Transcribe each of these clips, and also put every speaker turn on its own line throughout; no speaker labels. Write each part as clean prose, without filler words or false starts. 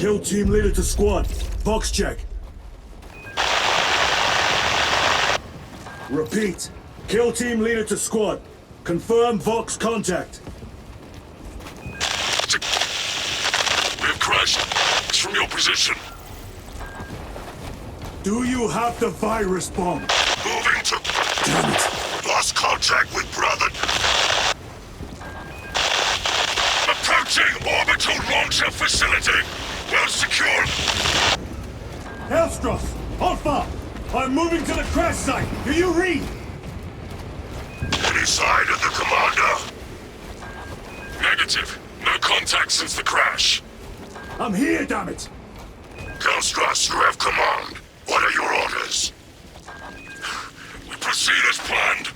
Kill team leader to squad. Box check. Repeat. Kill team leader to squad. Confirm Vox contact.
We have crashed. It's from your position.
Do you have the virus bomb?
Moving to...
Damn it.
Lost contact with brother. Approaching orbital launcher facility. Well secured.
Hellstroth, Alpha! I'm moving to the crash site. Do you read?
Any sign of the commander? Negative. No contact since the crash.
I'm here, damn it!
Hellstroth, you have command. What are your orders? We proceed as planned.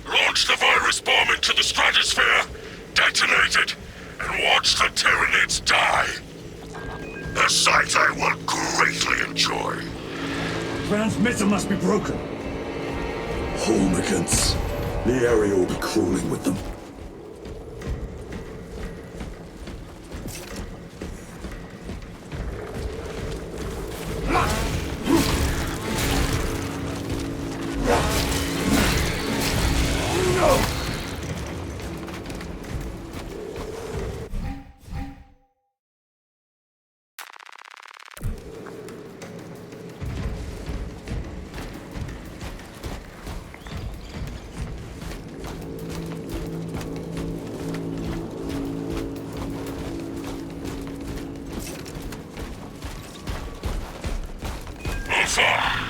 Launch the virus bomb into the stratosphere, detonate it, and watch the Tyranids die. A sight I will greatly enjoy.
Transmitter must be broken. Homicans. The area will be crawling with them.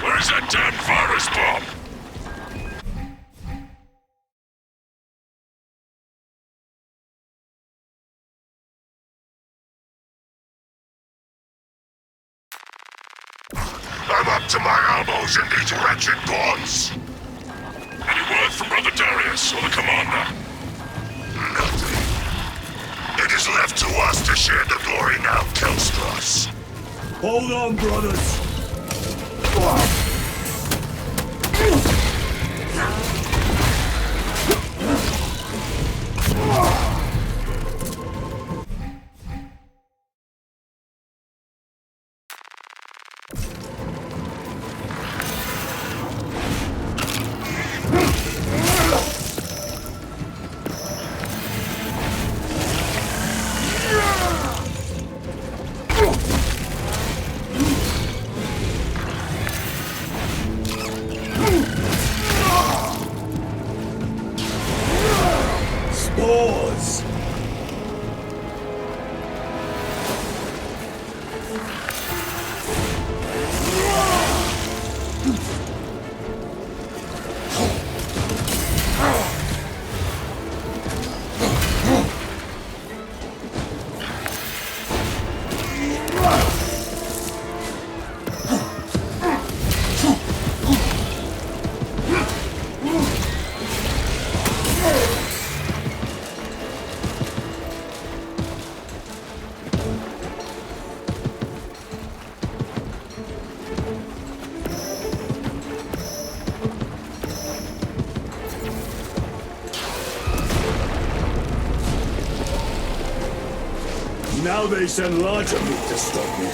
Where is that damn virus bomb? I'm up to my elbows in these wretched bonds. Any word from Brother Darius or the commander? Nothing. It is left to us to share the glory now, Kelstros.
Hold on, brothers. Spores! Now they send larger meat to stop me.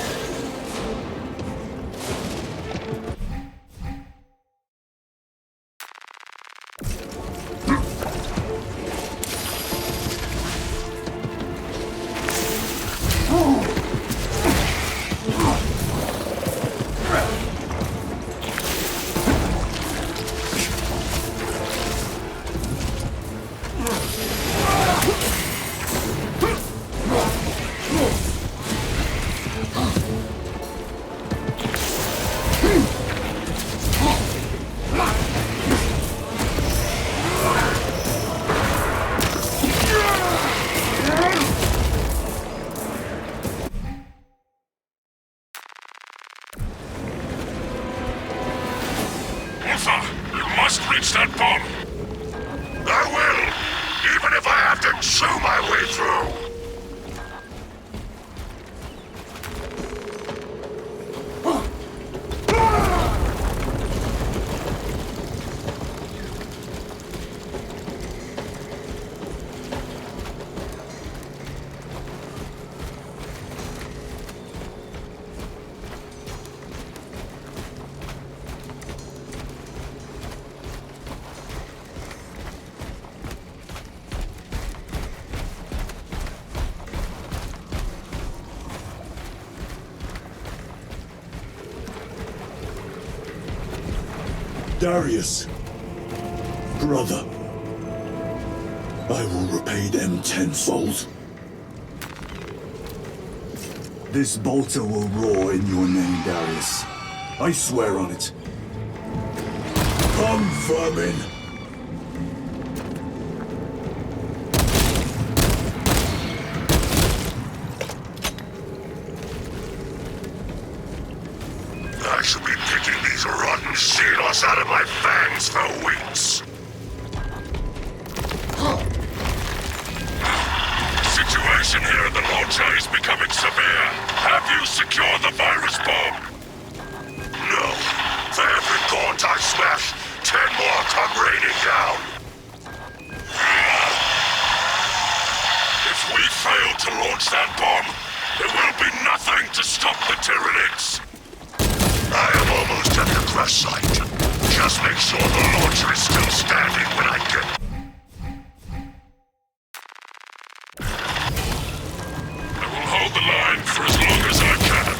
You must reach that bomb. I will, even if I have to chew my way through.
Darius, brother, I will repay them tenfold. This bolter will roar in your name, Darius. I swear on it. Come, vermin!
I shall be picking these rotten seals out of my fangs for weeks. The situation here at the launcher is becoming severe. Have you secured the virus bomb? No. For every gaunt I smash, 10 more come raining down. If we fail to launch that bomb, there will be nothing to stop the Tyranids. I am almost at the crash site. Just make sure the launcher is still standing when I get... I will hold the line for as long as I can.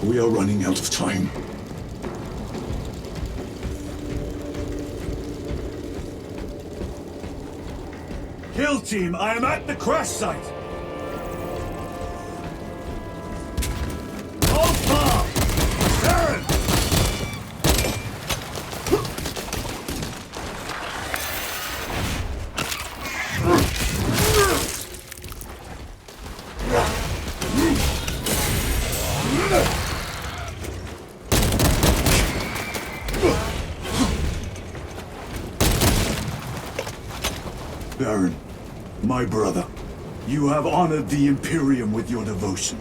We are running out of time. Kill team, I am at the crash site. Alpha! Aaron! Baron, my brother, you have honored the Imperium with your devotion.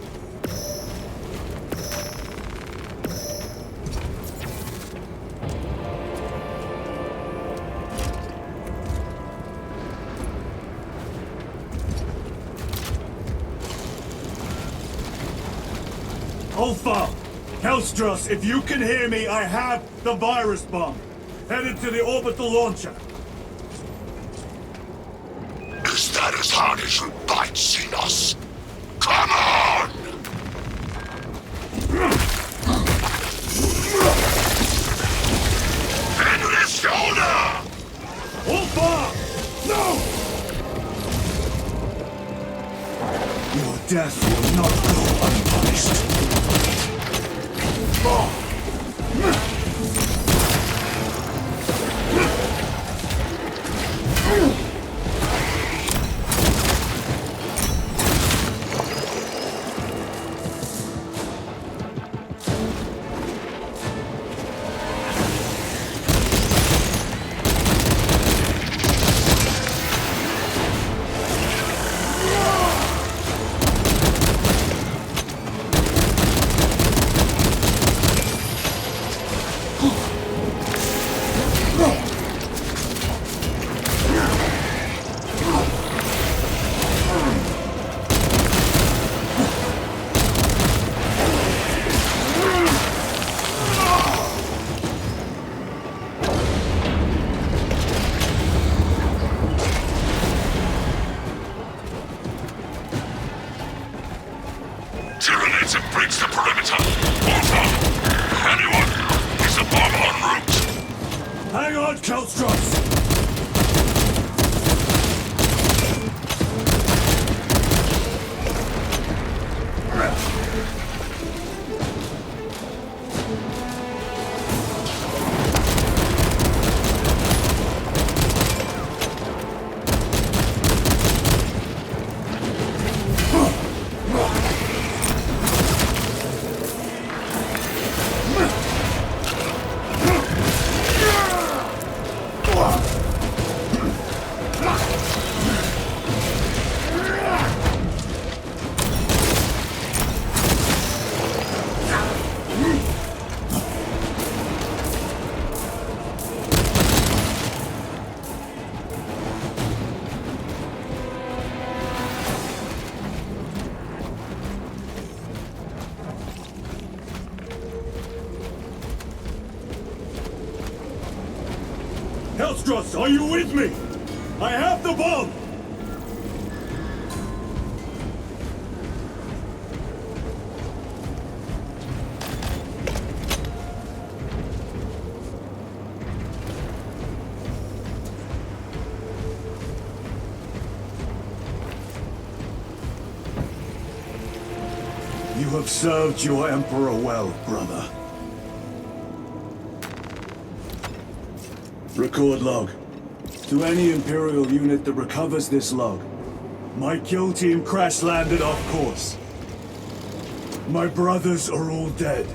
Alpha! Kelstros, if you can hear me, I have the virus bomb. Headed to the orbital launcher.
Is that as hard as you bite, Xenos? Come on! Endless shoulder!
Alpha! No! Your death will not go unpunished.
Tyranids have breached the perimeter. Alpha! Anyone? Is the bomb en route?
Hang on, Kelstros! Hellstrus, are you with me? I have the bomb! You have served your Emperor well, brother. Record log. To any Imperial unit that recovers this log, my kill team crash-landed off course. My brothers are all dead,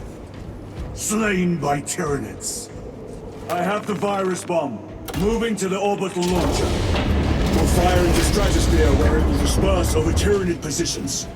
slain by Tyranids. I have the virus bomb, moving to the orbital launcher. We'll fire into stratosphere where it will disperse over Tyranid positions.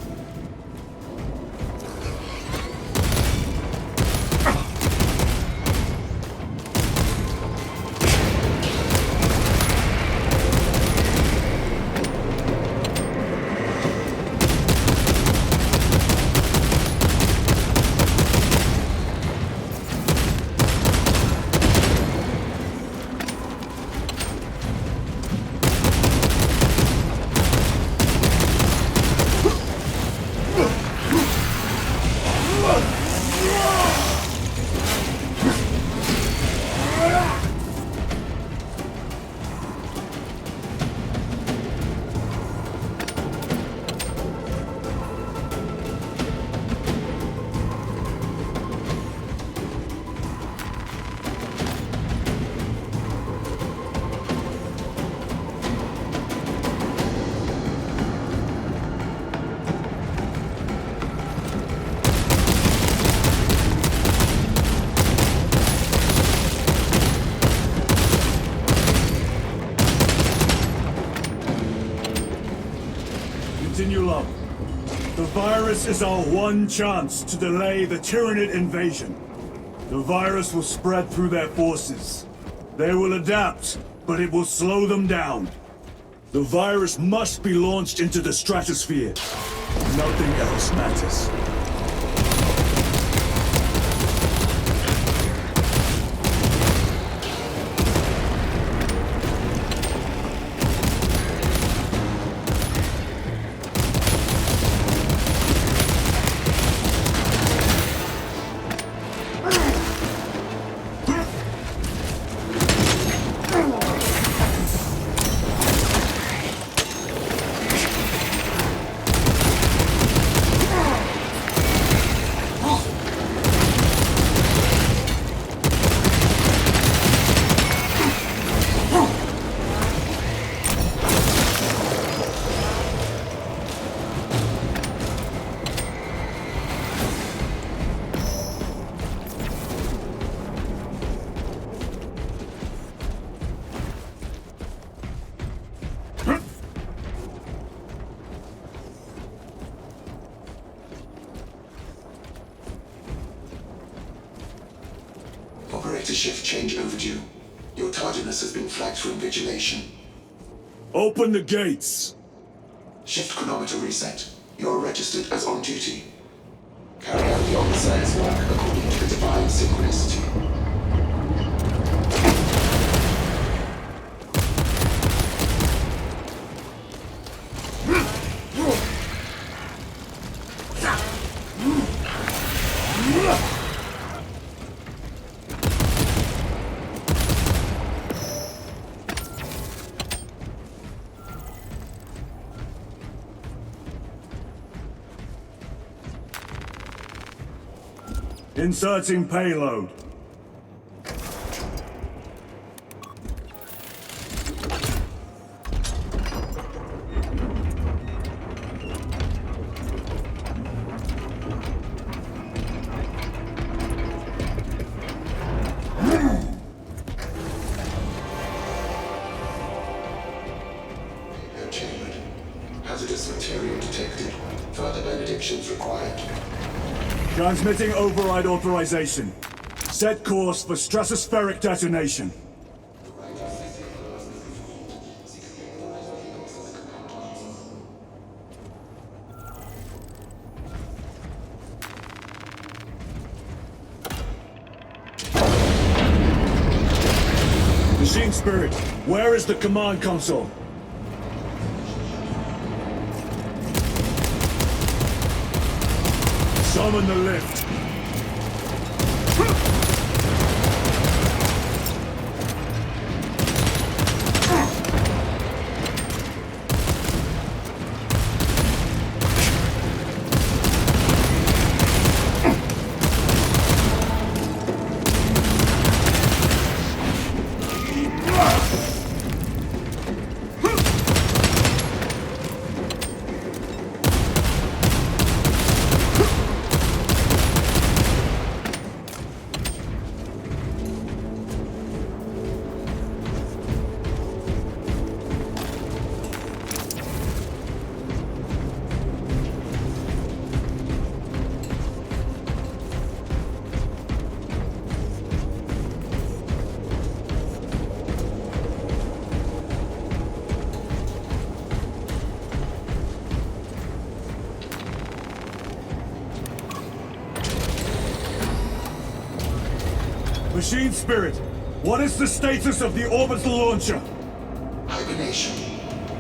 Continue low. The virus is our one chance to delay the Tyranid invasion. The virus will spread through their forces. They will adapt, but it will slow them down. The virus must be launched into the stratosphere. Nothing else matters.
Operator shift change overdue. Your tardiness has been flagged for invigilation.
Open the gates!
Shift chronometer reset. You're registered as on duty. Carry out the officer's work according to the divine synchronicity.
Inserting payload.
Chambered. Hazardous material detected. Further benedictions required.
Transmitting override authorization. Set course for stratospheric detonation. Machine Spirit, where is the command console? Summon the lift. Machine Spirit, what is the status of the orbital launcher?
Hibernation.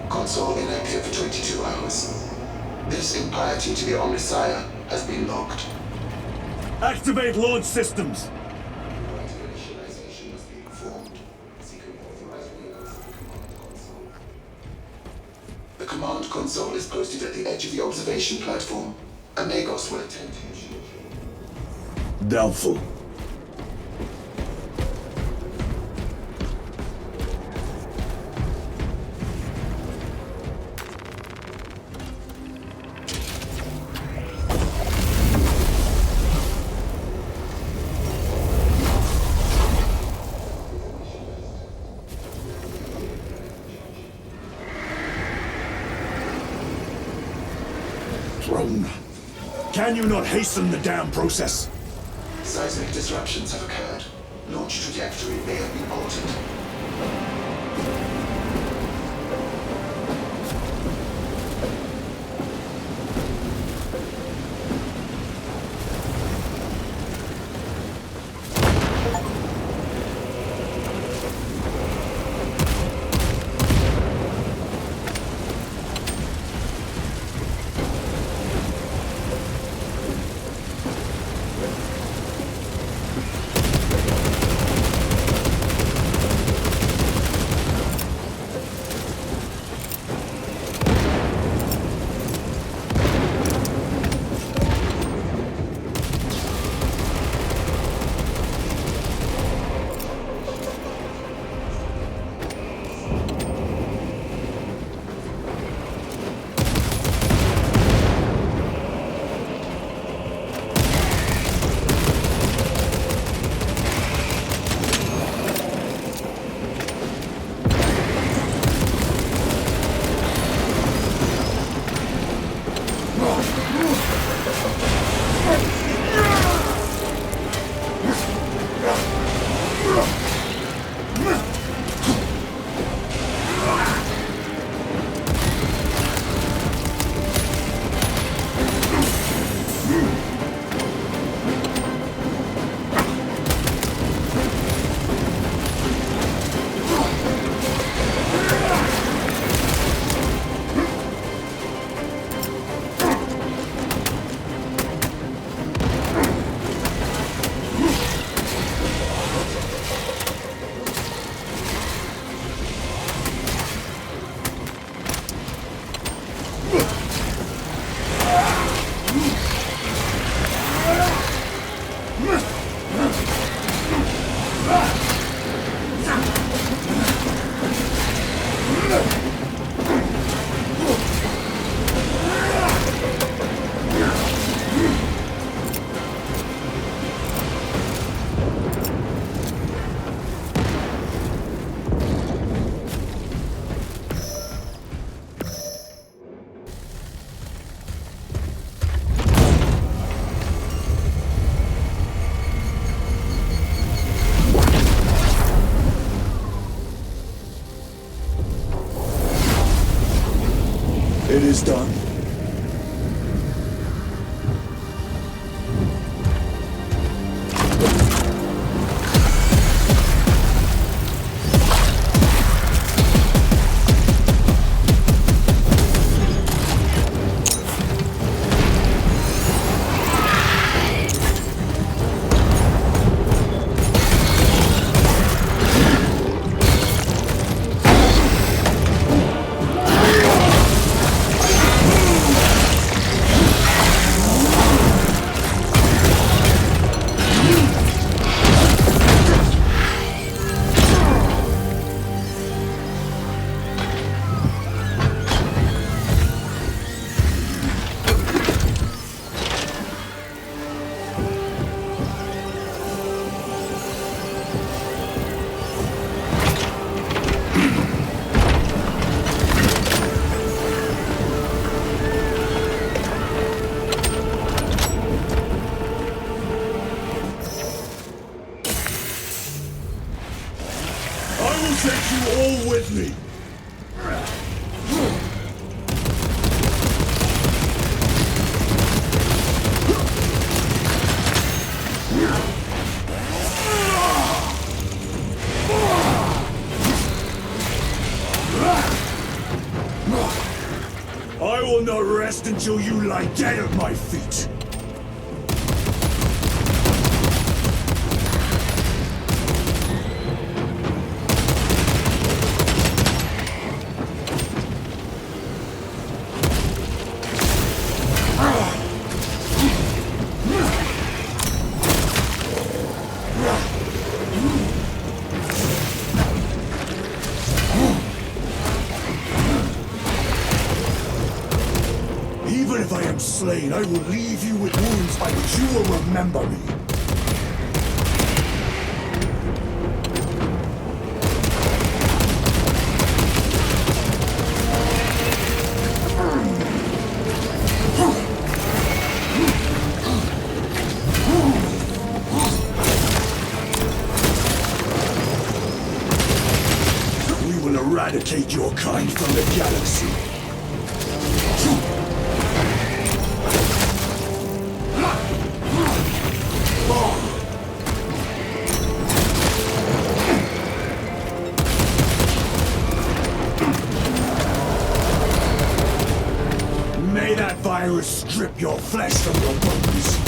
Console inactive for 22 hours. This impiety to the Omnissiah has been logged.
Activate launch systems.
Initialization must be performed. Seeking authorized vehicles for the command console. The command console is posted at the edge of the observation platform. Amigos will attend to you.
Doubtful. Drone, can you not hasten the damn process?
Seismic disruptions have occurred. Launch trajectory may have been altered. It is done.
All with me. I will not rest until you lie dead at my feet. Even if I am slain, I will leave you with wounds by which you will remember me. We will eradicate your kind from the galaxy. May that virus strip your flesh from your bones.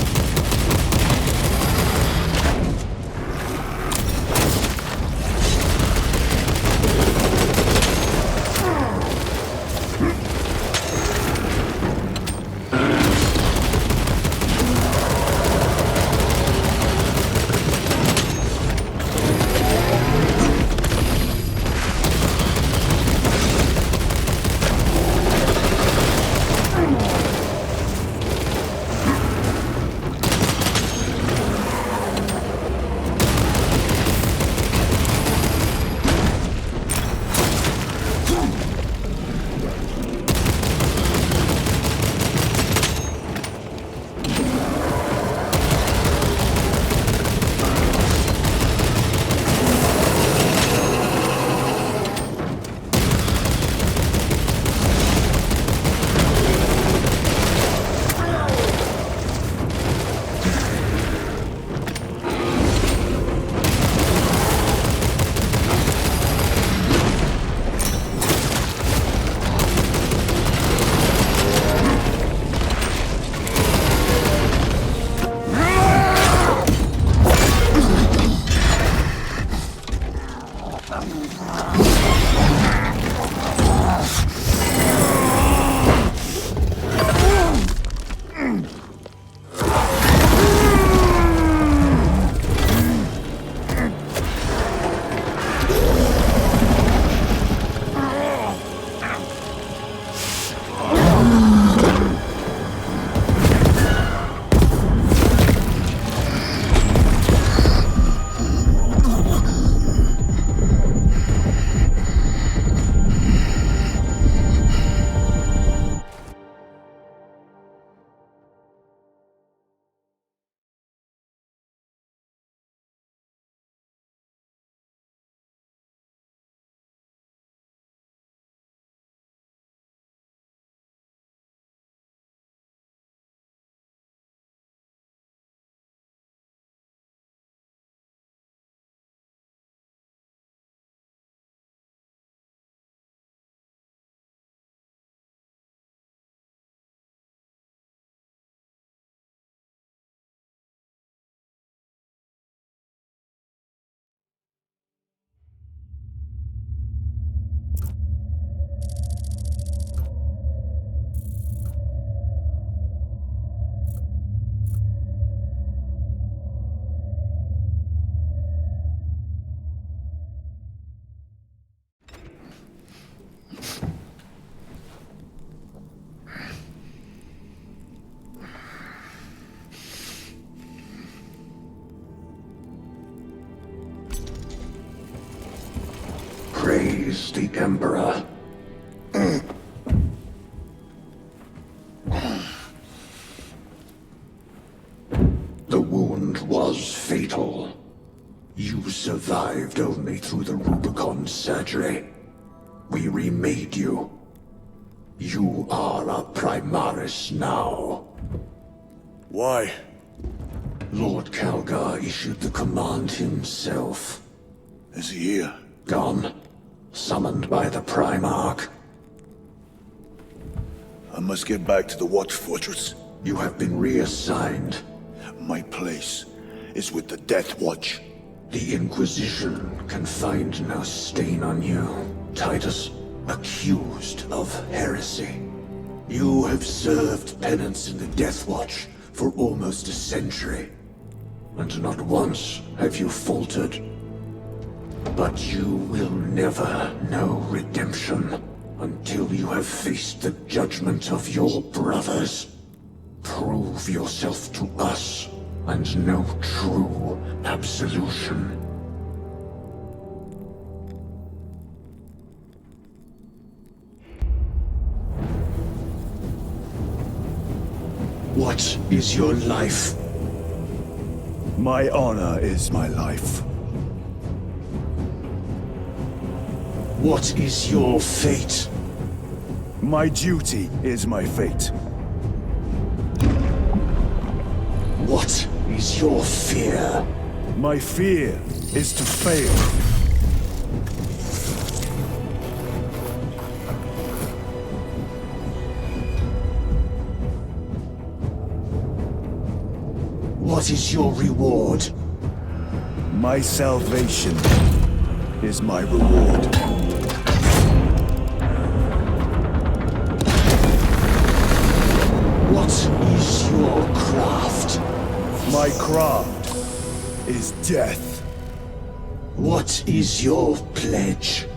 Praise the Emperor. The wound was fatal. You survived only through the Rubicon surgery. We remade you. You are a Primaris now.
Why?
Lord Calgar issued the command himself.
Is he here?
Gone. Summoned by the Primarch.
I must get back to the Watch Fortress.
You have been reassigned.
My place is with the Death Watch.
The Inquisition can find no stain on you, Titus. Accused of heresy. You have served penance in the Death Watch for almost a century, and not once have you faltered. But you will never know redemption until you have faced the judgment of your brothers. Prove yourself to us and know true absolution. What is your life?
My honor is my life.
What is your fate?
My duty is my fate.
What is your fear?
My fear is to fail.
What is your reward?
My salvation is my reward.
What is your craft?
My craft is death.
What is your pledge?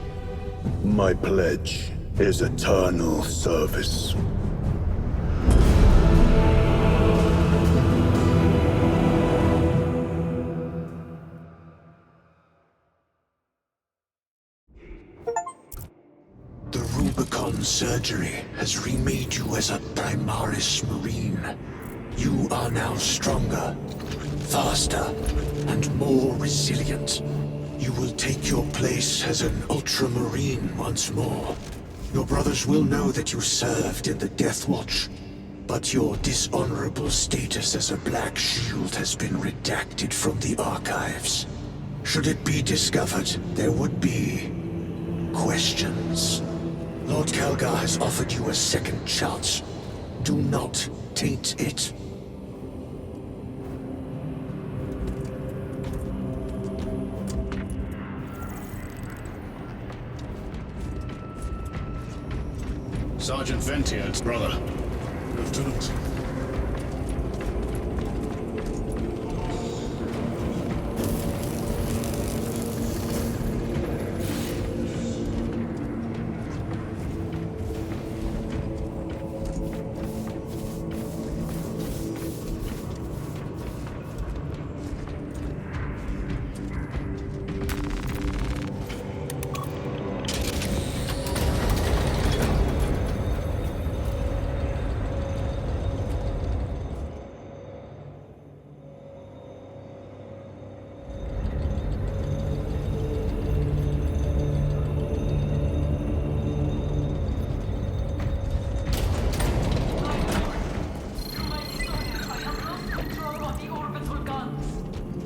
My pledge is eternal service.
The Rubicon surgery has remade you as a Primaris Marine. You are now stronger, faster, and more resilient. You will take your place as an Ultramarine once more. Your brothers will know that you served in the Death Watch, but your dishonorable status as a Black Shield has been redacted from the archives. Should it be discovered, there would be questions. Lord Calgar has offered you a second chance. Do not taint it.
Sergeant Ventier's brother. Lieutenant.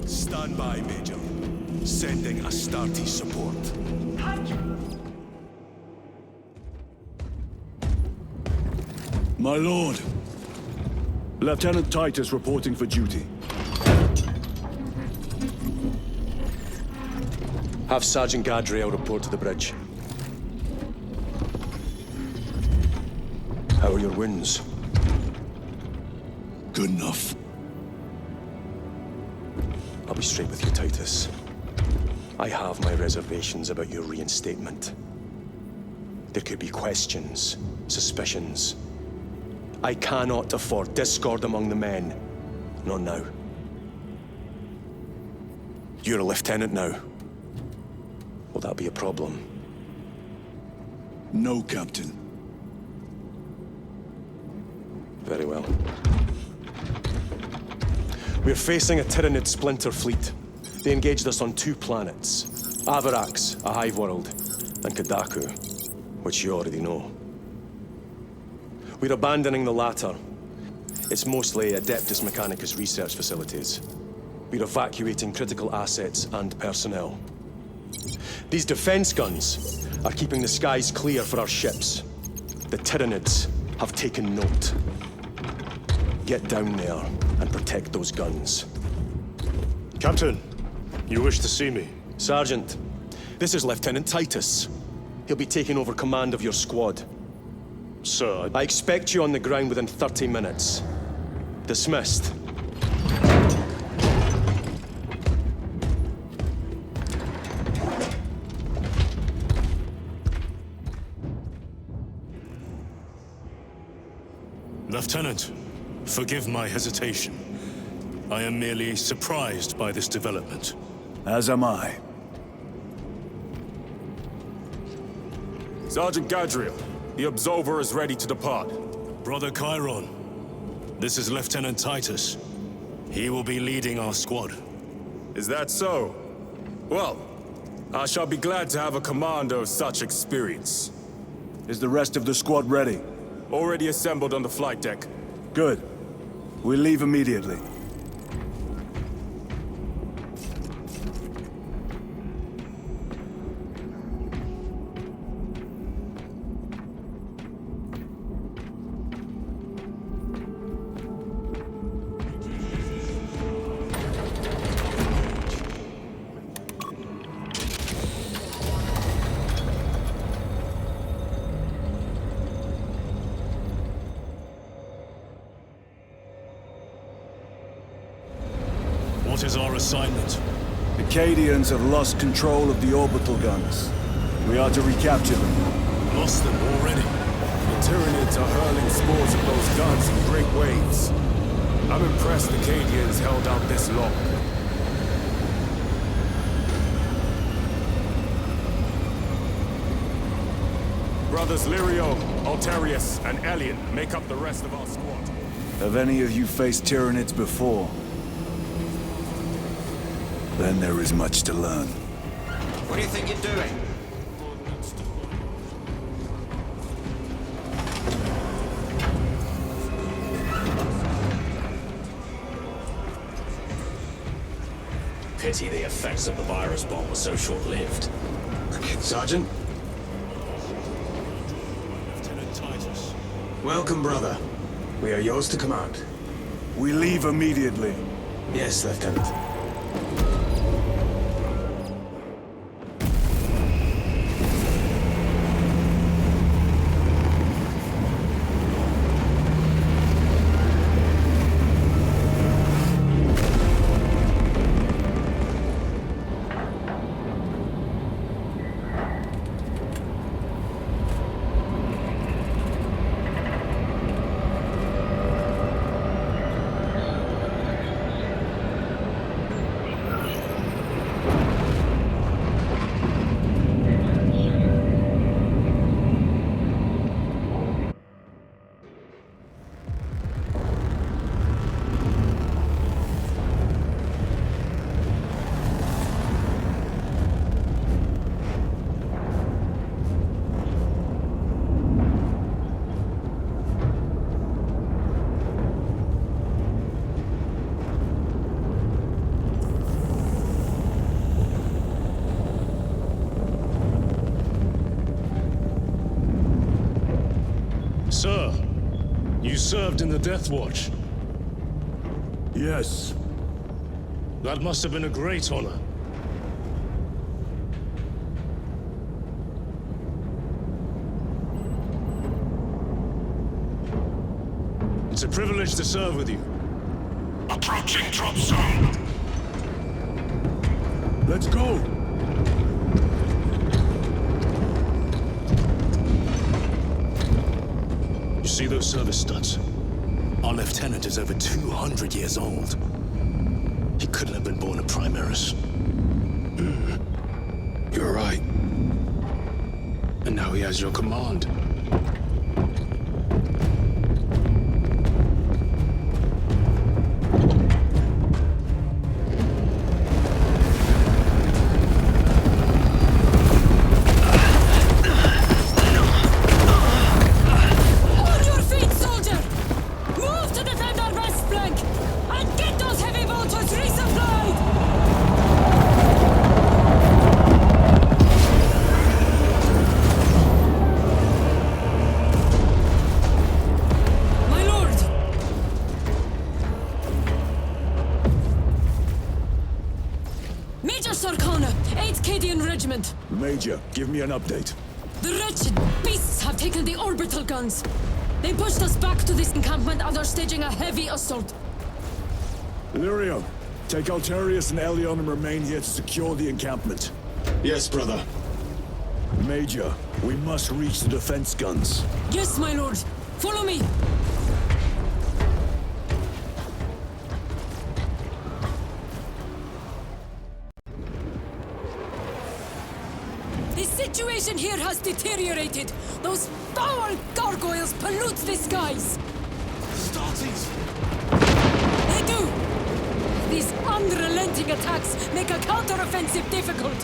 Stand by, Major. Sending Astartes support. My lord. Lieutenant Titus reporting for duty.
Have Sergeant Gadriel report to the bridge. How are your wounds?
Good enough.
I'll be straight with you, Titus. I have my reservations about your reinstatement. There could be questions, suspicions. I cannot afford discord among the men. Not now. You're a lieutenant now. Will that be a problem?
No, Captain.
Very well. We're facing a Tyranid splinter fleet. They engaged us on 2 planets. Avarax, a hive world, and Kadaku, which you already know. We're abandoning the latter. It's mostly Adeptus Mechanicus research facilities. We're evacuating critical assets and personnel. These defense guns are keeping the skies clear for our ships. The Tyranids have taken note. Get down there and protect those guns.
Captain, you wish to see me?
Sergeant, this is Lieutenant Titus. He'll be taking over command of your squad.
Sir,
I expect you on the ground within 30 minutes. Dismissed.
Lieutenant, forgive my hesitation. I am merely surprised by this development.
As am I.
Sergeant Gadriel, the Absolver is ready to depart.
Brother Chiron, this is Lieutenant Titus. He will be leading our squad.
Is that so? Well, I shall be glad to have a commander of such experience.
Is the rest of the squad ready?
Already assembled on the flight deck.
Good. We leave immediately.
What is our assignment?
The Cadians have lost control of the orbital guns. We are to recapture them.
Lost them already.
The Tyranids are hurling spores of those guns in great waves. I'm impressed the Cadians held out this long. Brothers Lirio, Altarius, and Elian make up the rest of our squad.
Have any of you faced Tyranids before? Then there is much to learn.
What do you think you're doing?
Pity the effects of the virus bomb were so short-lived.
Sergeant?
Lieutenant Titus.
Welcome, brother. We are yours to command.
We leave immediately.
Yes, Lieutenant.
Sir, you served in the Death Watch.
Yes.
That must have been a great honor. It's a privilege to serve with you.
Approaching drop zone.
Let's go!
You see those service studs? Our lieutenant is over 200 years old. He couldn't have been born a Primaris.
You're right. And now he has your command.
Acadian regiment.
Major, give me an update.
The wretched beasts have taken the orbital guns. They pushed us back to this encampment and are staging a heavy assault.
Illyrio, take Altarius and Elion and remain here to secure the encampment.
Yes, brother.
Major, we must reach the defense guns.
Yes, my lord. Follow me. The situation here has deteriorated. Those foul gargoyles pollute the skies.
Starties!
They do. These unrelenting attacks make a counteroffensive difficult.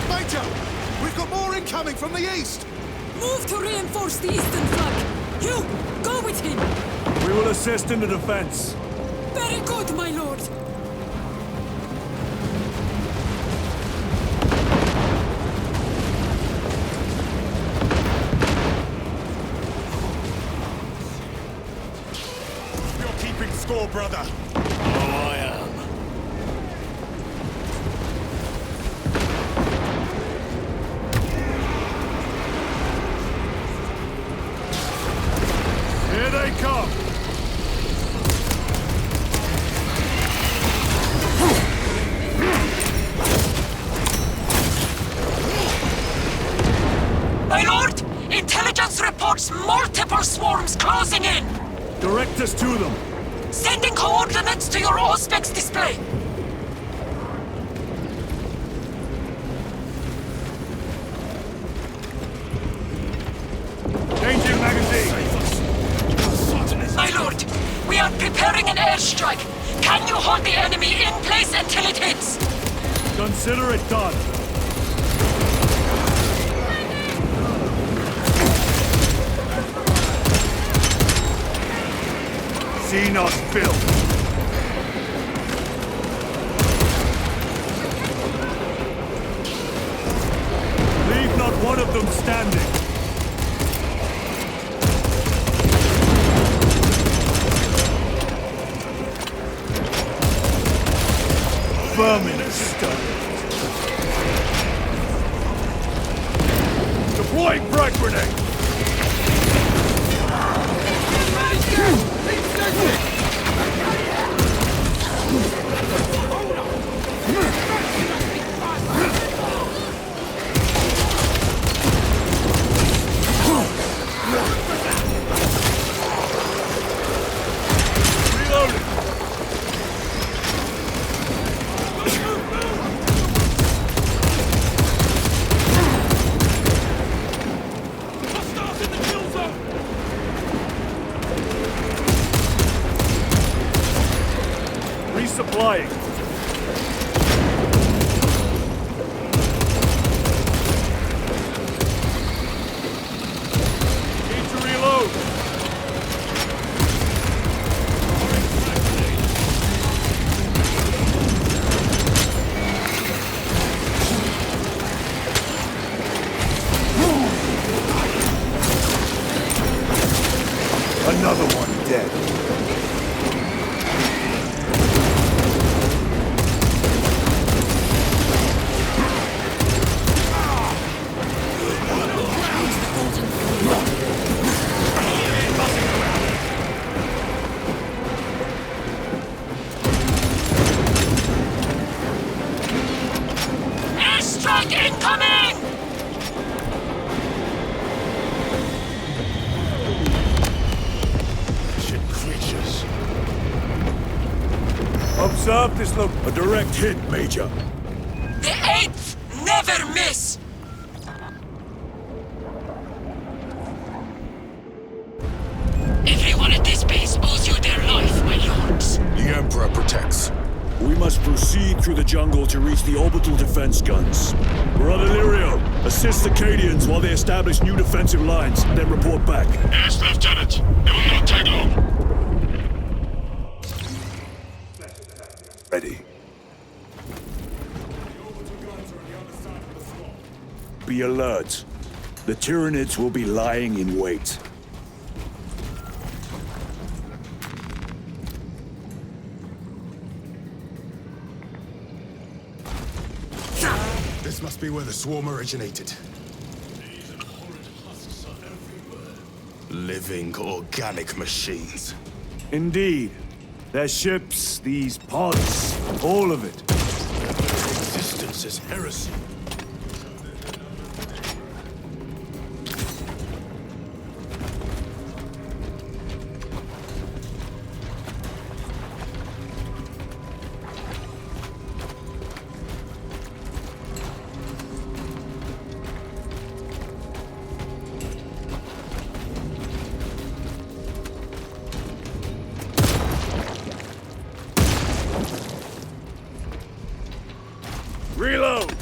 Major! We've got more incoming from the east!
Move to reinforce the eastern flank. You, go with him.
We will assist in the defense.
Very good, my lord.
You're keeping score, brother.
Oh, I am.
Here they come!
My lord, intelligence reports multiple swarms closing in.
Direct us to them.
Sending coordinates to your Auspex display.
Changing magazine.
My lord, we are preparing an airstrike. Can you hold the enemy in place until it hits?
Consider it done. See not filth. Leave not one of them standing. Vermin stuff. Deploying frag grenade. Reloading. Resupplying. Need to reload. Another one dead.
Airstrike incoming!
Shit creatures.
Observe this look. A direct hit, Major.
The 8th never miss! Everyone at this base owes you their life, my lords.
The Emperor protects.
We must proceed through the jungle to reach the orbital defense guns. Brother Lirio, assist the Acadians while they establish new defensive lines, then report back.
Yes, Lieutenant. It will not take long.
Ready. Be alert. The Tyranids will be lying in wait.
must be where the swarm originated.
These abhorrent husks are everywhere.
Living, organic machines.
Indeed. Their ships, these pods, all of it.
Their very existence is heresy.
Reload!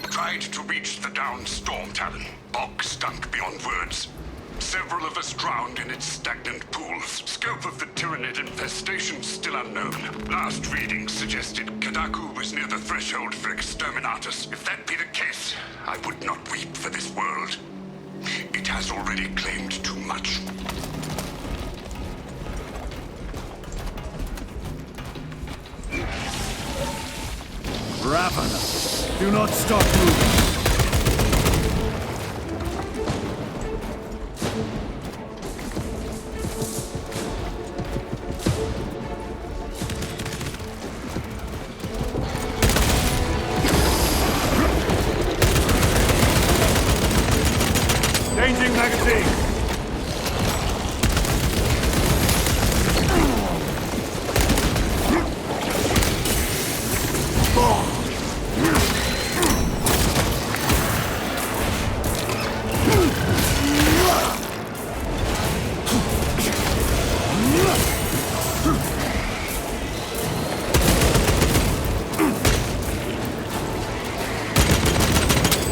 Tried to reach the downed storm talon. Bog stunk beyond words. Several of us drowned in its stagnant pools. Scope of the Tyranid infestation still unknown. Last readings suggested Kadaku was near the threshold for exterminatus. If that be the case, I would not weep for this world. It has already claimed too much.
Ravener, do not stop moving. Changing magazine.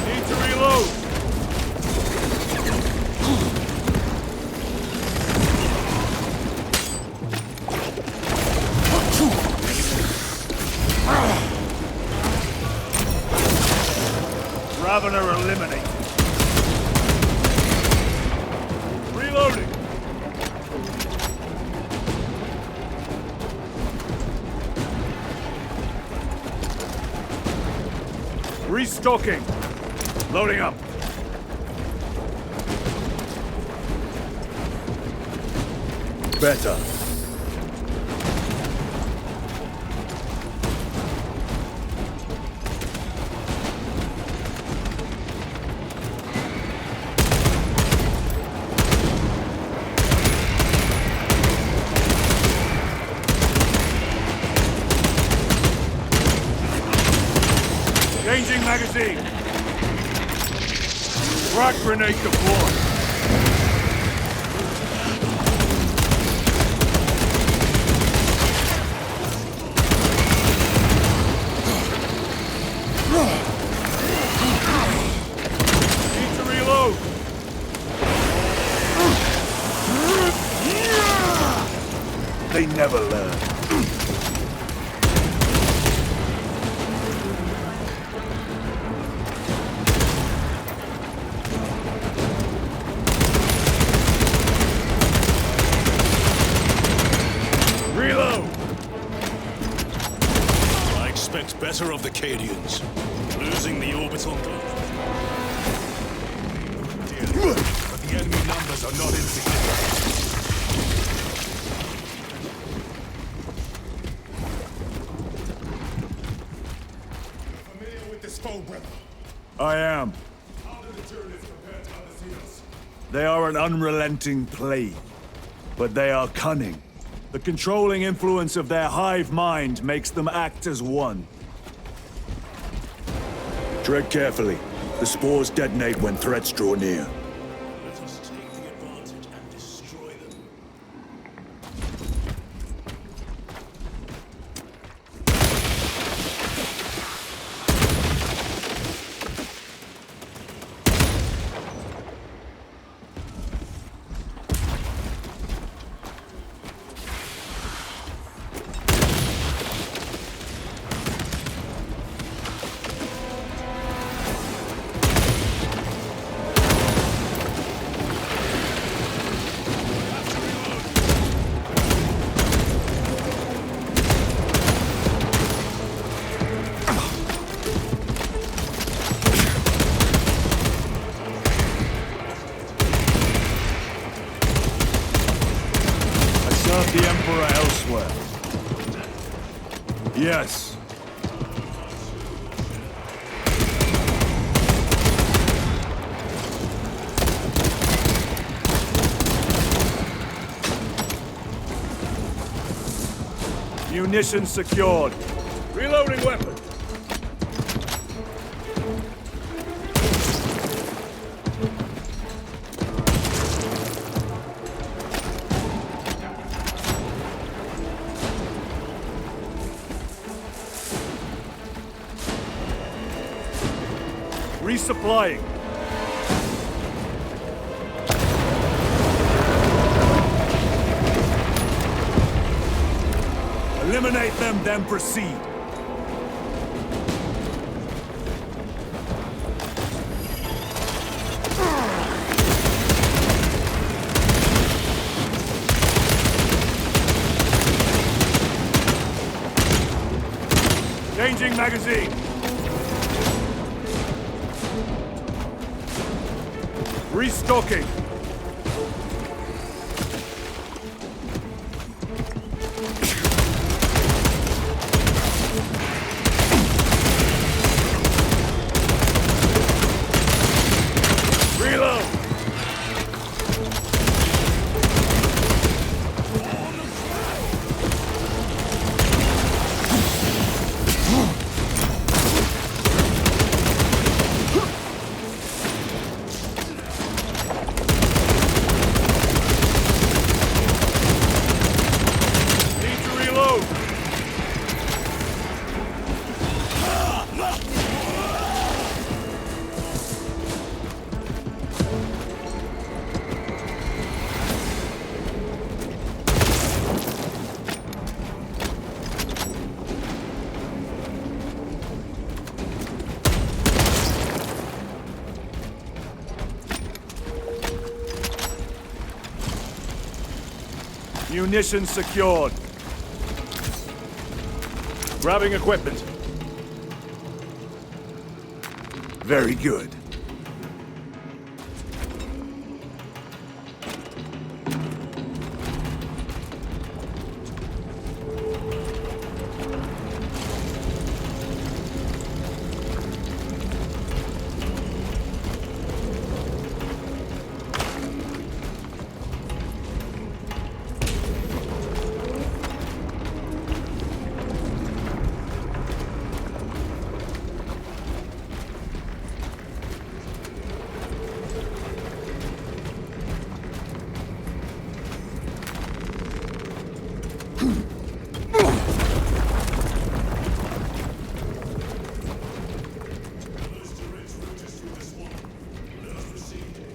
Need to reload. Ravener eliminated. Reloading. Restocking. Loading up. Better. Changing magazine. Frag grenade deployed. Need to reload. They never learn. Reload!
I expect better of the Cadians. Losing the orbital guard.
Dearly, but the enemy numbers are not insignificant. Familiar with this foe, brother?
I am.
How do the Tyranids compare to other fields?
They are an unrelenting plague, but they are cunning. The controlling influence of their hive mind makes them act as one. Tread carefully. The spores detonate when threats draw near.
Let us take the advantage and destroy them.
the Emperor elsewhere. Yes. Munitions secured. Reloading weapon. Resupplying. Eliminate them, then proceed. Changing magazine. Restocking. Reload. Need to reload. Munitions secured. Grabbing equipment. Very good.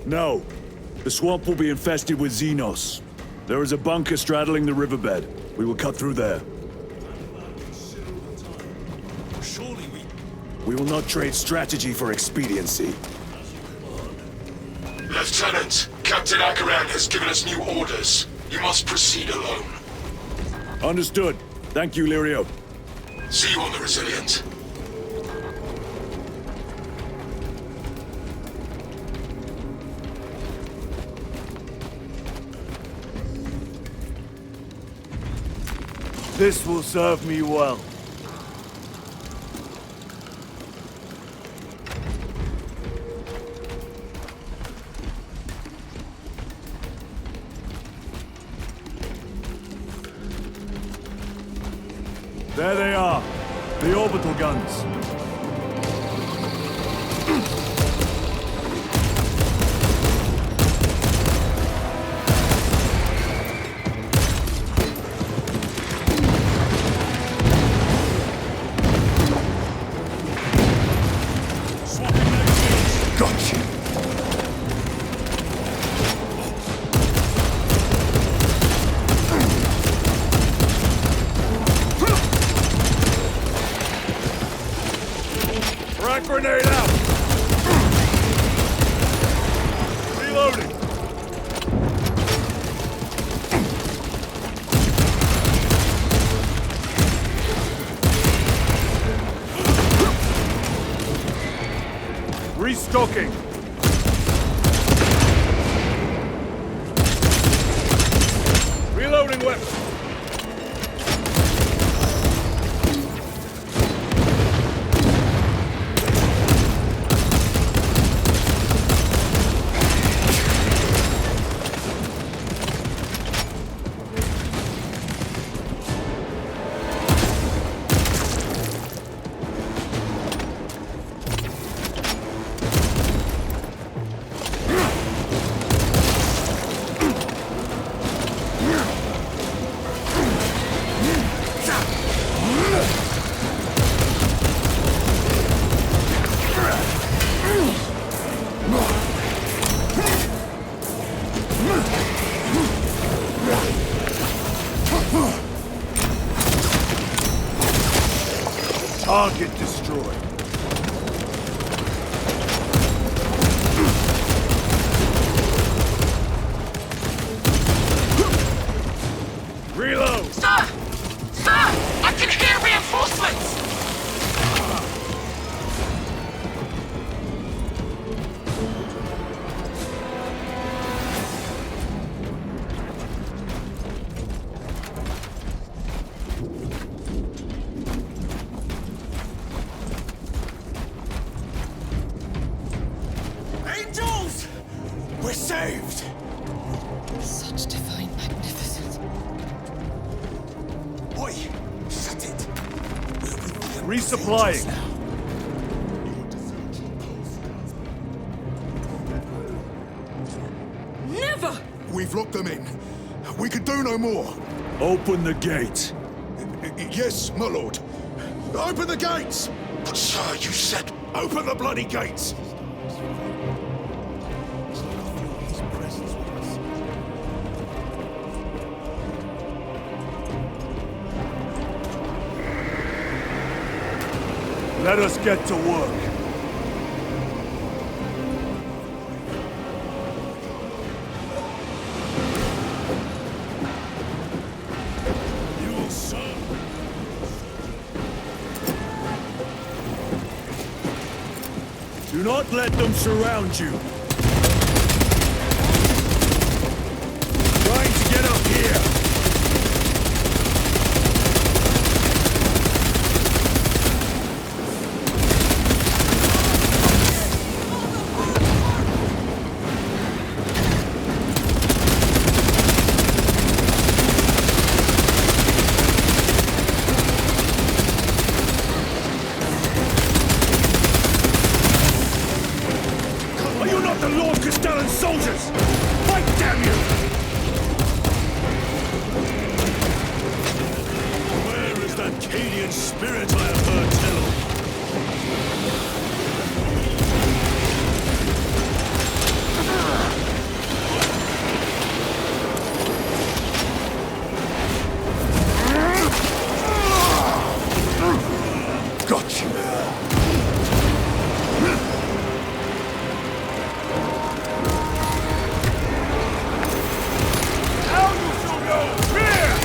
No. The swamp will be infested with Xenos. There is a bunker straddling the riverbed. We will cut through there.
Surely
We will not trade strategy for expediency.
Lieutenant, Captain Akaran has given us new orders. You must proceed alone.
Understood. Thank you, Lirio.
See you on the Resilient.
This will serve me well. There they are, the orbital guns. Gotcha. Frag grenade out! Reloading! Restocking! Reloading weapon! Target destroyed. Reload!
Sir! Sir! I can hear reinforcements!
Angels! We're saved!
Such divine magnificence.
Oi! Shut it!
Resupplying.
Never!
We've locked them in. We can do no more.
Open the gate.
Yes, my lord. Open the gates!
But sir, you said...
Open the bloody gates!
Let us get to work.
You will serve.
Do not let them surround you. Trying to get up here. Are you not the Lord Castellan soldiers? Fight, damn you!
Where is that Cadian spirit I have heard tell of?
Got you. Down you shall go! Here!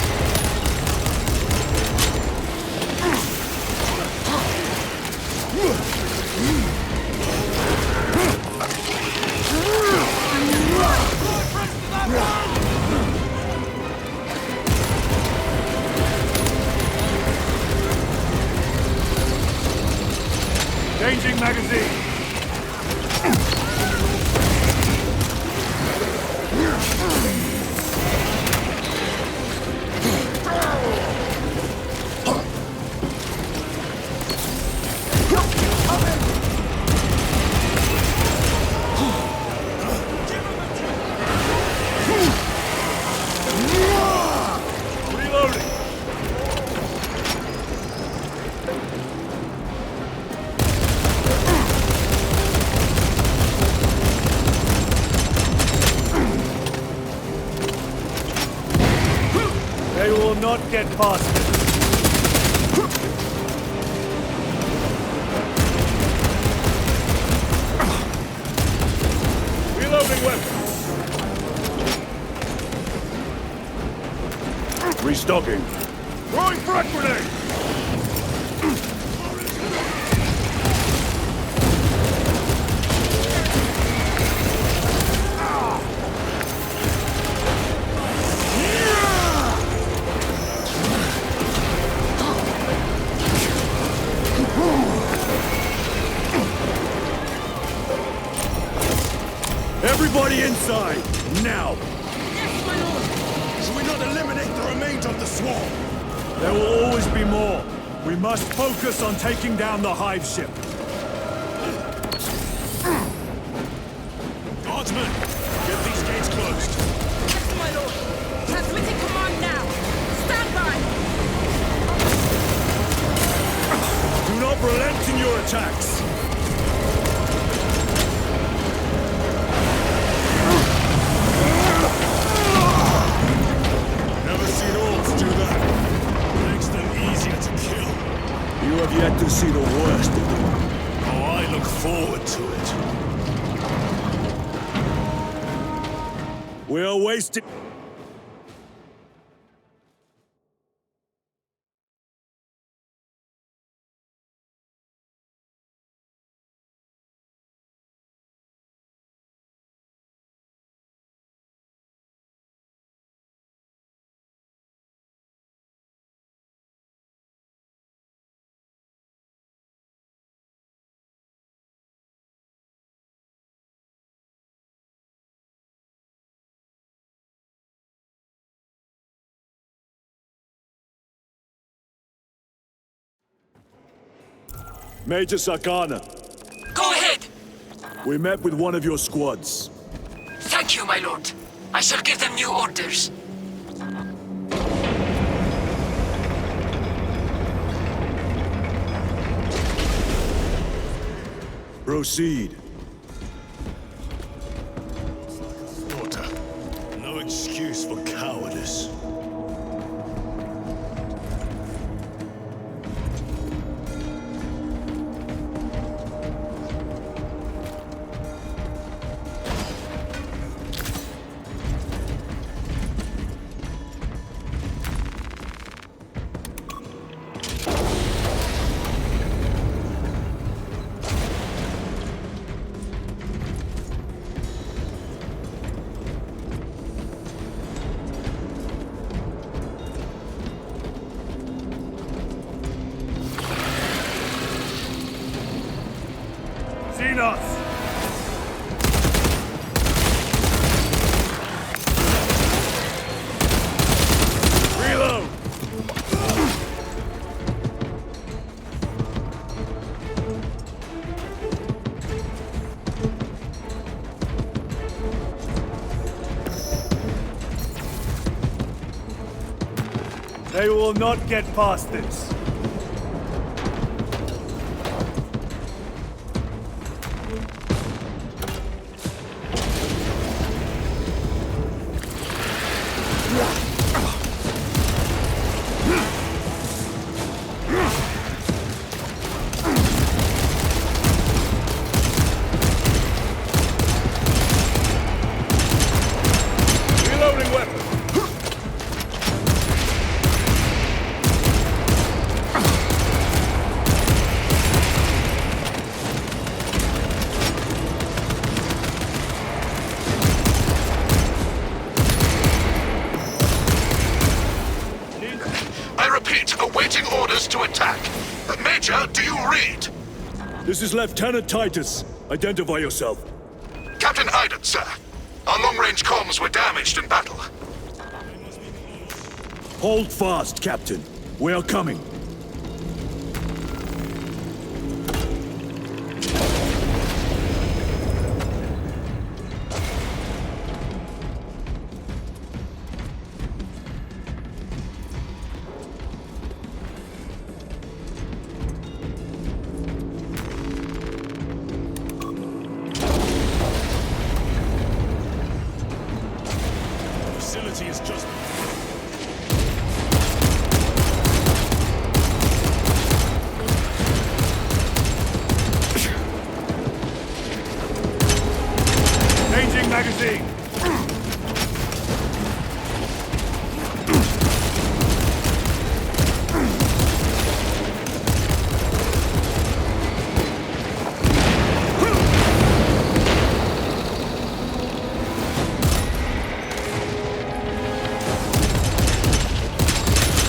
Changing magazine. Reloading. They will not get past it. Reloading weapon. Restocking. Throwing frag grenade. Everybody inside, now!
Yes, my lord!
Should we not eliminate the remains of the swarm?
There will always be more. We must focus on taking down the hive ship.
Guardsmen, get these gates closed.
Yes, my lord! Transmitting command now! Stand by!
Do not relent in your attacks. like to see the worst of them.
Oh, I look forward to it.
We are wasting... Major Sakana,
Go ahead!
we met with one of your squads.
Thank you, my lord. I shall give them new orders.
Proceed.
Daughter, no excuse for cowardice.
Xenos! Reload! They will not get past this. Reloading weapon.
I repeat, awaiting orders to attack. Major, do you read?
This is Lieutenant Titus. Identify yourself.
Captain Iden, sir. Our long-range comms were damaged in battle.
Hold fast, Captain. We are coming.
Facility is just...
Changing magazine.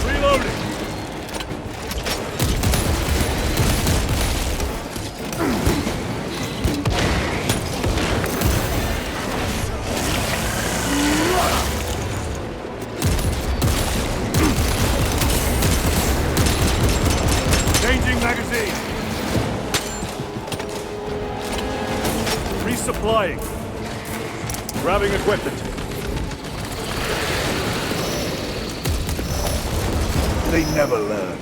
Reloading. Changing magazine. Resupplying. Grabbing equipment. They never learn.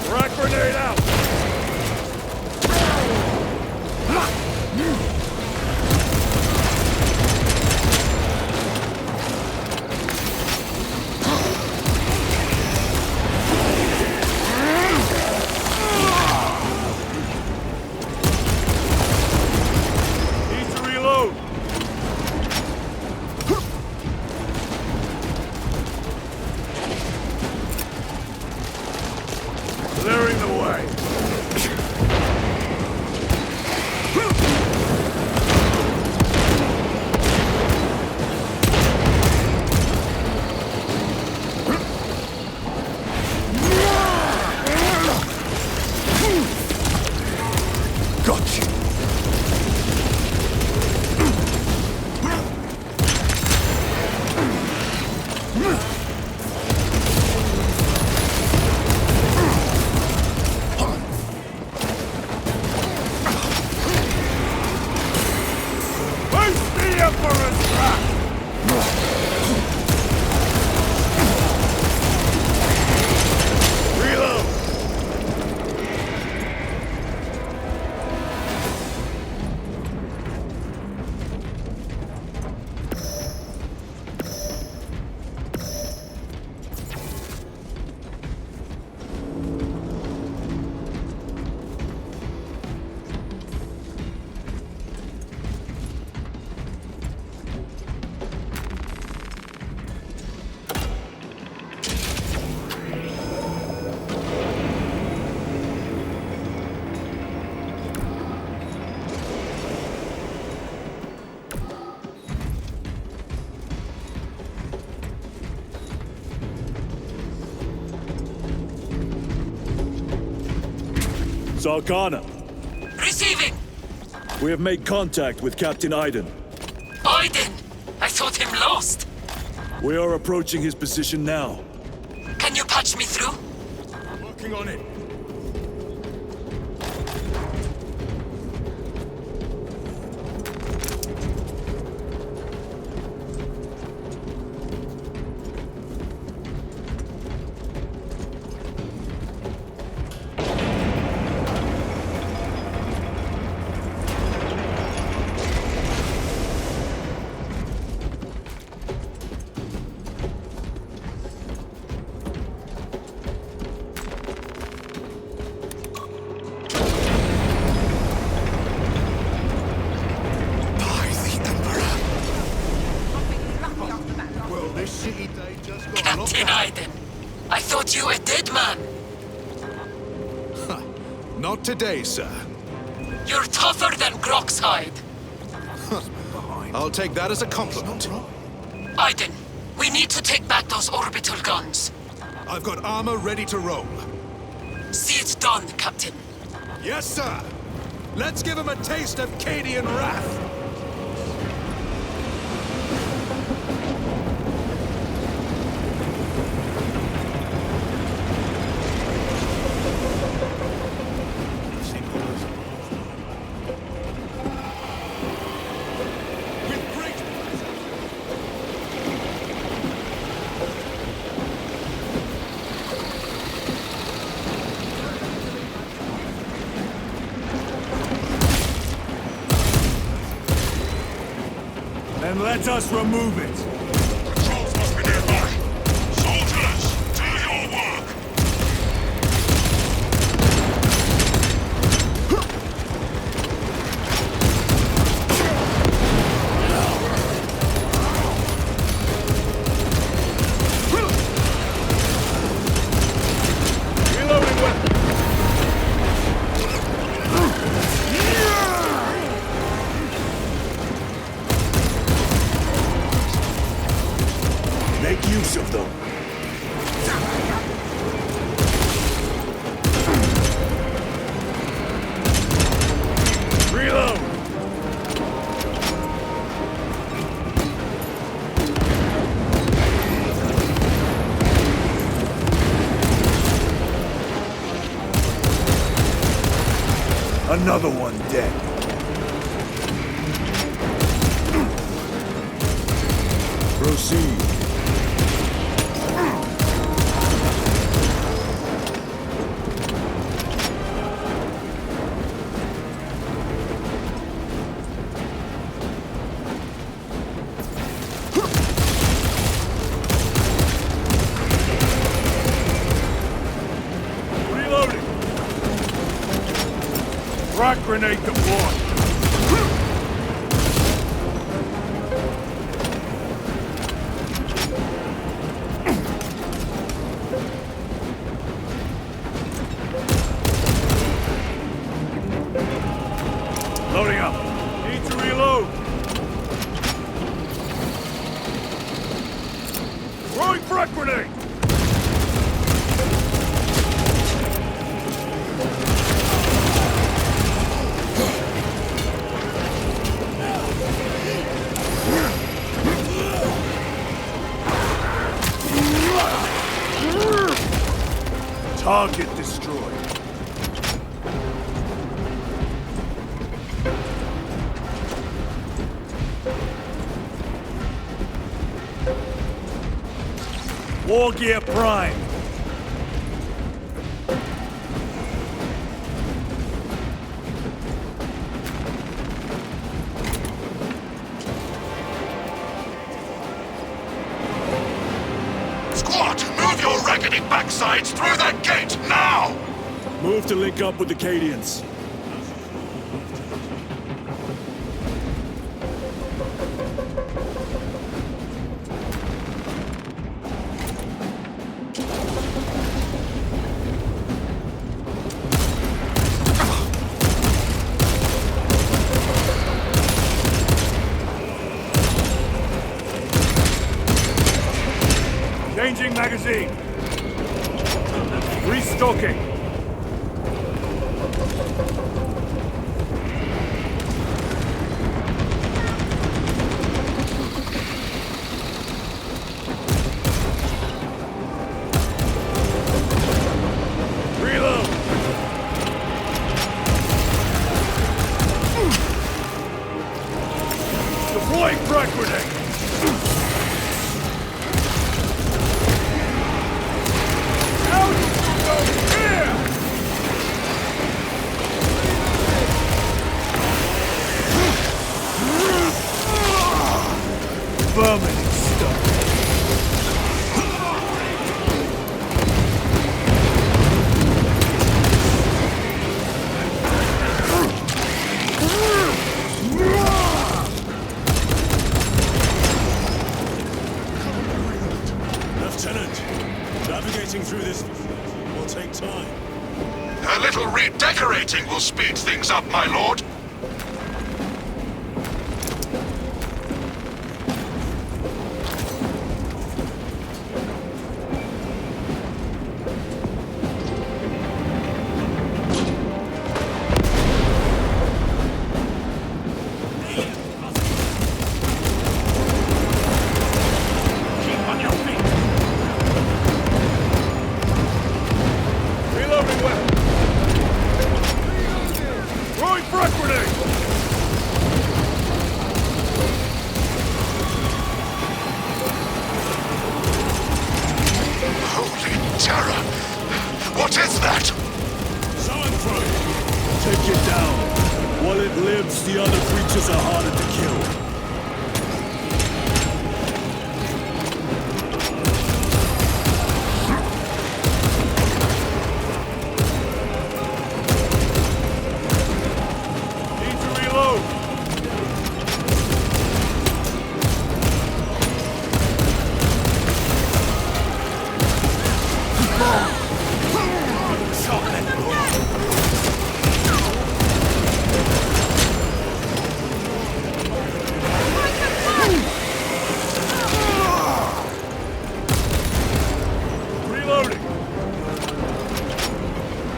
Frag grenade out. Zarkana,
Receiving.
we have made contact with Captain Iden.
Iden. I thought him lost.
We are approaching his position now.
Can you patch me through?
Working on it.
Captain Iden. I thought you a dead man.
Not today, sir.
You're tougher than Grok's hide.
I'll take that as a compliment.
Iden, we need to take back those orbital guns.
I've got armor ready to roll.
See it done, Captain.
Yes, sir. Let's give him a taste of Cadian wrath.
And let us remove it.
Patrols must be nearby. Soldiers, do your work.
Reloading weapon. Make use of them. Reload! Another one dead. Proceed. Reloading. Rock grenade deployed. Loading up. Need to reload. Throwing frag grenade. Target destroyed. War gear prime.
Squad, move your raggedy backsides through that gate now!
Move to link up with the Cadians. Changing magazine. Restocking. Permanent stuff.
Lieutenant, navigating through this will take time.
A little redecorating will speed things up, my lord.
Take it down. While it lives, the other creatures are harder to kill. Need to reload.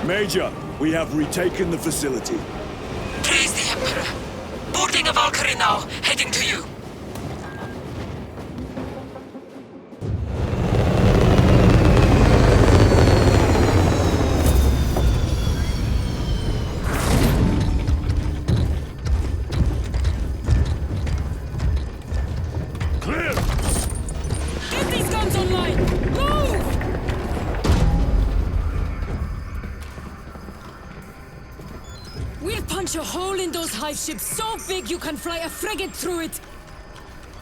Major, we have retaken the facility.
Praise the Emperor. Boarding a Valkyrie now, heading to you.
Clear!
Get these guns online! Move! We'll punch a hole in those hive ships so big you can fly a frigate through it!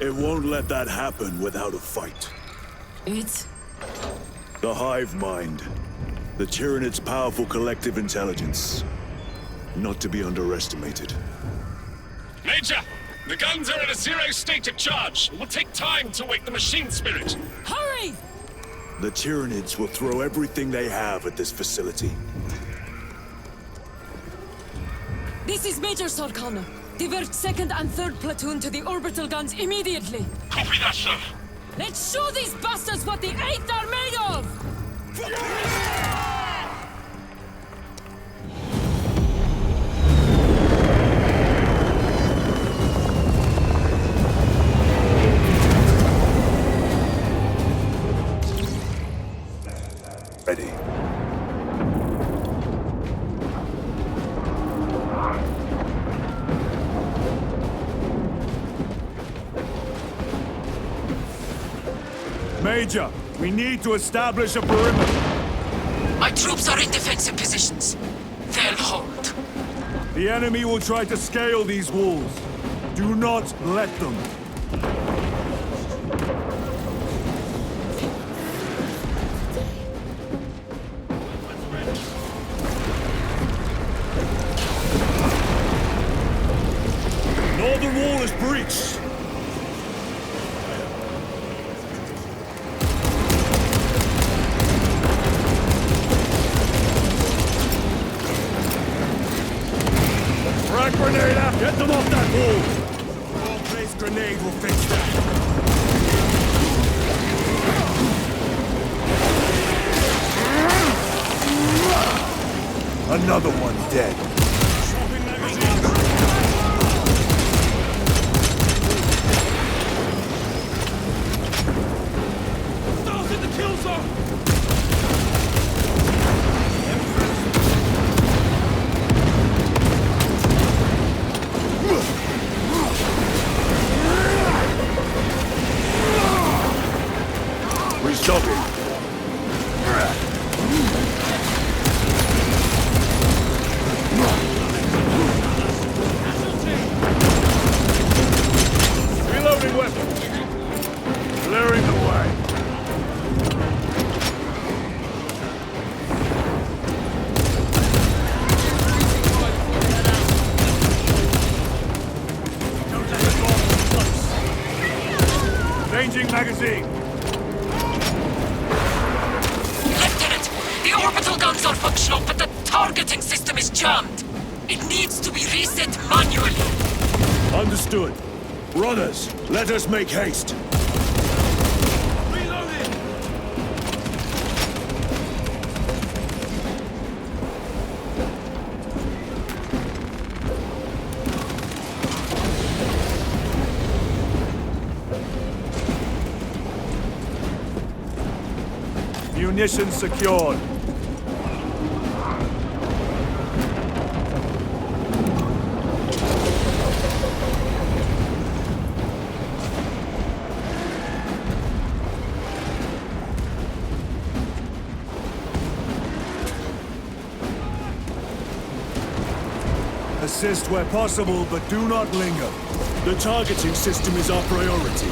It won't let that happen without a fight.
It?
The hive mind. The Tyranid's powerful collective intelligence. Not to be underestimated.
Major! The guns are in a zero state of charge. It will take time to wake the machine spirit.
Hurry!
The Tyranids will throw everything they have at this facility.
This is Major Sarkana. Divert 2nd and 3rd platoon to the orbital guns immediately.
Copy that, sir.
Let's show these bastards what the 8th are made of!
Ready. Major, we need to establish a perimeter.
My troops are in defensive positions. They'll hold.
The enemy will try to scale these walls. Do not let them. Northern wall is breached. Frag grenade out! Get them off that wall! Wall-based grenade will fix that. Another one dead.
Stars in the kill zone!
Restocking. Changing magazine!
Lieutenant, the orbital guns are functional, but the targeting system is jammed. It needs to be reset manually.
Understood. Runners, let us make haste. Reloading! Munitions secured. Assist where possible, but do not linger. The targeting system is our priority.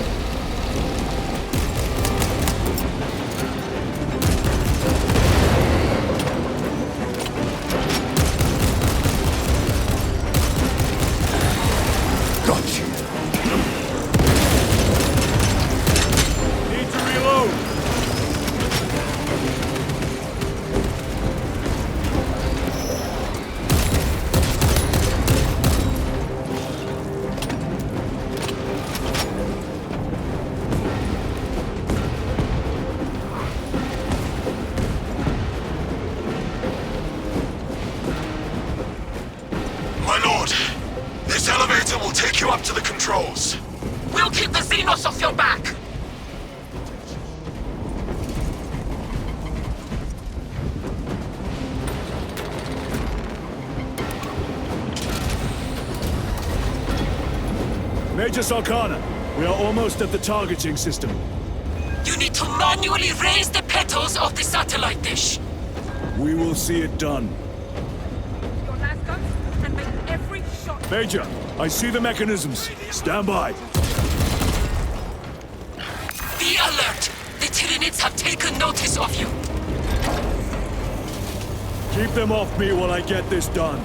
Got you. Need to reload.
My lord, this elevator will take you up to the controls.
We'll keep the Xenos off your back.
Major Sarkana, we are almost at the targeting system.
You need to manually raise the petals of the satellite dish.
We will see it done.
Your last guns and make every shot.
Major, I see the mechanisms. Stand by.
Be alert. The Tyranids have taken notice of you.
Keep them off me while I get this done.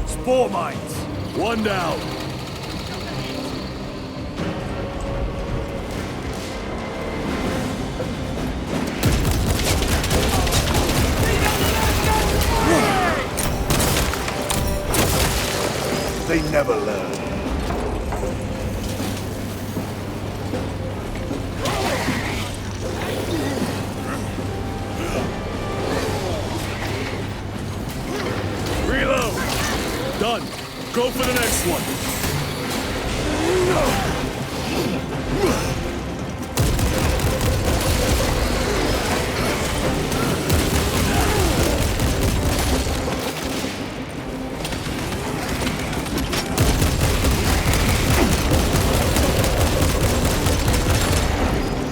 Spore mines. One down. They never learn. Reload! Done. Go for the next one.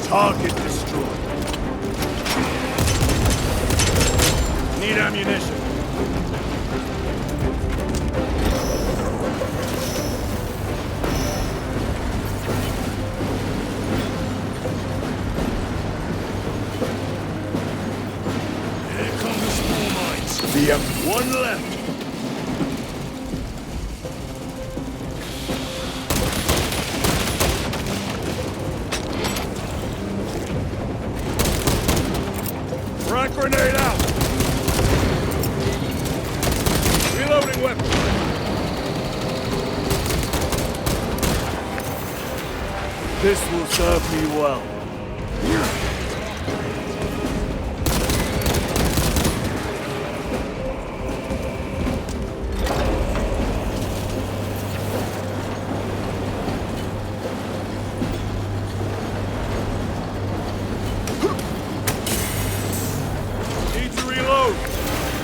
Target destroyed. Need ammunition. Here come the small mines. One left. Frag grenade out! Reloading weapon! This will serve me well.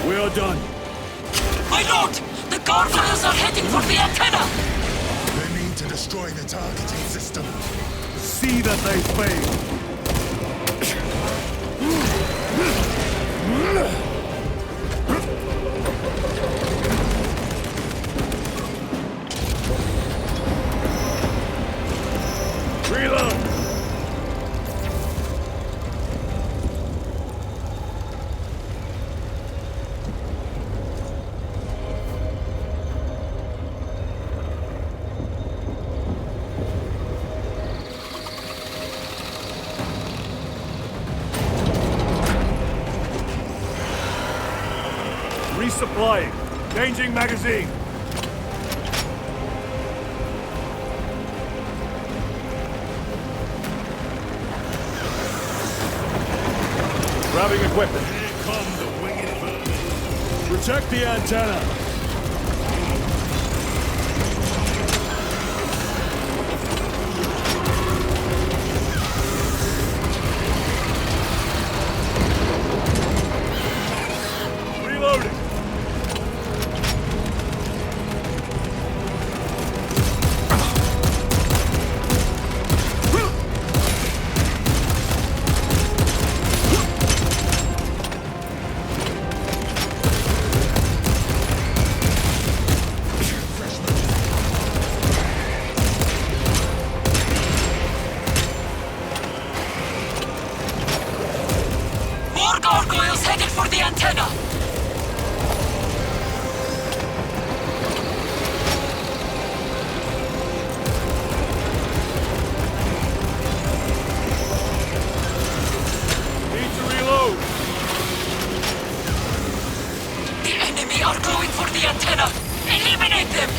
We are done.
My lord! The gargoyles are heading for the antenna!
They need to destroy the targeting system.
See that they fail. Reload! Resupplying. Changing magazine. Grabbing equipment.
Here come the winged vermin.
Protect the antenna. Reloading.
More gargoyles headed for the antenna.
Need to reload.
The enemy are going for the antenna. Eliminate them.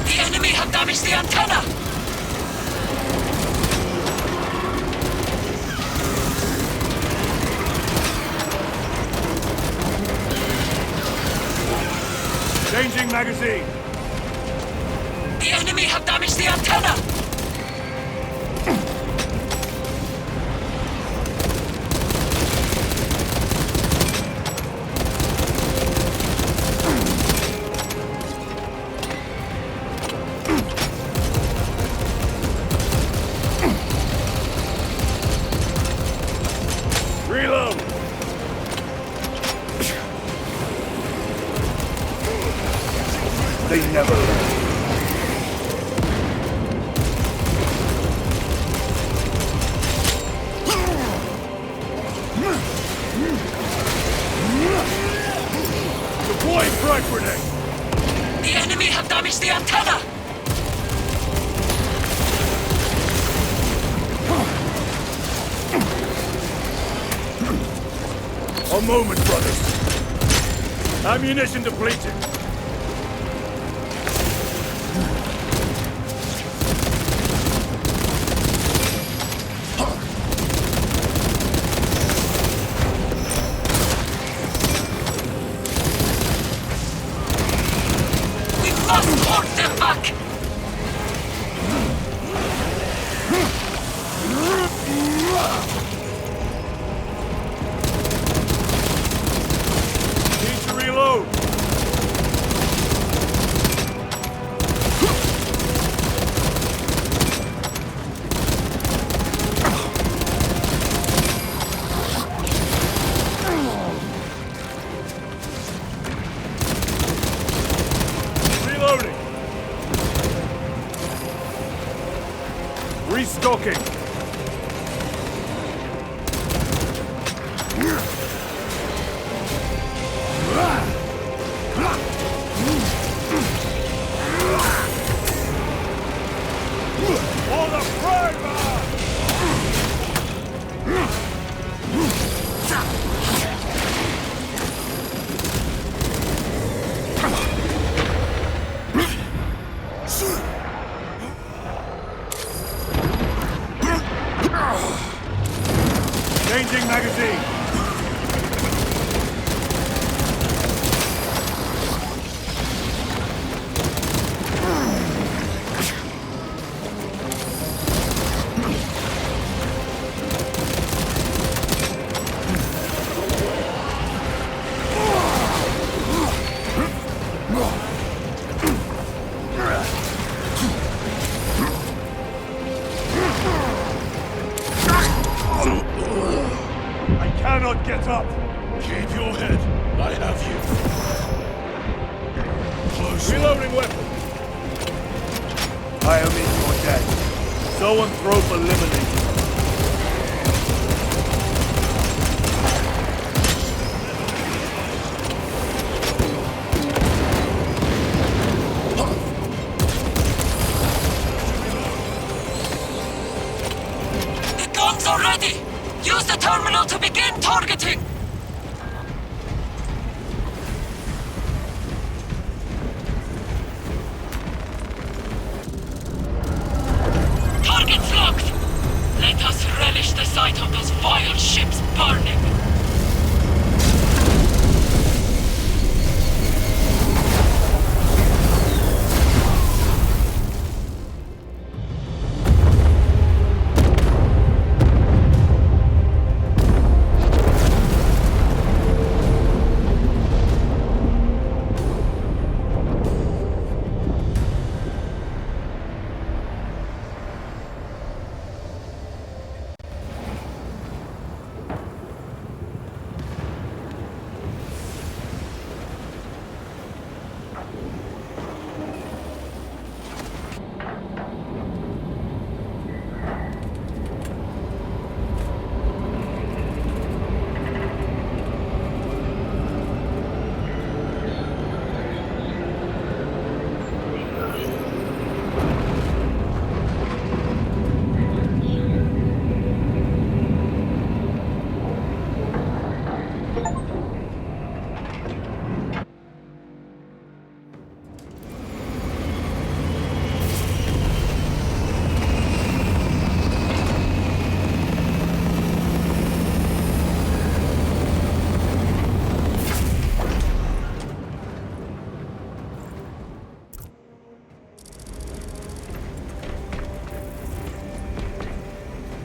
The enemy have damaged the antenna.
Changing magazine.
The enemy have damaged the antenna.
Reload. They never learn. Deploying frag grenade.
The enemy have damaged the antenna.
A moment, brothers. Ammunition depleted.
We must hold them back.
Need to reload. Reloading. Restocking. For the fragment! Changing magazine. I cannot get up.
Keep your head. I have you. Close.
Reloading weapon. I am in your debt. Zoanthrope eliminated.
Targeting! Target's locked! Let us relish the sight of those vile ships burning!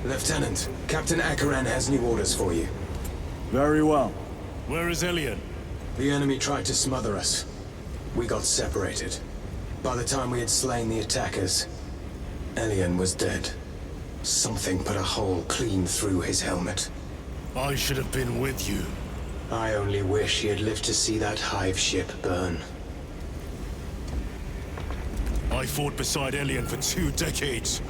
Lieutenant, Captain Akaran has new orders for you.
Very well.
Where is Elian?
The enemy tried to smother us. We got separated. By the time we had slain the attackers, Elian was dead. Something put a hole clean through his helmet.
I should have been with you.
I only wish he had lived to see that hive ship burn.
I fought beside Elian for 2 decades.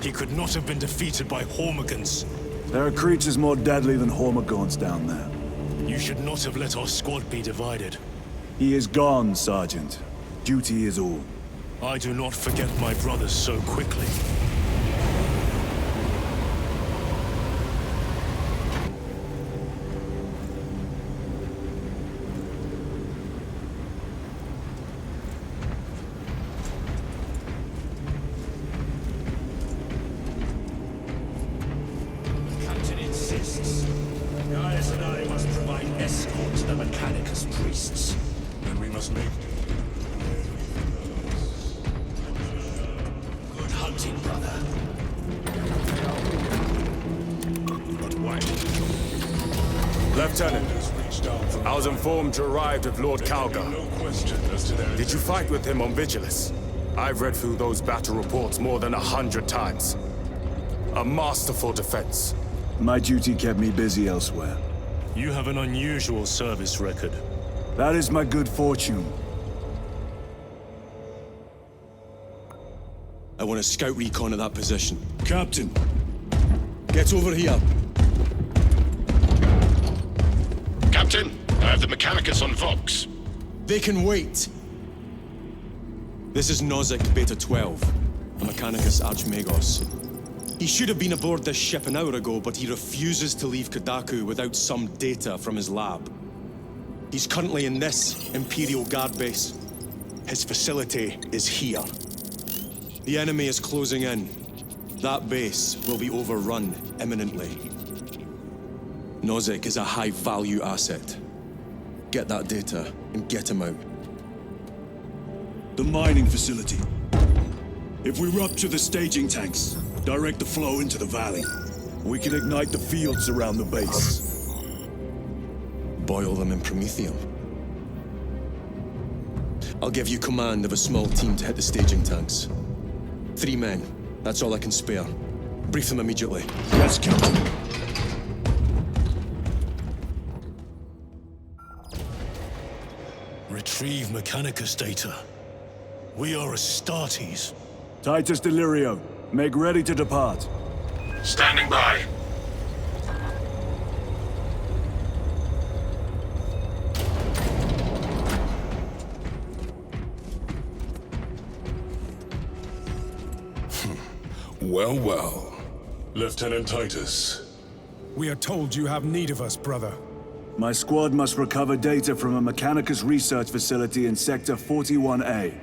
He could not have been defeated by Hormigons.
There are creatures more deadly than Hormigons down there.
You should not have let our squad be divided.
He is gone, Sergeant. Duty is all.
I do not forget my brothers so quickly.
Lieutenant, I was informed you arrived with Lord Calgar. Did you fight with him on Vigilus? I've read through those battle reports more than 100 times. A masterful defense.
My duty kept me busy elsewhere.
You have an unusual service record.
That is my good fortune.
I want a scout recon at that position.
Captain!
Get over here!
Captain, I have the Mechanicus on Vox.
They can wait! This is Nozick Beta 12, a Mechanicus Archmagos. He should have been aboard this ship an hour ago, but he refuses to leave Kadaku without some data from his lab. He's currently in this Imperial Guard base. His facility is here. The enemy is closing in. That base will be overrun imminently. Nozick is a high-value asset. Get that data and get him out.
The mining facility. If we rupture the staging tanks, direct the flow into the valley, we can ignite the fields around the base.
Boil them in promethium. I'll give you command of a small team to hit the staging tanks. 3 men. That's all I can spare. Brief them immediately.
Yes, Captain.
Retrieve Mechanicus data. We are Astartes.
Titus Delirio, make ready to depart.
Standing by.
Well, well. Lieutenant Titus,
We are told you have need of us, brother.
My squad must recover data from a Mechanicus research facility in Sector 41A.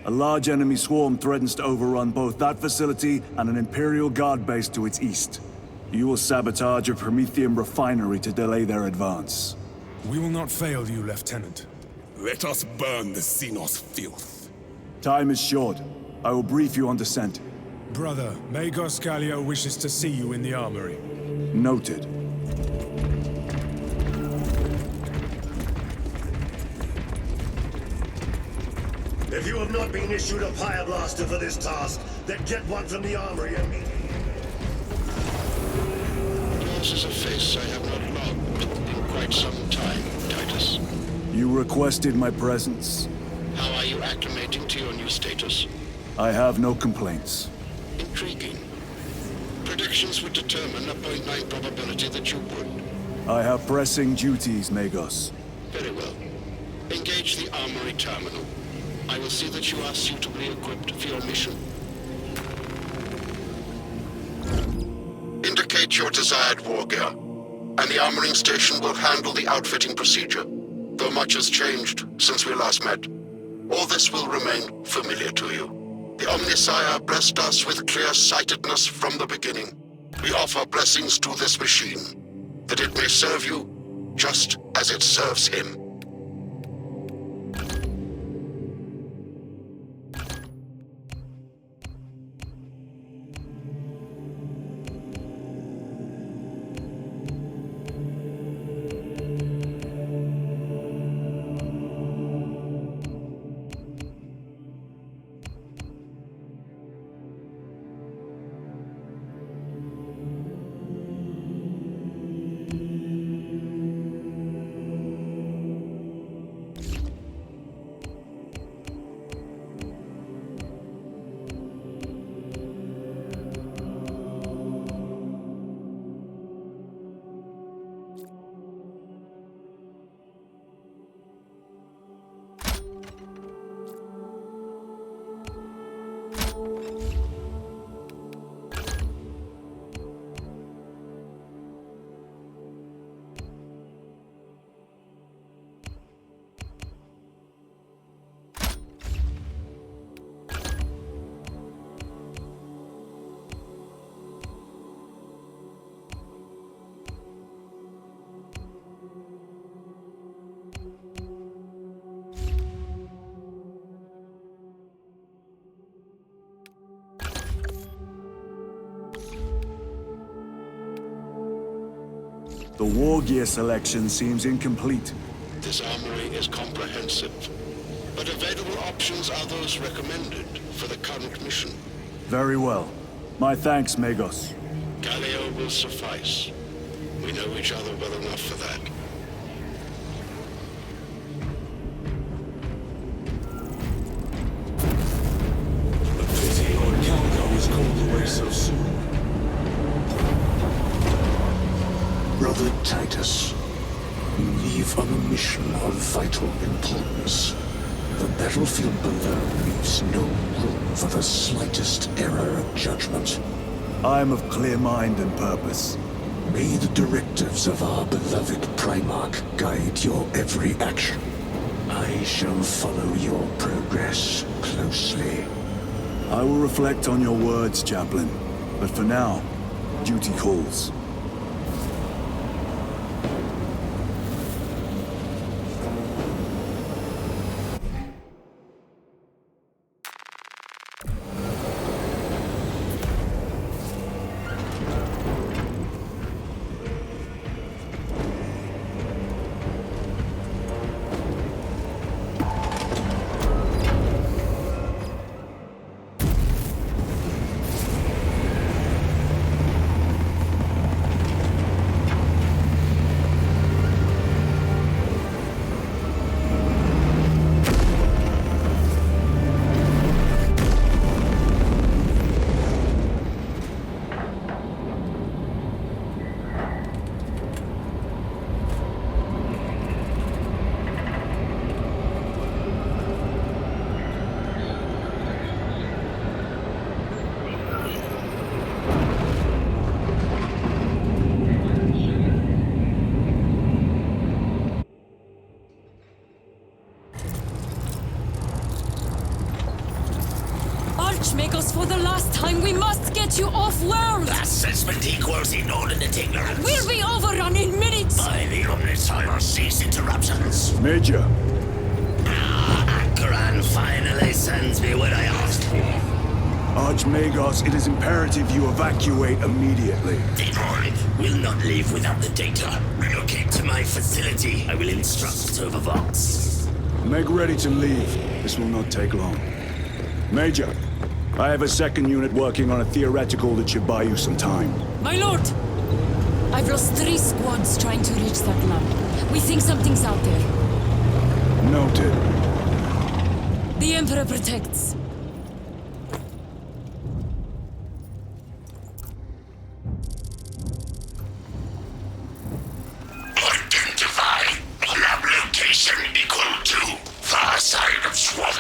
A large enemy swarm threatens to overrun both that facility and an Imperial Guard base to its east. You will sabotage a Prometheum refinery to delay their advance.
We will not fail you, Lieutenant.
Let us burn the Xenos filth.
Time is short. I will brief you on descent.
Brother, Magos Gallio wishes to see you in the armory.
Noted.
If you have not been issued a fire blaster for this task, then get one from the armory immediately.
Yours is a face I have not logged in quite some time, Titus.
You requested my presence.
How are you acclimating to your new status?
I have no complaints.
Intriguing. Predictions would determine a 0.9 probability that you would.
I have pressing duties, Magos.
Very well. Engage the armory terminal. I will see that you are suitably equipped for your mission. Indicate your desired war gear, and the armoring station will handle the outfitting procedure, though much has changed since we last met. All this will remain familiar to you. The Omnisire blessed us with clear-sightedness from the beginning. We offer blessings to this machine, that it may serve you just as it serves him.
The war gear selection seems incomplete.
This armory is comprehensive, but available options are those recommended for the current mission.
Very well. My thanks, Magos.
Gallio will suffice. We know each other well enough for that.
A pity Lord Calgo was called away so soon.
Brother Titus, you leave on a mission of vital importance. The battlefield below leaves no room for the slightest error of judgment.
I am of clear mind and purpose.
May the directives of our beloved Primarch guide your every action. I shall follow your progress closely.
I will reflect on your words, Chaplain. But for now, duty calls.
Archmagos, for the last time, we must get you off-world!
Assessment equals inordinate ignorance.
We'll be overrun in minutes!
By the Omnissiah, cease interruptions.
Major.
Akran finally sends me what I asked for.
Archmagos, it is imperative you evacuate immediately.
The droid will not leave without the data. Relocate to my facility. I will instruct over Vox.
Make ready to leave. This will not take long. Major, I have a second unit working on a theoretical that should buy you some time.
My lord! I've lost 3 squads trying to reach that lab. We think something's out there.
Noted.
The Emperor protects.
Identify lab location equal to far side of swamp.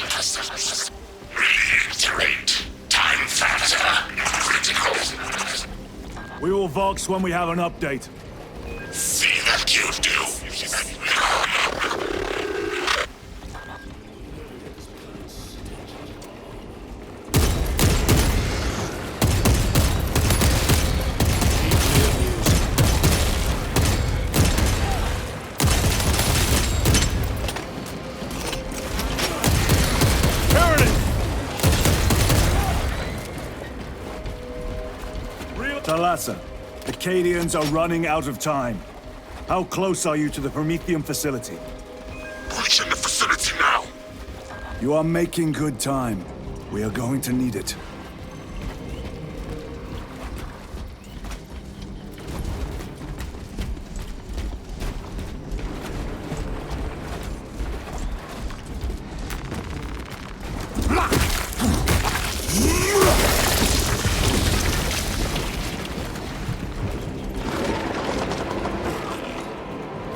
Reiterate, time factor critical.
We will Vox when we have an update.
See that you do.
Thalassa, the Cadians are running out of time. How close are you to the Prometheum facility?
Reaching the facility now.
You are making good time. We are going to need it.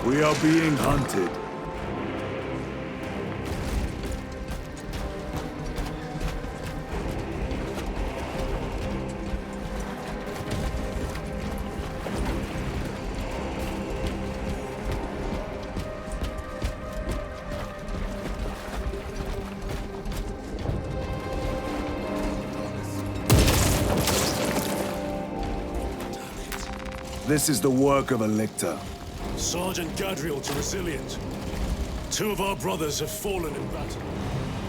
We are being hunted. This is the work of a lictor.
Sergeant Gadriel to Resilient. 2 of our brothers have fallen in battle.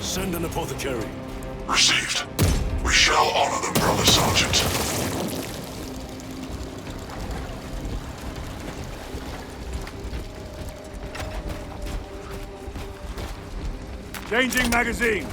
Send an apothecary.
Received. We shall honor them, Brother Sergeant.
Changing magazine.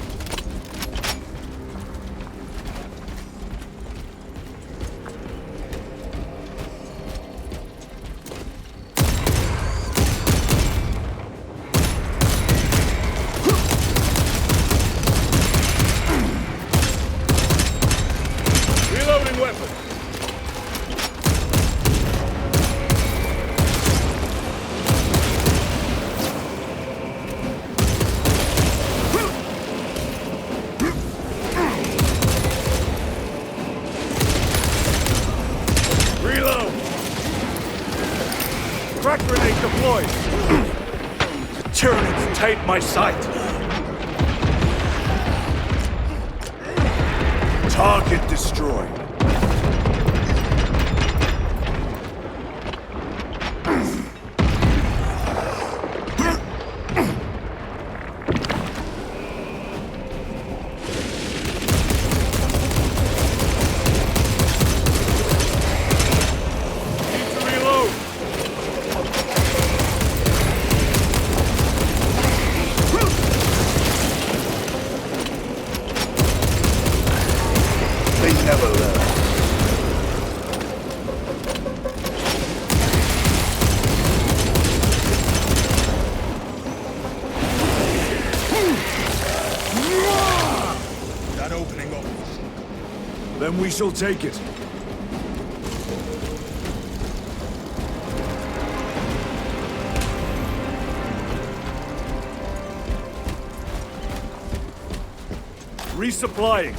Crack grenade deployed! The Tyranids take my sight!
Target destroyed. Never learn.
That opening up.
Then we shall take it. Resupplying.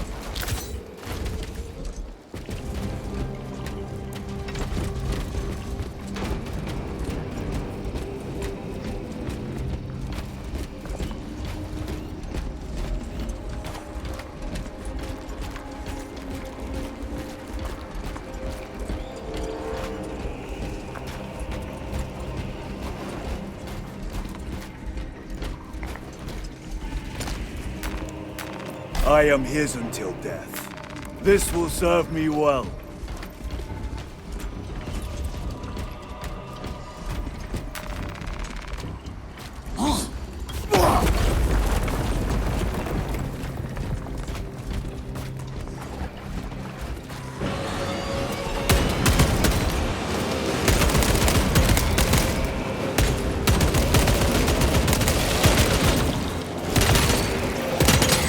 I am his until death. This will serve me well.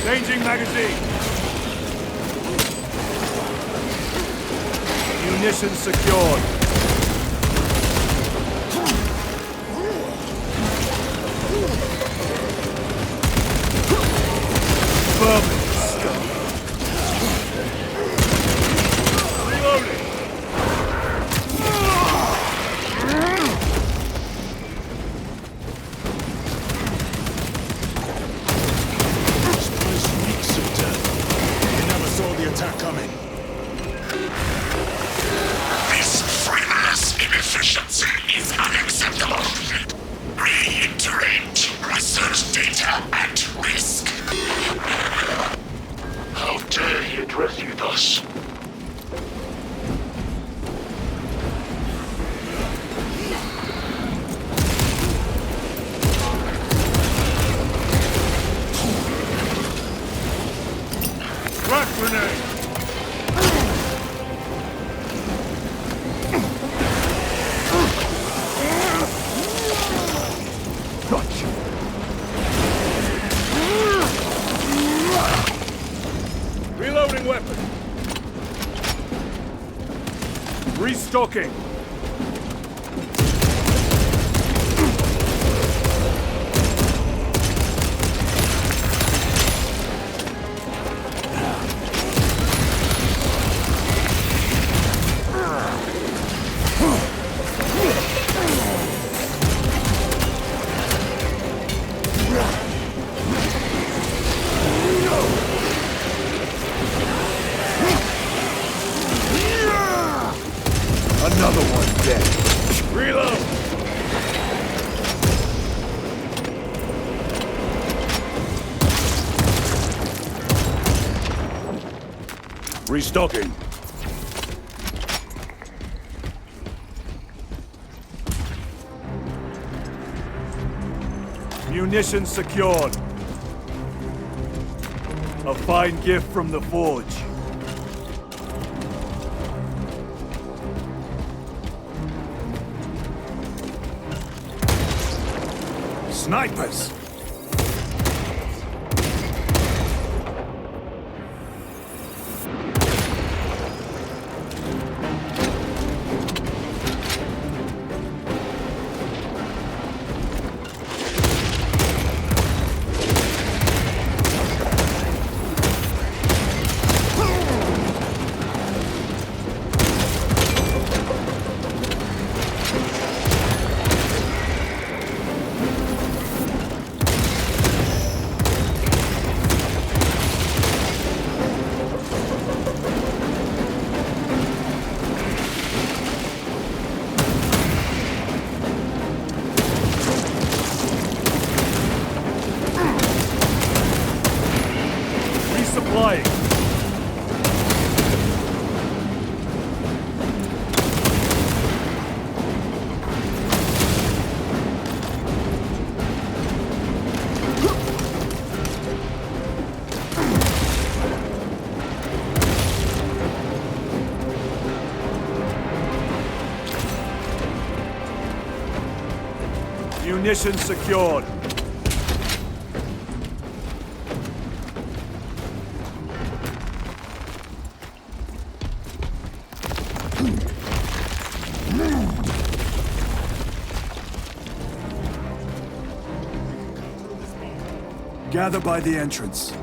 Changing magazine. Munitions secured. Vermin scum. Reloading.
Attack coming.
This frameless inefficiency is unacceptable. Reiterate, research data at risk. How dare he address you thus?
Frag grenade! Gotcha! Reloading weapon! Restocking! Another one dead. Reload! Restocking. Munitions secured. A fine gift from the forge. Snipers! Resupplying. Munitions secured. Gather by the entrance.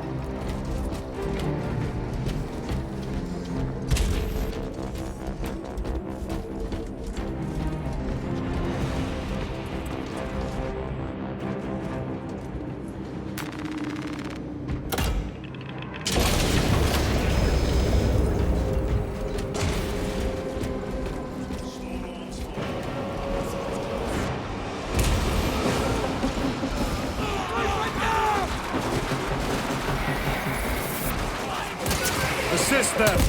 Assist them!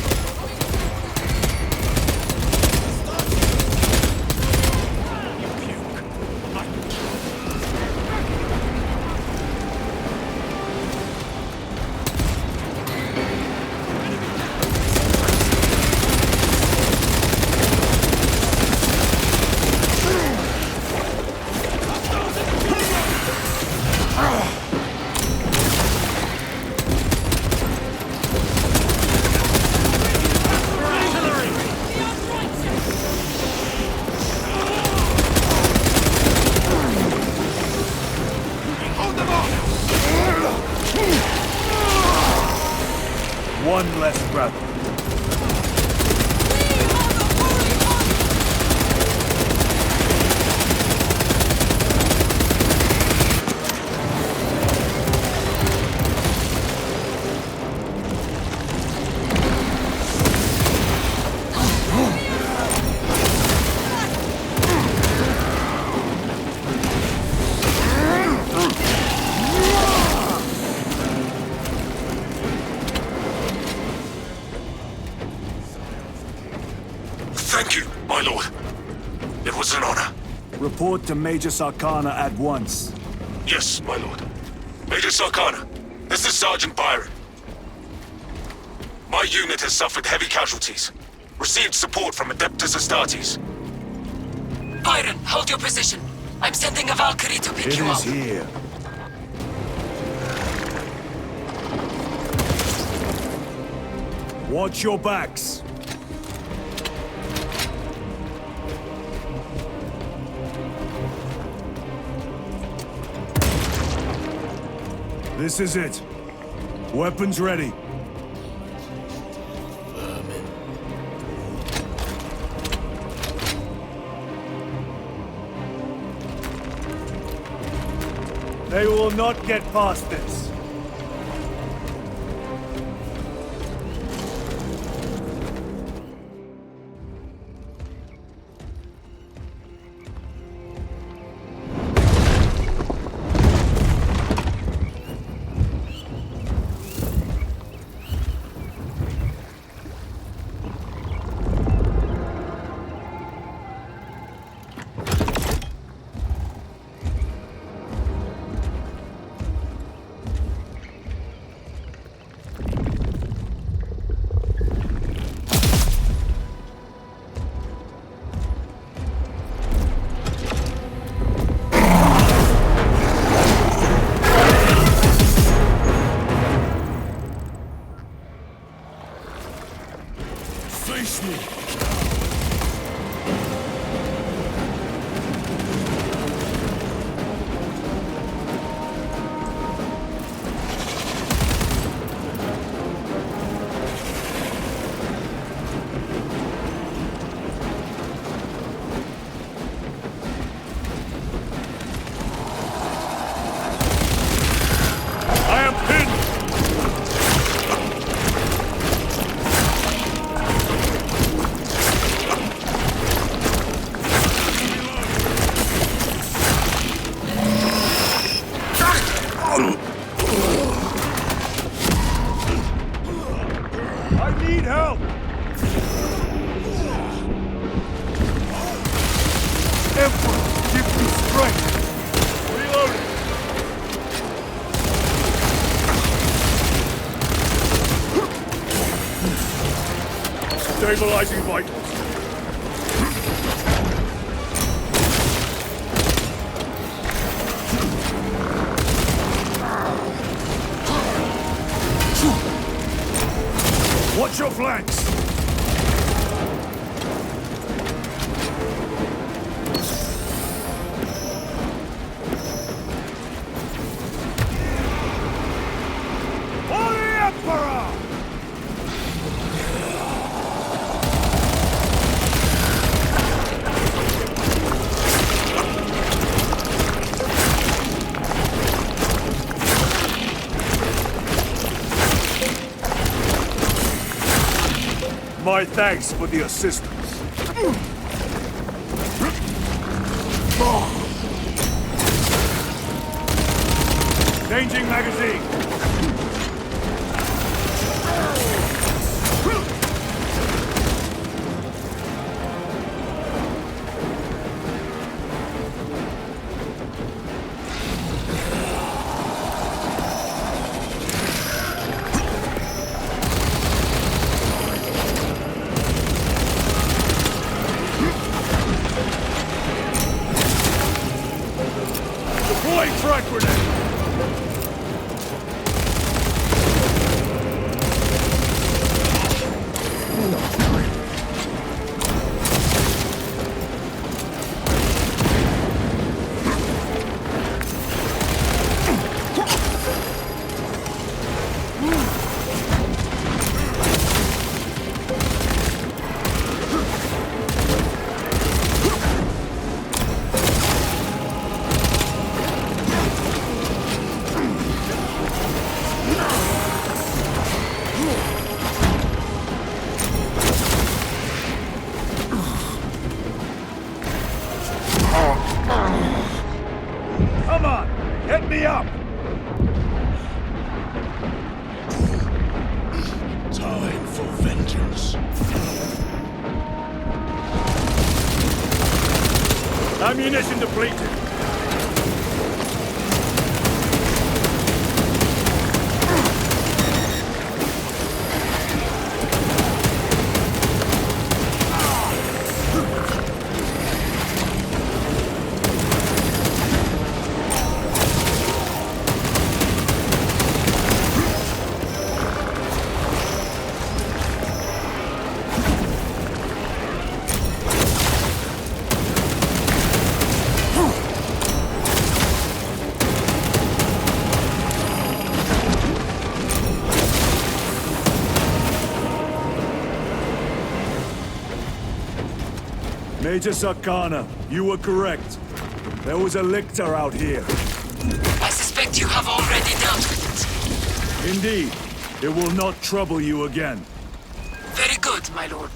One less breath.
Thank you, my lord. It was an honor.
Report to Major Sarkana at once.
Yes, my lord. Major Sarkana, this is Sergeant Byron. My unit has suffered heavy casualties. Received support from Adeptus Astartes.
Byron, hold your position. I'm sending a Valkyrie to pick you up.
It is here. Watch your backs. This is it. Weapons ready. They will not get past this.
Face me!
I am pinned! I need help! Emperor, give me strength! Reloading! Stabilizing vitals. Watch your flanks! For the Emperor! My thanks for the assistance. Changing magazine. Ammunition depleted. Major Sakana, you were correct. There was a lictor out here.
I suspect you have already dealt with it.
Indeed. It will not trouble you again.
Very good, my lord.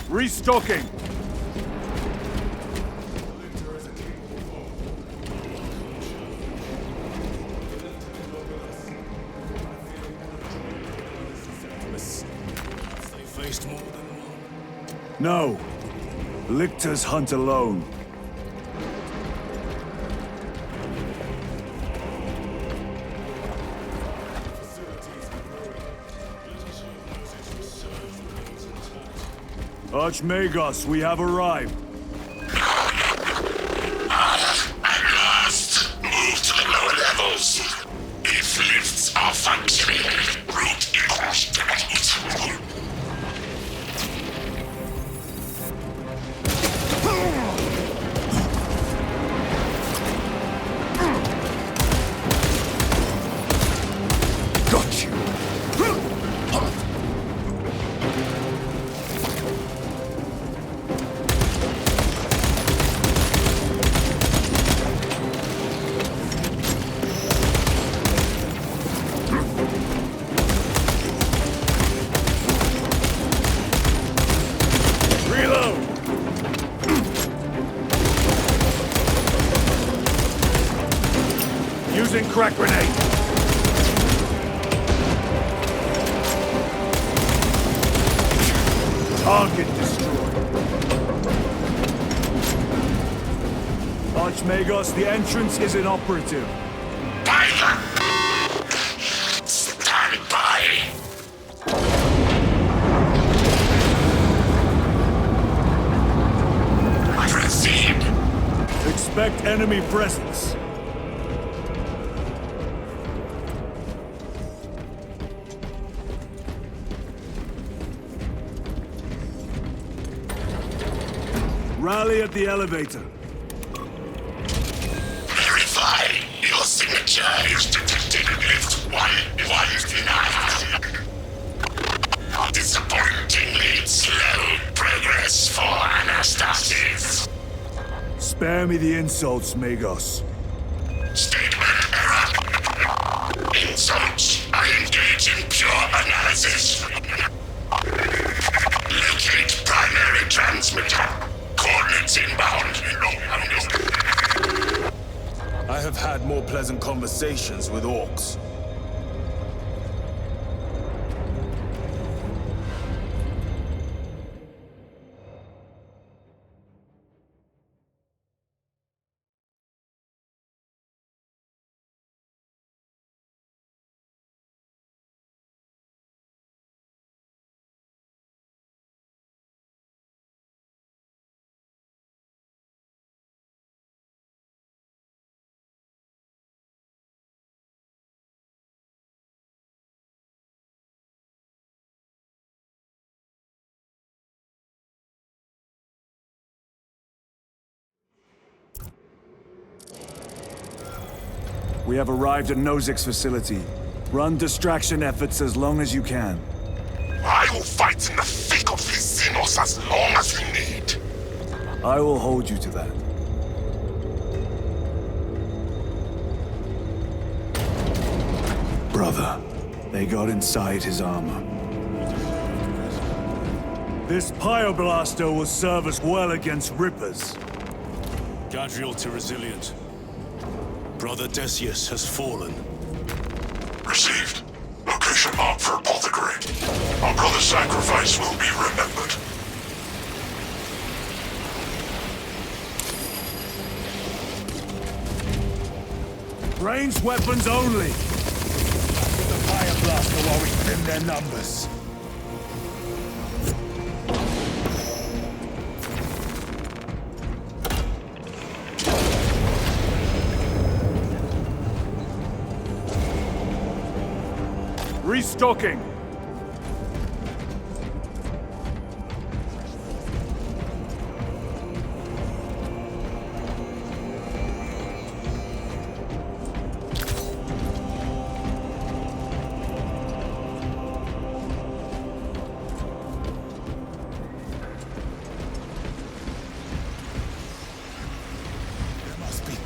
Restocking.
No. Lictors hunt alone. Archmagos, we have arrived.
At last, move to the lower levels. If lifts are functioning, route equals delete.
Got you.
Using crack grenade. Target destroyed.
Archmagos, the entrance is inoperative.
Stand by. Proceed.
Expect enemy presence. Rally at the elevator.
Verify. Your signature is detected in lift 119. Disappointingly slow progress for Anastasis.
Spare me the insults, Magos.
Statement error. Insults. I engage in pure analysis. Locate primary transmitter. Coordinates inbound.
I have had more pleasant conversations with orcs.
We have arrived at Nozik's facility. Run distraction efforts as long as you can.
I will fight in the thick of these Xenos as long as we need.
I will hold you to that. Brother, they got inside his armor. This Pyoblaster will serve us well against Rippers.
Gadriel to resilient. Brother Decius has fallen.
Received. Location marked for apothecary. Our brother's sacrifice will be remembered.
Ranged weapons only!
Get the fire blaster while we thin their numbers.
Restocking!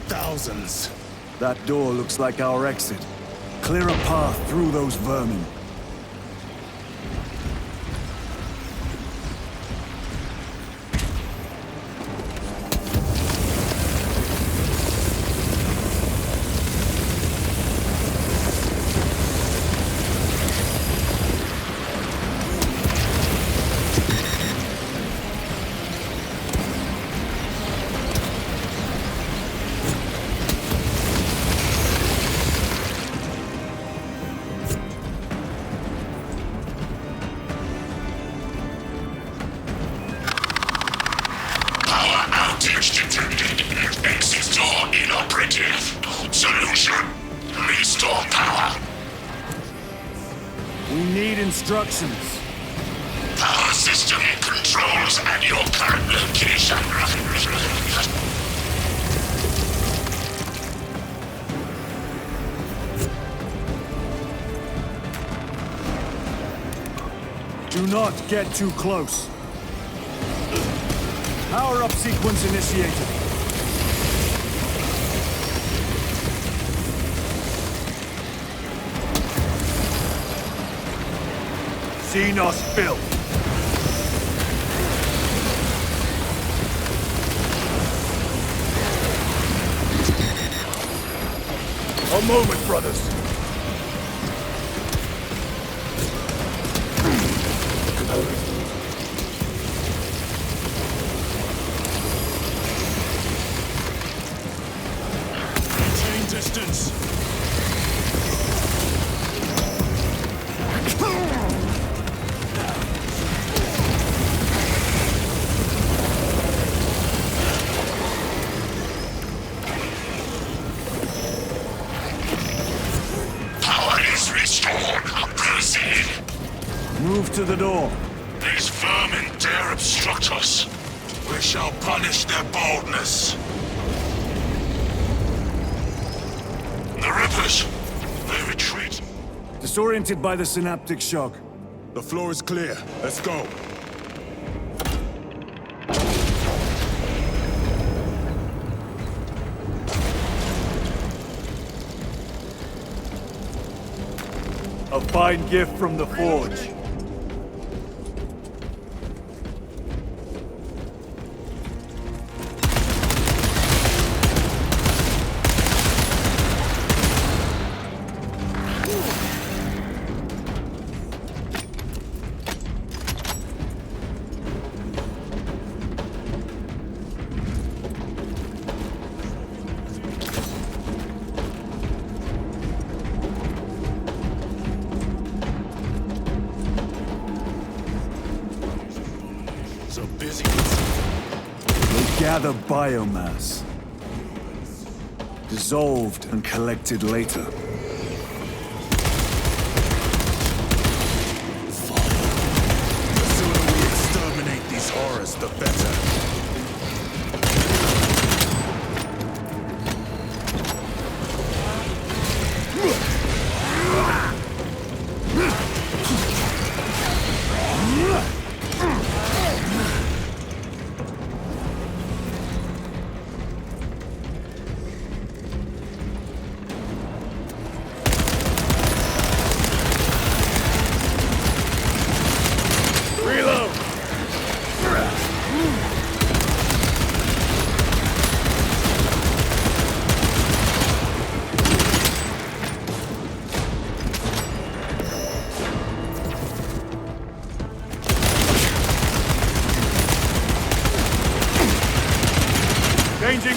Thousands.
That door looks like our exit. Clear a path through those vermin. Instructions.
Power system controls at your current location.
Do not get too close. Power-up sequence initiated. Xenos built.
A moment, brothers.
Maintain distance.
Move to the door.
These vermin dare obstruct us. We shall punish their boldness. The Rippers, they retreat.
Disoriented by the synaptic shock.
The floor is clear. Let's go.
A fine gift from the Forge. Gather biomass. Dissolved and collected later.
The sooner we exterminate these horrors, the better.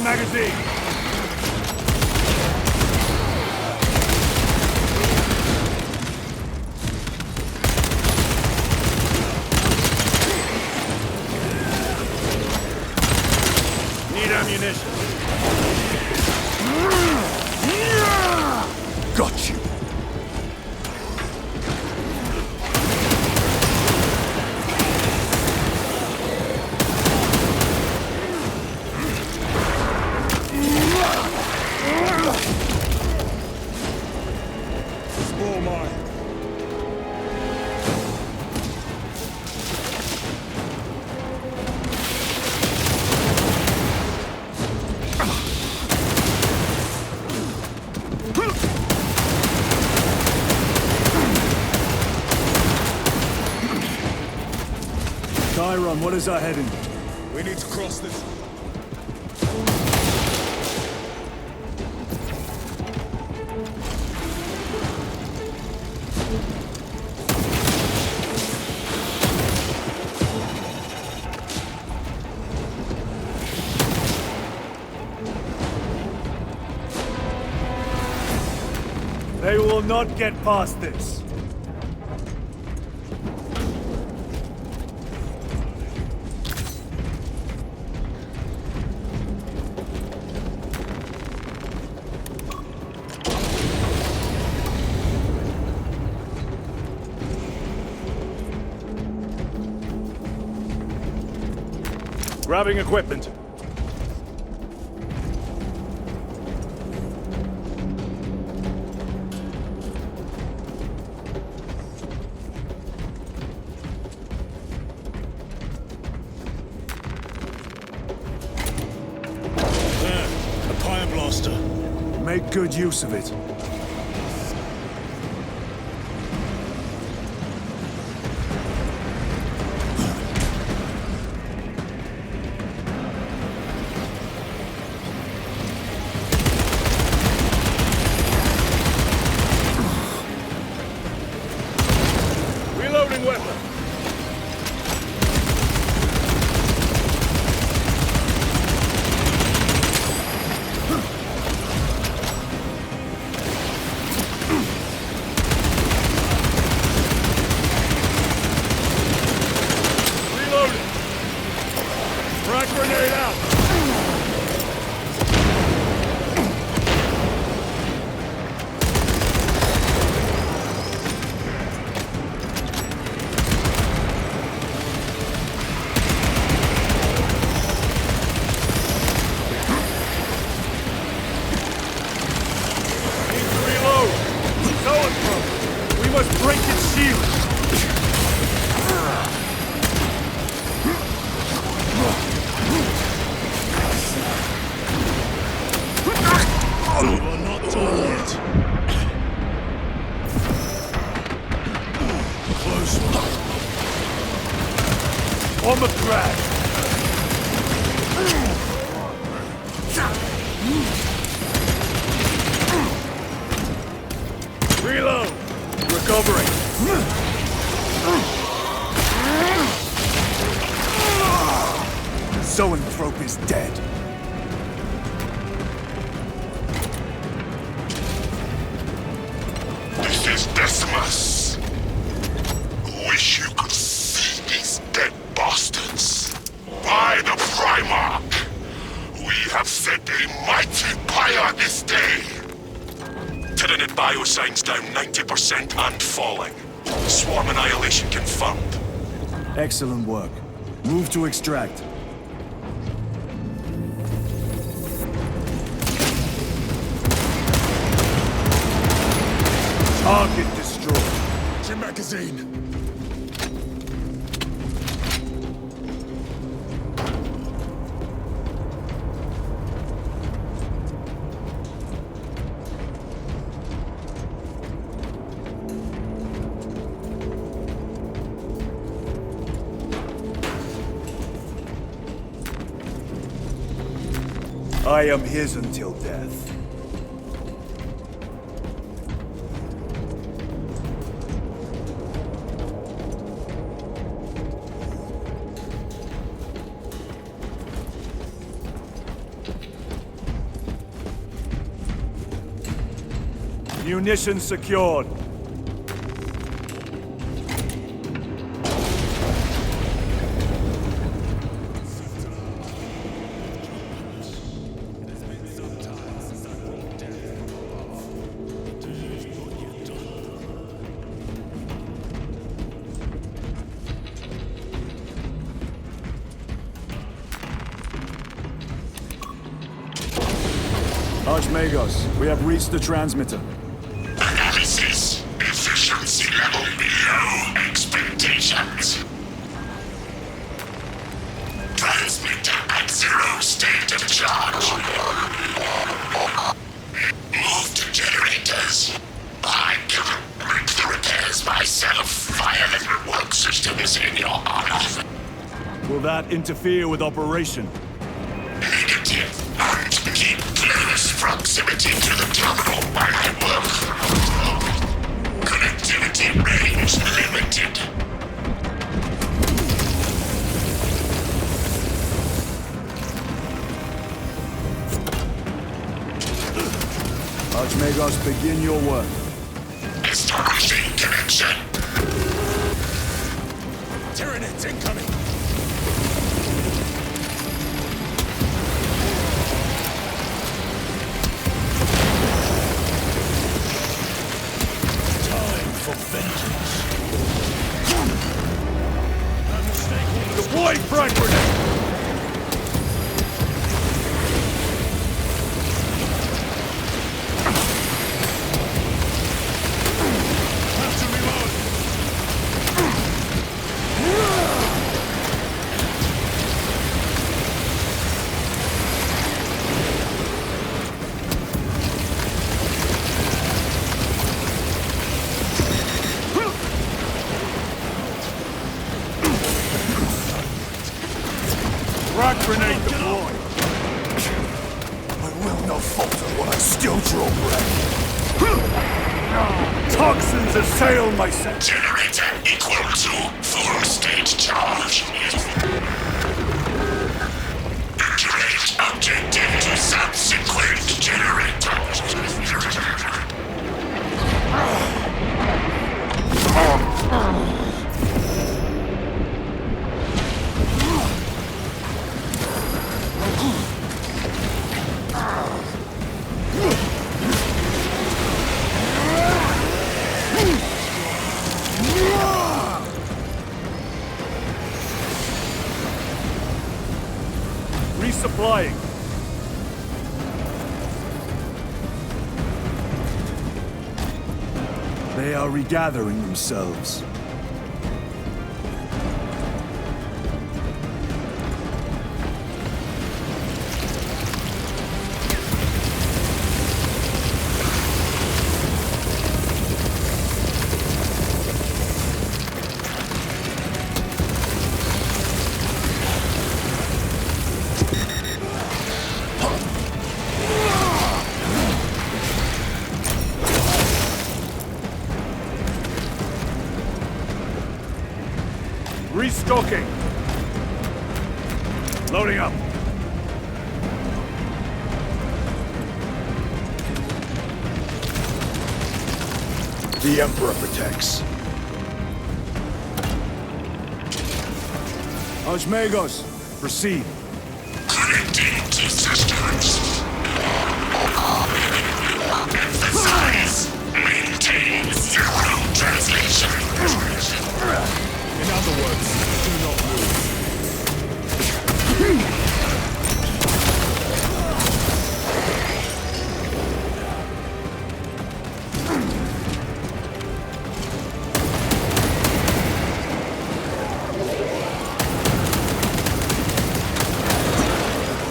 magazine! Need ammunition. Got you. Spore mine. Chiron, what is our heading?
We need to cross this.
They will not get past this. Grabbing equipment. Make good use of it. Reloading weapon. Grenade out! Need to reload! We must break its shield!
You are not done yet. Close one.
On the track. Reload. Recovering. Zoanthrope is dead.
This is Decimus. Wish you could see these dead bastards. By the Primarch, we have set a mighty pyre this day. Tyranid biosigns down 90% and falling. Swarm annihilation confirmed.
Excellent work. Move to extract. Target destroyed.
Your magazine.
I am his until death. Munitions secured. Archmagos, we have reached the transmitter.
Analysis. Efficiency level below expectations. Transmitter at 0 state of charge. Move to generators. I can make the repairs myself via the work systems in your honor.
Will that interfere with operation?
Negative. And keep close proximity to the terminal while I work. Connectivity range limited.
Archmagos, begin your work.
Establishing connection.
Tyranids incoming!
Time for vengeance.
Deploy frag grenade! Frag grenade deployed!
I will not falter when I still draw breath.
Toxins assail my set!
Generator equal to full state charge. Activate objective to subsequent generator.
Resupplying. They are regathering themselves. Restocking. Loading up.
The Emperor protects.
Archmagos, proceed.
Connecting to systems. Emphasize. Maintain zero translation.
In other words, do not move.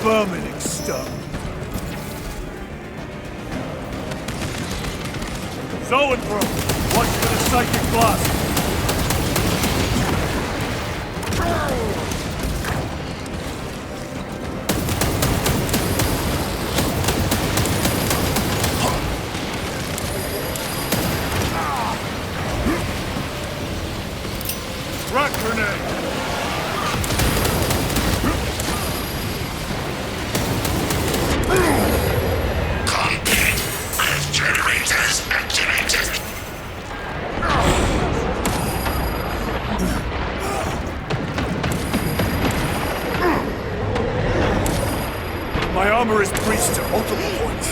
Vermin exterminate. Zoanthro, watch for the psychic blast. Frag grenade!
Generators active.
Warhammer is breached at multiple points.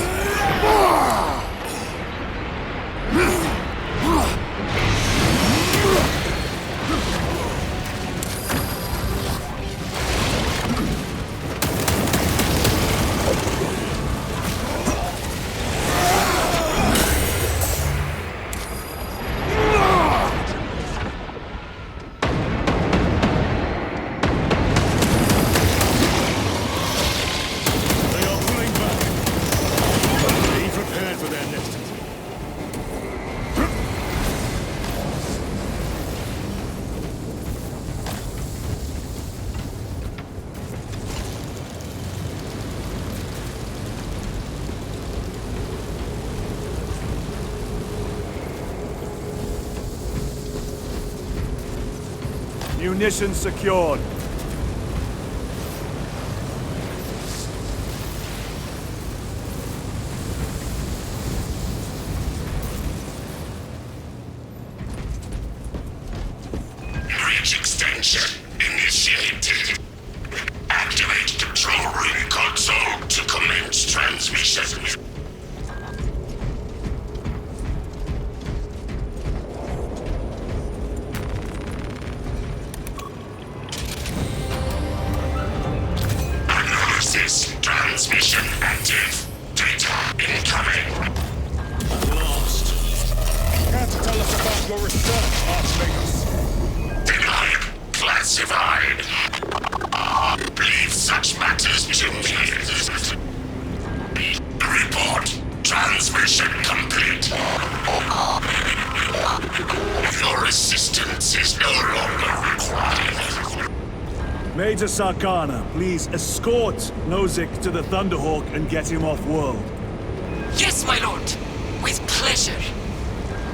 Munitions secured.
Breach extension initiated. Activate control room console to commence transmission. Transmission active. Data incoming.
At last. Care to tell us about your research, Archmagus?
Denied. Classified. Leave such matters to me. Report. Transmission complete. Your assistance is no longer required.
Major Sarkana, please escort Nozick to the Thunderhawk and get him off-world.
Yes, my lord. With pleasure.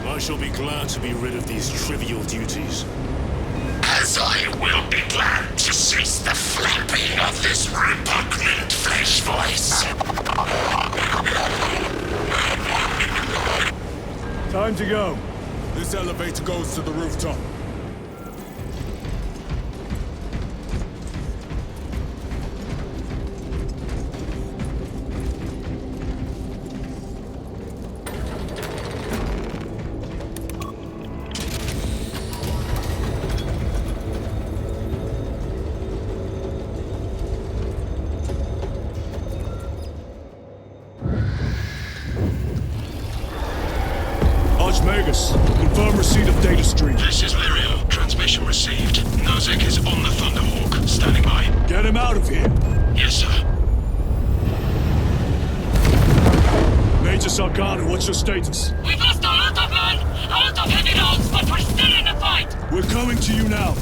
I shall be glad to be rid of these trivial duties.
As I will be glad to cease the flapping of this repugnant flesh voice.
Time to go.
This elevator goes to the rooftop.
Archmagus, confirm receipt of data stream.
This is Lirio. Transmission received. Nozick is on the Thunderhawk. Standing by.
Get him out of here.
Yes, sir.
Major Sarkana, what's your status?
We've lost a lot of men, a lot of heavy rounds, but we're still in the fight.
We're coming to you now.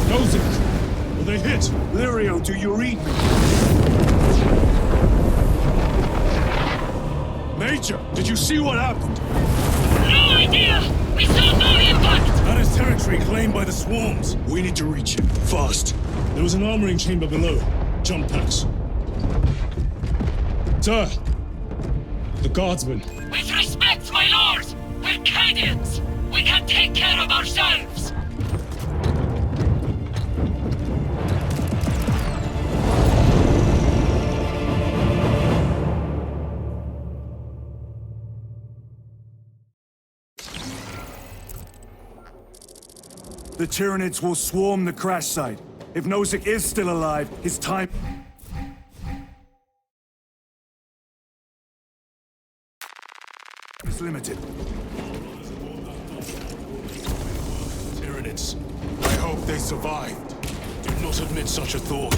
Nozick, will they hit? Lirio, do you read me? Major, did you see what happened?
No idea! We saw no impact!
That is territory claimed by the swarms. We need to reach it. Fast.
There was an armoring chamber below. Jump packs. Sir! The guardsmen.
With respect, my lord! We're Cadians! We can take care of ourselves!
The Tyranids will swarm the crash site. If Nozick is still alive, his time is limited.
Tyranids.
I hope they survived.
Do not admit such a thought.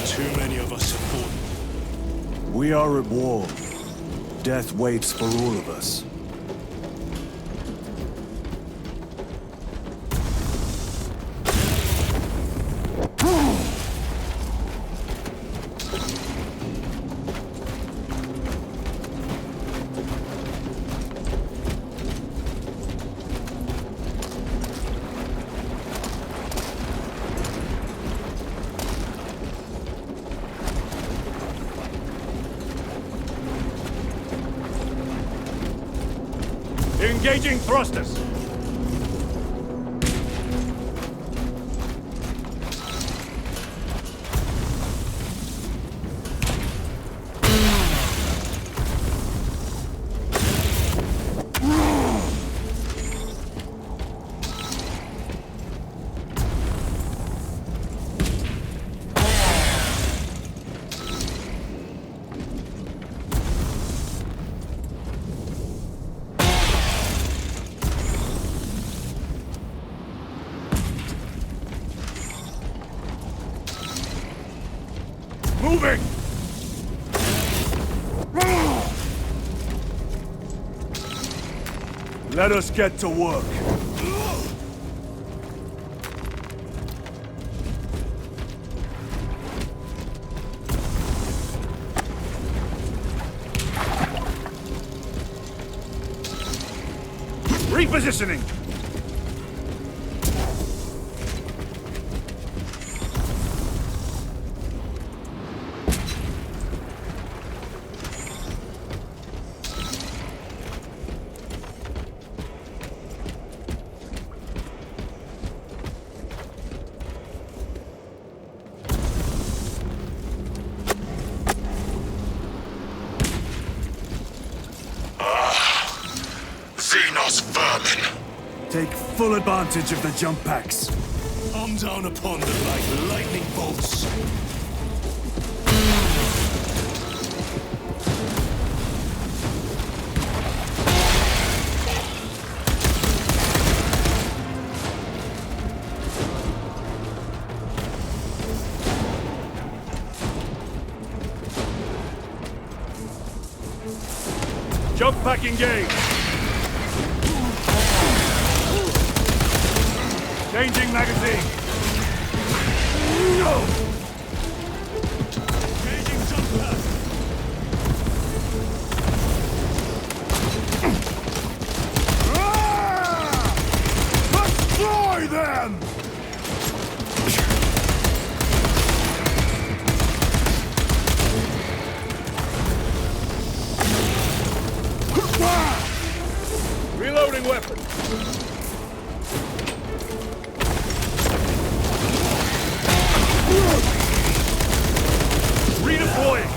Too many of us have fought.
We are at war. Death waits for all of us. Engaging thrusters. moving! Let us get to work. Repositioning!
Xenos vermin!
Take full advantage of the jump packs.
Come down upon them like lightning bolts.
Jump pack engaged. Changing magazine. No. Changing jump pack. Destroy them! Reloading weapon. Redeploying.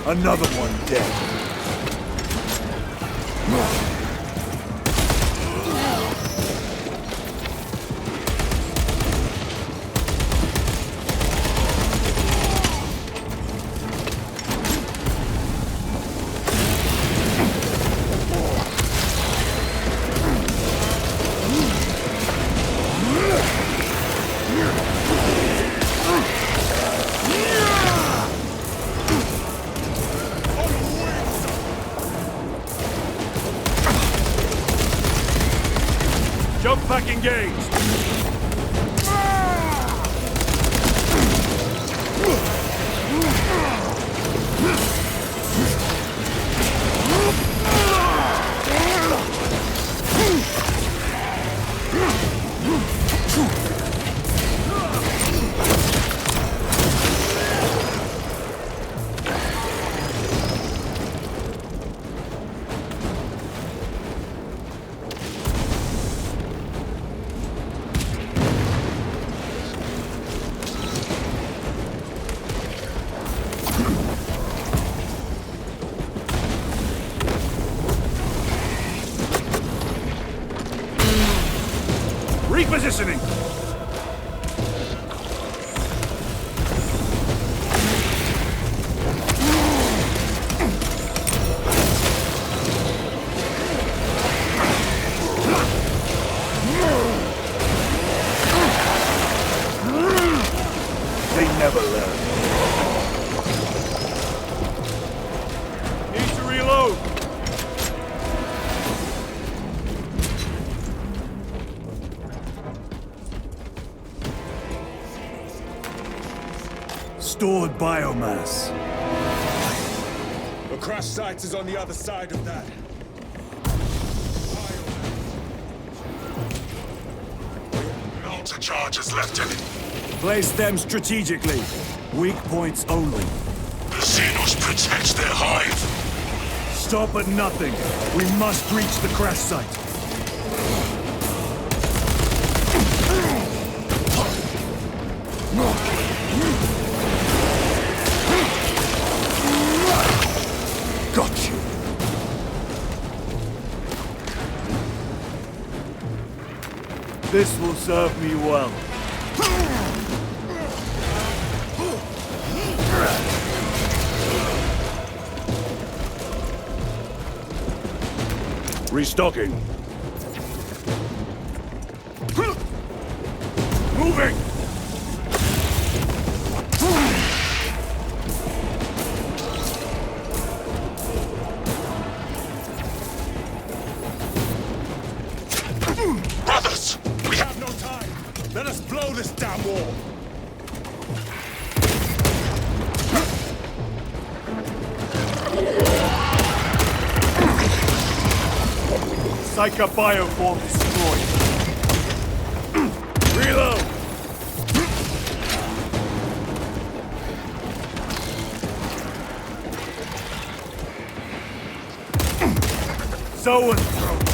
Another one dead. Jump pack engaged. Repositioning! They never learn. Need to reload! Stored biomass.
The crash site is on the other side of that.
Altar charges left in it.
Place them strategically. Weak points only.
The Xenos protect their hive.
Stop at nothing. We must reach the crash site. Got you. This will serve me well. Restocking. Moving!
Brothers,
We have no time. Let us blow this damn wall.
Psycha bioform destroyed. Reload! Zoanthrope!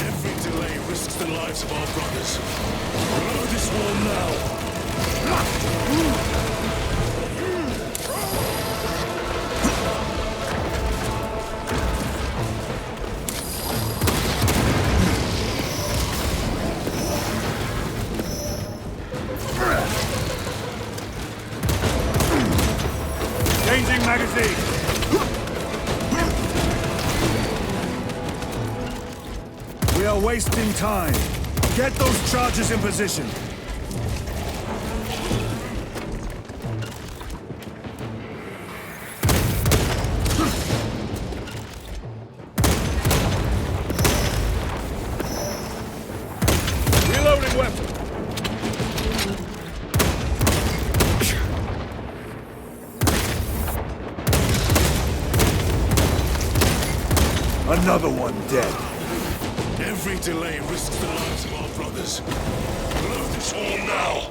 Every delay risks the lives of our brothers. Blow this wall now.
Changing magazine! We are wasting time. Get those charges in position. Reloading weapon. Another one dead.
Every delay risks the lives of our brothers. Blow this wall now.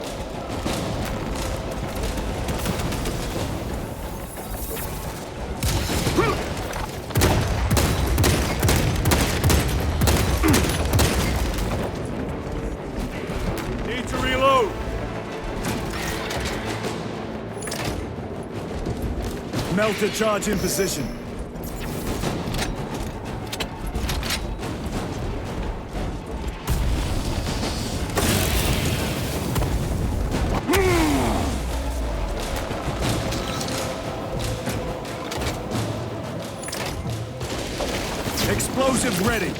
Need to reload. Melter charge in position. Explosives ready.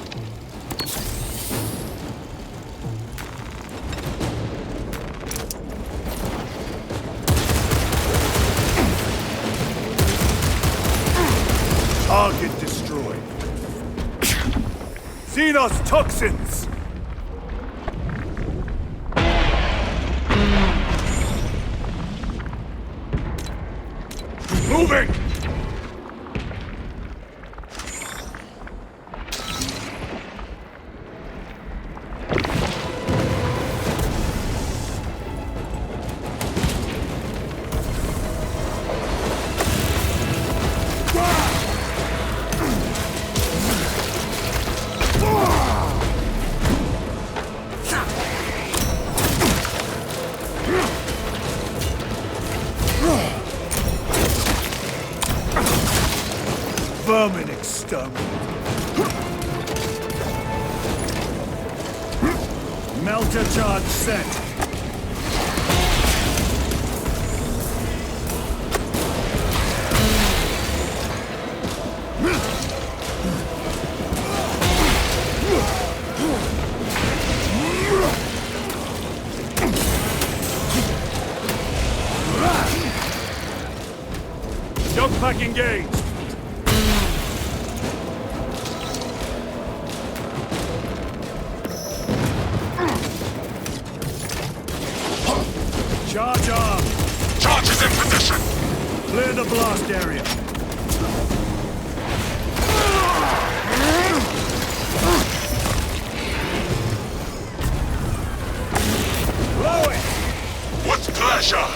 Target destroyed. Xenos toxins! Moving! Vermin exterminate. Melter charge set. Jump pack engaged. Charge arm!
Charge is in position!
Clear the blast area. Blow it!
With pleasure!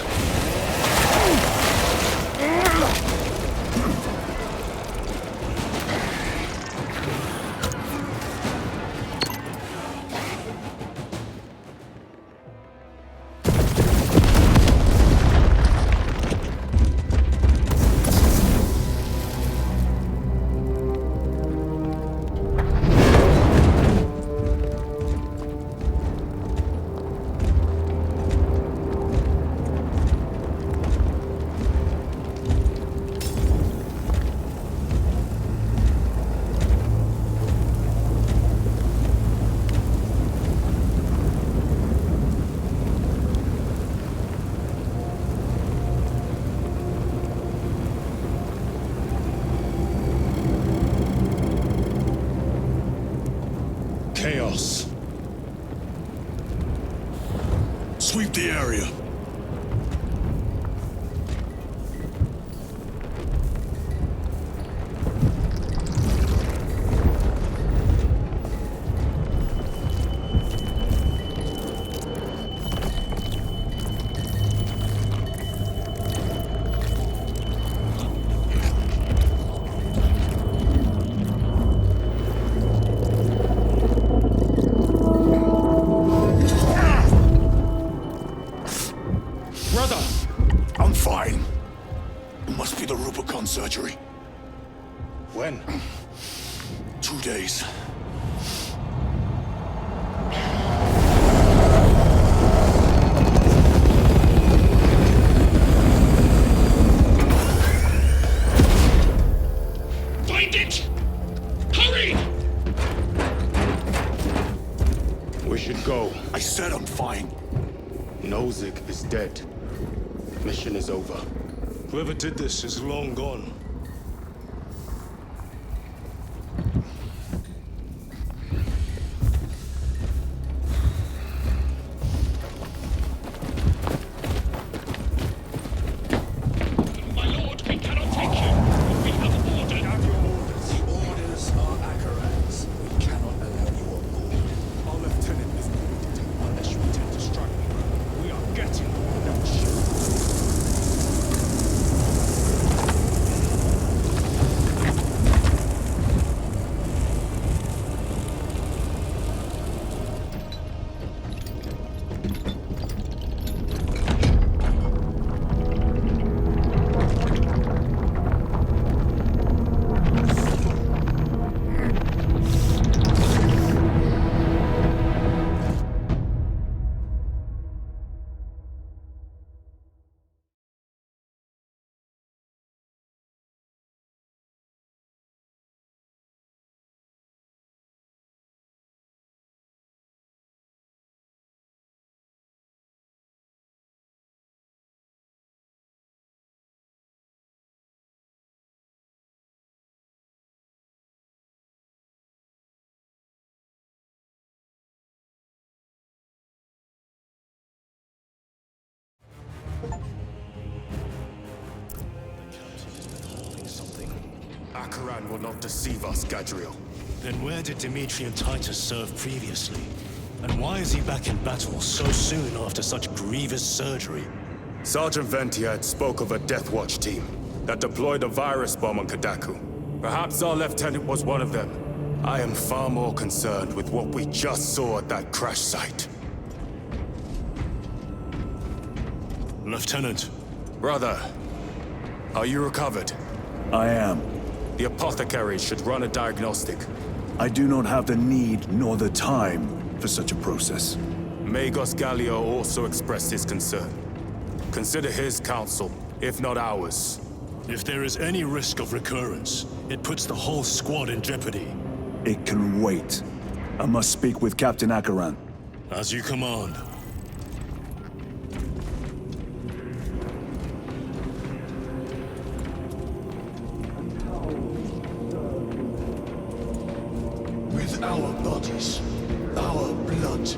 barrier. I'm fine. It must be the Rubicon surgery.
When?
2 days.
Find it! Hurry!
We should go.
I said I'm fine.
Nozick is dead. Mission is over. Whoever did this is long gone.
My lord, we cannot take you. We have ordered.
Have your orders. The orders are Akaran's. We cannot allow you on board.
Our lieutenant is wounded unless you intend to strike me. We are getting on that ship. Akaran will not deceive us, Gadriel.
Then where did Dimitri and Titus serve previously? And why is he back in battle so soon after such grievous surgery?
Sergeant Ventiad spoke of a Death Watch team that deployed a virus bomb on Kadaku. Perhaps our lieutenant was one of them. I am far more concerned with what we just saw at that crash site.
Lieutenant.
Brother, are you recovered?
I am.
The apothecary should run a diagnostic.
I do not have the need nor the time for such a process.
Magos Gallio also expressed his concern. Consider his counsel, if not ours.
If there is any risk of recurrence, it puts the whole squad in jeopardy.
It can wait. I must speak with Captain Akaran.
As you command.
With our bodies, our blood,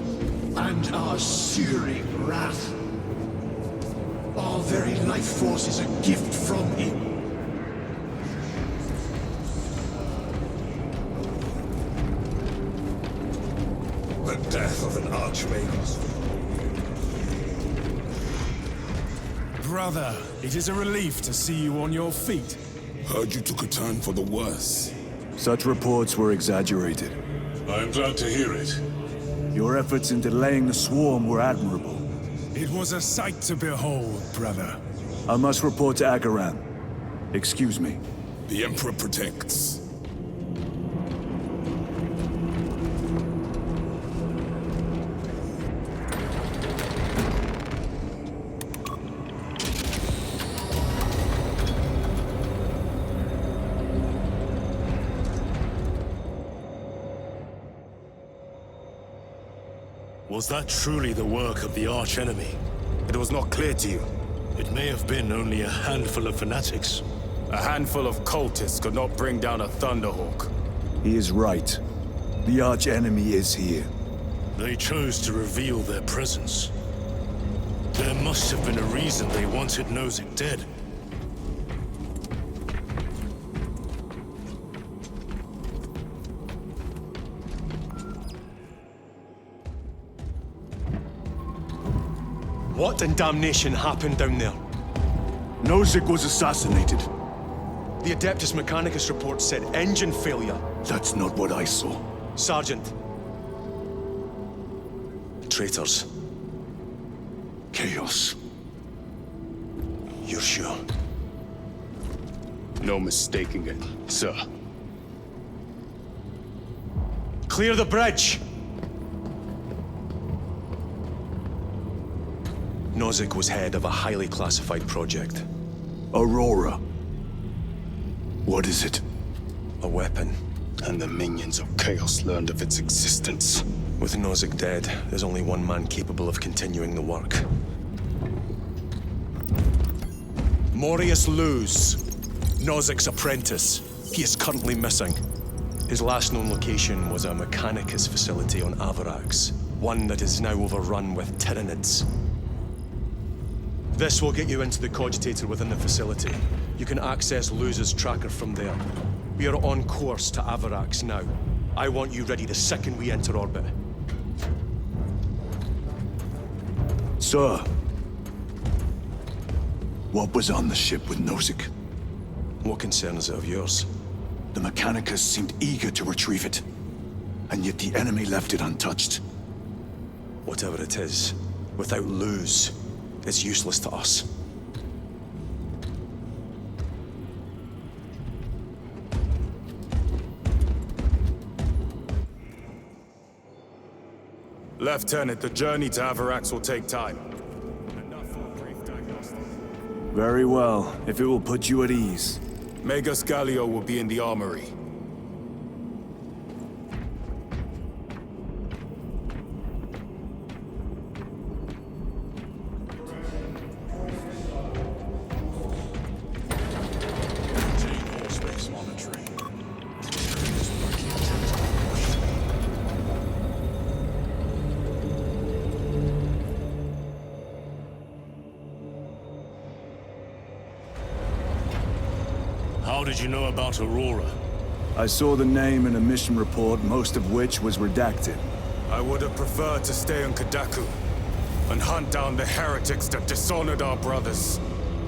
and our searing wrath, our very life force is a gift from him.
The death of an Archmagos.
Brother, it is a relief to see you on your feet.
Heard you took a turn for the worse.
Such reports were exaggerated.
I am glad to hear it.
Your efforts in delaying the swarm were admirable.
It was a sight to behold, brother.
I must report to Akaran. Excuse me.
The Emperor protects.
Was that truly the work of the arch-enemy?
It was not clear to you.
It may have been only a handful of fanatics.
A handful of cultists could not bring down a Thunderhawk.
He is right. The arch-enemy is here.
They chose to reveal their presence. There must have been a reason they wanted Nozick dead.
What in damnation happened down there?
Nozick was assassinated.
The Adeptus Mechanicus report said engine failure.
That's not what I saw.
Sergeant. Traitors.
Chaos.
You're sure?
No mistaking it, sir.
Clear the bridge! Nozick was head of a highly classified project.
Aurora. What is it?
A weapon.
And the minions of Chaos learned of its existence.
With Nozick dead, there's only one man capable of continuing the work. Morius Luz, Nozick's apprentice. He is currently missing. His last known location was a Mechanicus facility on Avarax, one that is now overrun with Tyranids. This will get you into the cogitator within the facility. You can access Luz's tracker from there. We are on course to Avarax now. I want you ready the second we enter orbit.
Sir. What was on the ship with Nozick?
What concern is it of yours?
The Mechanicus seemed eager to retrieve it. And yet the enemy left it untouched.
Whatever it is, without Luz, it's useless to us.
Lieutenant, the journey to Avarax will take time.
Very well, if it will put you at ease.
Magus Gallio will be in the armory.
How did you know about Aurora?
I saw the name in a mission report, most of which was redacted.
I would have preferred to stay on Kadaku and hunt down the heretics that dishonored our brothers.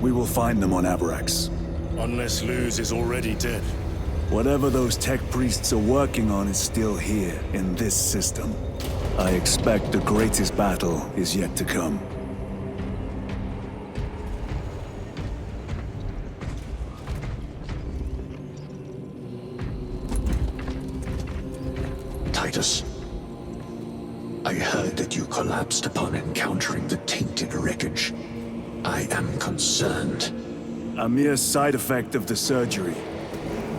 We will find them on Avarax.
Unless Luz is already dead.
Whatever those tech priests are working on is still here, in this system. I expect the greatest battle is yet to come.
Titus, I heard that you collapsed upon encountering the tainted wreckage. I am concerned.
A mere side effect of the surgery.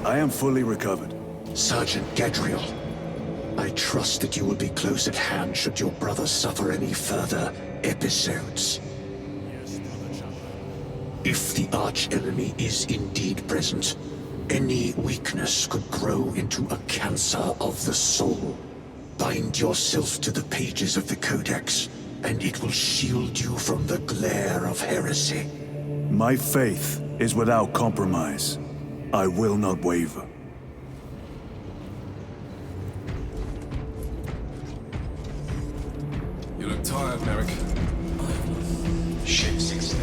I am fully recovered.
Sergeant Gadriel, I trust that you will be close at hand should your brother suffer any further episodes. If the arch-enemy is indeed present, any weakness could grow into a cancer of the soul. Bind yourself to the pages of the Codex, and it will shield you from the glare of heresy.
My faith is without compromise. I will not waver.
You look tired, Merrick.
Ship 16.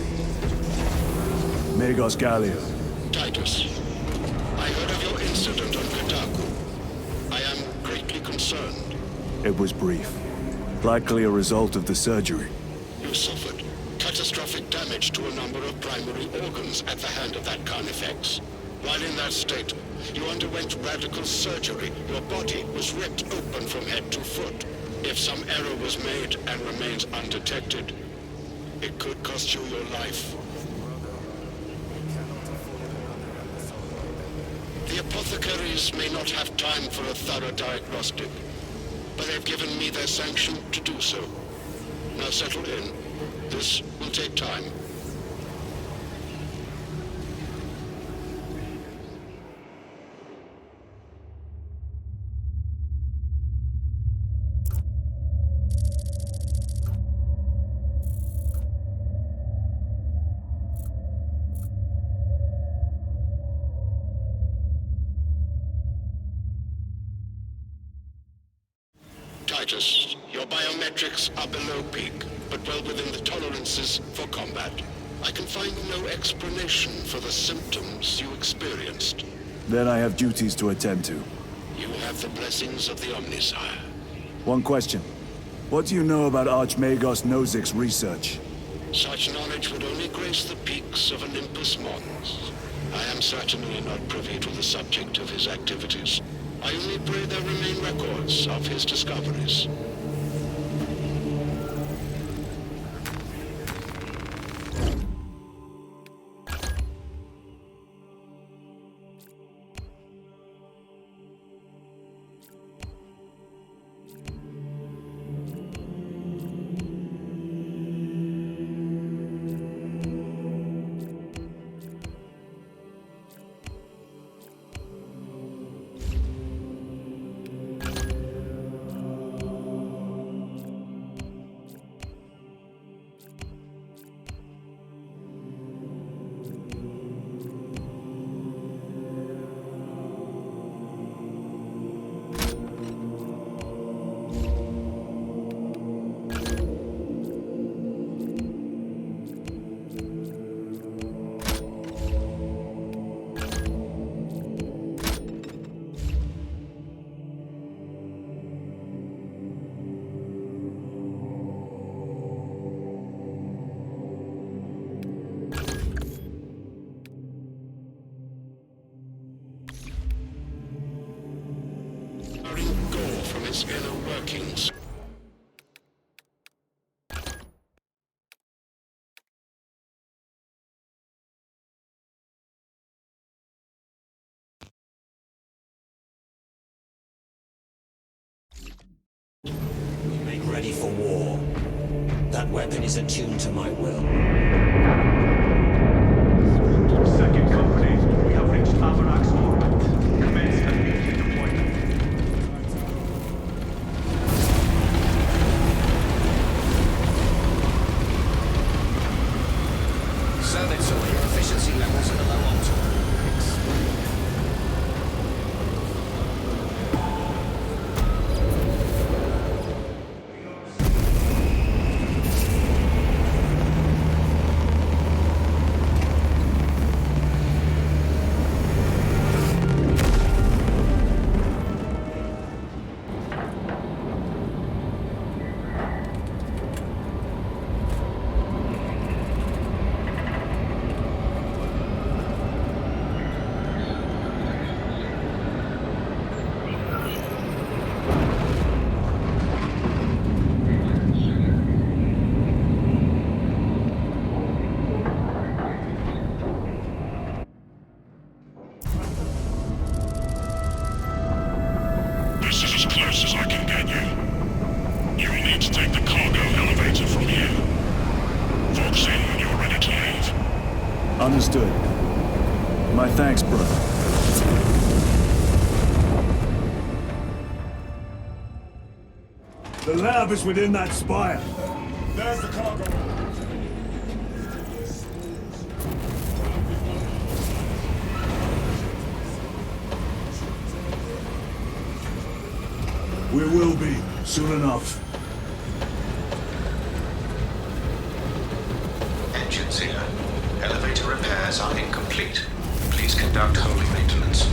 Magos Gallio.
Titus, I heard of your incident on Kadaku. I am greatly concerned.
It was brief. Likely a result of the surgery.
You suffered catastrophic damage to a number of primary organs at the hand of that Carnifex. While in that state, you underwent radical surgery. Your body was ripped open from head to foot. If some error was made and remains undetected, it could cost you your life. The apothecaries may not have time for a thorough diagnostic, but they've given me their sanction to do so. Now settle in. This will take time. Titus, your biometrics are below peak, but well within the tolerances for combat. I can find no explanation for the symptoms you experienced.
Then I have duties to attend to.
You have the blessings of the Omnisire.
One question. What do you know about Archmagos Nozik's research?
Such knowledge would only grace the peaks of Olympus Mons. I am certainly not privy to the subject of his activities. I only pray there remain records of his discoveries. Inner workings.
We make ready for war. That weapon is attuned to my will.
Second company, we have reached Avarak's orbit. Commence immediate deployment.
Servitor, your efficiency levels are below optimal.
Understood. My thanks, brother. The lab is within that spire.
There's the cargo.
We will be, soon enough.
Engines here. Elevator repairs are incomplete. Please conduct holy maintenance.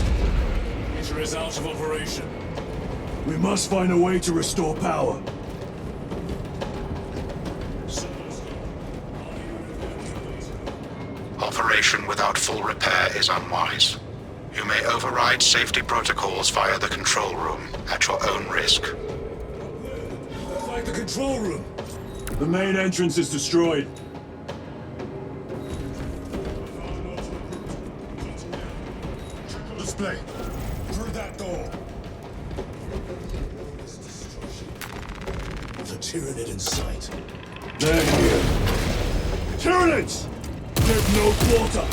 Meter is out of operation.
We must find a way to restore power.
Operation without full repair is unwise. You may override safety protocols via the control room at your own risk.
Like the control room. The main entrance is destroyed.
Display. Through that door.
The Tyranid in sight.
They're here. Tyranids! Give no quarter!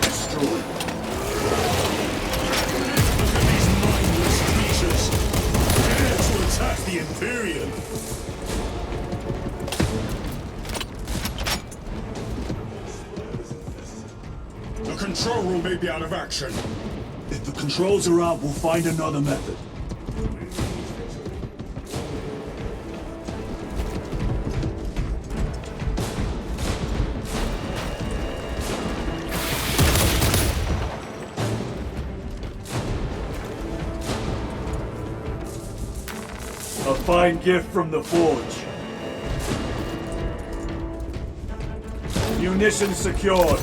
destroyed.
Look at these mindless creatures. Dare to attack the Imperium.
The control room may be out of action.
If the controls are out, we'll find another method. A fine gift from the forge. Munitions secured.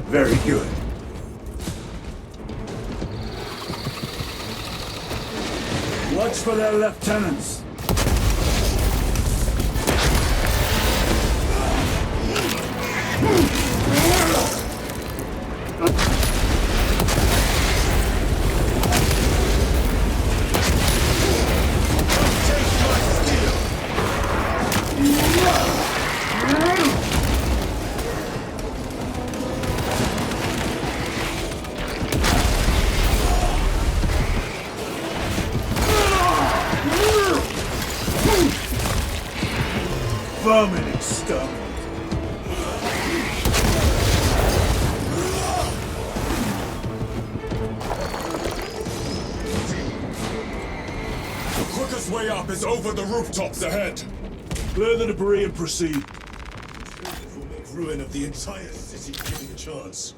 Very good. Watch for their lieutenants. Vermin exterminate.
The quickest way up is over the rooftops ahead.
Clear the debris and proceed.
We'll make ruin of the entire city given a chance.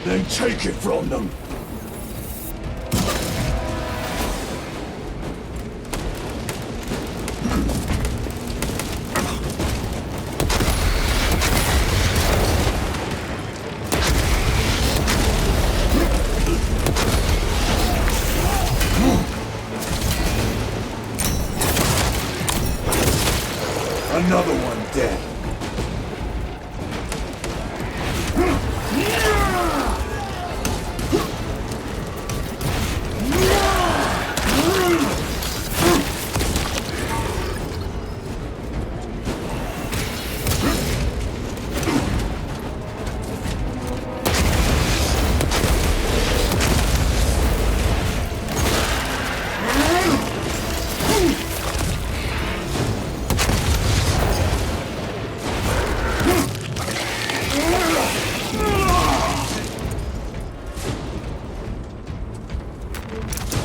Then take it from them. Another one dead.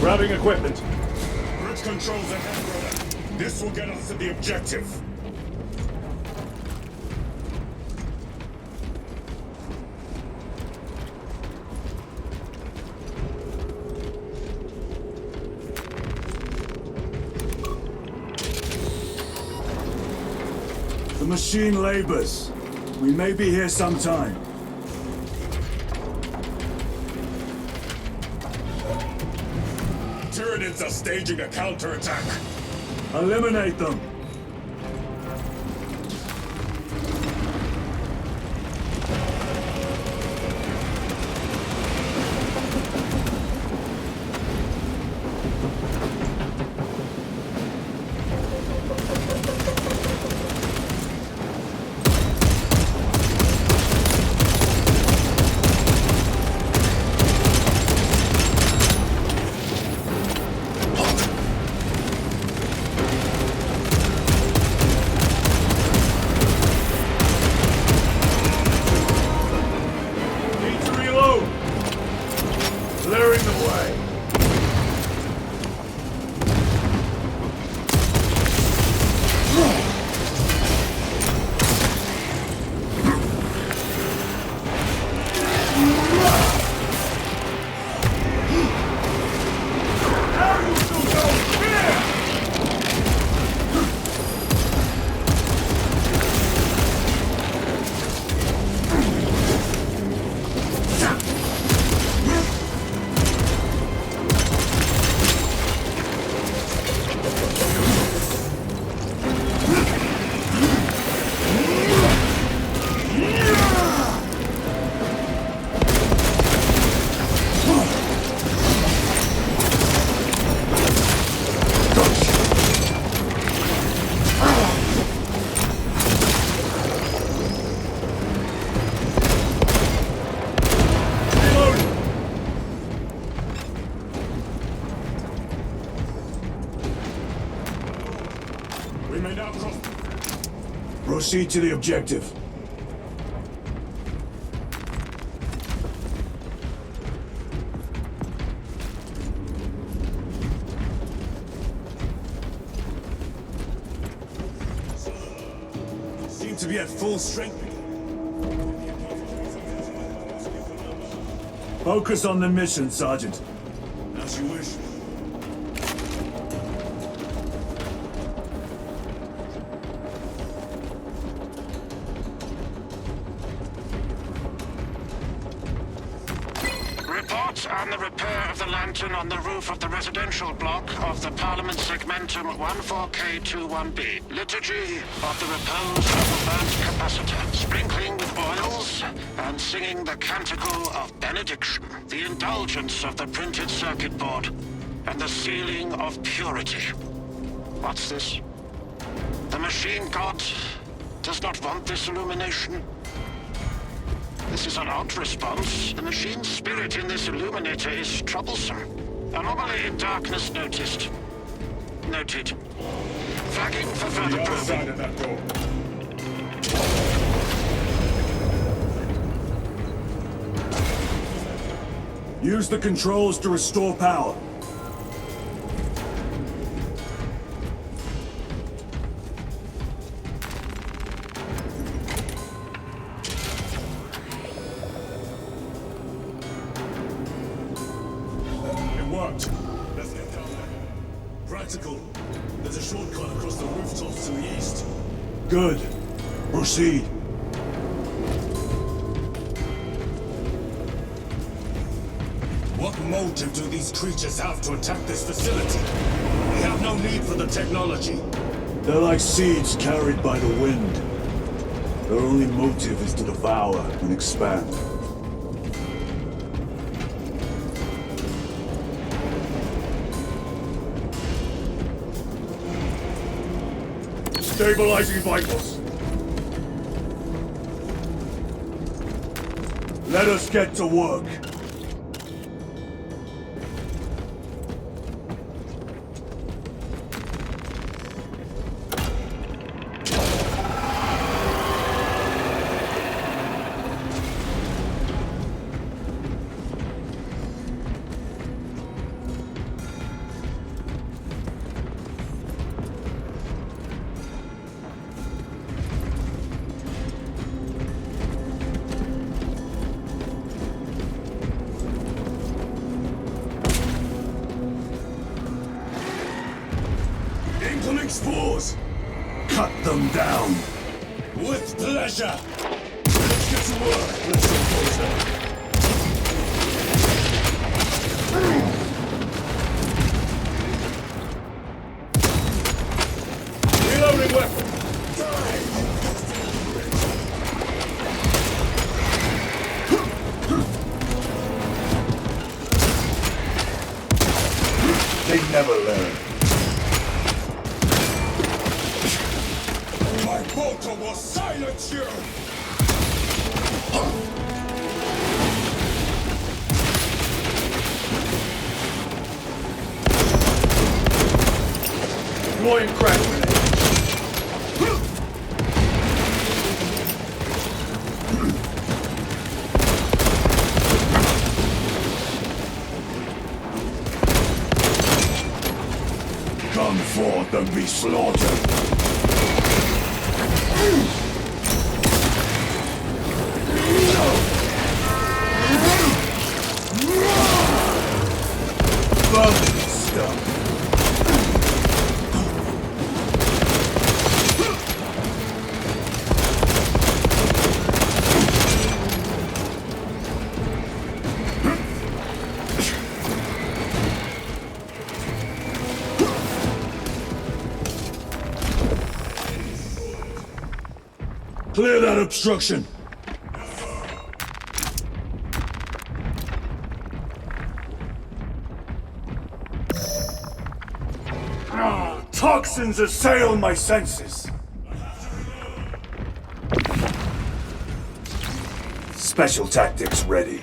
Grabbing equipment. Bridge controls ahead, brother. This will get us to the objective.
The machine labors. We may be here sometime.
Tyranids are staging a counterattack.
Eliminate them. Proceed to the objective.
Seem to be at full strength.
Focus on the mission, Sergeant.
As you wish.
Reports on the repair of the lantern on the roof of the residential block of the Parliament Segmentum 14K21B. Liturgy of the repose of the burnt capacitor. Sprinkling with oils and singing the canticle of benediction. The indulgence of the printed circuit board and the sealing of purity. What's this? The machine god does not want this illumination. This is an odd response. The machine's spirit in this illuminator is troublesome. Anomaly in darkness noticed. Noted. Flagging for further
The other side
probing.
of that door.
Use the controls to restore power.
It worked. Let's get down there. Practical. There's a shortcut across the rooftops to the east.
Good. Proceed.
What motive do these creatures have to attack this facility? They have no need for the technology.
They're like seeds carried by the wind. Their only motive is to devour and expand.
Stabilizing vitals.
Let us get to work.
Incoming spores!
Cut them down.
With pleasure! Let's get to work! Let's get closer. Reloading weapon!
They never learn.
My bolter will silence you!
Deploying crack grenade. Come forth and be slaughtered. Bumpy stuff. Clear that obstruction. Toxins assail my senses. Special tactics ready.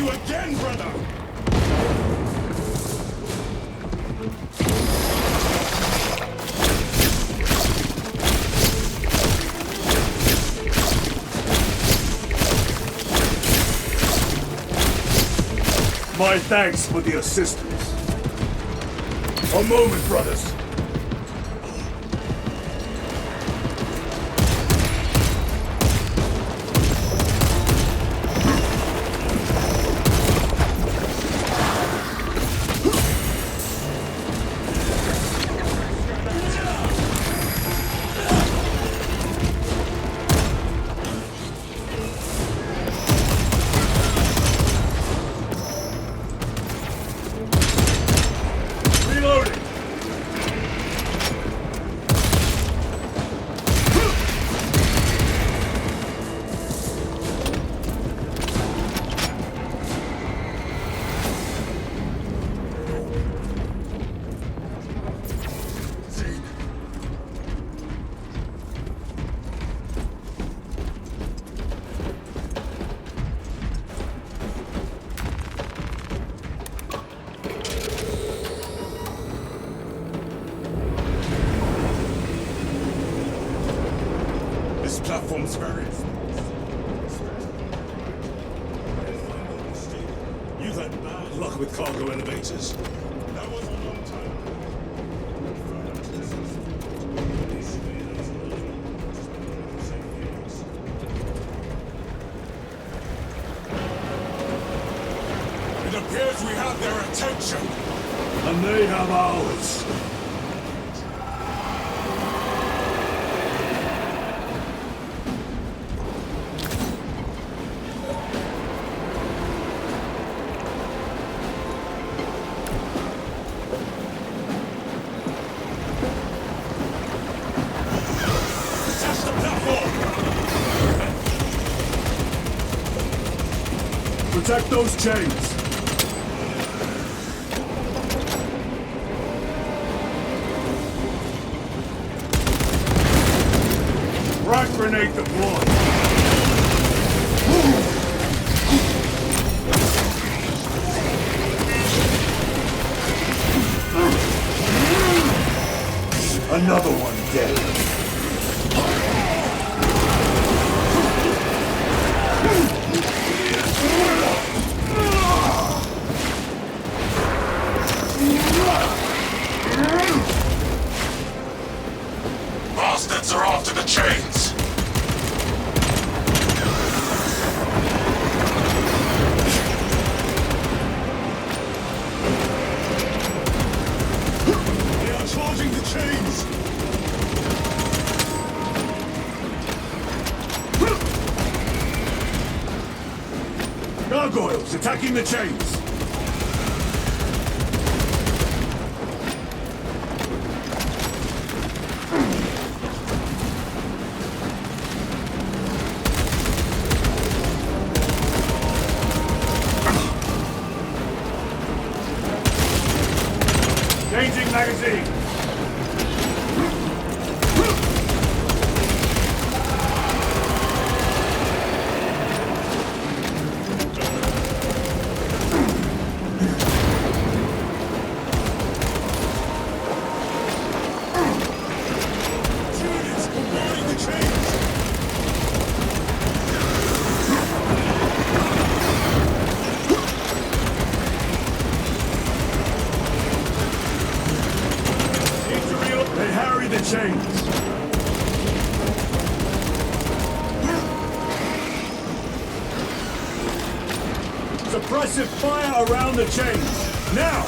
you again, brother!
My thanks for the assistance. A moment, brothers.
This platform's very... You've had bad luck with cargo elevators. That was a long time. It appears we have their attention.
And they have ours. Protect those chains! Frag grenade deployed! Another one dead.
Bastards are after the chains!
They are charging the chains!
Gargoyles attacking the chains! Changing magazine! Chains! Suppressive fire around the chains! Now!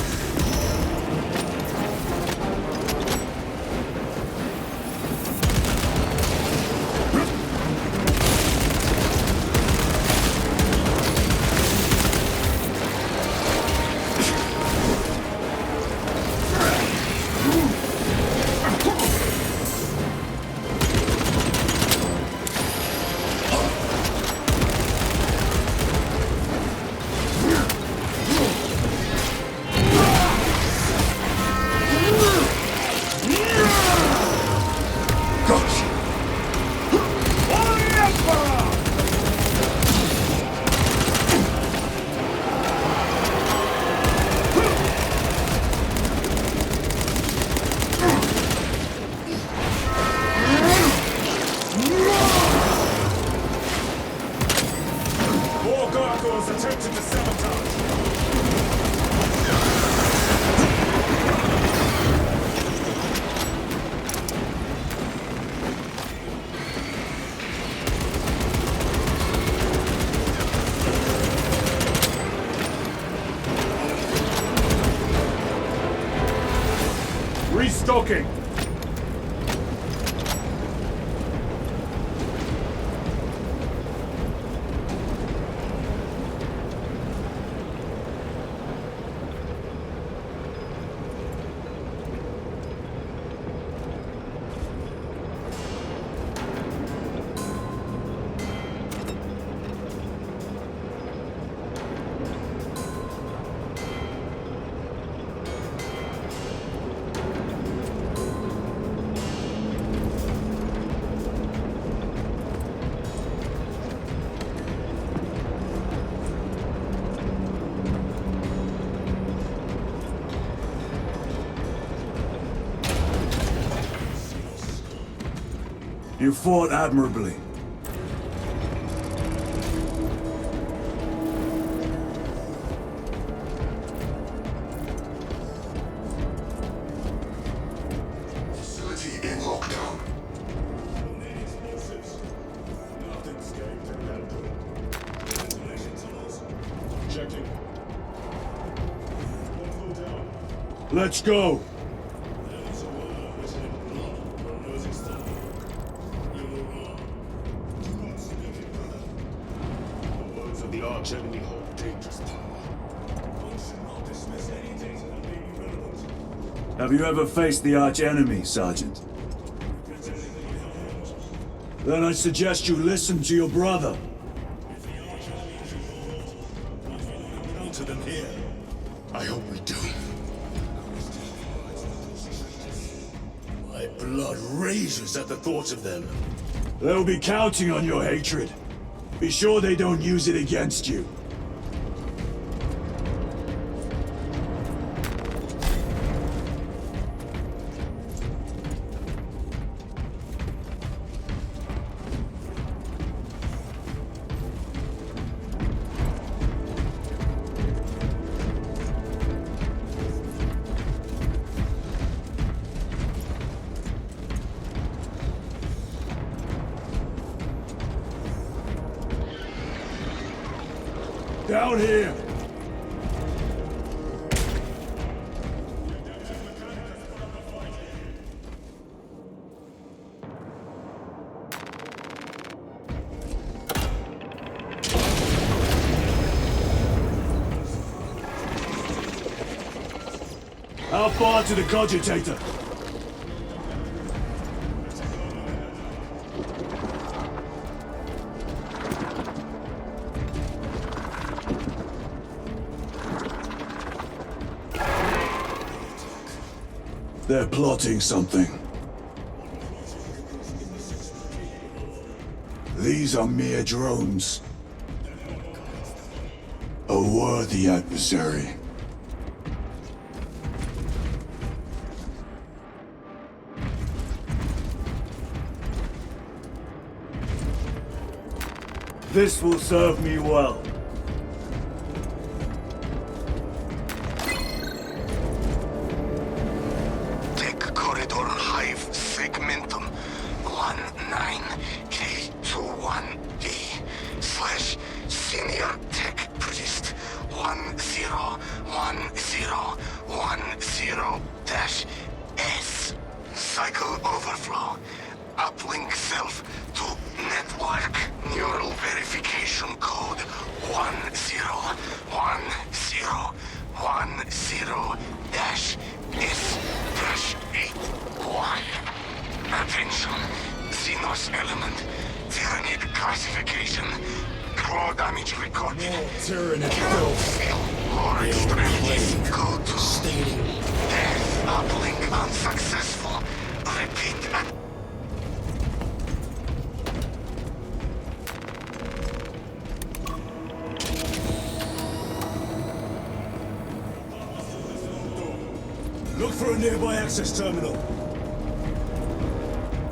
launching the sabotage.
Restocking. You fought admirably.
Facility in lockdown.
Checking.
Let's go.
The arch enemy hold dangerous power. One should not dismiss any data that may be relevant.
Have you ever faced the arch enemy, Sergeant? Then I suggest you listen to your brother.
To them here. I hope we do. My blood rages at the thought of them.
They'll be counting on your hatred. Be sure they don't use it against you. Down here! How far to the cogitator? They're plotting something. These are mere drones. A worthy adversary. This will serve me well.
Tech corridor hive segmentum 19K21D / senior tech priest 101010-S. Cycle overflow. Uplink self to network. Neural verification code 101010-S-8Y. Attention. Xenos element. Tyranid classification. Claw damage recorded.
Tyranid
Kill field or extremities. Code 2. Death. Uplink unsuccessful. Repeat.
Look for a nearby access terminal.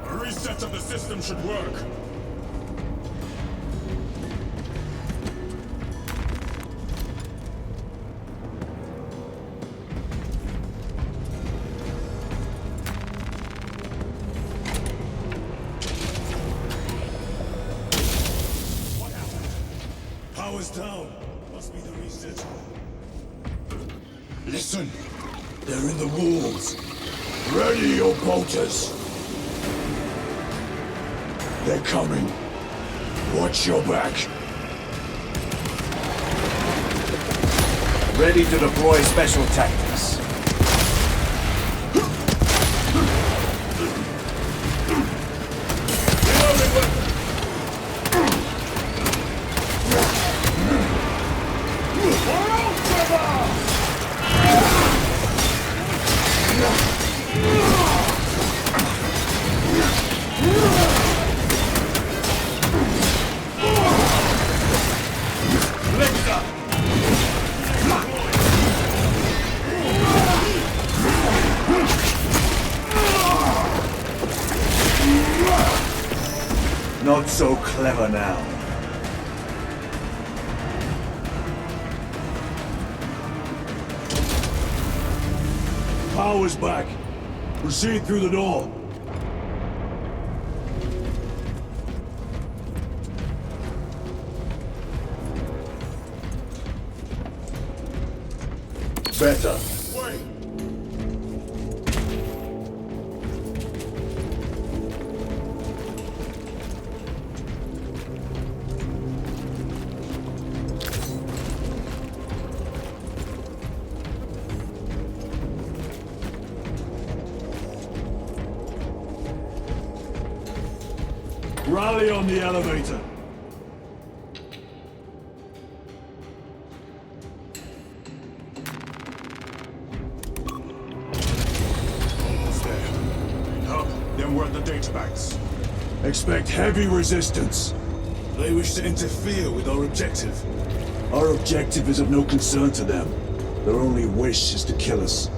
A reset of the system should work.
down. Must be the reset.
Listen.
They're in the walls. Ready, your bolters. They're coming. Watch your back.
Ready to deploy special tactics.
Not so clever now. Power's back. Proceed through the door. Better. Wait. Rally on the elevator.
Then we're at the databanks.
Expect heavy resistance.
They wish to interfere with our objective.
Our objective is of no concern to them. Their only wish is to kill us.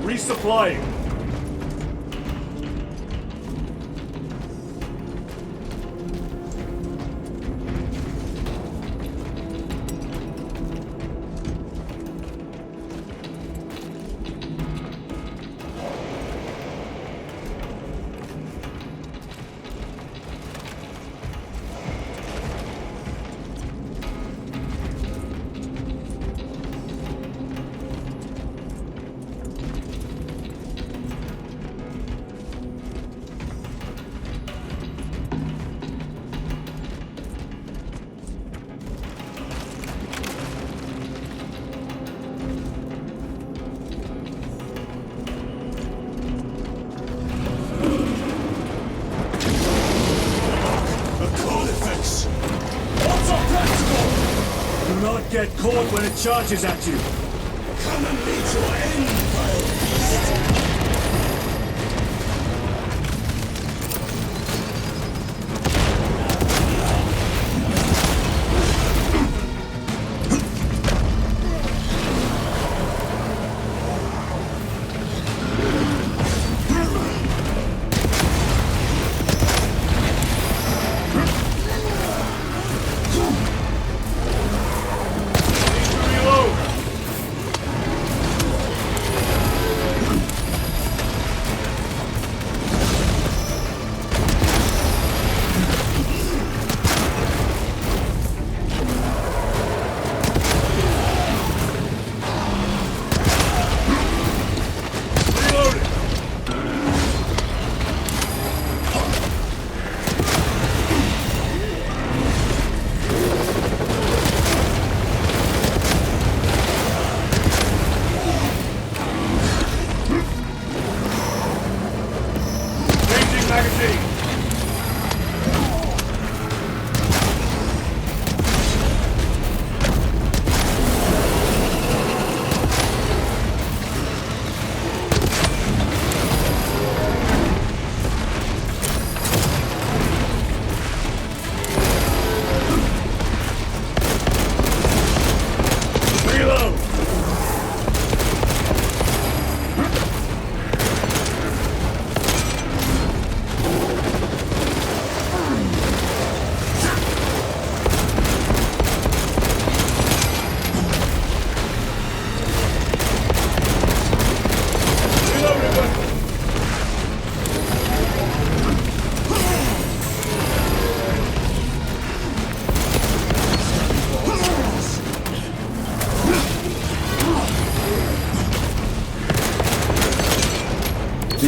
Resupplying. Do not get caught when it charges at you.
Come and meet your end, vile beast!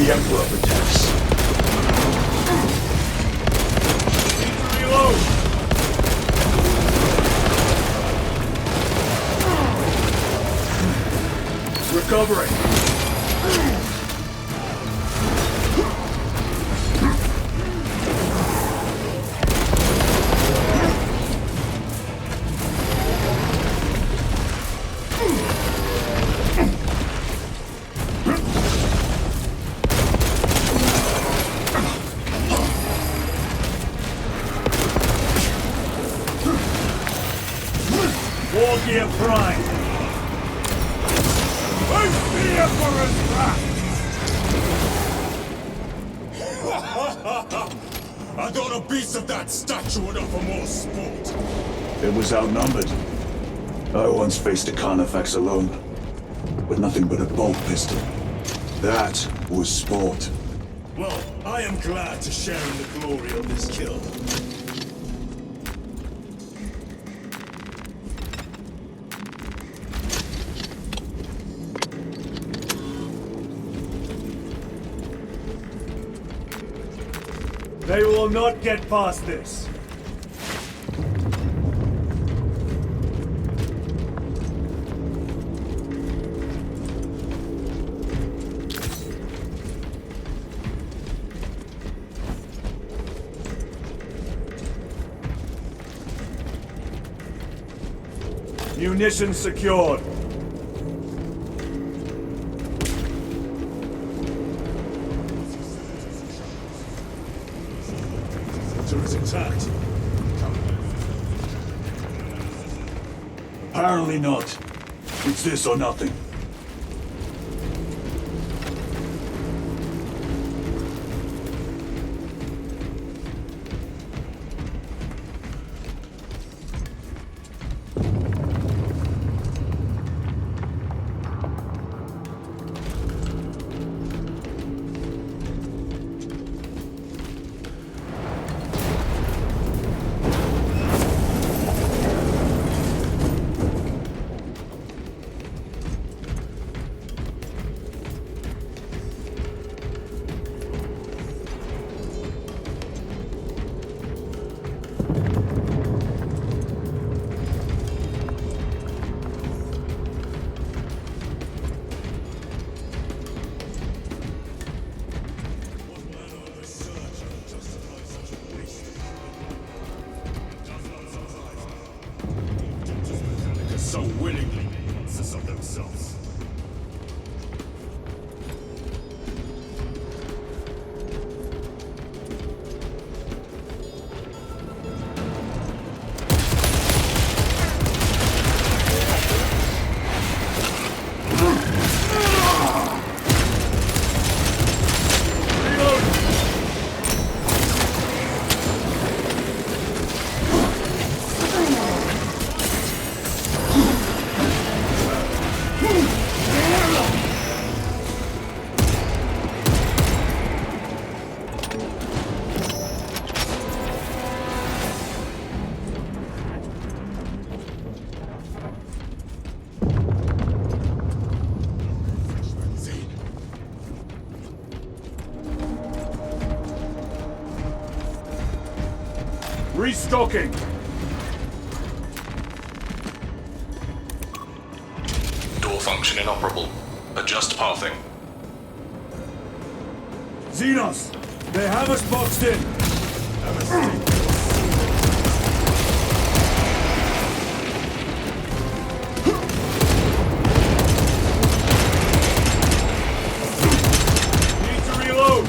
the Emperor protects. Need to reload! Recovering. Wargear Prime! Face the Emperor's wrath!
I thought a beast of that stature would offer more sport.
It was outnumbered. I once faced a Carnifex alone, with nothing but a bolt pistol. That was sport.
Well, I am glad to share in the glory of this kill.
They will not get past this. Munitions secured.
Turret intact.
Apparently not. It's this or nothing.
So willingly masters of themselves.
Restocking!
Door function inoperable. Adjust pathing.
Xenos! They have us boxed in! Need to reload!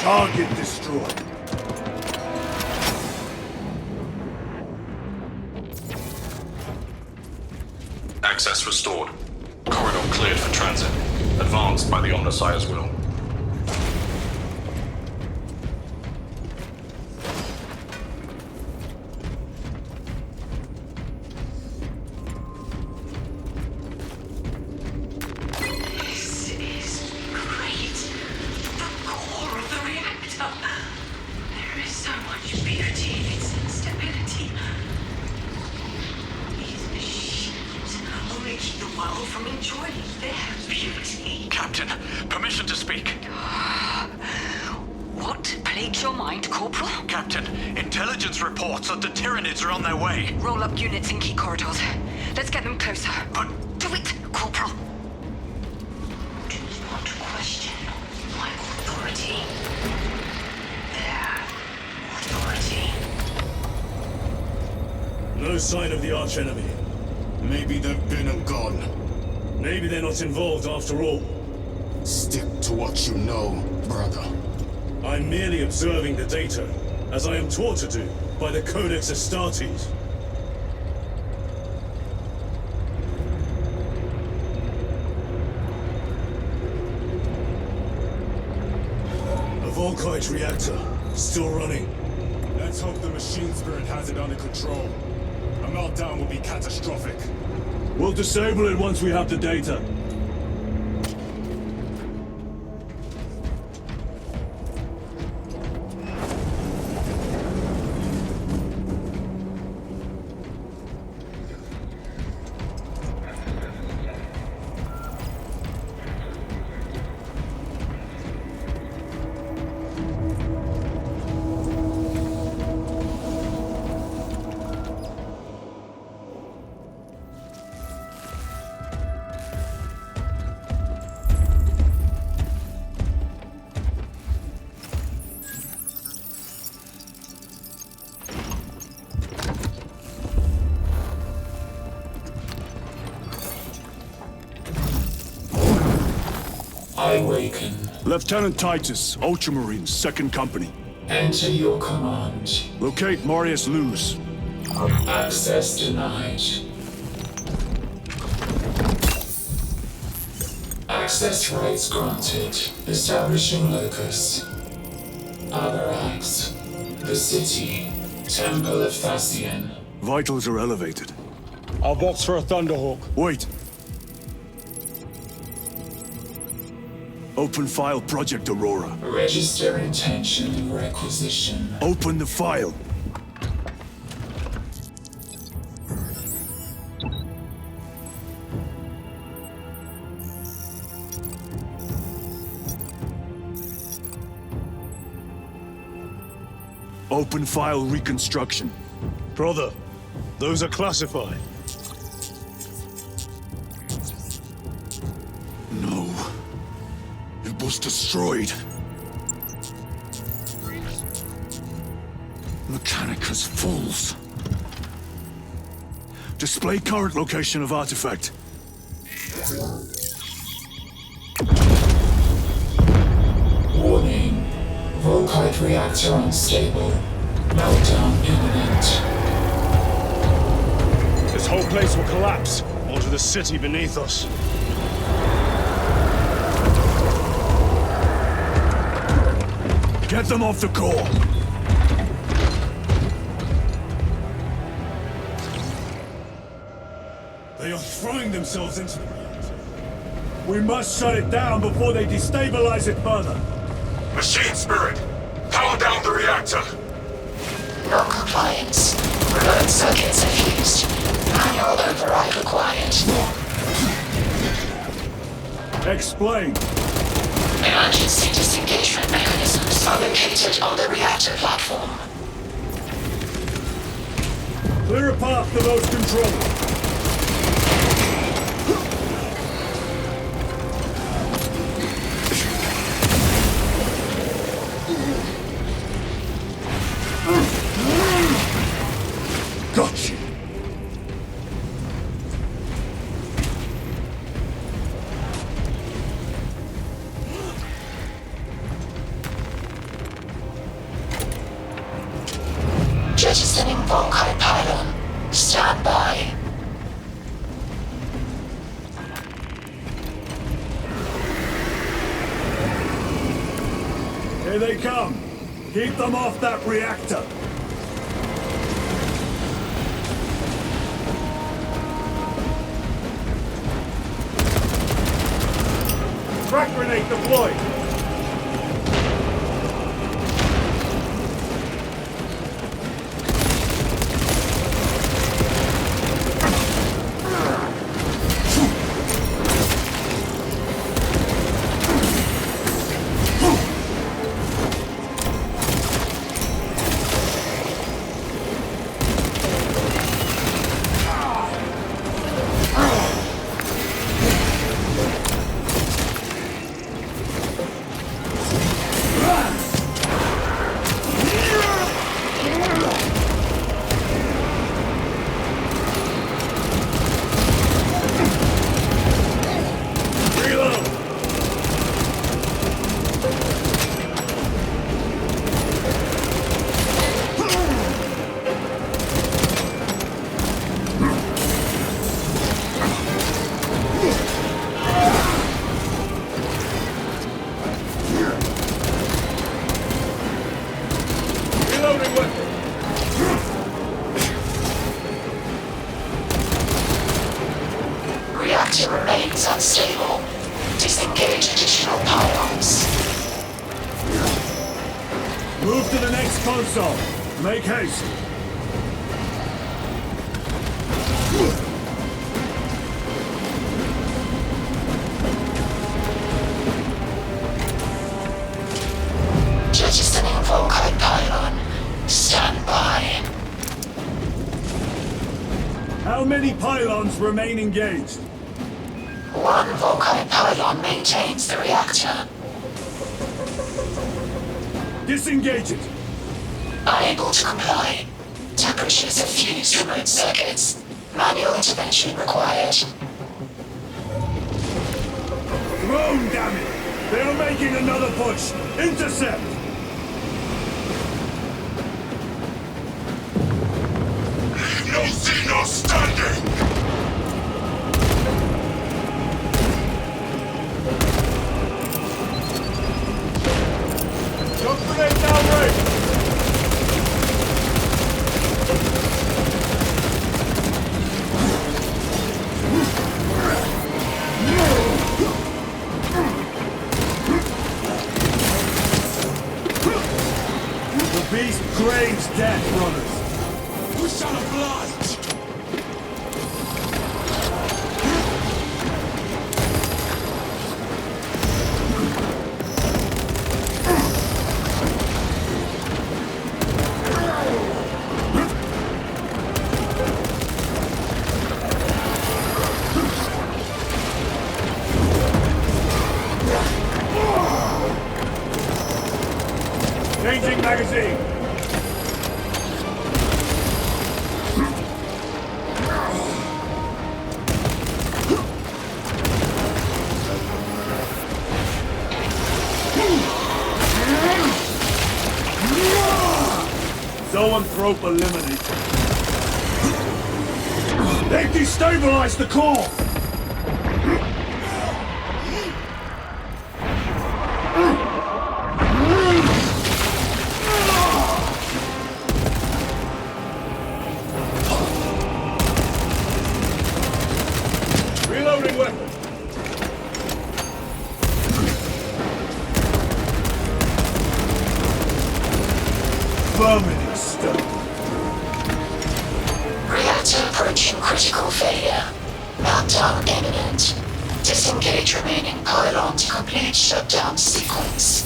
Target destroyed.
Access restored. Corridor cleared for transit. Advanced by the Omnissiah's will.
This is great. The core of the reactor. There is so much beauty in its stability. These machines only keep the world from enjoying their beauty.
Captain, permission to speak.
What plagues your mind, Corporal?
Captain, intelligence reports that the Tyranids are on their way.
Roll up units in key corridors. Let's get them closer.
But...
Do it, Corporal. Do not question my authority. Their authority.
No sign of the archenemy.
Maybe they've been and gone.
Maybe they're not involved after all.
Stick to what you know, brother.
I'm merely observing the data, as I am taught to do by the Codex Astartes. A Volkite reactor, still running.
Let's hope the machine spirit has it under control. A meltdown will be catastrophic.
We'll disable it once we have the data.
I awaken.
Lieutenant Titus, Ultramarines, 2nd Company.
Enter your command.
Locate Marius Luz.
Access denied. Access rights granted. Establishing locus. Other acts. The city. Temple of Thasian.
Vitals are elevated.
I'll box for a Thunderhawk.
Wait. Open file Project Aurora.
Register intention of requisition.
Open the file. Open file reconstruction.
Brother, those are classified.
No. It was destroyed. Mechanicus fools. Display current location of artifact.
Warning. Volkite reactor unstable. Meltdown imminent.
This whole place will collapse onto the city beneath us.
Get them off the core! They are throwing themselves into the reactor. We must shut it down before they destabilize it further.
Machine Spirit, power down the reactor.
No compliance. Remote circuits are fused. Manual override required.
Explain.
Emergency disengagement mechanisms are located on the reactor platform.
Clear a path to those controls. Got you.
Jettisoning Volkite pylon. Stand by.
Here they come. Keep them off that reactor. Frag grenade deployed. console. Make haste.
Jettisoning Volkite pylon. Stand by.
How many pylons remain engaged?
One Volkite pylon maintains the reactor.
Disengage it.
Unable to comply. Temperatures have fused remote circuits. Manual intervention required.
Drone, damn it! They are making another push. Intercept!
Leave no Xenos standing!
Jump grenade downrange! The beast craves death, brothers.
We shall oblige!
Changing magazine. Zoanthrope eliminated. They destabilized the core! Reloading weapon. Vermin exterminated.
Reactor approaching critical failure. Meltdown imminent. Disengage remaining pylon to complete shutdown sequence.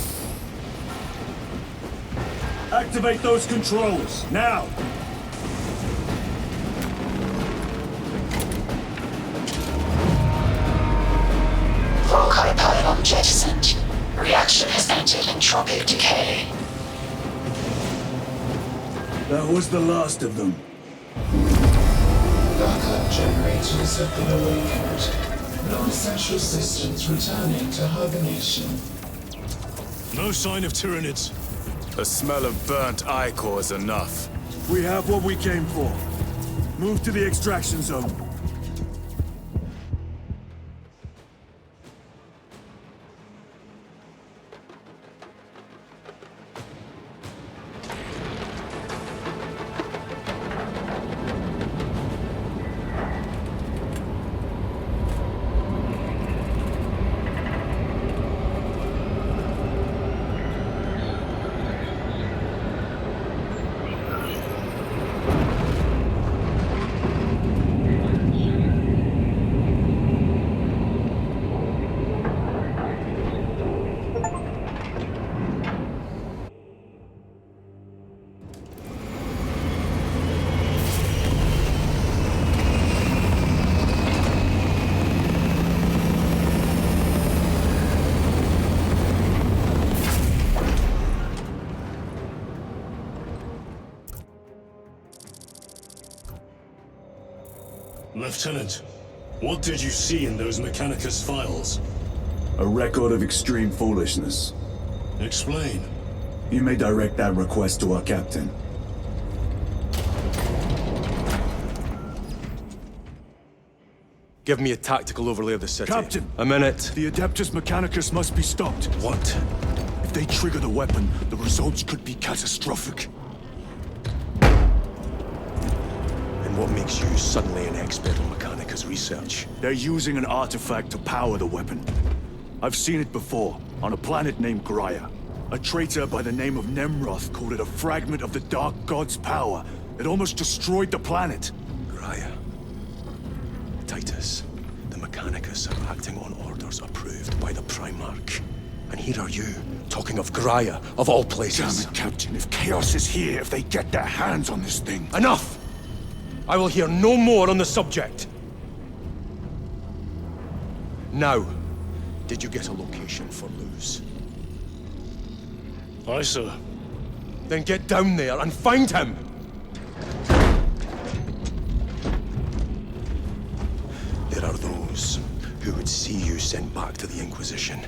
Activate those controls, now!
Volkite pylon jettisoned. Reaction has entered entropic decay.
That was the last of them.
Backup generators have been awakened. Non-essential systems returning to hibernation.
No sign of Tyranids.
The smell of burnt ichor is enough.
We have what we came for. Move to the extraction zone.
Lieutenant, what did you see in those Mechanicus files?
A record of extreme foolishness.
Explain.
You may direct that request to our captain.
Give me a tactical overlay of the city.
Captain!
A minute.
The Adeptus Mechanicus must be stopped.
What?
If they trigger the weapon, the results could be catastrophic.
And what makes you suddenly an expert on Mechanicus research?
They're using an artifact to power the weapon. I've seen it before, on a planet named Graia. A traitor by the name of Nemroth called it a fragment of the Dark God's power. It almost destroyed the planet.
Graia. Titus, the Mechanicus are acting on orders approved by the Primarch. And here are you, talking of Graia, of all places.
Damn it, Captain. If Chaos is here, if they get their hands on this thing...
Enough! I will hear no more on the subject. Now, did you get a location for Luz?
Aye, sir.
Then get down there and find him! There are those who would see you sent back to the Inquisition.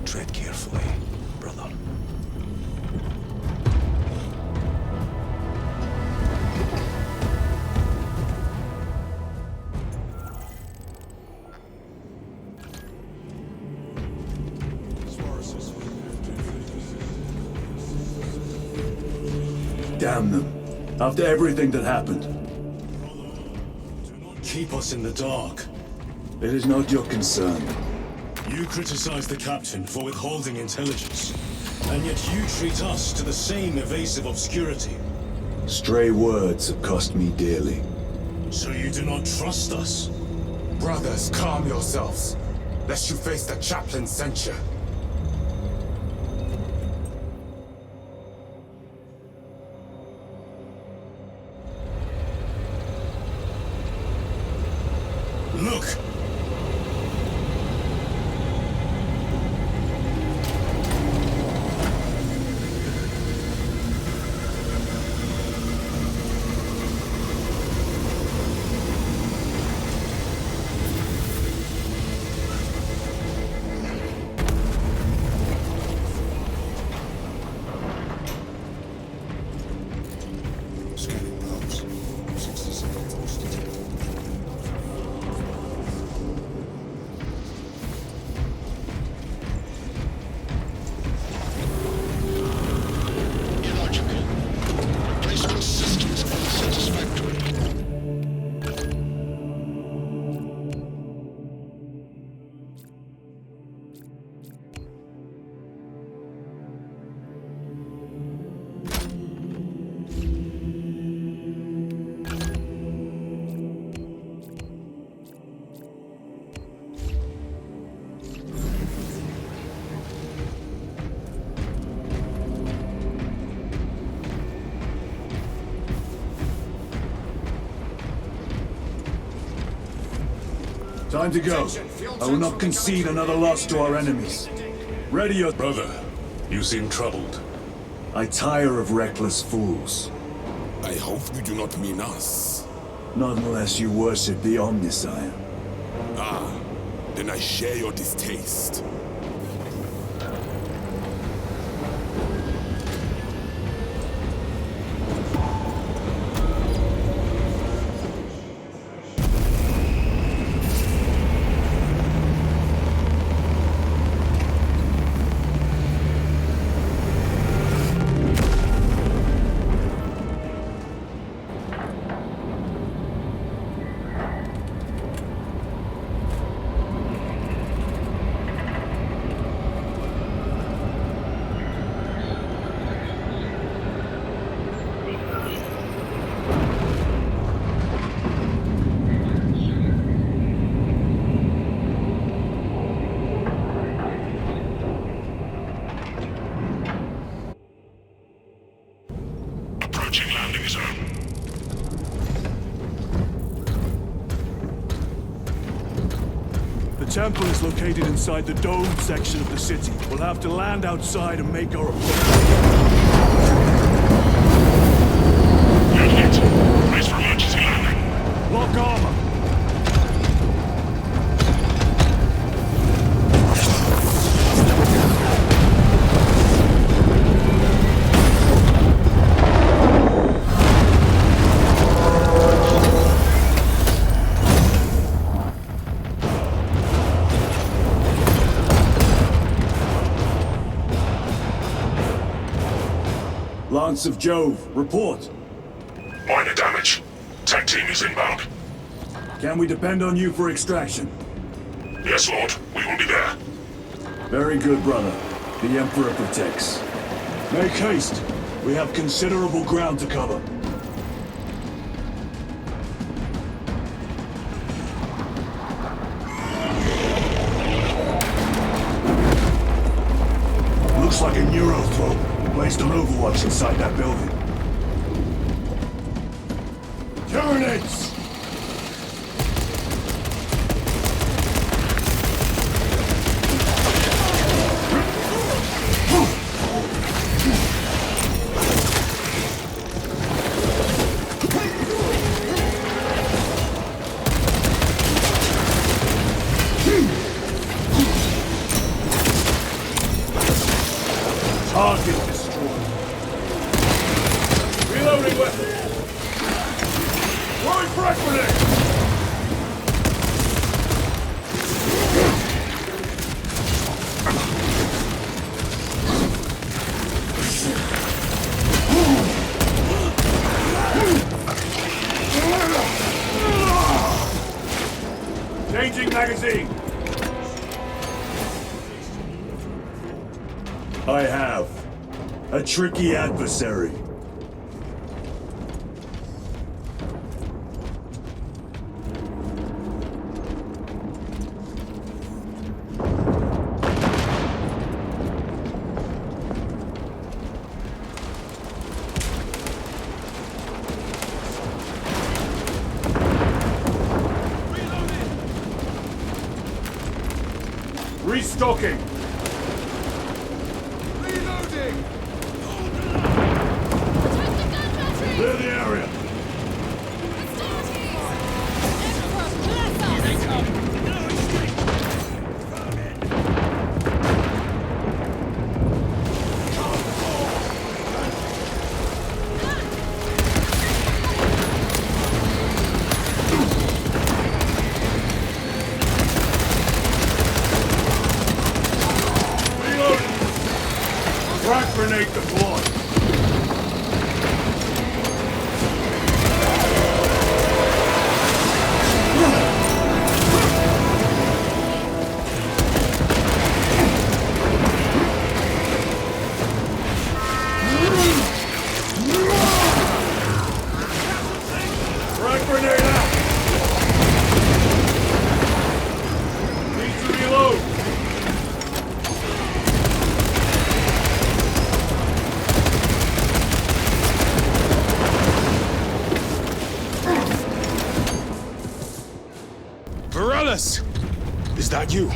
Tread carefully, brother.
Damn them. After everything that happened.
Keep us in the dark.
It is not your concern.
You criticize the captain for withholding intelligence, and yet you treat us to the same evasive obscurity.
Stray words have cost me dearly.
So you do not trust us?
Brothers, calm yourselves, lest you face the chaplain's censure.
Look!
Time to go. I will not concede another loss to our enemies. Ready your...
Brother, you seem troubled.
I tire of reckless fools.
I hope you do not mean us.
Not unless you worship the Omniscient.
Ah, then I share your distaste.
The temple is located inside the dome section of the city. We'll have to land outside and make our approach.
Unit, brace for emergency landing.
Lock armor. Lance of Jove, report.
Minor damage. Tech team is inbound.
Can we depend on you for extraction?
Yes, Lord. We will be there.
Very good, brother. The Emperor protects. Make haste. We have considerable ground to cover. Looks like a Neurothrope placed on Overwatch inside that building. Tyranids! Target destroyed. Reloading weapon. Throwing frag grenade. Changing magazine. I have a tricky adversary. Restocking. Clear the area. Reload. Frag grenade deployed. Frag grenade out! Need to reload!
Varellus! Is that you?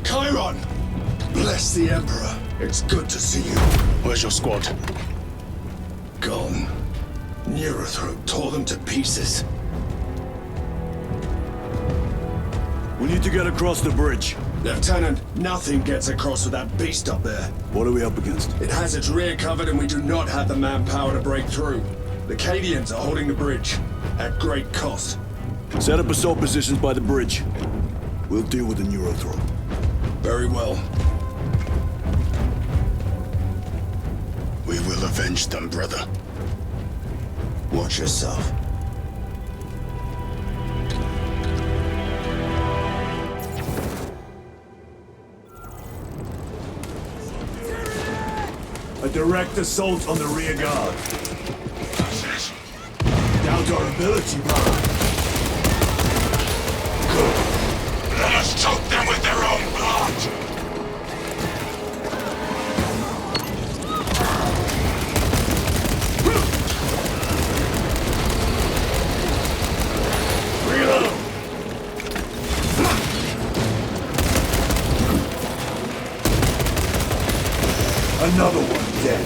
Chiron! Bless the Emperor. It's good to see you.
Where's your squad?
Gone. Neurothrope tore them to pieces.
We need to get across the bridge.
Lieutenant, nothing gets across with that beast up there.
What are we up against?
It has its rear covered and we do not have the manpower to break through. The Cadians are holding the bridge, at great cost.
Set up assault positions by the bridge. We'll deal with the Neurothrope.
Very well.
We will avenge them, brother.
Watch yourself.
A direct assault on the rear guard. Doubt our ability, brother.
Good. Let us choke them with their own blood.
Reload! Another one dead.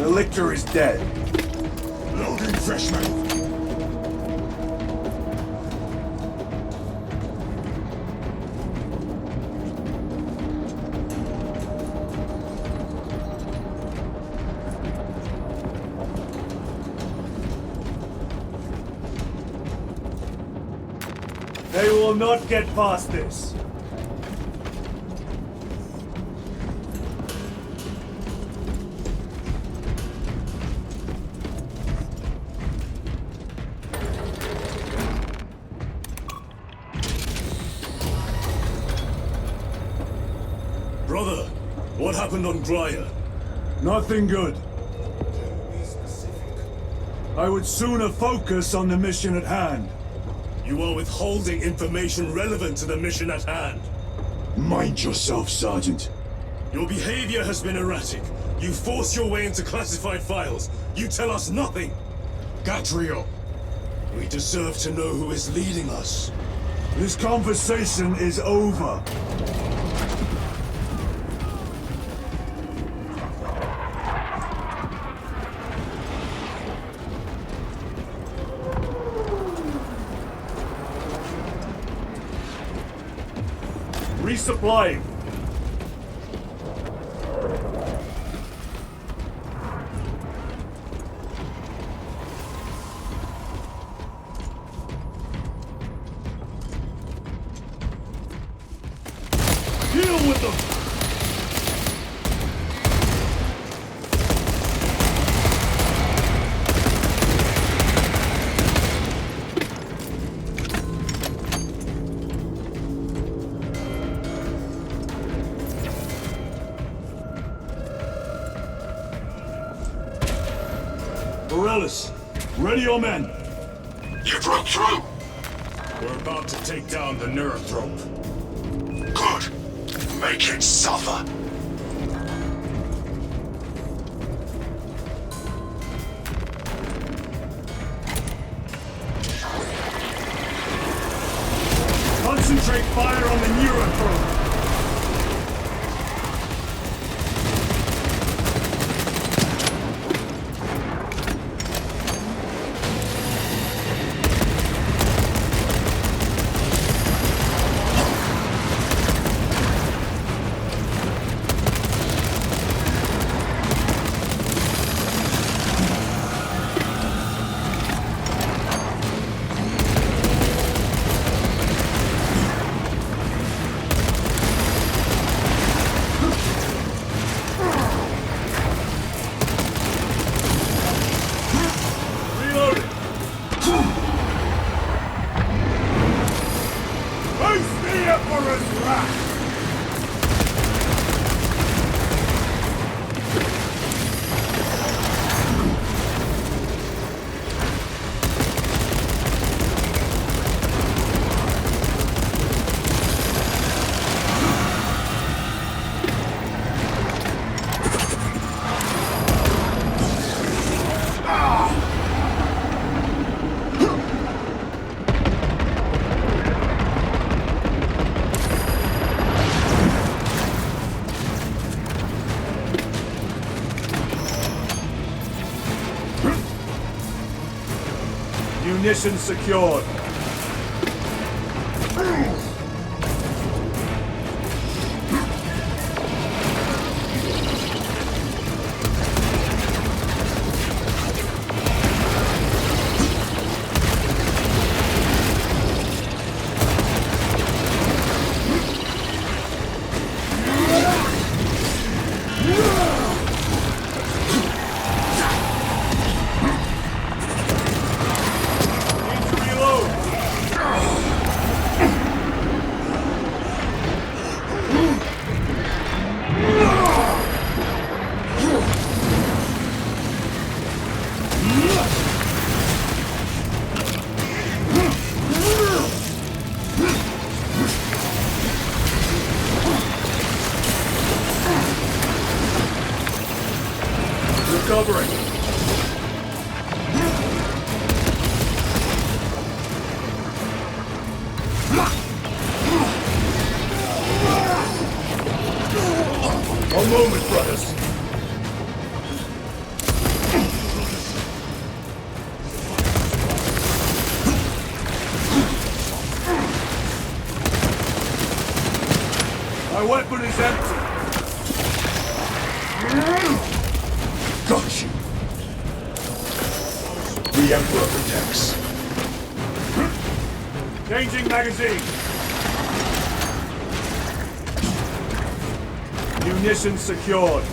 The lictor is dead.
Loading fresh metal.
They will not get past this.
Brother, what happened on Grya?
Nothing good. I would sooner focus on the mission at hand.
You are withholding information relevant to the mission at hand.
Mind yourself, Sergeant.
Your behavior has been erratic. You force your way into classified files. You tell us nothing. Gatrio, we deserve to know who is leading us.
This conversation is over. Resupplying. Deal with them! Morellis, ready your men.
You broke through.
We're about to take down the Neurothrope.
Good. Make it suffer.
Concentrate fire on the Neurothrope. Munitions secured. Recovering. One moment, brothers. My weapon is empty.
Got you. The Emperor protects.
Changing magazine. Munitions secured.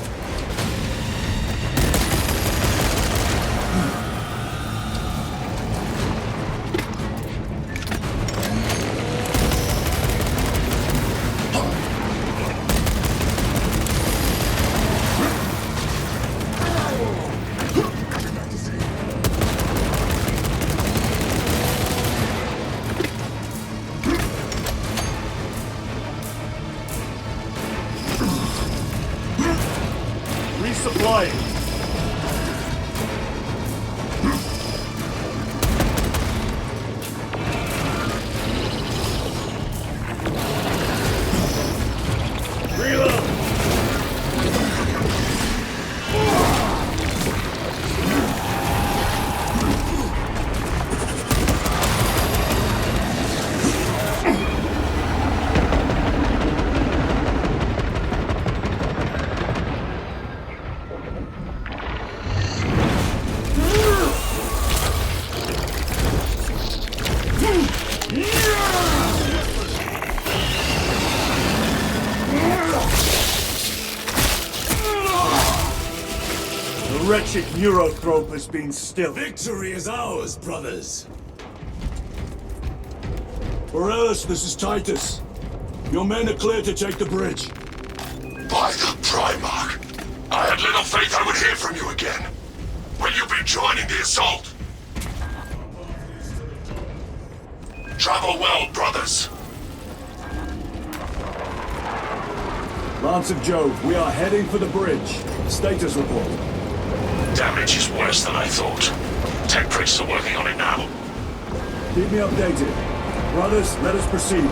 Resupplying. Reload. The wretched Neurothrope has been still.
Victory is ours, brothers.
Borealis, this is Titus. Your men are clear to take the bridge.
By the Primarch, I had little faith I would hear from you again. Will you be joining the assault? Travel well, brothers.
Lance of Jove, we are heading for the bridge. Status report.
Damage is worse than I thought. Tech priests are working on it now.
Keep me updated. Brothers, let us proceed.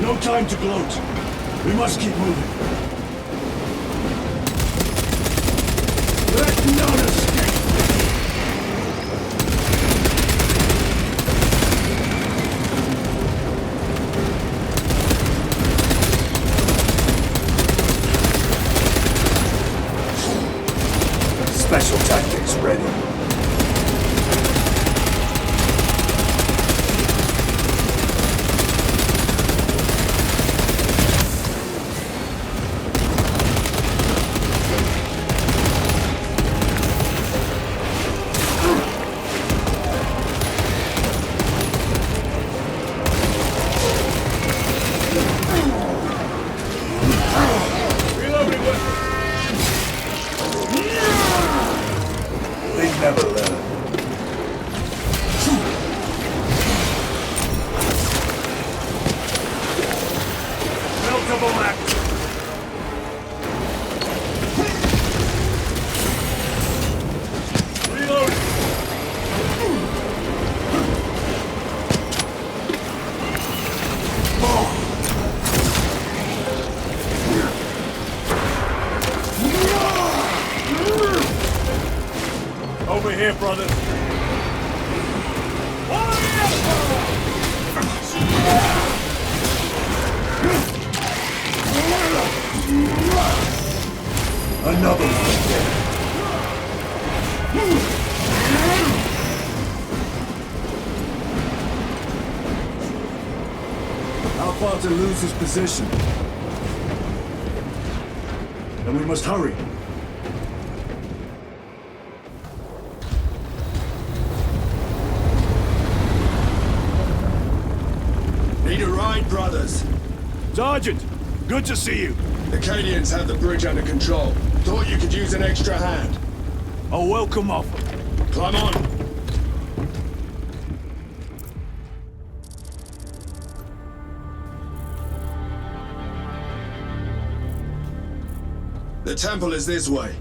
No time to gloat. We must keep moving. Let none escape!
Special tactics ready.
Reloading weapon! They never learn. Meltable act. Reload. Over here, brothers. Another one. How far to lose his position? Then we must hurry.
Need a ride, brothers?
Sergeant, good to see you.
The Cadians have the bridge under control. Thought you could use an extra hand.
A welcome offer.
Climb on. The temple is this way.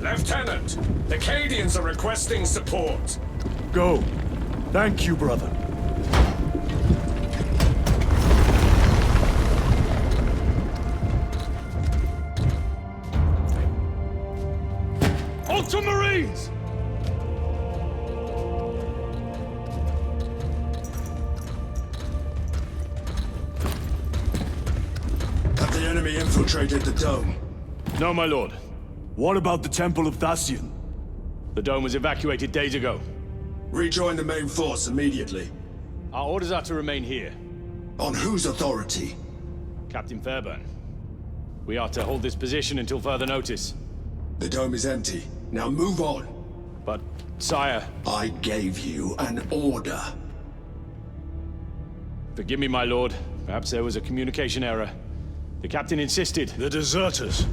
Lieutenant, the Cadians are requesting support.
Go. Thank you, brother.
machines! Have the enemy infiltrated the dome?
No, my lord.
What about the Temple of Thasian?
The dome was evacuated days ago.
Rejoin the main force immediately.
Our orders are to remain here.
On whose authority?
Captain Fairburn. We are to hold this position until further notice.
The dome is empty. Now move on.
But, sire...
I gave you an order.
Forgive me, my lord. Perhaps there was a communication error. The captain insisted.
The deserters.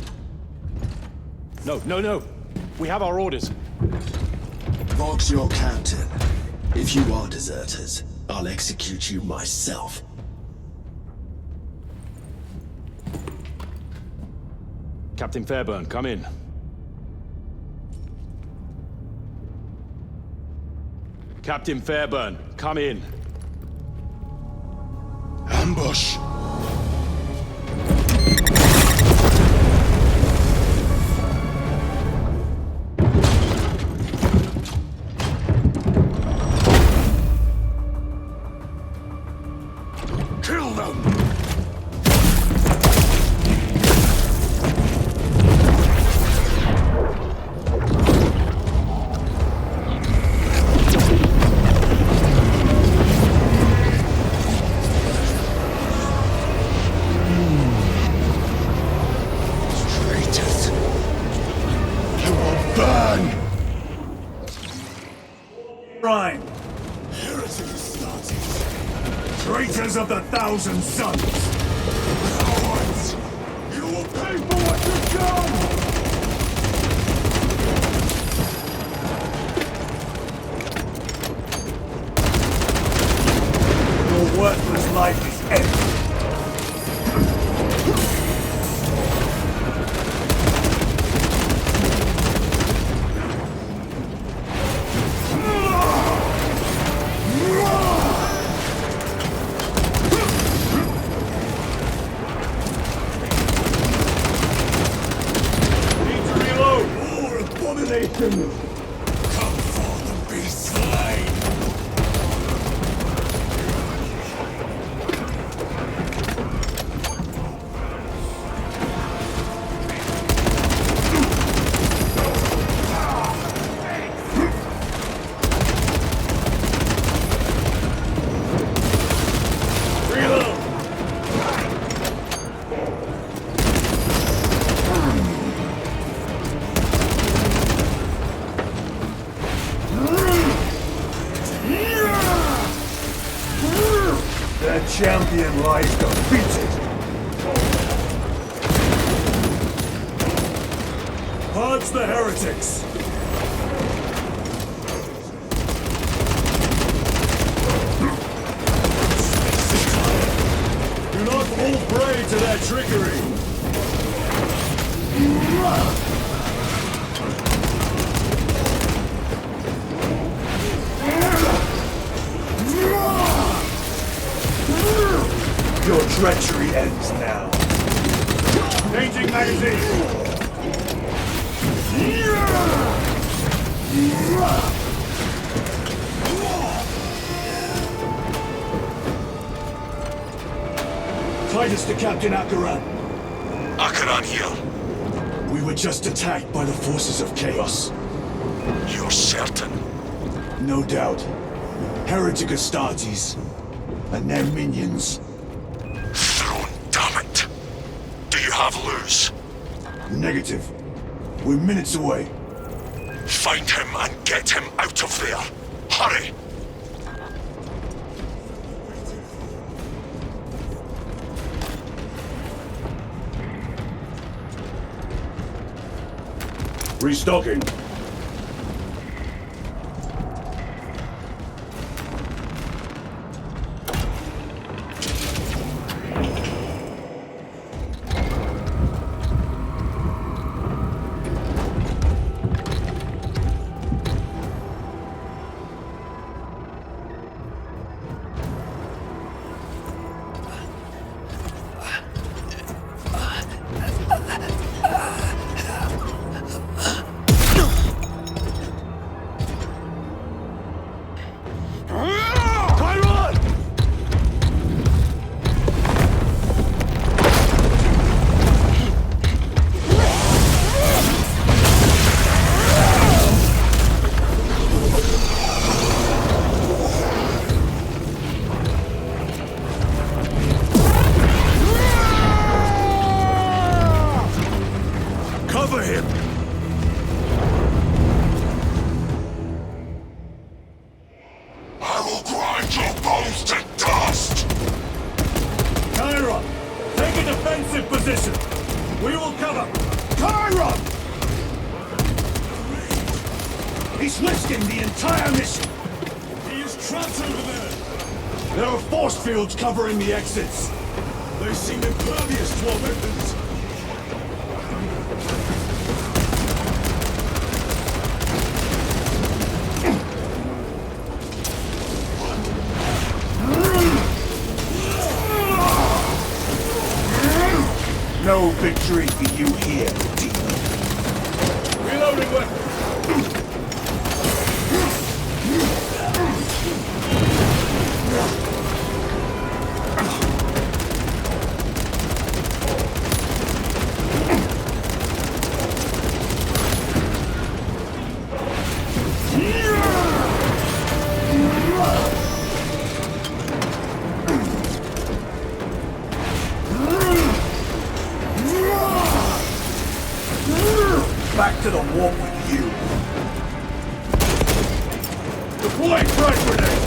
No. We have our orders.
Vox your captain. If you are deserters, I'll execute you myself.
Captain Fairburn, come in. Captain Fairburn, come in.
Ambush!
Kill them!
Rhyme! Traitors of the Thousand Sons! Cowards! You will pay for what you've done! Your worthless life is ended.
Come forth and be slain!
Their champion lies defeated. Purge the heretics. Do not fall prey to their trickery. Your treachery ends now. Changing magazine. Titus to Captain Akaran.
Akaran here.
We were just attacked by the forces of chaos.
You're certain?
No doubt. Heretic Astartes. And their minions.
Throne, damn it. Do you have Luz?
Negative. We're minutes away.
Find him and get him out of there. Hurry!
Restocking.
comes to dust!
Chiron, take a defensive position. We will cover. Chiron! He's risking the entire mission.
He is trapped over there.
There are force fields covering the exits.
They seem impervious to our weapons.
No victory for you here, demon.
Reloading weapon.
Back to the warp with you. Deploying frag grenade.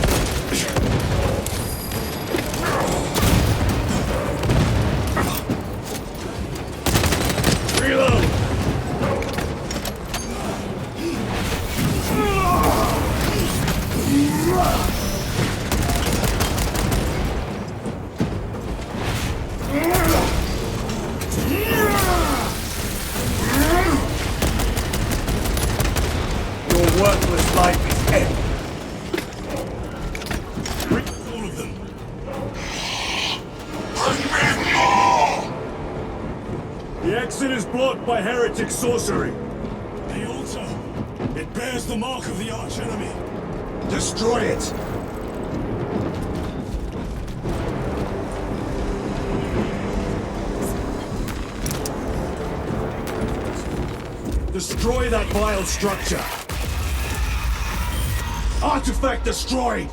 Reload. Your worthless life is ended.
Bring all of them.
Bring me more!
The exit is blocked by heretic sorcery.
The altar. It bears the mark of the archenemy.
Destroy it. Destroy that vile structure. Artifact destroyed.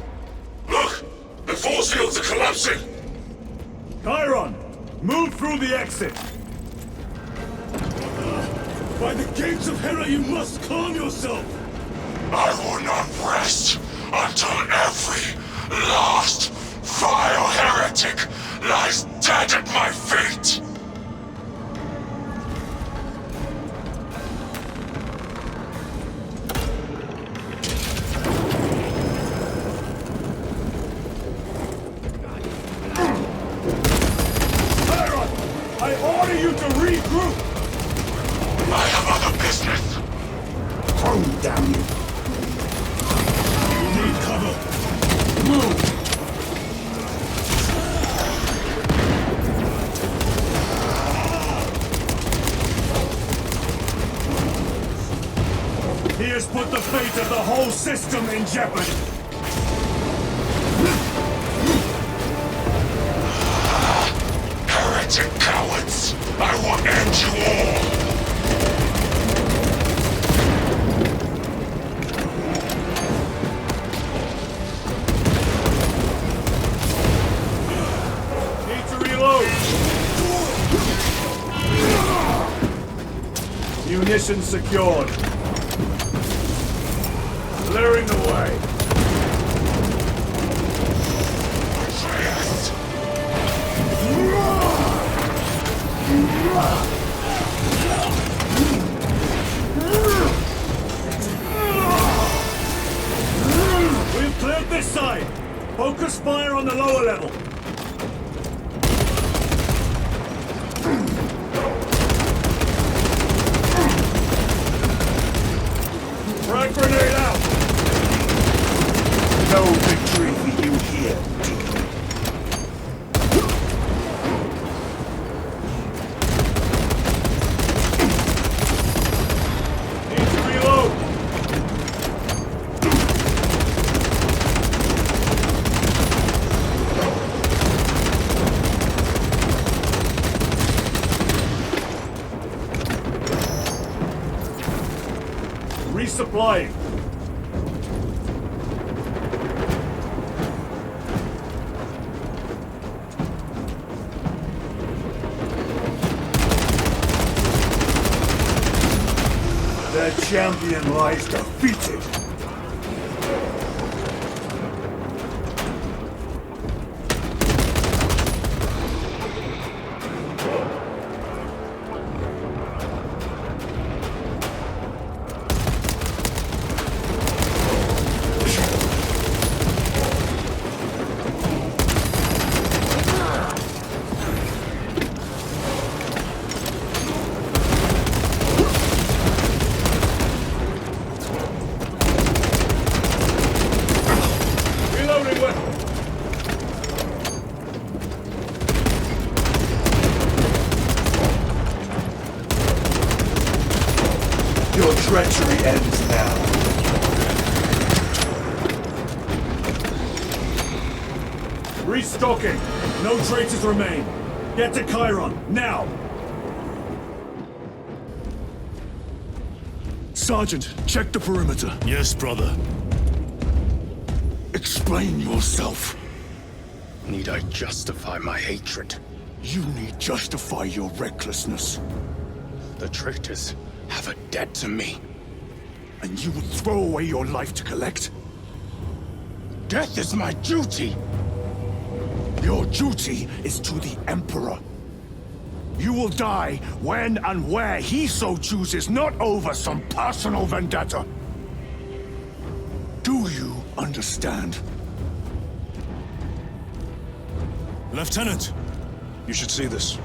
Look! The force fields are collapsing!
Chiron, move through the exit.
By the gates of Hera, you must calm yourself.
I will not rest until every last vile heretic lies dead at my feet!
Chiron, I order you to regroup.
I have other business!
Home, damn you.
You need cover.
Move. He has put the fate of the whole system in jeopardy.
Heretic cowards! I will end you all!
Need to reload. Munitions secured. Clearing the way. We've cleared this side. Focus fire on the lower level. Frag grenade out. No victory for you here, demon. Need to reload. Resupplying. Their champion lies defeated. Restocking. No traitors remain. Get to Chiron, now!
Sergeant, check the perimeter.
Yes, brother.
Explain yourself.
Need I justify my hatred?
You need justify your recklessness.
The traitors have a debt to me.
And you would throw away your life to collect?
Death is my duty!
Your duty is to the Emperor. You will die when and where he so chooses, not over some personal vendetta. Do you understand?
Lieutenant, you should see this.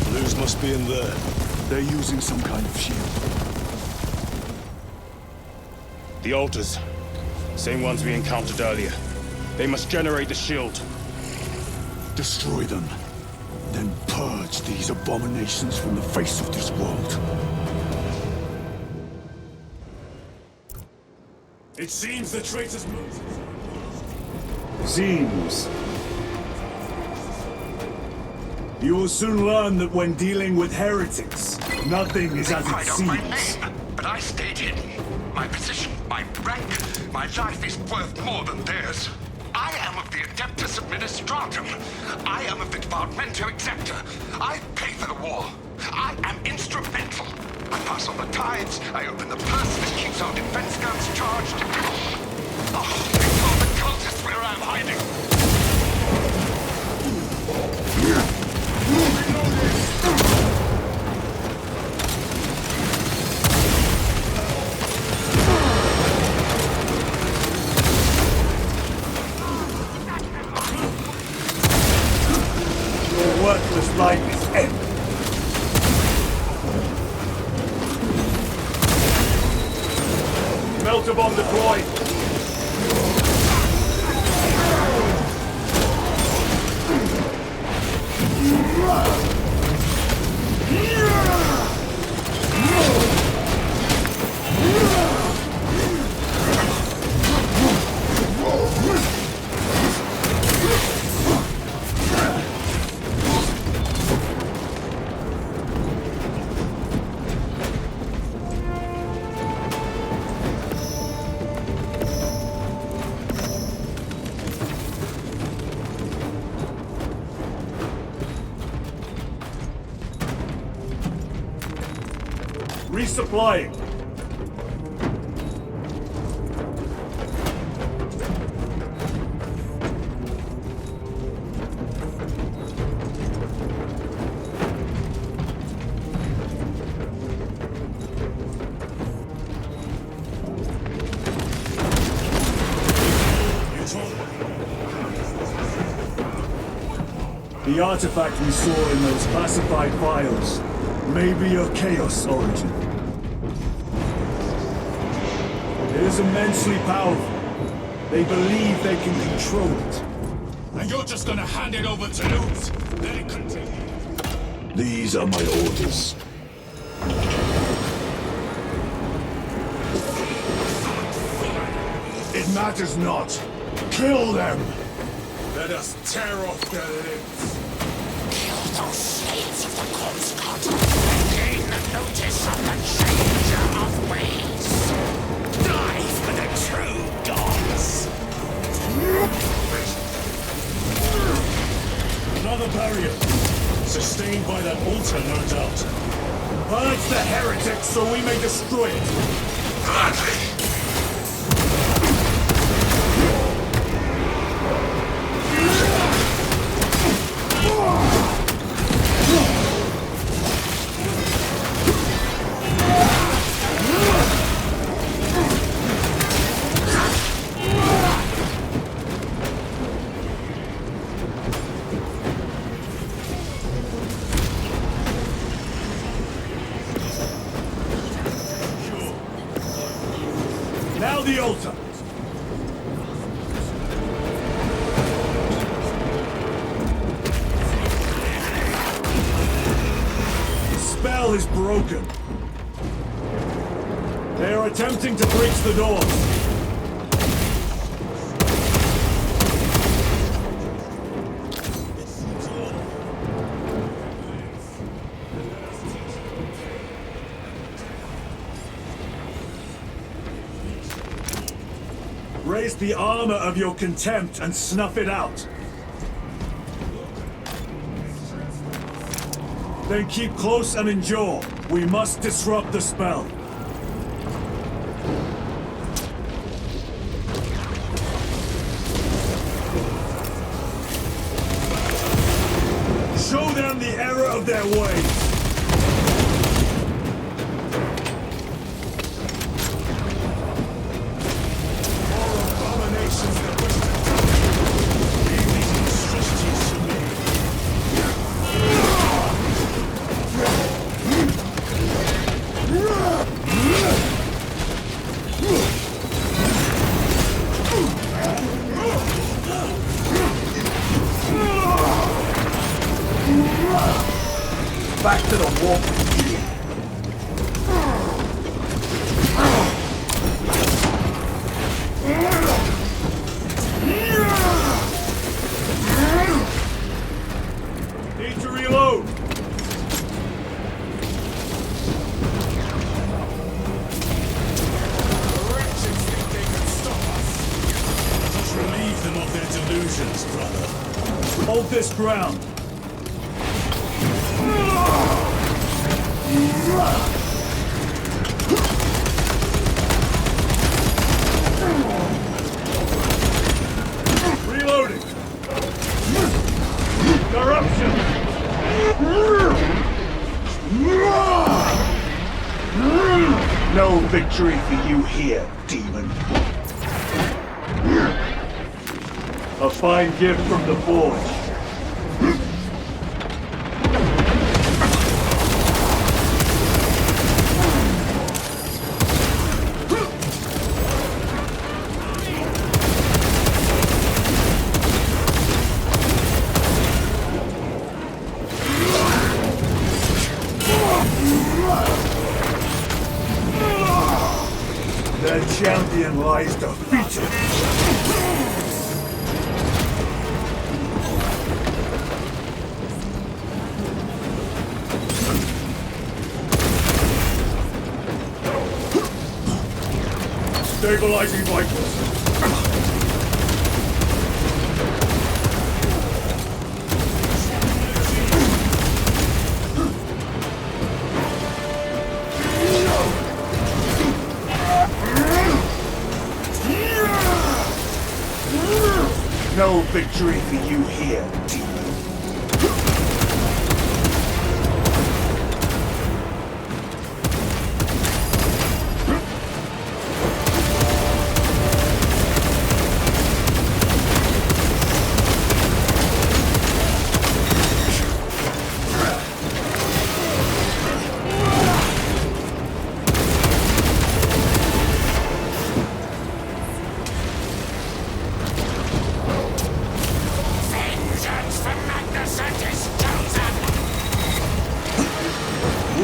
Blues must be in there.
They're using some kind of shield.
The altars. Same ones we encountered earlier. They must generate the shield.
Destroy them. Then purge these abominations from the face of this world.
It seems the traitors move.
Seems. You will soon learn that when dealing with heretics, nothing is as it seems.
My name, but I stayed hidden. My position, my rank, my life is worth more than theirs. I am of the Adeptus Administratum. I am of the Departamento Exceptor. I pay for the war. I am instrumental. I pass on the tithes. I open the purse that keeps our defense guns charged. Oh, they told the cultists where I'm hiding.
Your worthless life is ended. Melter bomb deployed. Resupplying. The artifact we saw in those classified files may be of Chaos origin. It is immensely powerful. They believe they can control it.
And you're just gonna hand it over to Lutz? Let it continue.
These are my orders. It matters not. Kill them!
Let us tear off their limbs.
Kill those slaves of the corpse god. Gain the notice of the changer of ways. Die for the true gods.
Another barrier. Sustained by that altar, no doubt.
Purge the heretics so we may destroy it.
Gladly.
spell is broken. They are attempting to breach the doors. Raise the armor of your contempt and snuff it out. Then keep close and endure. We must disrupt the spell. Show them the error of their ways. Back to the wall. Need to reload.
Just relieve them of their delusions, brother.
Hold this ground. Reloading. Corruption.
No victory for you here, demon.
A fine gift from the forge. Their champion lies defeated. Stabilizing vitals.
No victory for you here, demon.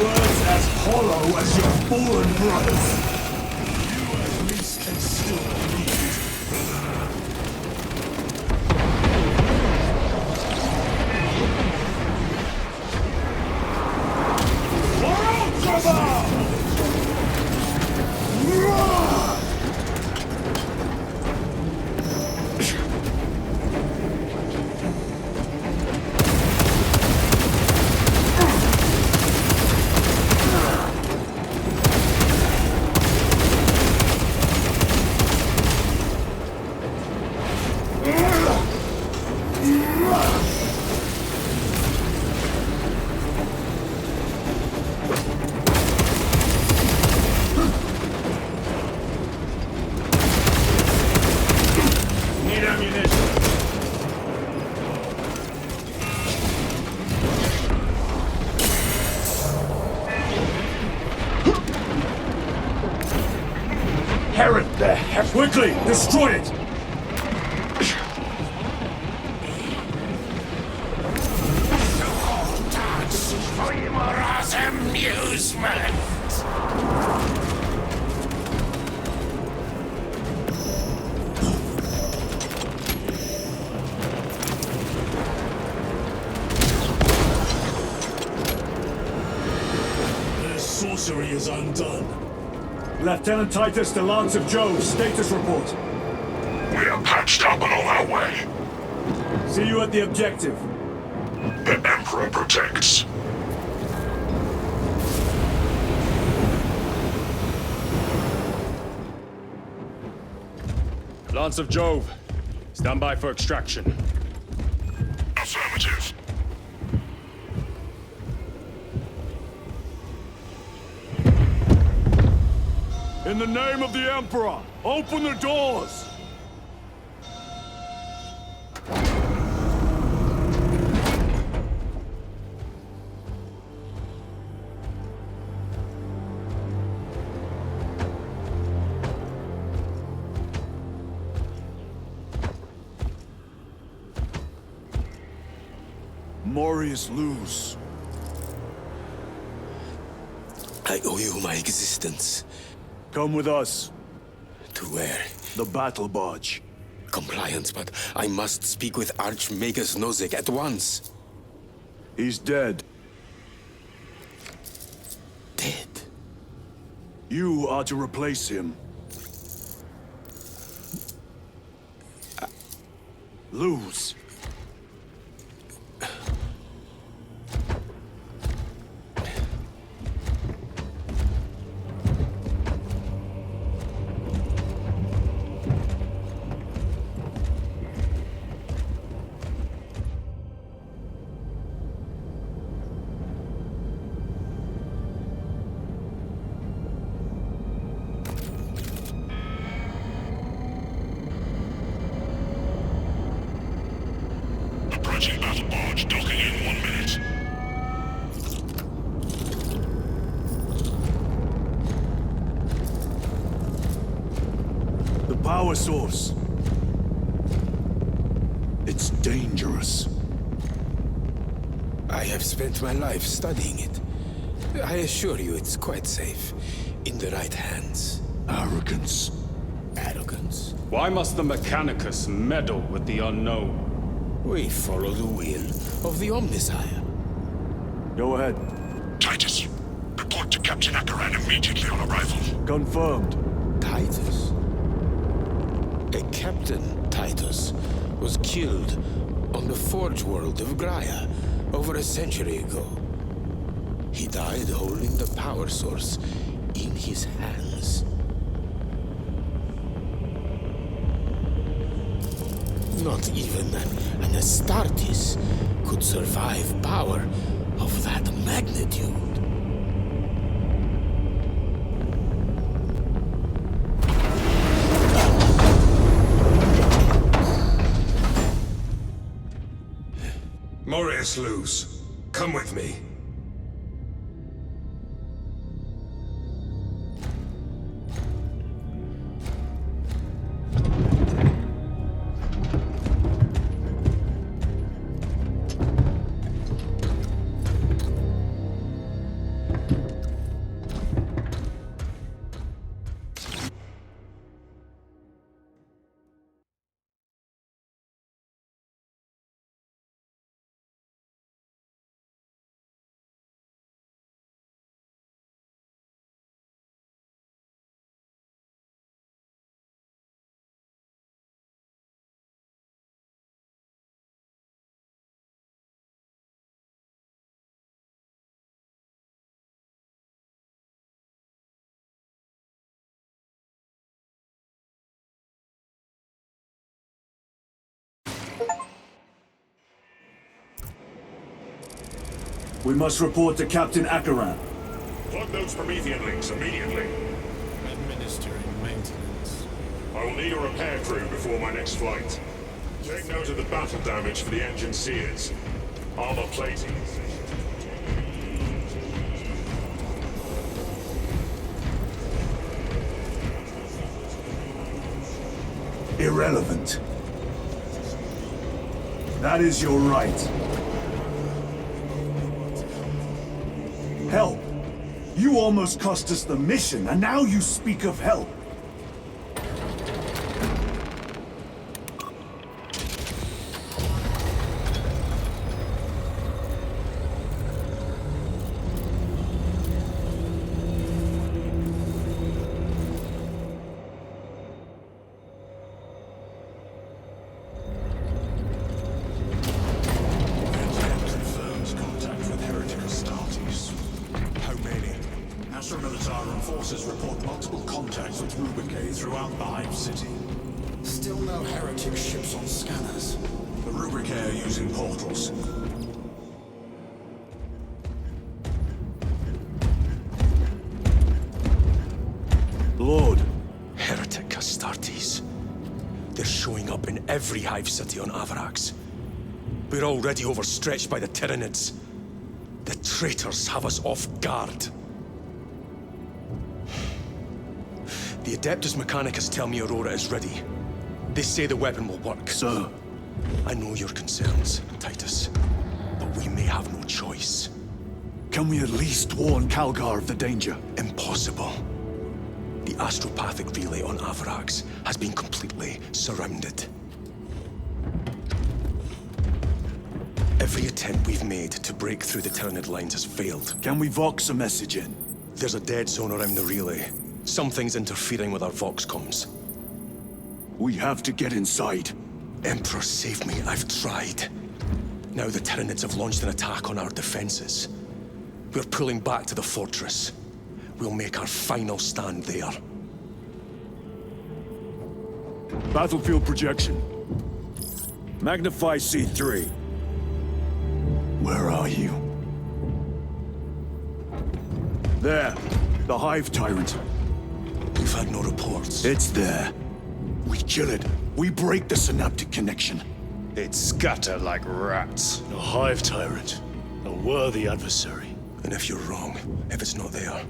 Words as hollow as your fallen brothers.
You at least can still bleed.
Need ammunition.
Herod the heck.
Quickly, destroy it!
For immorality! Emperor's amusement!
Their sorcery is undone.
Lieutenant Titus to Lance of Jove, status report.
We are patched up and on our way.
See you at the objective.
The Emperor protects.
Lance of Jove, stand by for extraction.
Affirmative.
In the name of the Emperor, open the doors! Morius lose.
I owe you my existence.
Come with us.
To where?
The battle barge.
Compliance, but I must speak with Archmagus Nozick at once.
He's dead.
Dead?
You are to replace him. Lose.
Approaching battle barge, docking in 1 minute.
The power source. It's dangerous.
I have spent my life studying it. I assure you it's quite safe. In the right hands.
Arrogance.
Arrogance?
Why must the Mechanicus meddle with the unknown?
We follow the will of the Omnisire.
Go ahead.
Titus, report to Captain Akaran immediately on arrival.
Confirmed.
Titus? A Captain Titus was killed on the Forge world of Graia over a century ago. He died holding the power source in his hands. Not even an Astartes could survive power of that magnitude.
Morius lose. Come with me.
We must report to Captain Akaran.
Plug those Promethean links immediately.
Administering maintenance.
I will need a repair crew before my next flight. Take note of the battle damage for the engine sears. Armor plating.
Irrelevant. That is your right. Help! You almost cost us the mission, and now you speak of help. Lord.
Heretic Astartes. They're showing up in every hive city on Avarax. We're already overstretched by the Tyranids. The traitors have us off guard. The Adeptus Mechanicus tell me Aurora is ready. They say the weapon will work.
Sir.
I know your concerns, Titus, but we may have no choice.
Can we at least warn Calgar of the danger?
Impossible. The astropathic relay on Avarax has been completely surrounded. Every attempt we've made to break through the Tyranid lines has failed.
Can we Vox a message in?
There's a dead zone around the relay. Something's interfering with our Vox comms.
We have to get inside.
Emperor, save me. I've tried. Now the Tyranids have launched an attack on our defenses. We're pulling back to the fortress. We'll make our final stand there.
Battlefield projection. Magnify C3. Where are you? There. The Hive Tyrant.
We've had no reports.
It's there. We kill it. We break the synaptic connection.
They'd scatter like rats.
A Hive Tyrant. A worthy adversary.
And if you're wrong, if it's not there,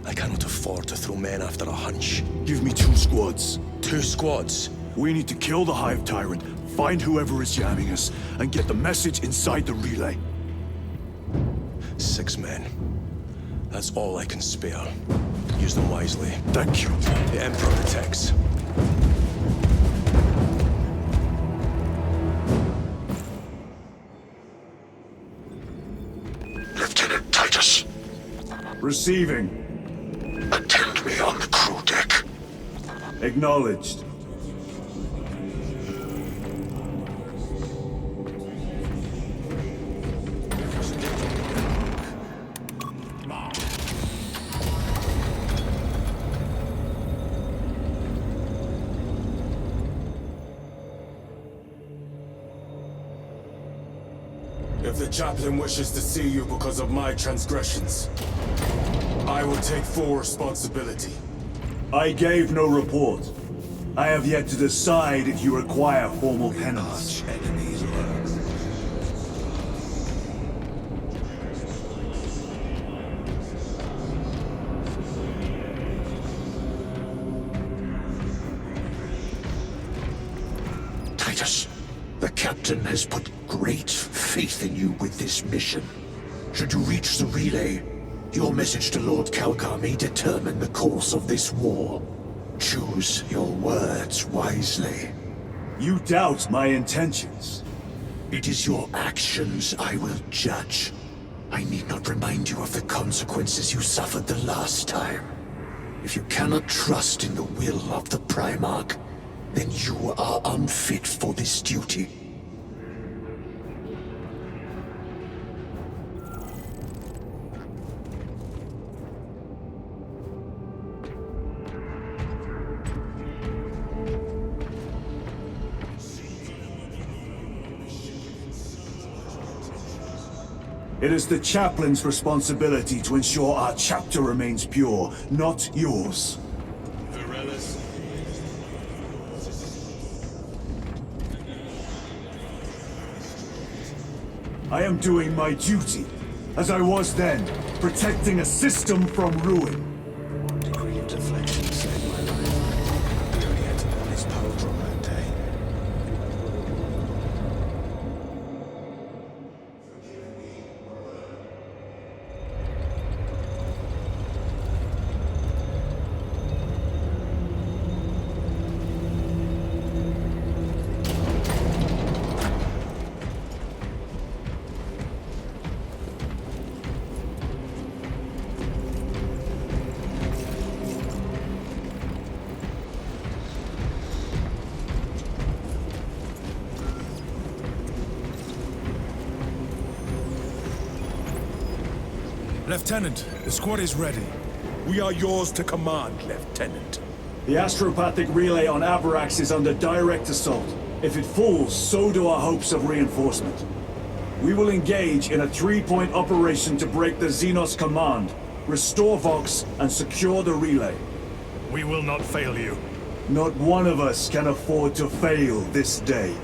I cannot afford to throw men after a hunch.
Give me 2 squads.
2 squads?
We need to kill the Hive Tyrant, find whoever is jamming us, and get the message inside the relay.
6 men. That's all I can spare. Use them wisely.
Thank you.
The Emperor protects.
Lieutenant Titus.
Receiving.
Attend me on the crew deck.
Acknowledged.
If the chaplain wishes to see you because of my transgressions, I will take full responsibility.
I gave no report. I have yet to decide if you require formal penance.
Enemies Titus, the captain has put great faith in you with this mission. Should you reach the relay, your message to Lord Calgar may determine the course of this war. Choose your words wisely.
You doubt my intentions.
It is your actions I will judge. I need not remind you of the consequences you suffered the last time. If you cannot trust in the will of the Primarch, then you are unfit for this duty.
It is the chaplain's responsibility to ensure our chapter remains pure, not yours. I am doing my duty, as I was then, protecting a system from ruin.
One degree of deflection saved my life. We only had to burn his power drum that day.
Lieutenant, the squad is ready. We are yours to command, Lieutenant.
The astropathic relay on Avarax is under direct assault. If it falls, so do our hopes of reinforcement. We will engage in a three-point operation to break the Xenos command, restore Vox, and secure the relay.
We will not fail you.
Not one of us can afford to fail this day.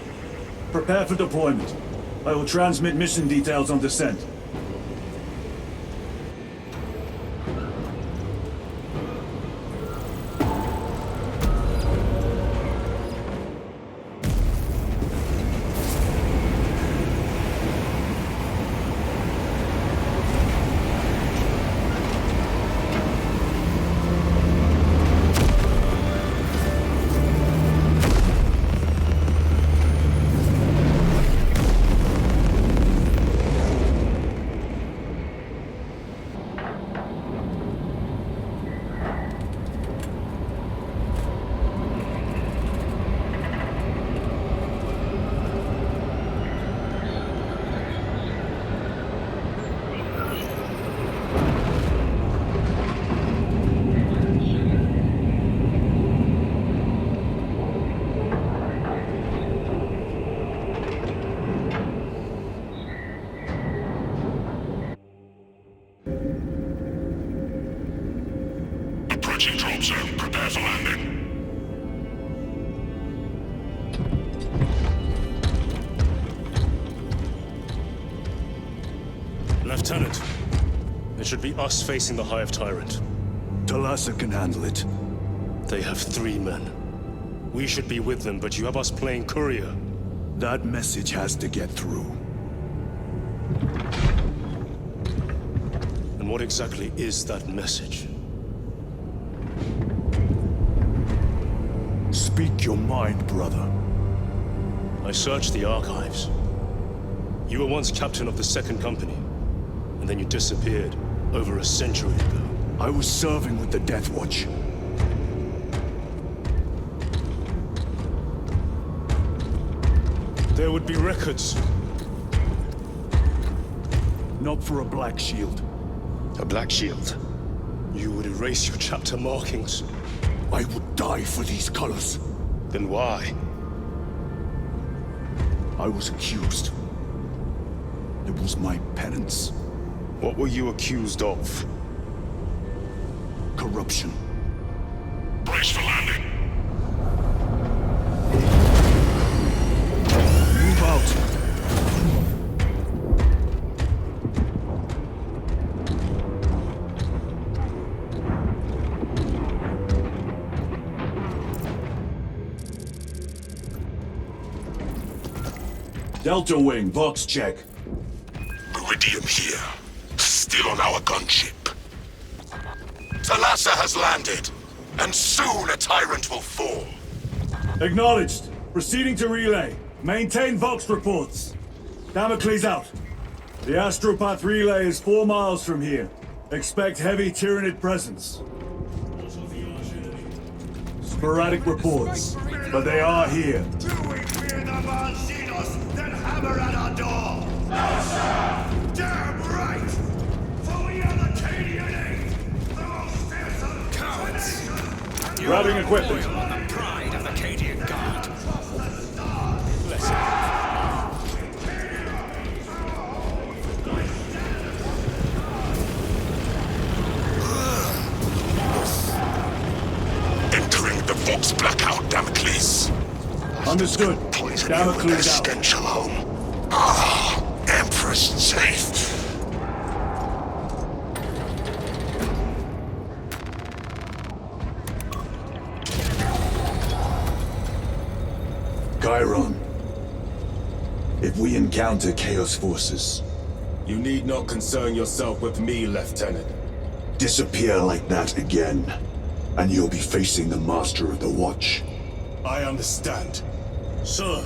Prepare for deployment. I will transmit mission details on descent.
Approaching drop zone. Prepare for landing.
Lieutenant, it should be us facing the Hive Tyrant.
Talassa can handle it.
They have 3 men. We should be with them, but you have us playing courier.
That message has to get through.
And what exactly is that message?
Speak your mind, brother.
I searched the archives. You were once captain of the 2nd Company, and then you disappeared over a century ago.
I was serving with the Death Watch.
There would be records.
Not for a Black Shield.
A Black Shield? You would erase your chapter markings.
I would die for these colors.
Then why?
I was accused. It was my penance.
What were you accused of?
Corruption.
Brace for landing.
Move out. Delta Wing, Vox check.
Iridium here. Still on our gunship. Talassa has landed, and soon a tyrant will fall.
Acknowledged. Proceeding to relay. Maintain Vox reports. Damocles out. The Astropath relay is 4 miles from here. Expect heavy Tyranid presence. Sporadic reports, but they are here.
Do we fear the Xenos that hammer at our door? No, sir! Damn right! For we are the Cadian, the most fearsome cowards!
Grabbing equipment.
On the pride of the Cadian Guard.
Entering the Vox blackout, Damocles.
Understood. Damocles out.
Stench alone. Ah, Empress safe.
Chiron. If we encounter Chaos forces,
You need not concern yourself with me, Lieutenant.
disappear like that again, and you'll be facing the Master of the Watch.
I understand. Sir,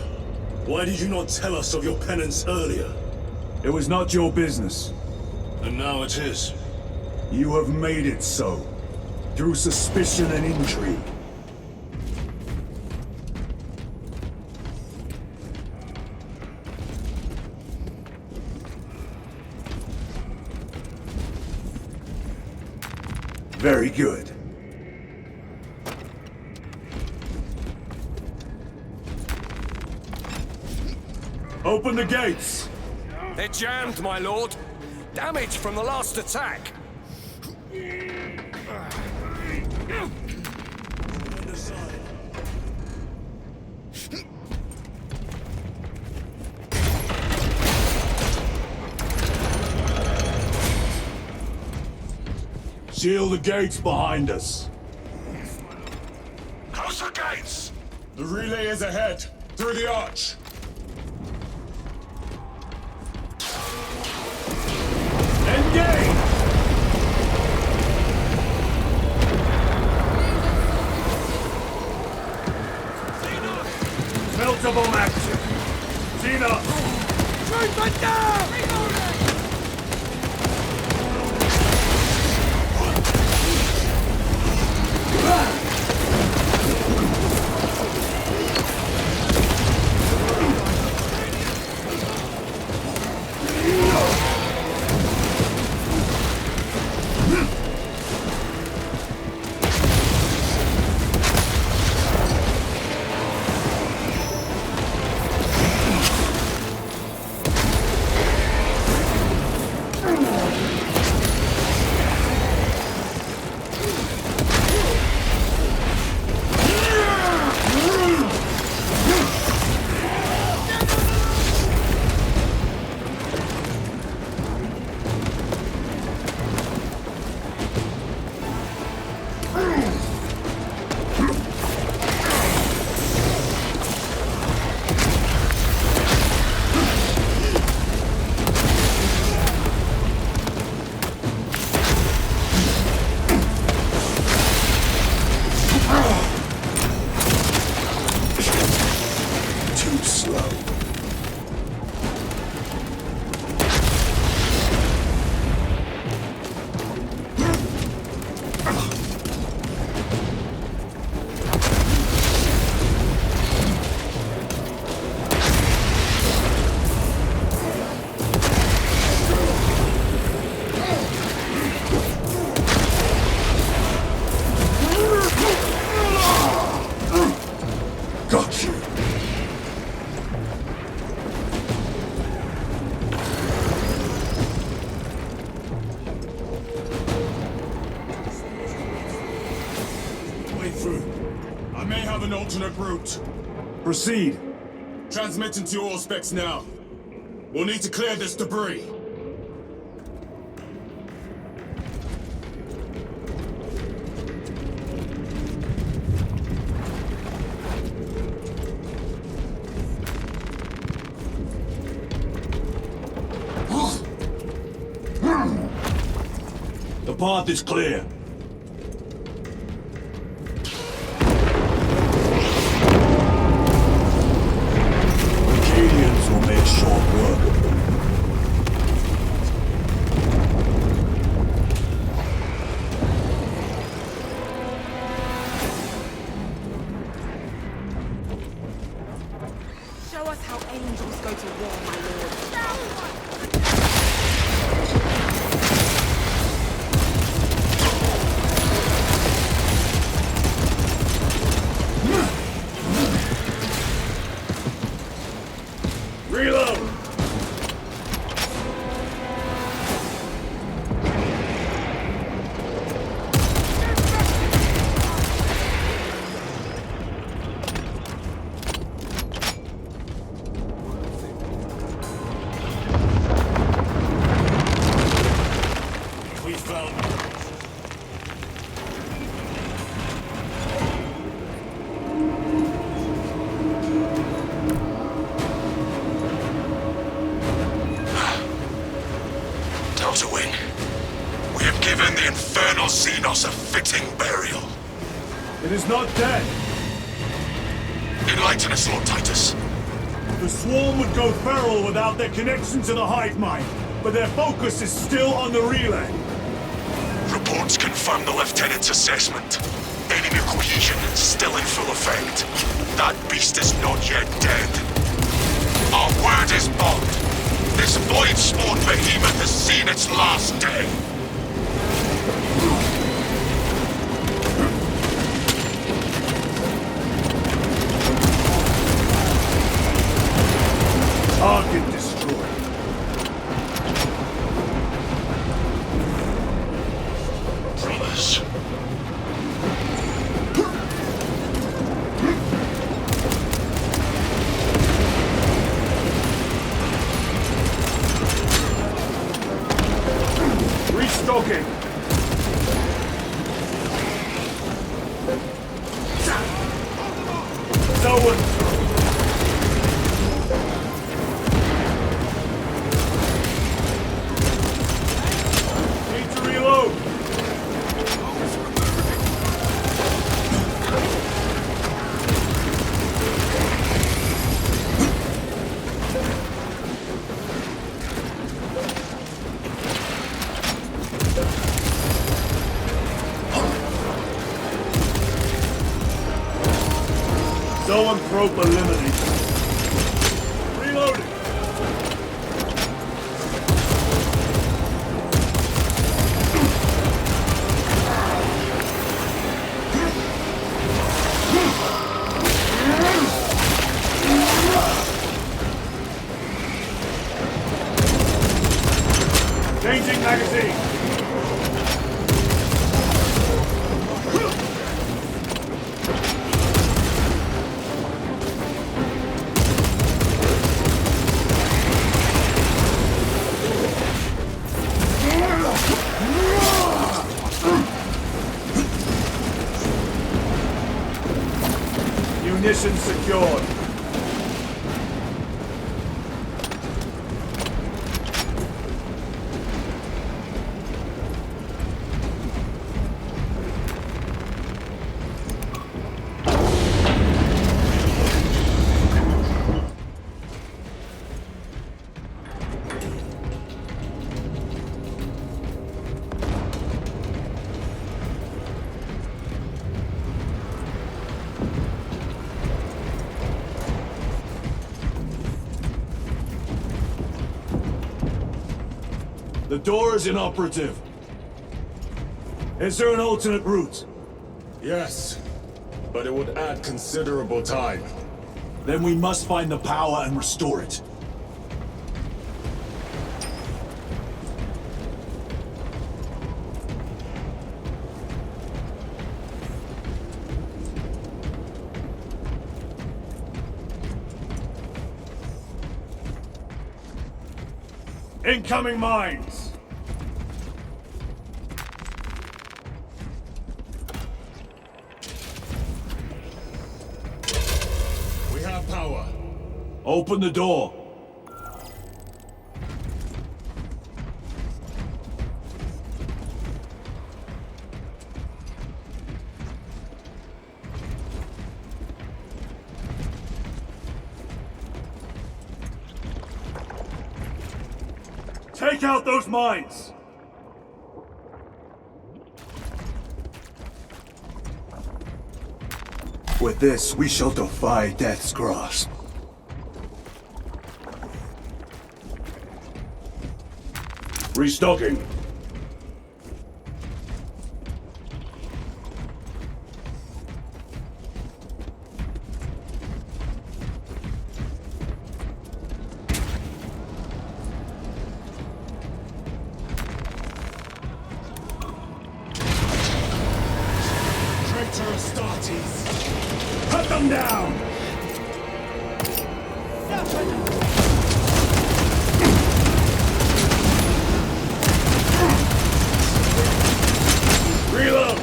why did you not tell us of your penance earlier?
It was not your business.
And now it is.
You have made it so, through suspicion and intrigue. Very good. Open the gates!
They're jammed, my lord. Damage from the last attack.
Seal the gates behind us.
Close the gates!
The relay is ahead, through the arch.
Engage! Melter bomb action. Xena!
Shoot me down!
Alternate route.
Proceed.
Transmitting to all specs now. We'll need to clear this debris.
The path is clear. Will make short work of them.
Show us how angels go to war, my lord.
Reload!
We found them.
Delta Wing, we have given the infernal Xenos a fitting burial.
It is not dead.
Enlighten us, Lord Titus.
The swarm would go feral without their connection to the hive mind, but their focus is still on the relay.
Reports confirm the Lieutenant's assessment. Enemy cohesion still in full effect. That beast is not yet dead. Our word is bond. This void-spawned behemoth has seen its last day.
Trope eliminated. Reloading. Changing magazine. Munition secured. The door is inoperative. Is there an alternate route?
Yes, but it would add considerable time.
Then we must find the power and restore it. Incoming mines!
We have power.
Open the door. Take out those mines! With this, we shall defy death's grasp. Restocking. Cut them down! Reload!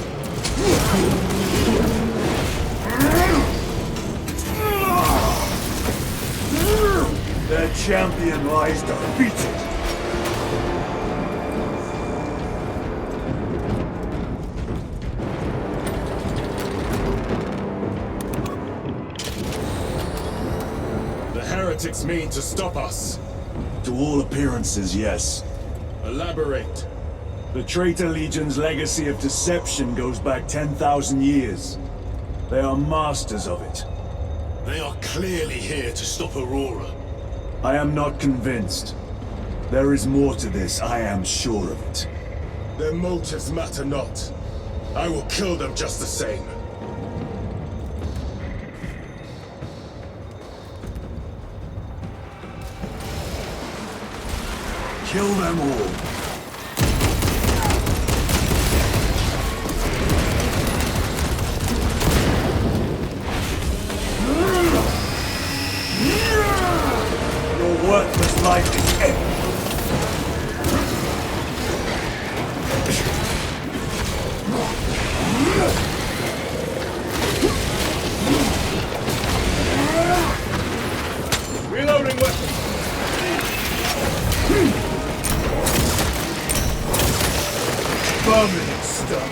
Their champion lies defeated.
Heretics mean to stop us.
To all appearances, yes.
Elaborate.
The Traitor Legion's legacy of deception goes back 10,000 years. They are masters of it.
They are clearly here to stop Aurora.
I am not convinced. There is more to this, I am sure of it.
Their motives matter not. I will kill them just the same.
Kill them all. Your worthless life is ended.
Reloading weapon.
Permanent stuff.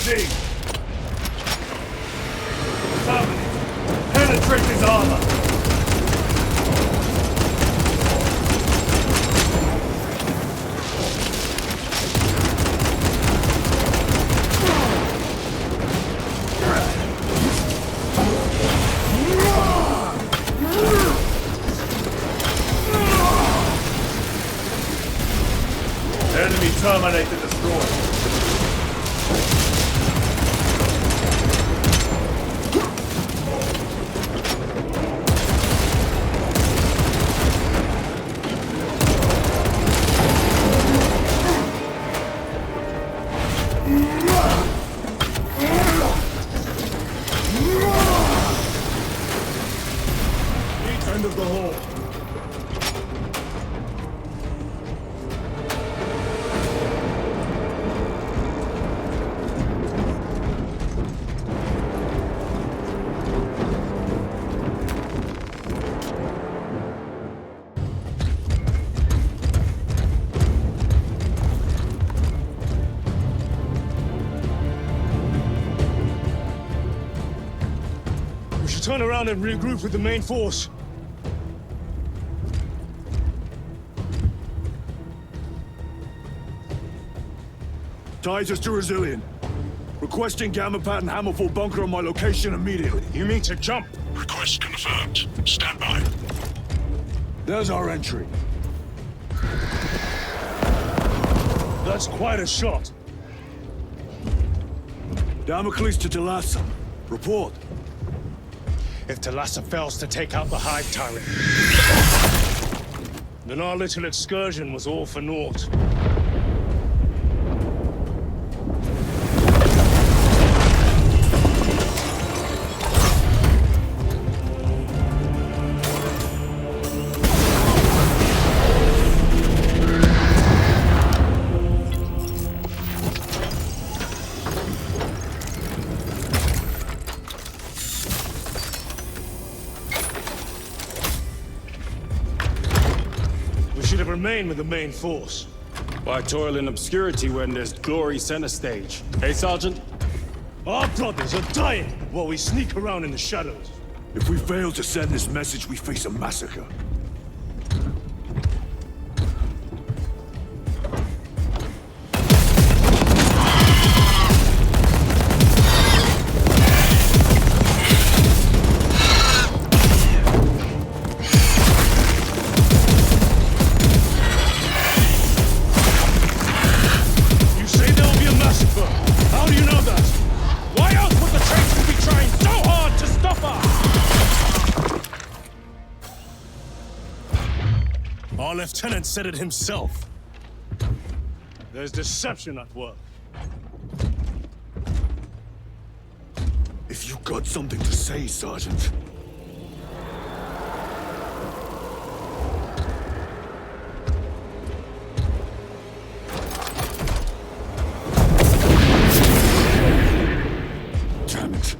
machine! Terminate! Penetrate his armor! Enemy terminate and destroy. End of the hall. We should turn around and regroup with the main force. Titus to Resilient. Requesting Gamma Pat and Hammerfall bunker on my location immediately.
You mean to jump?
Request confirmed. Stand by.
There's our entry. That's quite a shot. Damocles to Talassa. Report.
If Talassa fails to take out the Hive Tyrant, then our little excursion was all for naught. Remain with the main force.
Why toil in obscurity when there's glory center stage? Hey, Sergeant?
Our brothers are dying while we sneak around in the shadows. If we fail to send this message, we face a massacre.
Our lieutenant said it himself.
There's deception at work. If you got something to say, Sergeant. Damn it.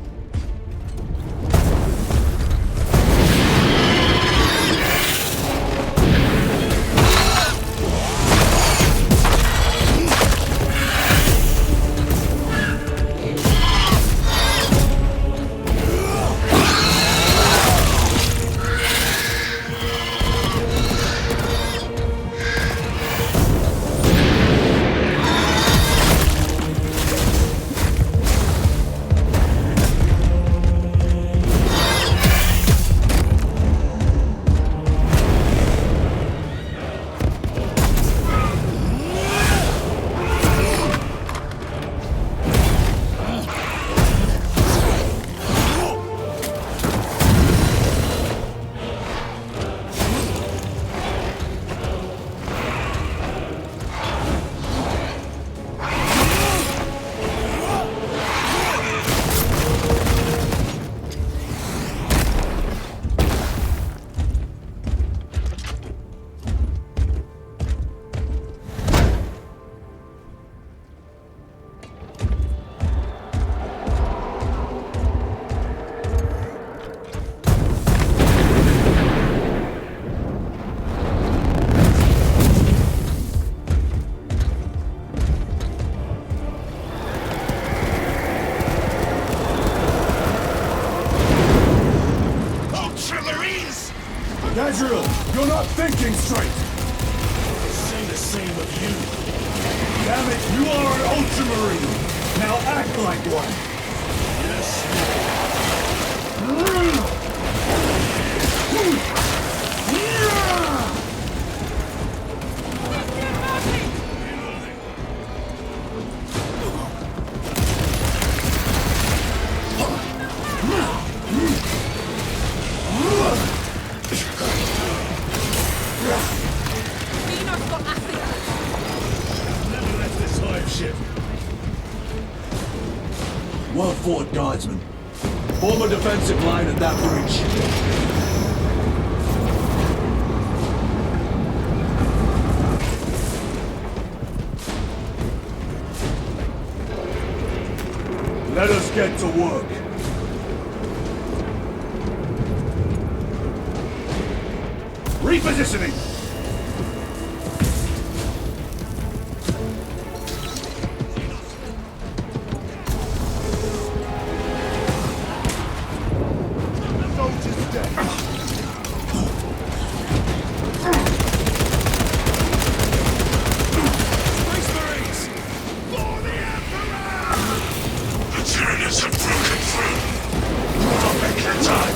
Gabriel, you're not thinking straight!
Say the same of you.
Damn it, you are an Ultramarine! Now act like one!
Yes.
Never left this hive ship. Well fought, Guardsman. Form a defensive line at that breach. Let us get to work. Repositioning!
The Tyrannus have broken through. Not make your time.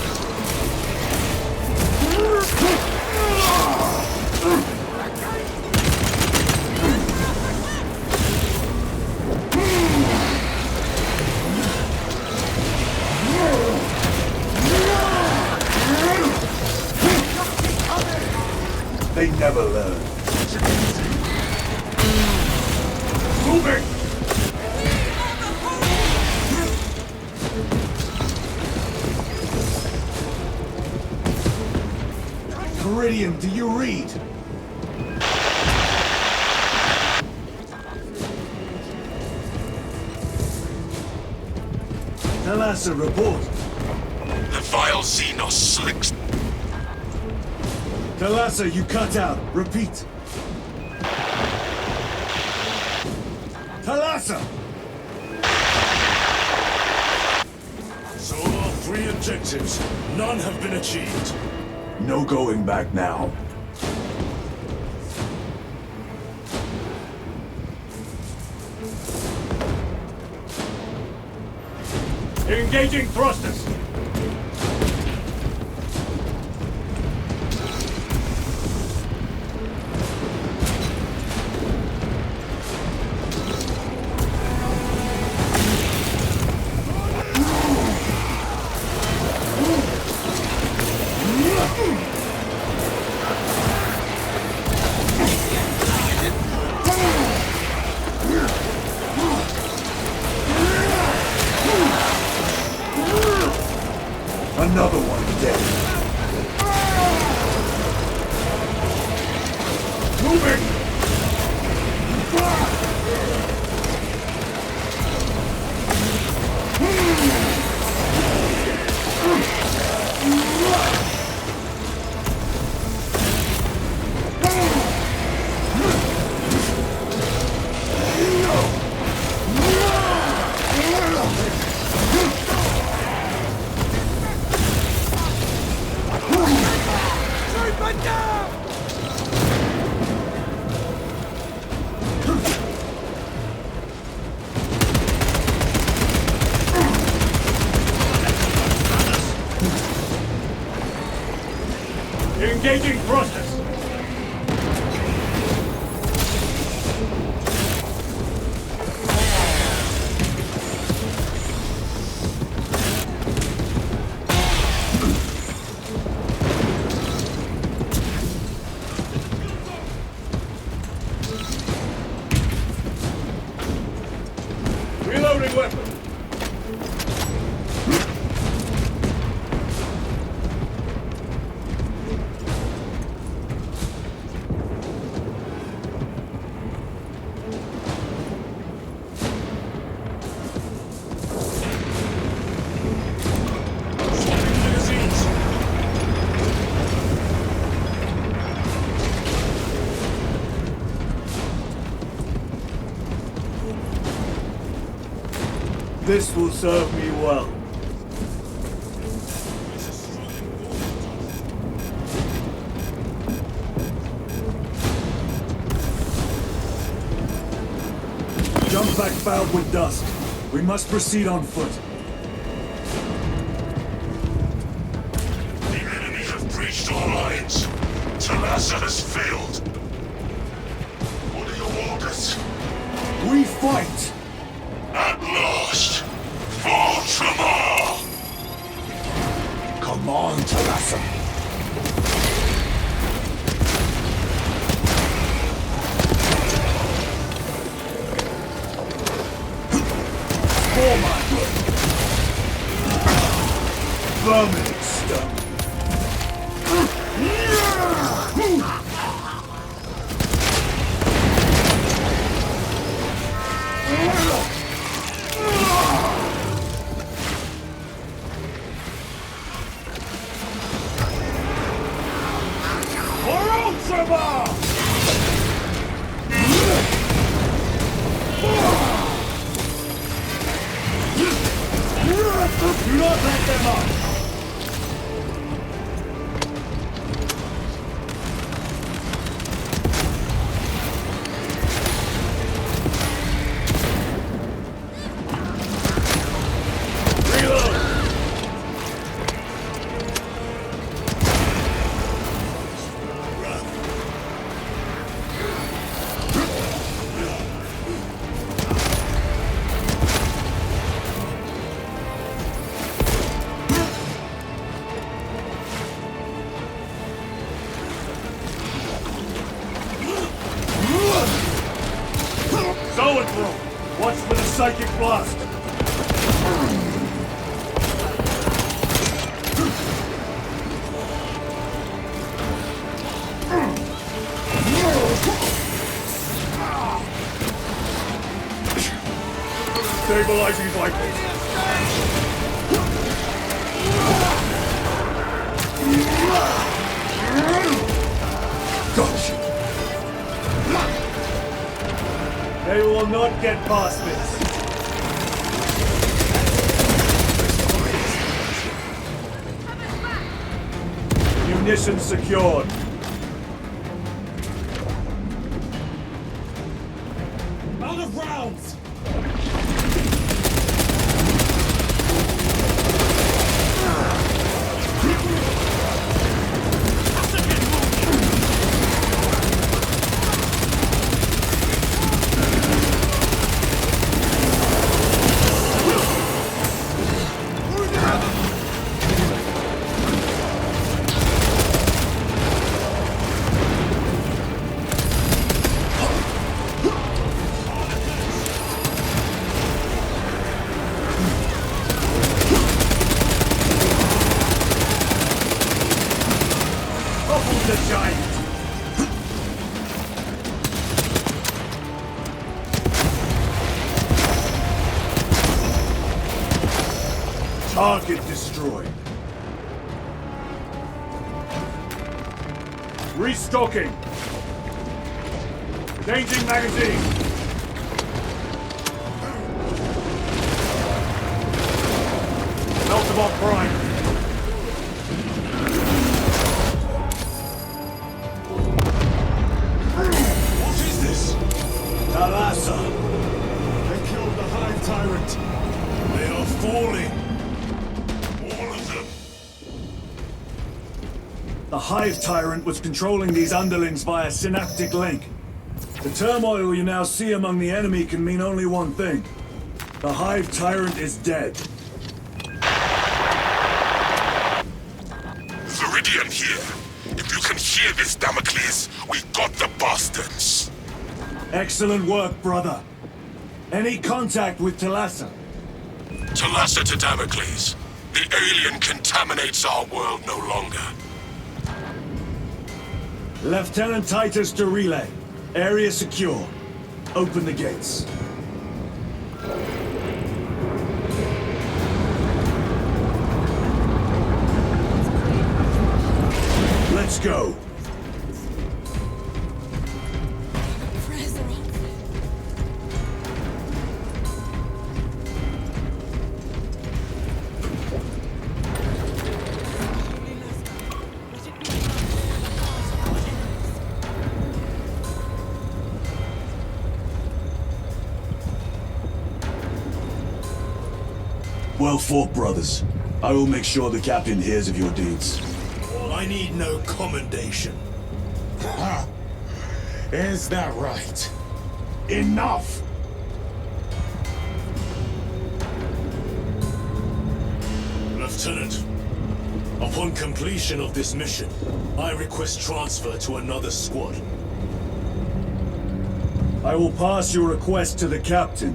They never learn. Moving! Meridian, do you read? Thalassa, report.
The vile Xenos slicks.
Thalassa, you cut out. Repeat. Thalassa!
So our 3 objectives, none have been achieved.
No going back now. Engaging thrusters! Another one dead. Moving! Engaging thrusters! Reloading weapon! This will serve me well. artifact fouled with dust. We must proceed on foot.
The enemy have breached our lines. Talassa has failed. What are your orders?
We fight!
At last! Ultramar!
Come on, Talassa.
Vermin stone.
For Ultramar!
Do not let them up! Watch for the psychic blast! Stabilizing vitals. Gotcha. They will not get past this. Munitions secured.
Out of rounds!
The giant! Target destroyed. Restocking. Changing magazine. Multiple prime. Talassa!
They killed the Hive Tyrant!
They are falling!
All of them!
The Hive Tyrant was controlling these underlings via synaptic link. The turmoil you now see among the enemy can mean only one thing. The Hive Tyrant is dead.
Viridian here. If you can hear this, Damocles, we got the bastards!
Excellent work, brother. Any contact with Talassa?
Talassa to Damocles. The alien contaminates our world no longer.
Lieutenant Titus to relay. Area secure. Open the gates. Let's go. Well fought, brothers. I will make sure the captain hears of your deeds.
I need no commendation.
Is that right?
Enough!
Lieutenant, upon completion of this mission, I request transfer to another squad.
I will pass your request to the captain.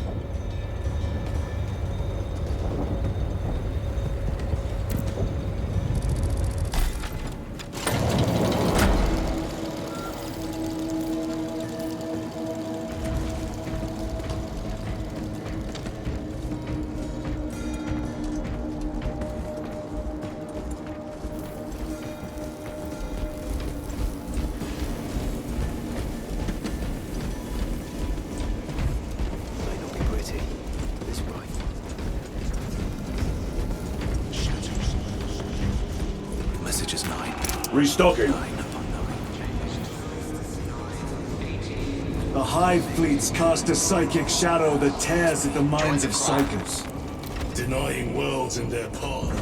Restocking. The Hive fleets cast a psychic shadow that tears at the minds of psychers,
denying worlds in their path.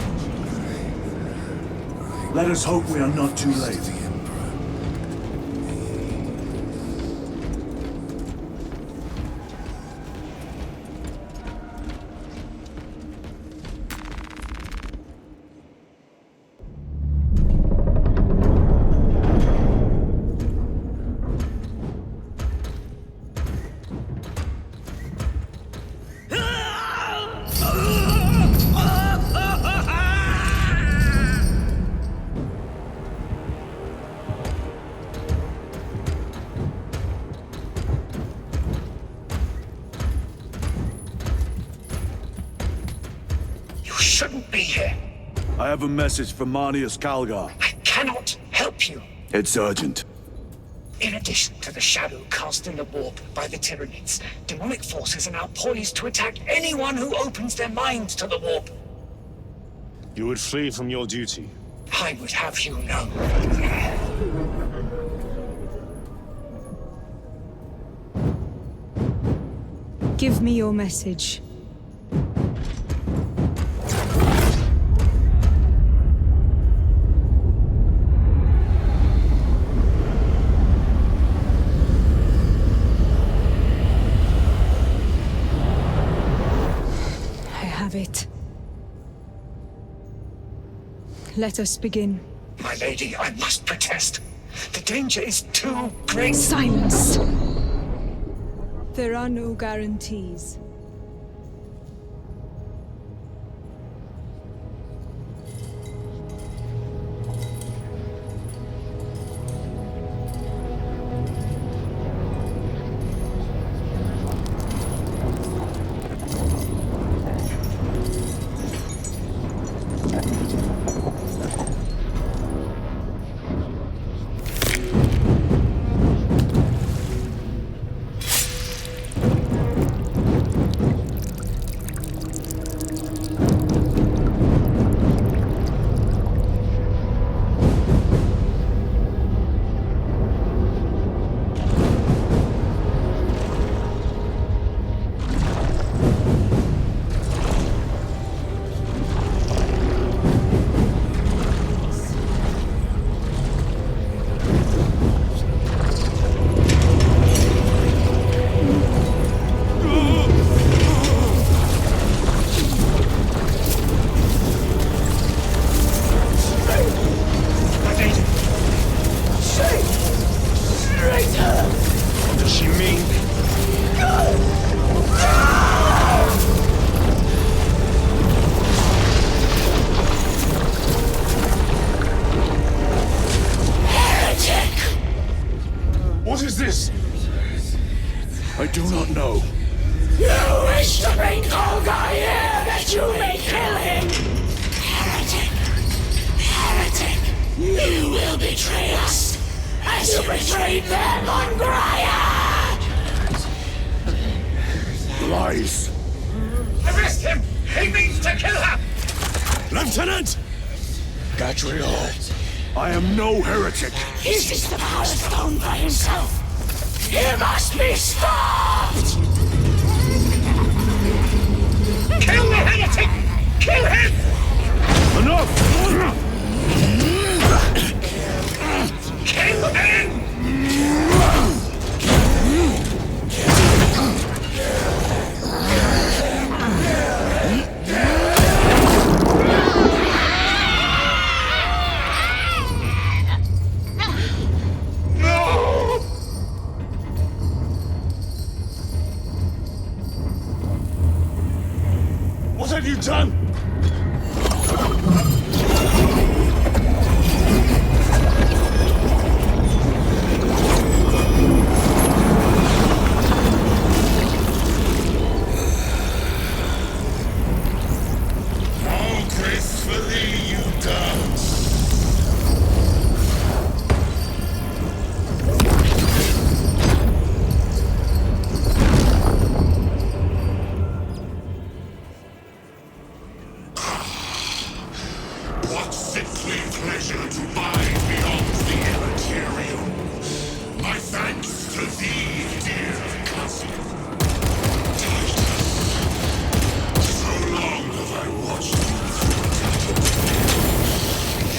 Let us hope we are not too late.
Shouldn't be here.
I have a message from Marnius Calgar.
I cannot help you.
It's urgent.
In addition to the shadow cast in the warp by the Tyranids, demonic forces are now poised to attack anyone who opens their minds to the warp.
You would flee from your duty.
I would have you know.
Give me your message. It. Let us begin.
My lady, I must protest. The danger is too great.
Silence! There are no guarantees.
What is this? I do not know.
You wish to bring Golgar here that you may kill him! Heretic! Heretic! You will betray us as you betrayed them on Graia!
Lies.
Arrest him! He means to kill her!
Lieutenant! Gadriel, I am no heretic.
Uses the power stone by himself. He must be stopped! Kill the heretic!
Kill him!
Enough!
Kill him!
What have you done?
How gracefully you dance! What sickly pleasure to bide beyond the immaterial. My thanks to thee, dear cousin. Titus, so long have I watched you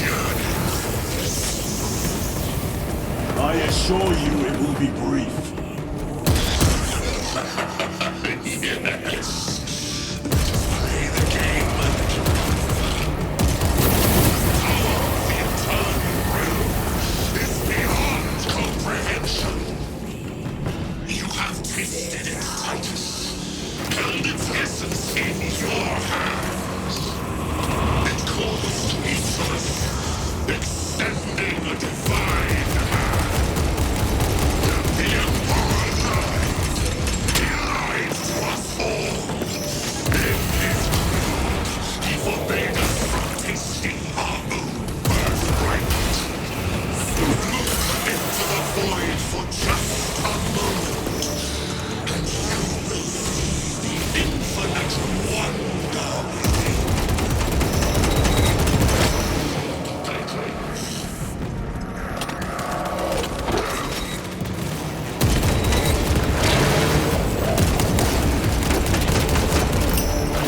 yearning for this.
I assure you it will be brief.
Yes. Play the game, the eternal realm is beyond comprehension. You have tasted it, Titus, held its essence in your hands. It calls to each of us, extending a divine hand. The Emperor lied. He lied to us all. In his greed, he forbade us from tasting our own birthright. Look into the void for just a moment, and you will see the infinite wonder within.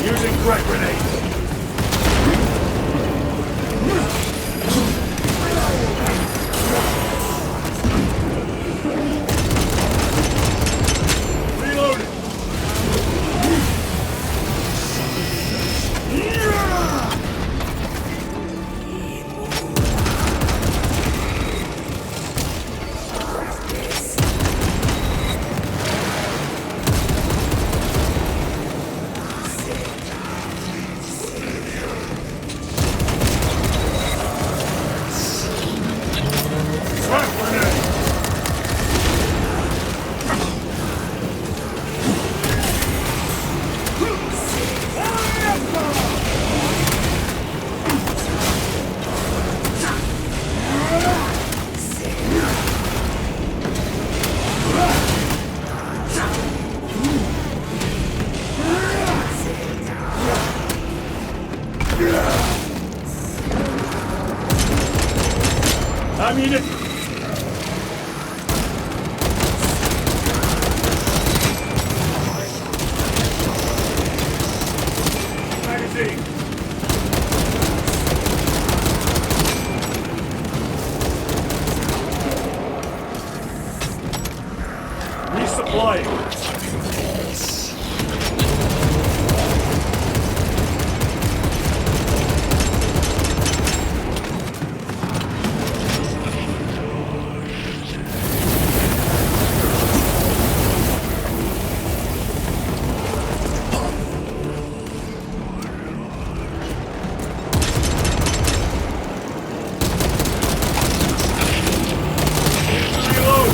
Using frag grenade. Reloading. Frag grenade. Ammunition. Magazine. Resupplying. Reload.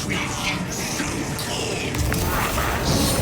with you so-called brothers.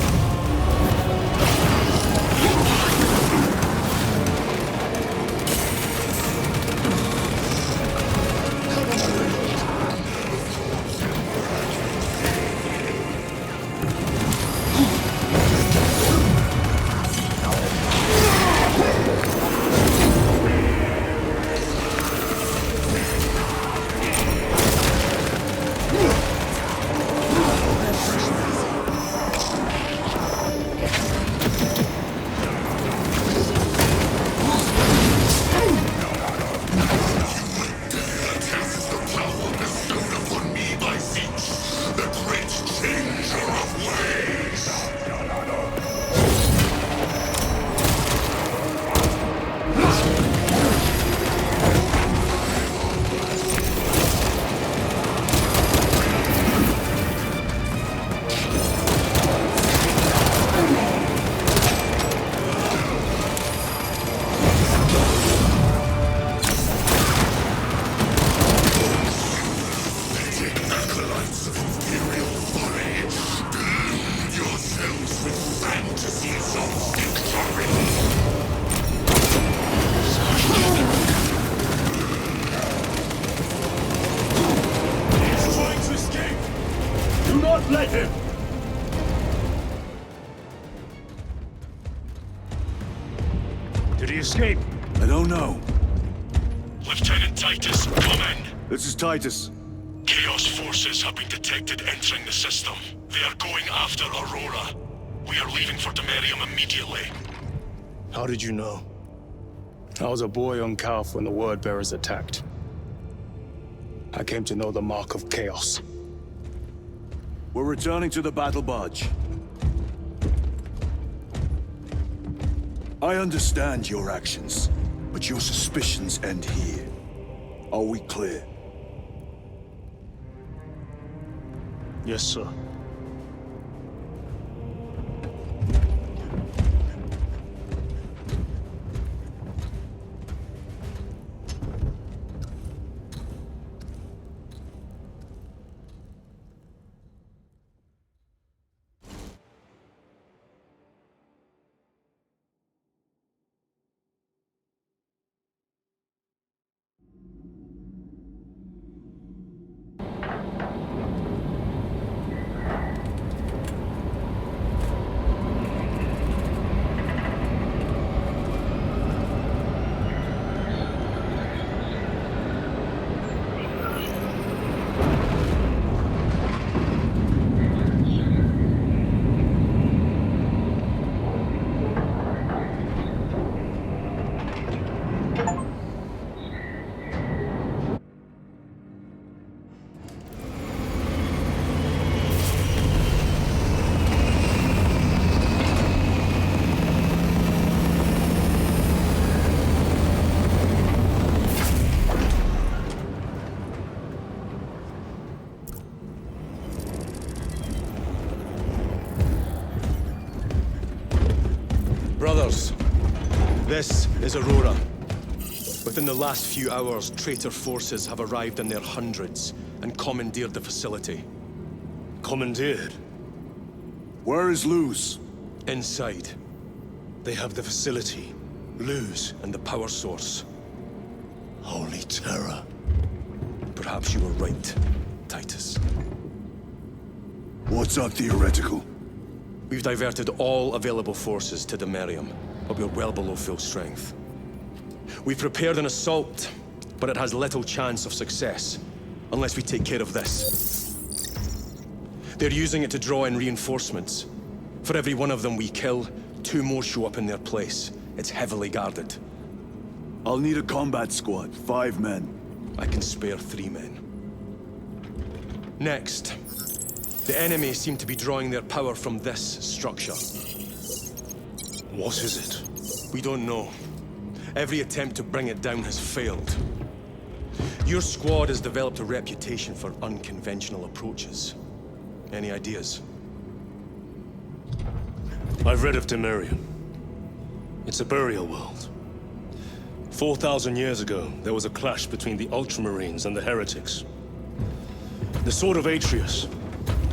Let him!
Did he escape?
I don't know.
Lieutenant Titus, come in.
This is Titus.
Chaos forces have been detected entering the system. They are going after Aurora. We are leaving for Demerium immediately.
How did you know? I was a boy on Calf when the Word Bearers attacked. I came to know the mark of chaos.
We're returning to the battle barge. I understand your actions, but your suspicions end here. Are we clear?
Yes, sir.
Brothers, this is Aurora. Within the last few hours, traitor forces have arrived in their hundreds and commandeered the facility.
Commandeered?
Where is Luz?
Inside. They have the facility, Luz, and the power source.
Holy terror.
Perhaps you were right, Titus.
What's our theoretical?
We've diverted all available forces to Demerium, but we're well below full strength. We've prepared an assault, but it has little chance of success, unless we take care of this. They're using it to draw in reinforcements. For every one of them we kill, 2 more show up in their place. It's heavily guarded.
I'll need a combat squad, 5 men.
I can spare 3 men. Next, the enemy seem to be drawing their power from this structure.
What is it?
We don't know. Every attempt to bring it down has failed. Your squad has developed a reputation for unconventional approaches. Any ideas?
I've read of Demerium. It's a burial world. 4,000 years ago, there was a clash between the Ultramarines and the Heretics. The Sword of Atreus,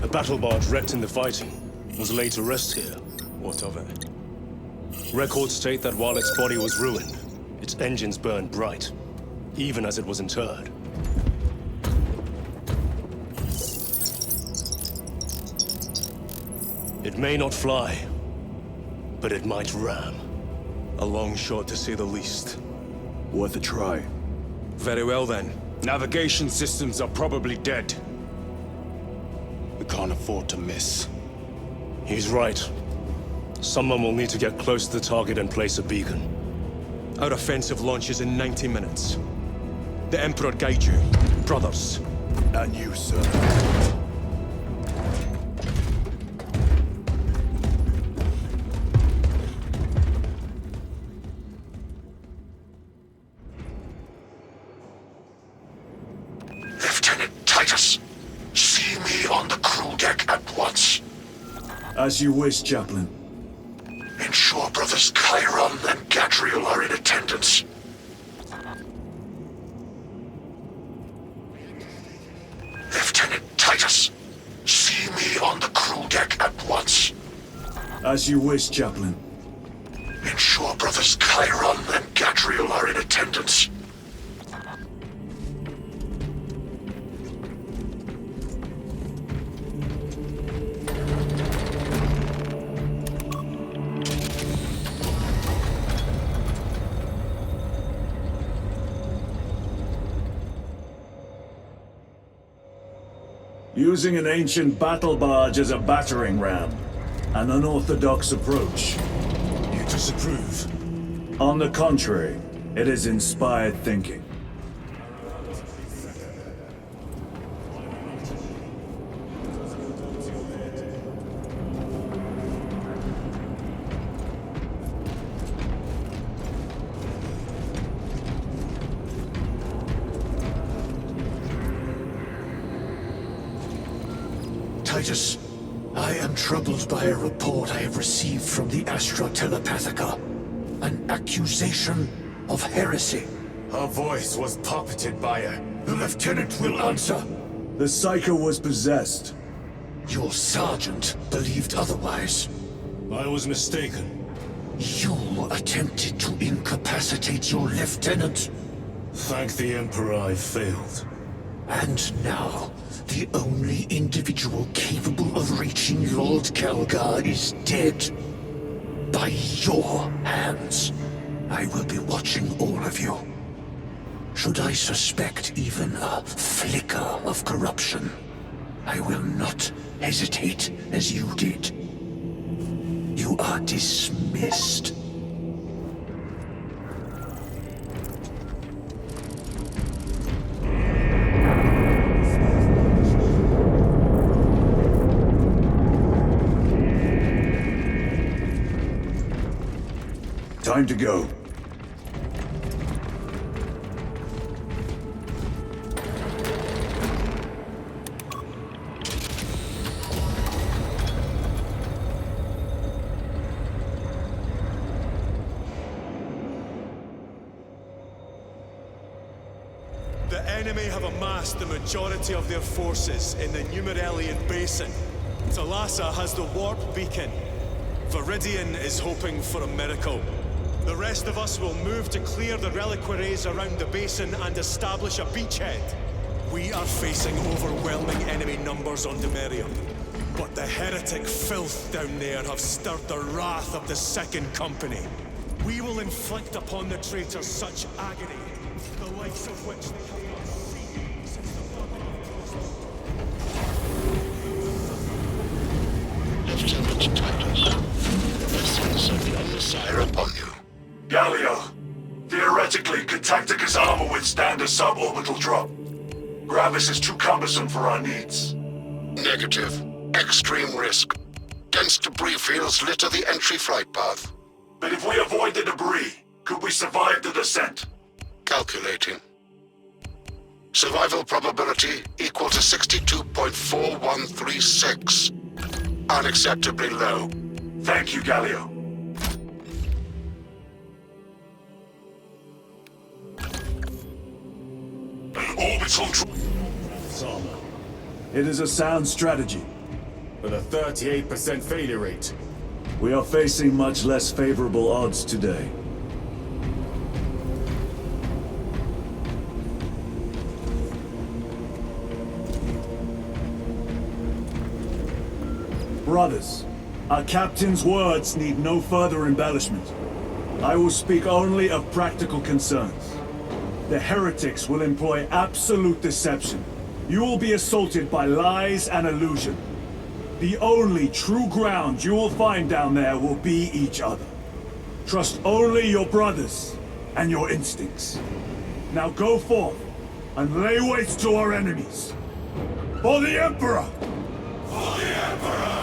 A battle barge wrecked in the fighting was laid to rest here. What of it? Records state that while its body was ruined, its engines burned bright, even as it was interred. It may not fly, but it might ram. A long shot to say the least.
Worth a try.
Very well then.
Navigation systems are probably dead.
We can't afford to miss. He's right. Someone will need to get close to the target and place a beacon.
Our offensive launches in 90 minutes. The Emperor guide you, brothers.
And you, sir.
Lieutenant Titus, see me on the crew deck at once.
As you wish, Chaplain.
Ensure brothers Chiron and Gadriel are in attendance. Lieutenant Titus, see me on the crew deck at once.
As you wish, Chaplain.
Ensure brothers Chiron and Gadriel are in attendance.
Using an ancient battle barge as a battering ram. An unorthodox approach.
You disapprove?
On the contrary, it is inspired thinking.
Titus, I am troubled by a report I have received from the Astra Telepathica. An accusation of heresy.
Her voice was puppeted by her.
The lieutenant will answer.
The Psycho was possessed.
Your sergeant believed otherwise.
I was mistaken.
You attempted to incapacitate your lieutenant.
Thank the Emperor I failed.
And now, the only individual capable of reaching Lord Calgar is dead. By your hands. I will be watching all of you. Should I suspect even a flicker of corruption, I will not hesitate as you did. You are dismissed.
Time to go.
The enemy have amassed the majority of their forces in the Numeralian Basin. Thalassa has the warp beacon. Viridian is hoping for a miracle. The rest of us will move to clear the reliquaries around the basin and establish a beachhead. We are facing overwhelming enemy numbers on Demerium. But the heretic filth down there have stirred the wrath of the Second Company. We will inflict upon the traitors such agony, the likes of which they have not seen since the burning of
Lieutenant Titus, the vessels of the other side are upon you. Galio, theoretically, could Tactica's armor withstand a suborbital drop? Gravis is too cumbersome for our needs. Negative. Extreme risk. Dense debris fields litter the entry flight path. But if we avoid the debris, could we survive the descent? Calculating. Survival probability equal to 62.4136. Unacceptably low. Thank you, Galio. Orbital
It is a sound strategy.
with a 38% failure rate.
We are facing much less favorable odds today. Brothers, our captain's words need no further embellishment. I will speak only of practical concerns. The heretics will employ absolute deception. You will be assaulted by lies and illusion. The only true ground you will find down there will be each other. Trust only your brothers and your instincts. Now go forth and lay waste to our enemies. For the Emperor! For the Emperor!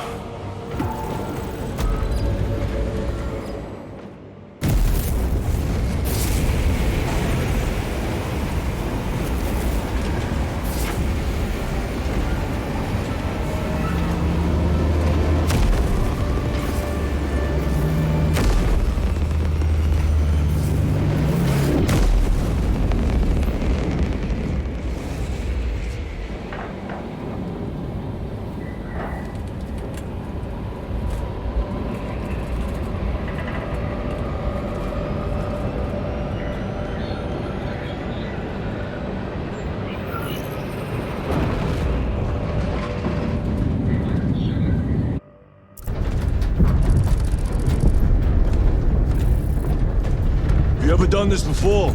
You ever done this before?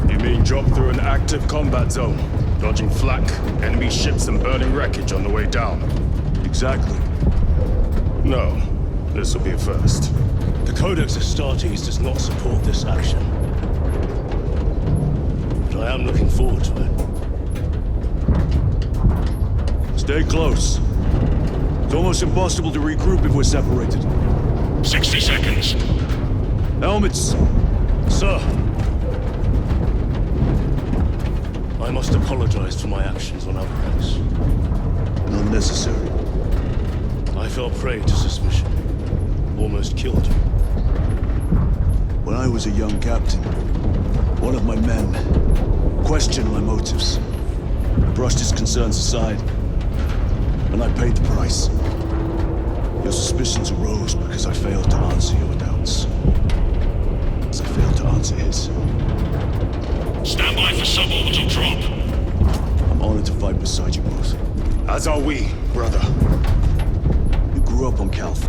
You mean drop through an active combat zone, dodging flak, enemy ships and burning wreckage on the way down? Exactly. No, this will be a first.
The Codex Astartes does not support this action. But I am looking forward to it.
Stay close. It's almost impossible to regroup if we're separated.
60 seconds.
Helmets!
Sir! I must apologize for my actions on Avarax.
Not necessary.
I fell prey to suspicion. Almost killed you.
When I was a young captain, one of my men questioned my motives, brushed his concerns aside, and I paid the price. Your suspicions arose because I failed to answer your doubts. As I failed to answer his.
Stand by for suborbital drop.
I'm honored to fight beside you both.
As are we, brother.
You grew up on Calth.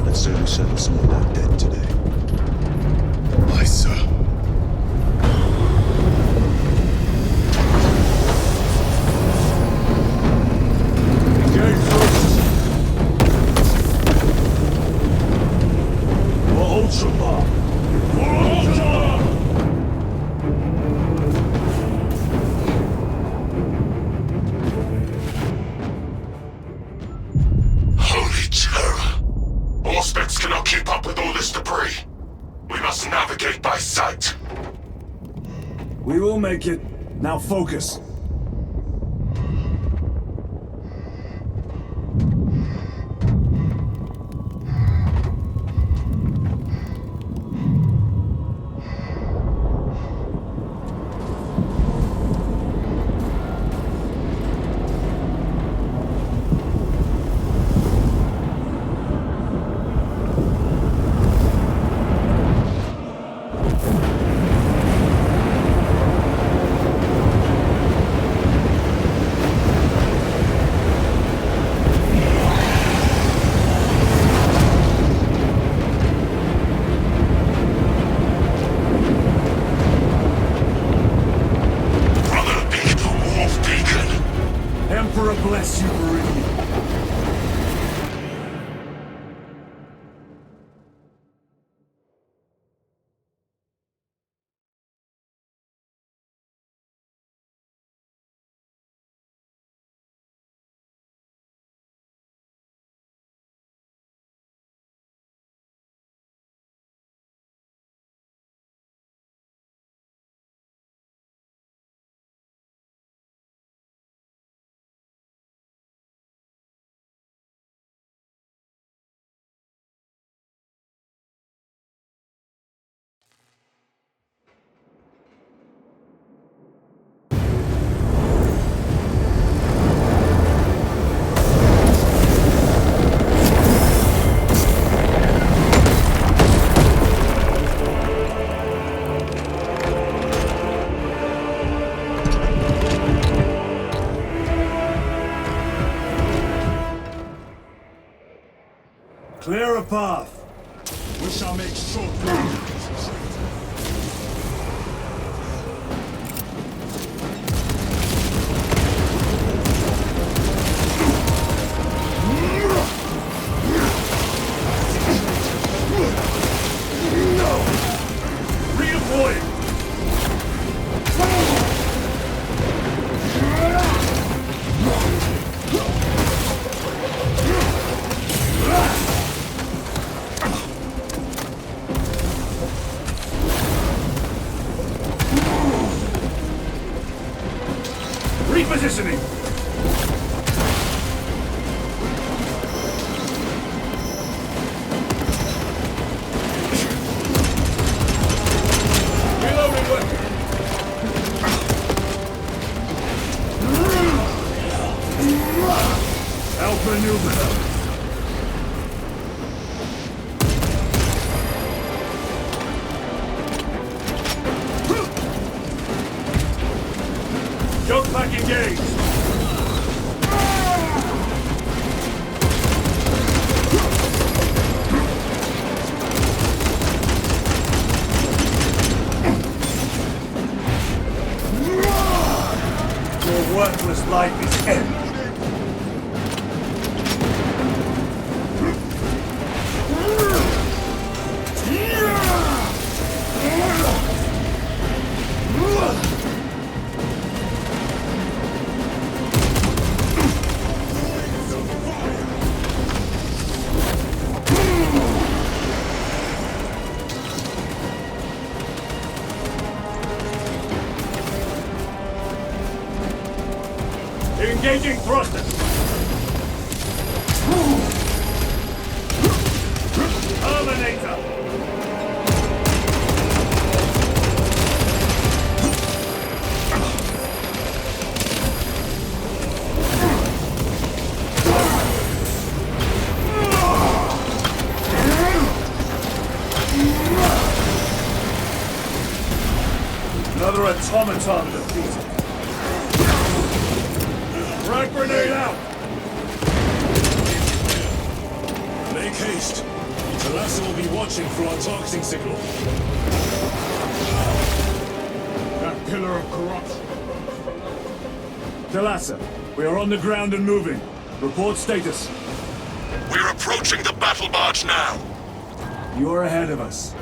Let's say we settle some of that debt today.
Aye, sir.
Engage first! For Ultra Bomb! For Ultra!
Holy terror! Auspex cannot keep up with all this debris. We must navigate by sight.
We will make it. Now focus. Emperor bless you, Meridian. Clear a path.
We shall make short work.
Redeploying. Repositioning. Reloading weapon. Outmaneuver them. Jump pack engaged. Your worthless life is ended. Engaging thrusters. Terminator. Another automaton defeated. Frag grenade out!
Make haste. Talassa will be watching for our targeting signal. That pillar of corruption.
Talassa, we are on the ground and moving. Report status.
We're approaching the battle barge now.
You are ahead of us.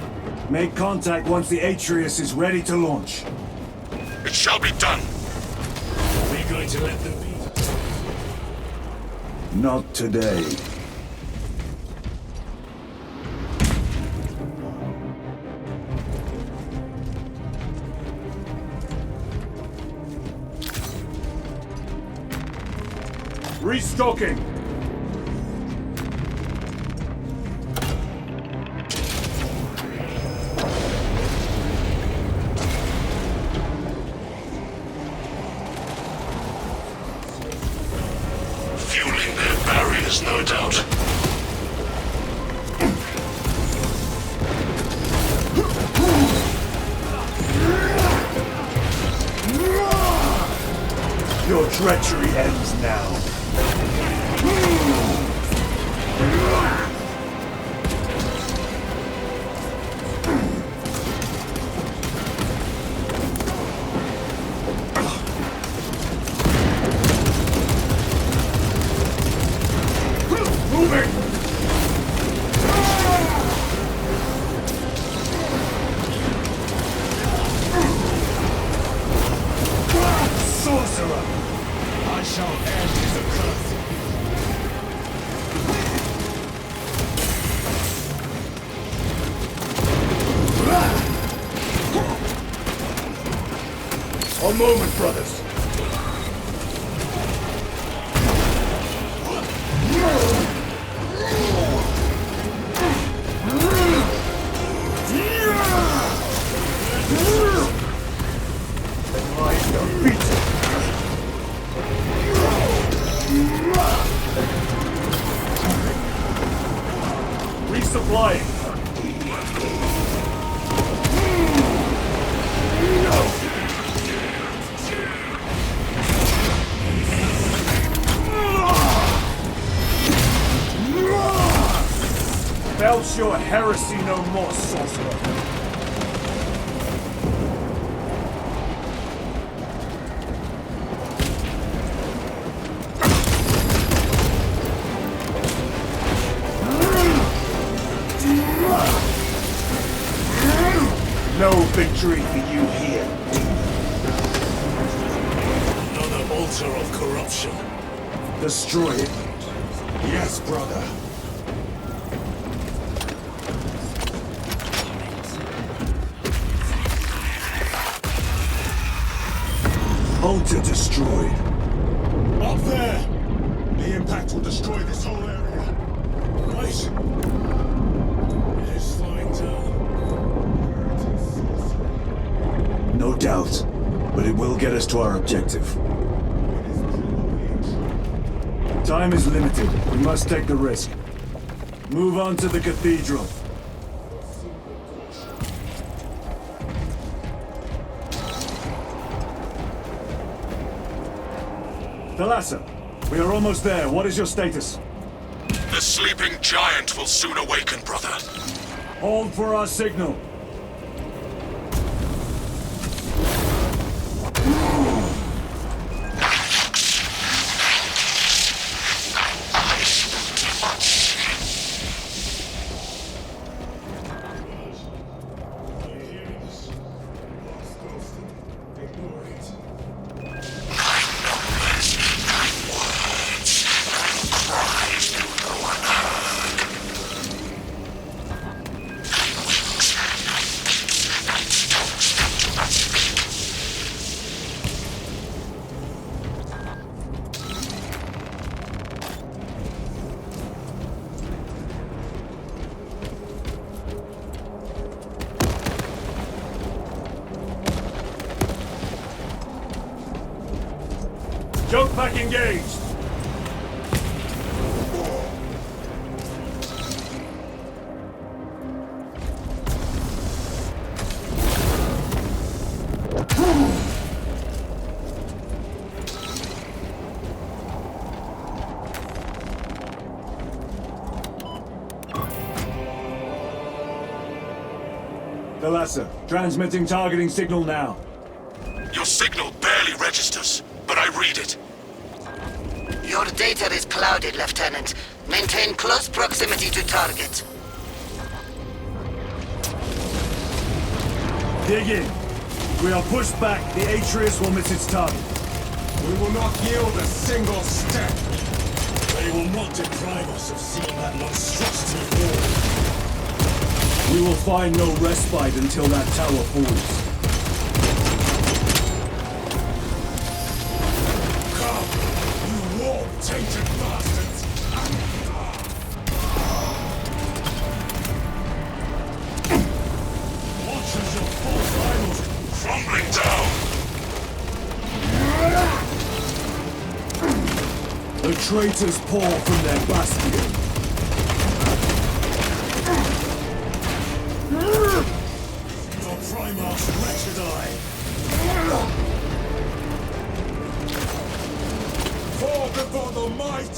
Make contact once the Atreus is ready to launch.
It shall be done.
Are we going to let them be?
Not today. Restocking!
Fueling their barriers, no doubt.
Your treachery ends now. Moving! Sorcerer!
I shall end the curse.
A moment, brothers. Resupplying. Douse your heresy no more, sorcerer. No victory for you here.
Another altar of corruption.
Destroy it.
Yes, brother.
Altar destroyed.
Up there! The impact will destroy this whole area. Right? It is slowing down.
No doubt, but it will get us to our objective. Time is limited. We must take the risk. Move on to the cathedral. Thalassa, we are almost there. What is your status?
The sleeping giant will soon awaken, brother.
Hold for our signal. Joke pack engaged! Thalassa, transmitting targeting signal now.
Your signal barely registers, but I read it.
Your data is clouded, Lieutenant. Maintain close proximity to target.
Dig in. If we are pushed back, the Atreus will miss its target.
We will not yield a single step. They will not deprive us of seeing that monstrosity fall.
We will find no respite until that tower falls.
Tainted bastards! Watch as your false idols
crumbling down!
The traitors pour from their bastion.
Your Primarch's wretched eye! Fall before the might!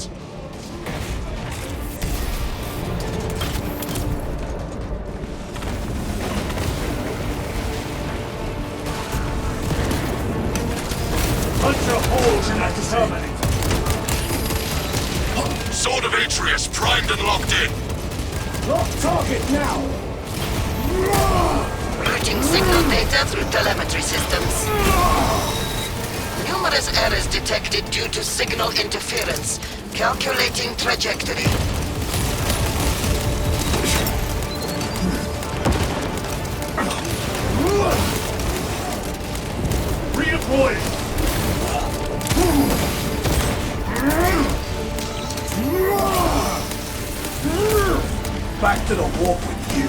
Punch a hole in that terminator!
Sword of Atreus primed and locked in!
Lock target now!
Routing signal data through telemetry systems. Numerous errors detected due to signal interference. Calculating trajectory.
Redeploy! Back to the warp with you!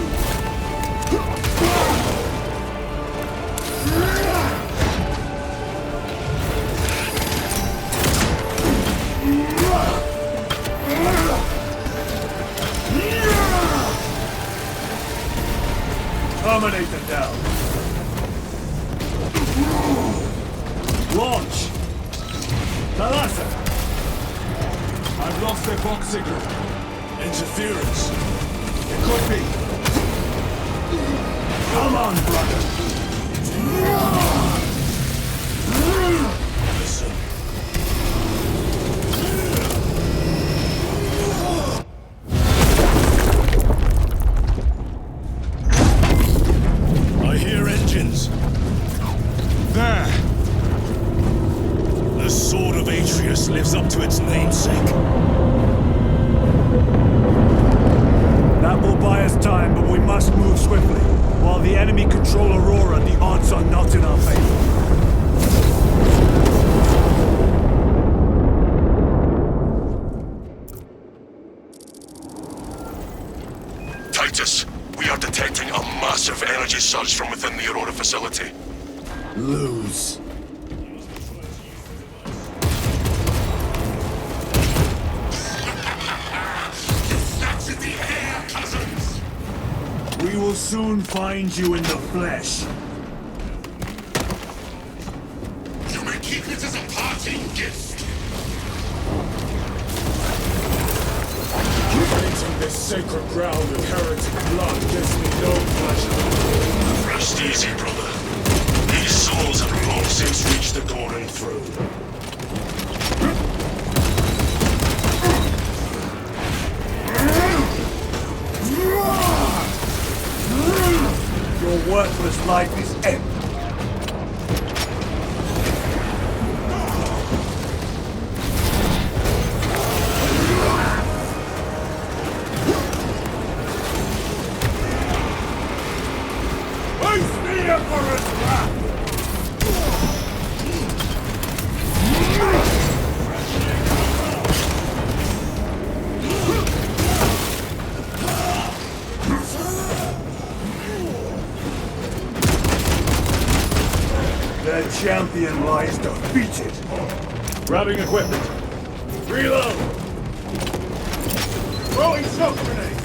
Terminator down. Launch! Thalassa!
I've lost their box signal. Interference.
It could be. Come on, brother. Listen. I hear engines. There. The sword of Atreus lives up to its namesake. That will buy us time, but we must move swiftly. While the enemy control Aurora, the odds are not in our favor.
Titus, we are detecting a massive energy surge from within the Aurora facility.
Lose. We will soon find you in the flesh.
You may keep it as a parting gift.
Fighting this sacred ground of heretic blood gives me no pleasure.
Rest easy, brother. These souls have long since reached the golden throne.
Your worthless life is empty. Face the Emperor's wrath! Their champion lies defeated. Grabbing equipment. Reload! Throwing smoke grenade!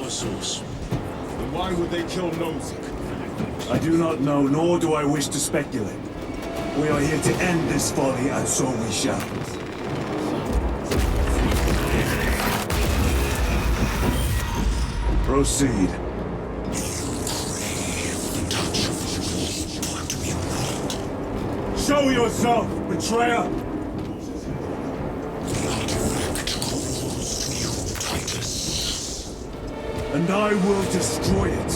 Source. Then why would they kill Nozick?
I do not know, nor do I wish to speculate. We are here to end this folly, and so we shall. Proceed. Show yourself, betrayer! And I will destroy it.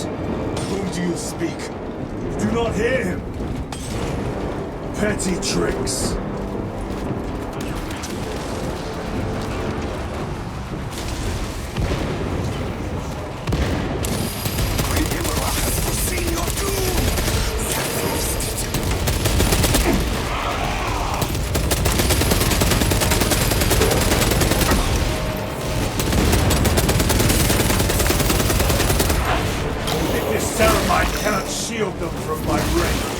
Whom do you speak? Do not hear him. Petty tricks. I cannot shield them from my range.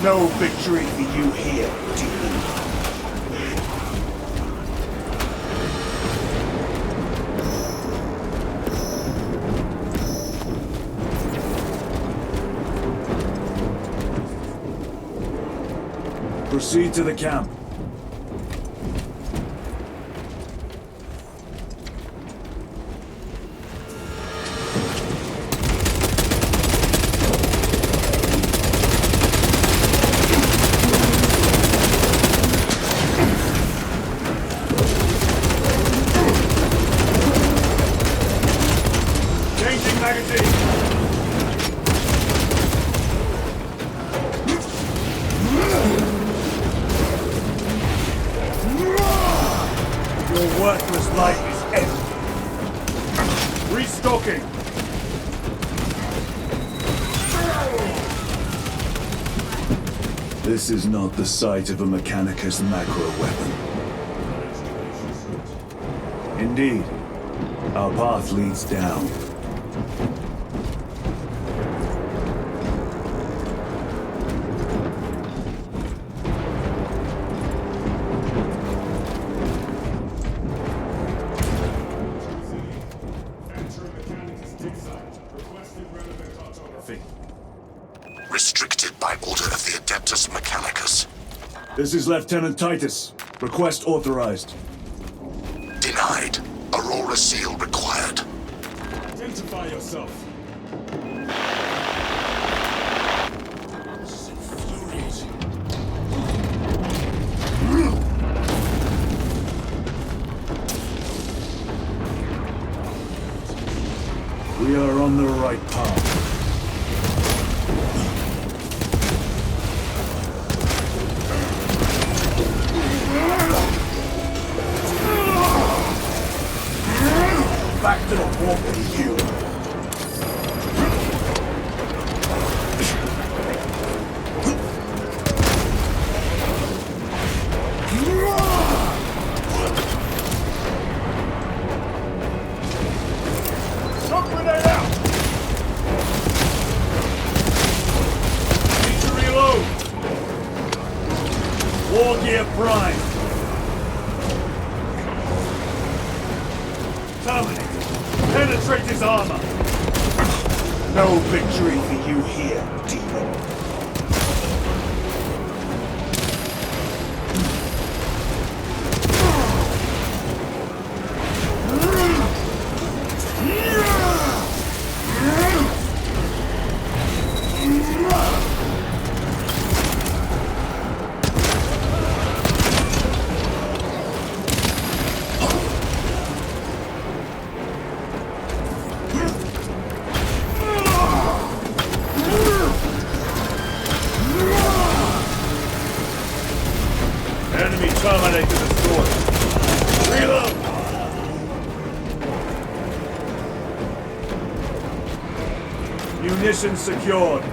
No victory for you here, demon. Proceed to the camp. Your worthless life is empty. Restocking. This is not the site of a Mechanicus macro weapon. Indeed, our path leads down.
Restricted by order of the Adeptus Mechanicus.
This is Lieutenant Titus. Request authorized.
Denied. Aurora seal required.
Identify yourself.
We are on the right path.
Back to the walk with you. Shock grenade out! Need to reload. War gear prime. Terminate. Penetrate his armor! No victory for you here, demon. Enemy terminator destroyed. Reload! Munitions secured.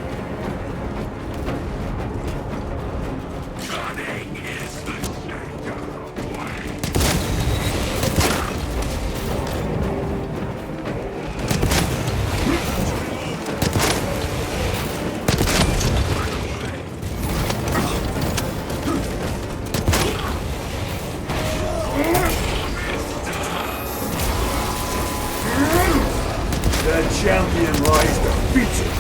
Cunning is the
Their champion lies defeated.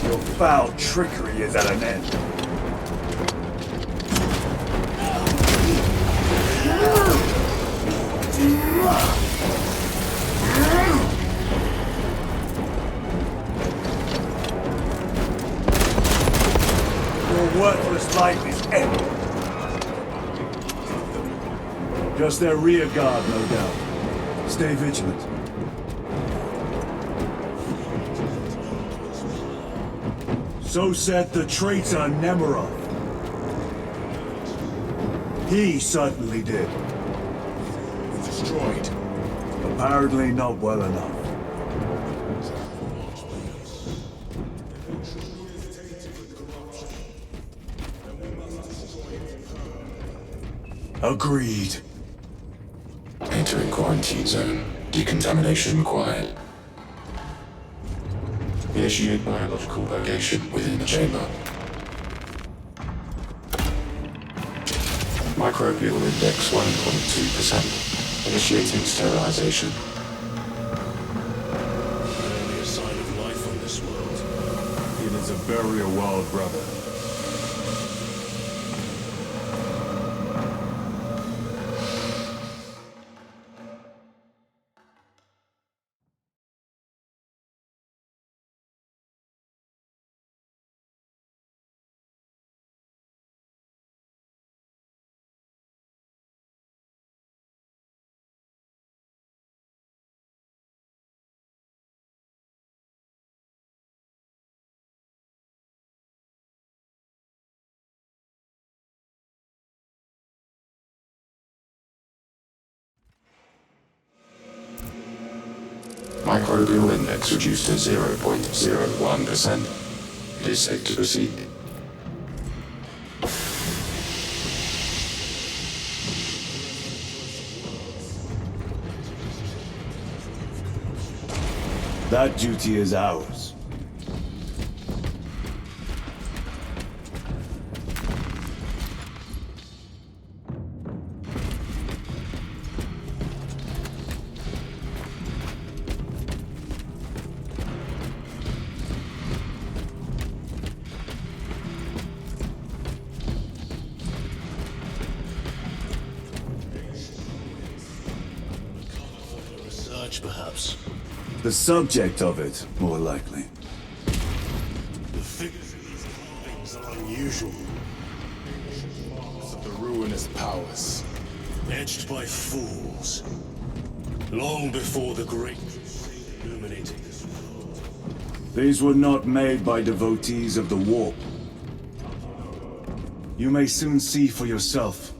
Your foul trickery is at an end. Your worthless life is ended. Just their rear guard, no doubt. Stay vigilant. So said the traitor Nemirov. He certainly did. Destroyed. Apparently not well enough. Agreed.
Entering quarantine zone. Decontamination required. Initiate biological purgation within the chamber. Microbial index 1.2%. Initiating sterilization.
Only a sign of life on this world.
It is a burial world, brother.
Microbial index reduced to 0.01%. It is safe to proceed.
That duty is ours.
Research, perhaps.
The subject of it, more likely.
The figures in these carvings are unusual.
Marks of the ruinous powers.
Etched by fools. Long before the Great Crusade illuminated this world.
These were not made by devotees of the warp. You may soon see for yourself.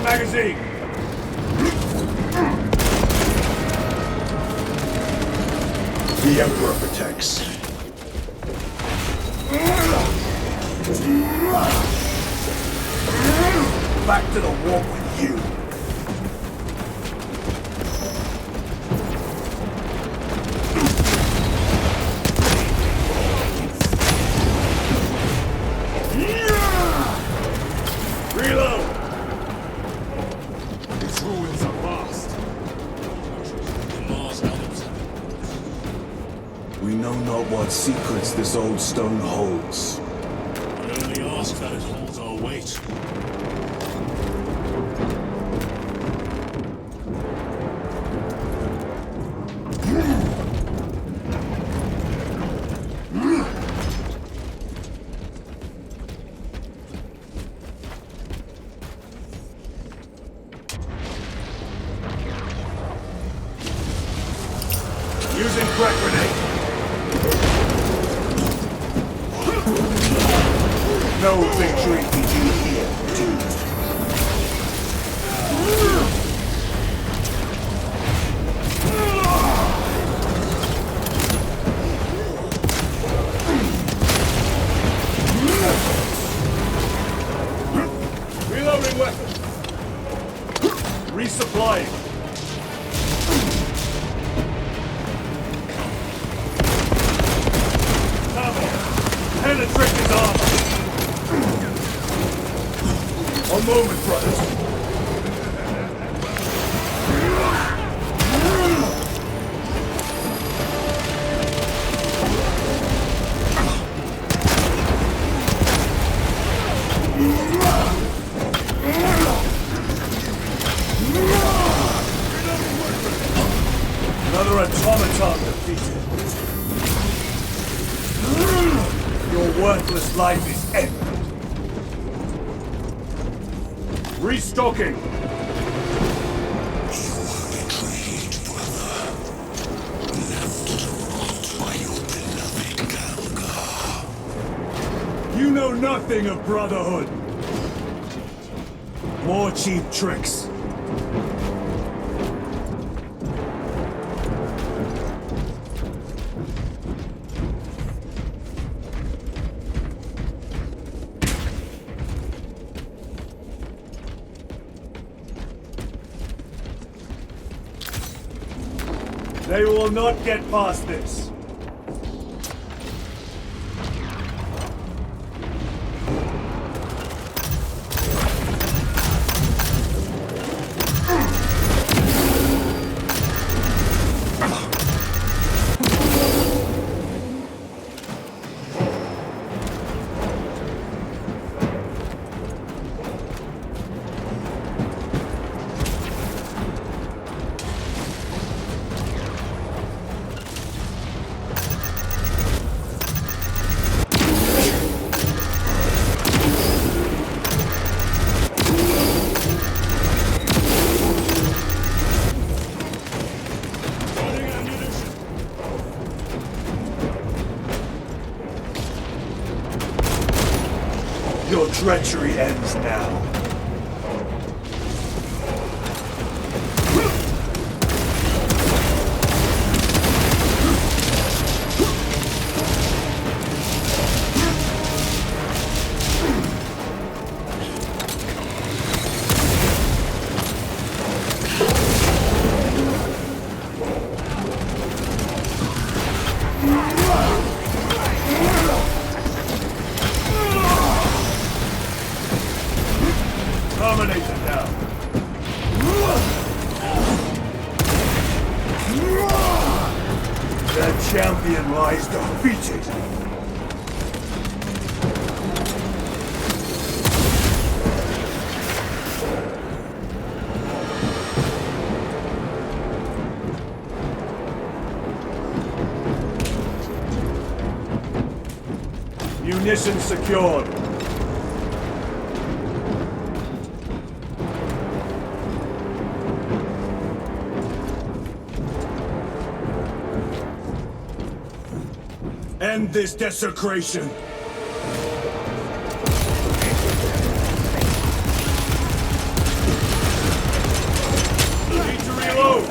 Magazine!
The Emperor protects.
Back to the warp with you! Reload!
Its ruins are vast.
We know not what secrets this old stone holds.
I only ask that it holds our weight.
Using crack grenade! No victory begin here, dude. Reloading weapon! Resupplying! Penetrate his armor! A moment, brothers. Another automaton defeated. Your worthless life is ended. Restocking!
You were betrayed, brother. Left to rot by your beloved Galga.
You know nothing of brotherhood. More cheap tricks. They will not get past this. Your treachery ends now. Dominate them now. Their champion lies defeated. Munitions secured. End this desecration! Need to reload!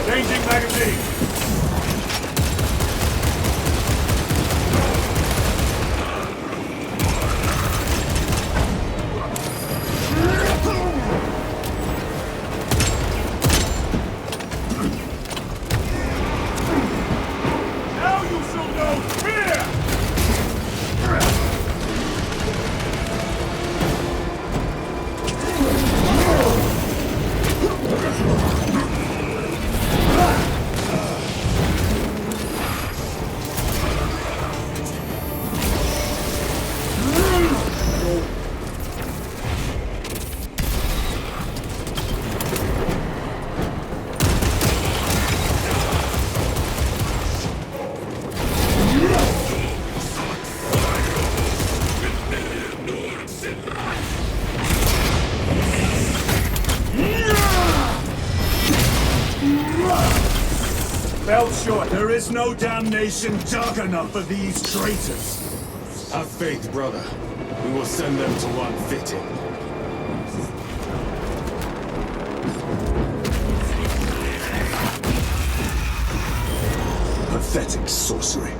Changing magazine! Now you shall know fear! Fell short. There is no damnation dark enough for these traitors.
Have faith, brother. We will send them to one fitting.
Pathetic sorcery.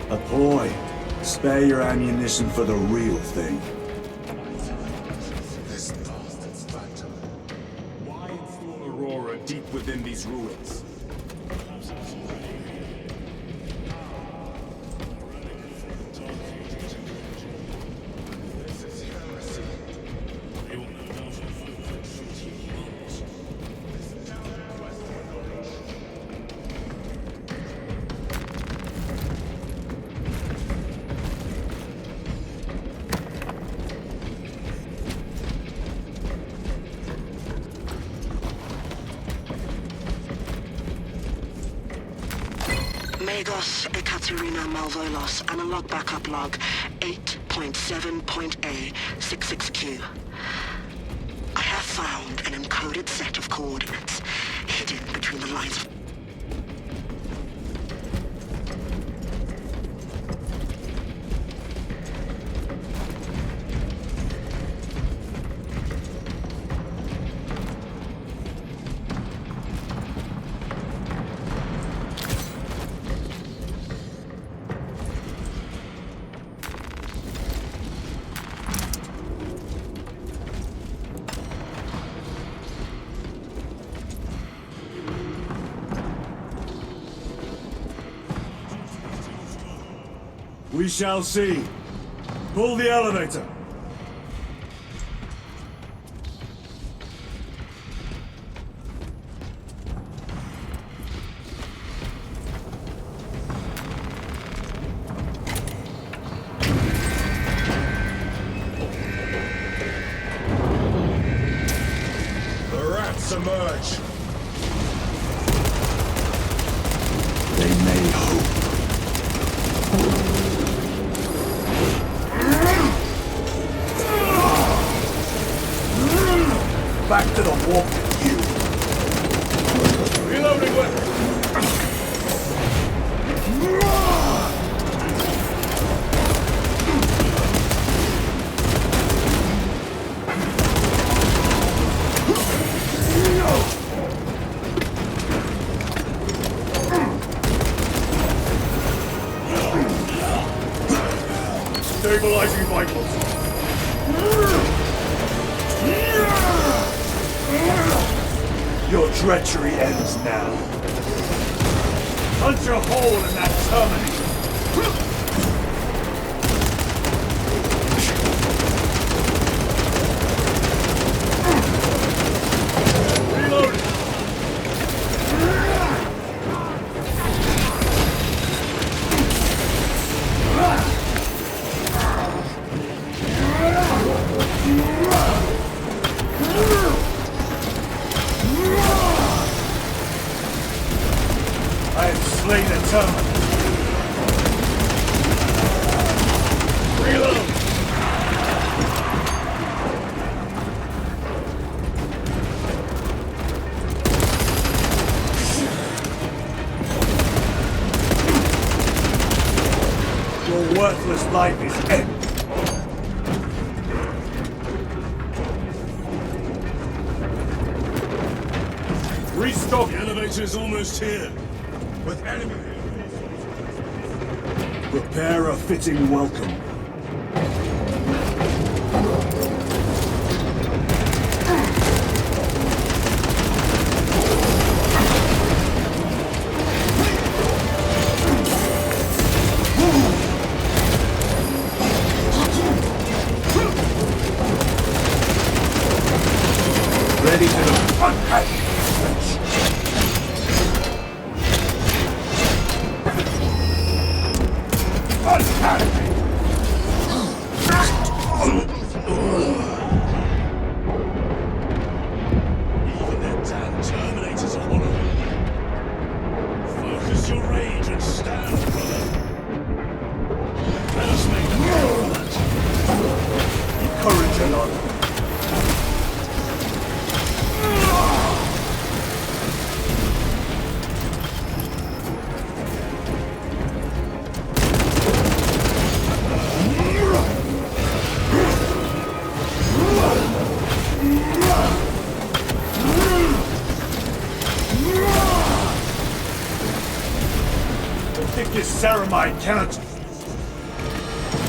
A boy, spare your ammunition for the real thing.
Why install Aurora deep within these ruins?
Egos Ekaterina Malvolos, analog backup log 8.7.A66Q. I have found an encoded set of coordinates hidden between the lines of...
We shall see. Pull the elevator.
The rats emerge.
They may hope. Back to the walk with you. Reloading weapon. Stabilizing vitals. Your treachery ends now. Punch a hole in that terminator. Reload. I have slain a terminal. Reload! Your worthless life is ended. Restock! The elevator's almost here. With enemy. Prepare a fitting welcome. Ready to unpack. Even their damn Terminators are hollow. Focus your rage and stand, brother. Let us make them pay for that. Courage and honor. The thickest ceramide cannot...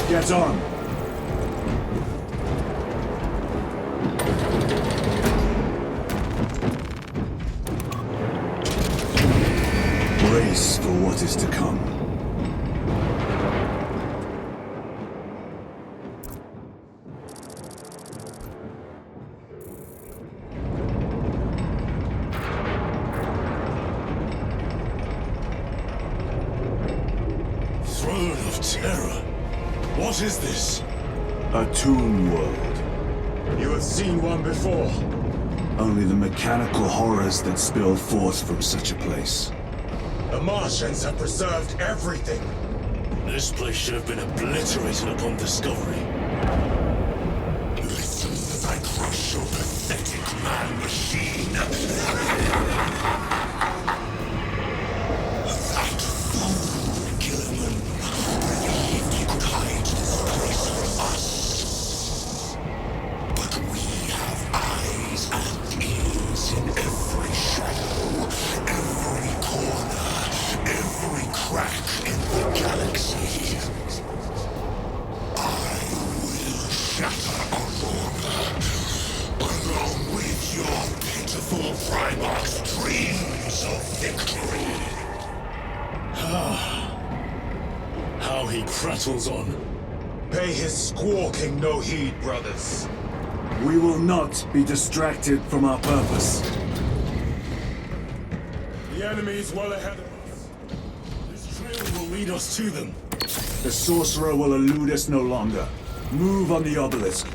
Get on. Brace for what is to come.
Throne of Terror. What is this?
A tomb world.
You have seen one before.
Only the mechanical horrors that spill forth from such a place.
The Martians have preserved everything.
This place should have been obliterated upon discovery.
Listen as I crush your pathetic man-machine. That fool, Gilliman, believed he could hide this place from us. But we have eyes and ears in every shadow, every corner, every crack in the galaxy. I will shatter Aurora, along with your pitiful Primarch's dreams of victory.
How he prattles on.
Pay his squawking no heed, brothers.
We will not be distracted from our purpose.
The enemy is well ahead of us.
This trail will lead us to them.
The sorcerer will elude us no longer. Move on the obelisk.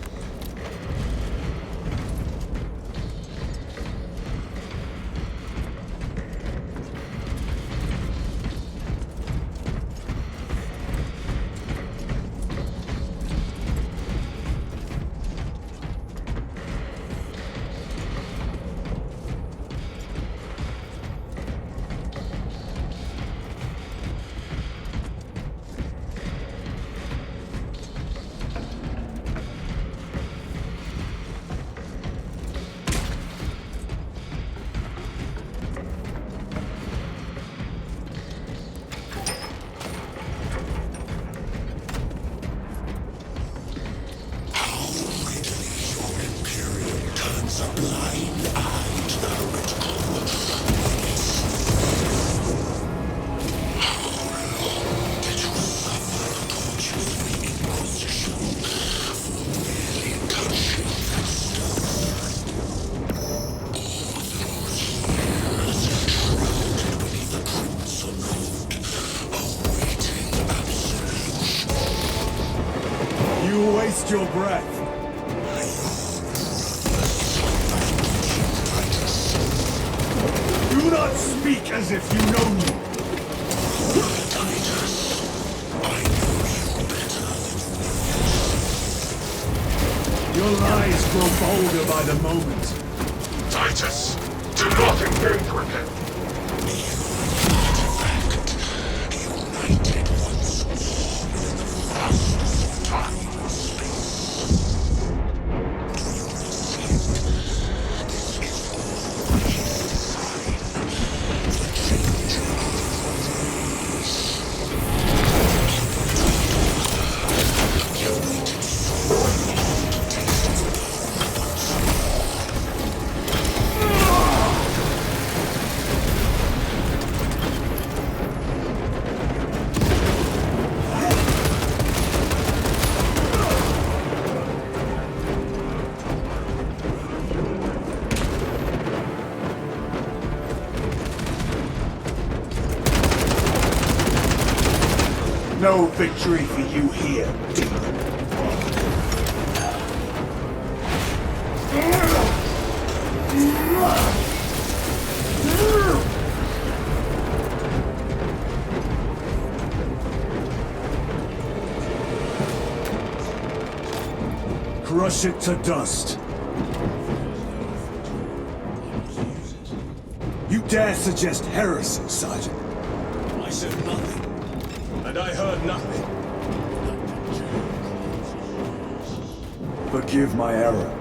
Waste your breath. Do not speak as if you know me. Your lies grow bolder by the moment.
Titus, do not engage with him.
United once more within the vastness of time.
No victory for you here, demon. Crush it to dust. You dare suggest heresy, Sergeant?
I said nothing. And I heard nothing.
Forgive my error.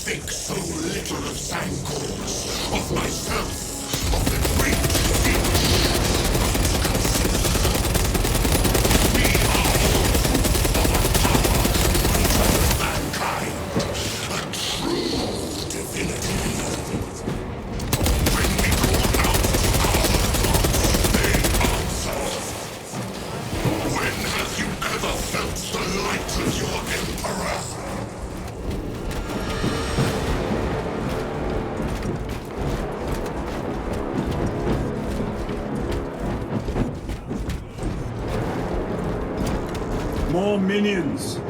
Think so little of Sangors, of myself, of the great things. We are of a power greater than mankind, a true divinity. When we call out our gods, they answer. When have you ever felt the light of your Emperor?
more minions.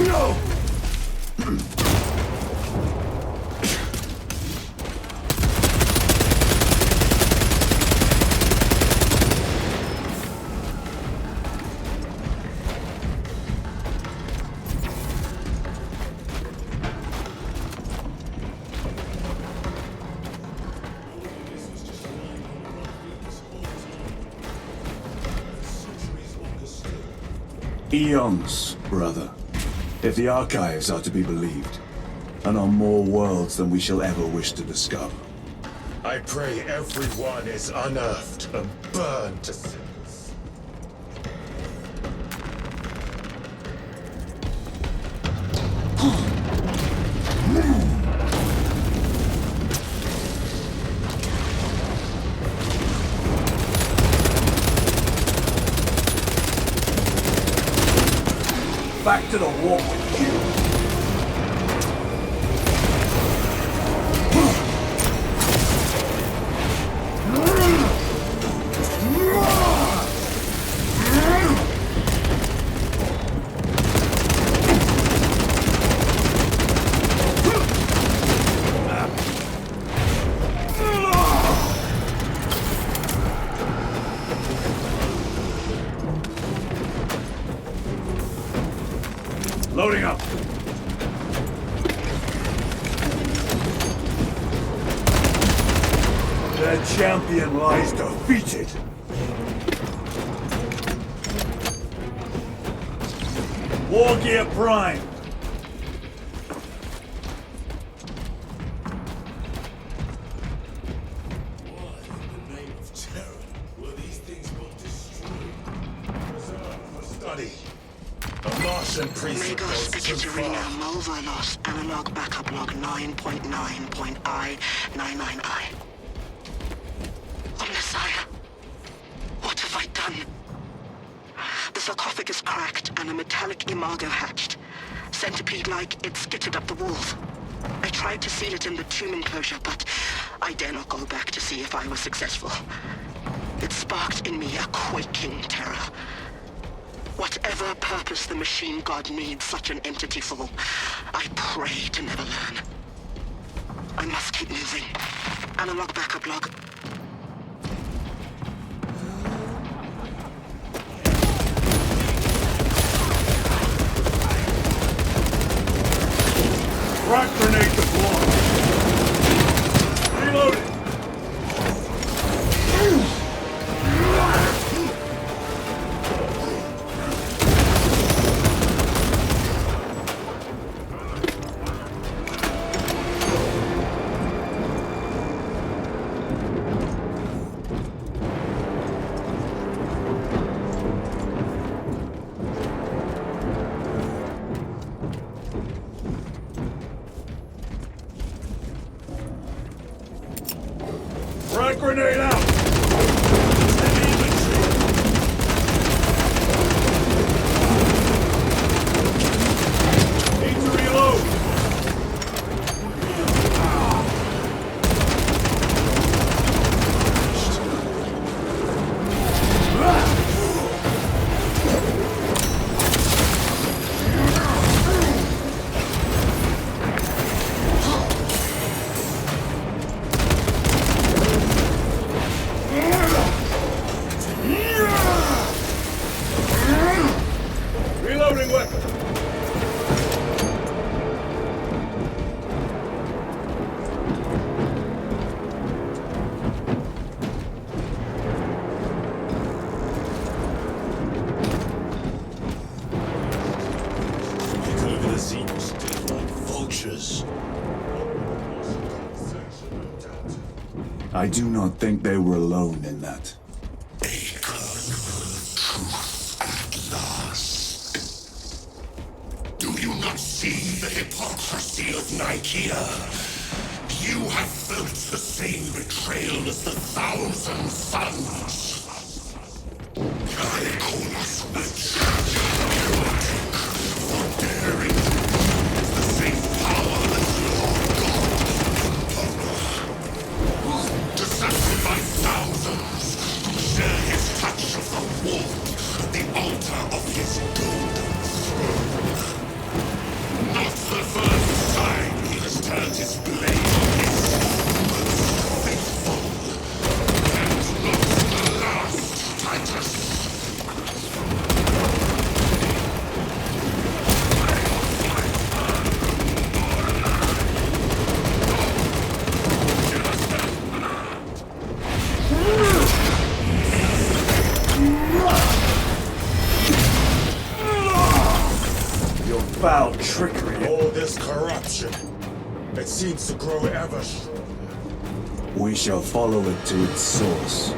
No! Eons, brother. If the archives are to be believed, and on more worlds than we shall ever wish to discover.
I pray everyone is unearthed and burned to cinders.
Back to the war with you. Loading up. Their champion lies defeated. War gear prime.
Omega Spigot Arena Mulva loss analog backup log 9.9.I99I. Oh, Messiah. What have I done? The sarcophagus cracked and a metallic imago hatched. Centipede-like, it skittered up the walls. I tried to seal it in the tomb enclosure, but I dare not go back to see if I was successful. It sparked in me a quaking terror. Whatever purpose the machine god needs such an entity for, I pray to never learn. I must keep moving. Analog backup log.
Frag grenade deployed. Reloading. Frag grenade out! Need to reload! Reloading weapon!
Look over the seams, like vultures.
I do not think they were alone in that.
Do you not see the hypocrisy of Nicaea? You have felt the same betrayal as the Thousand Sons. I call us witch, heretic, for daring. The same power that
foul trickery.
All this corruption, it seems to grow ever stronger.
We shall follow it to its source.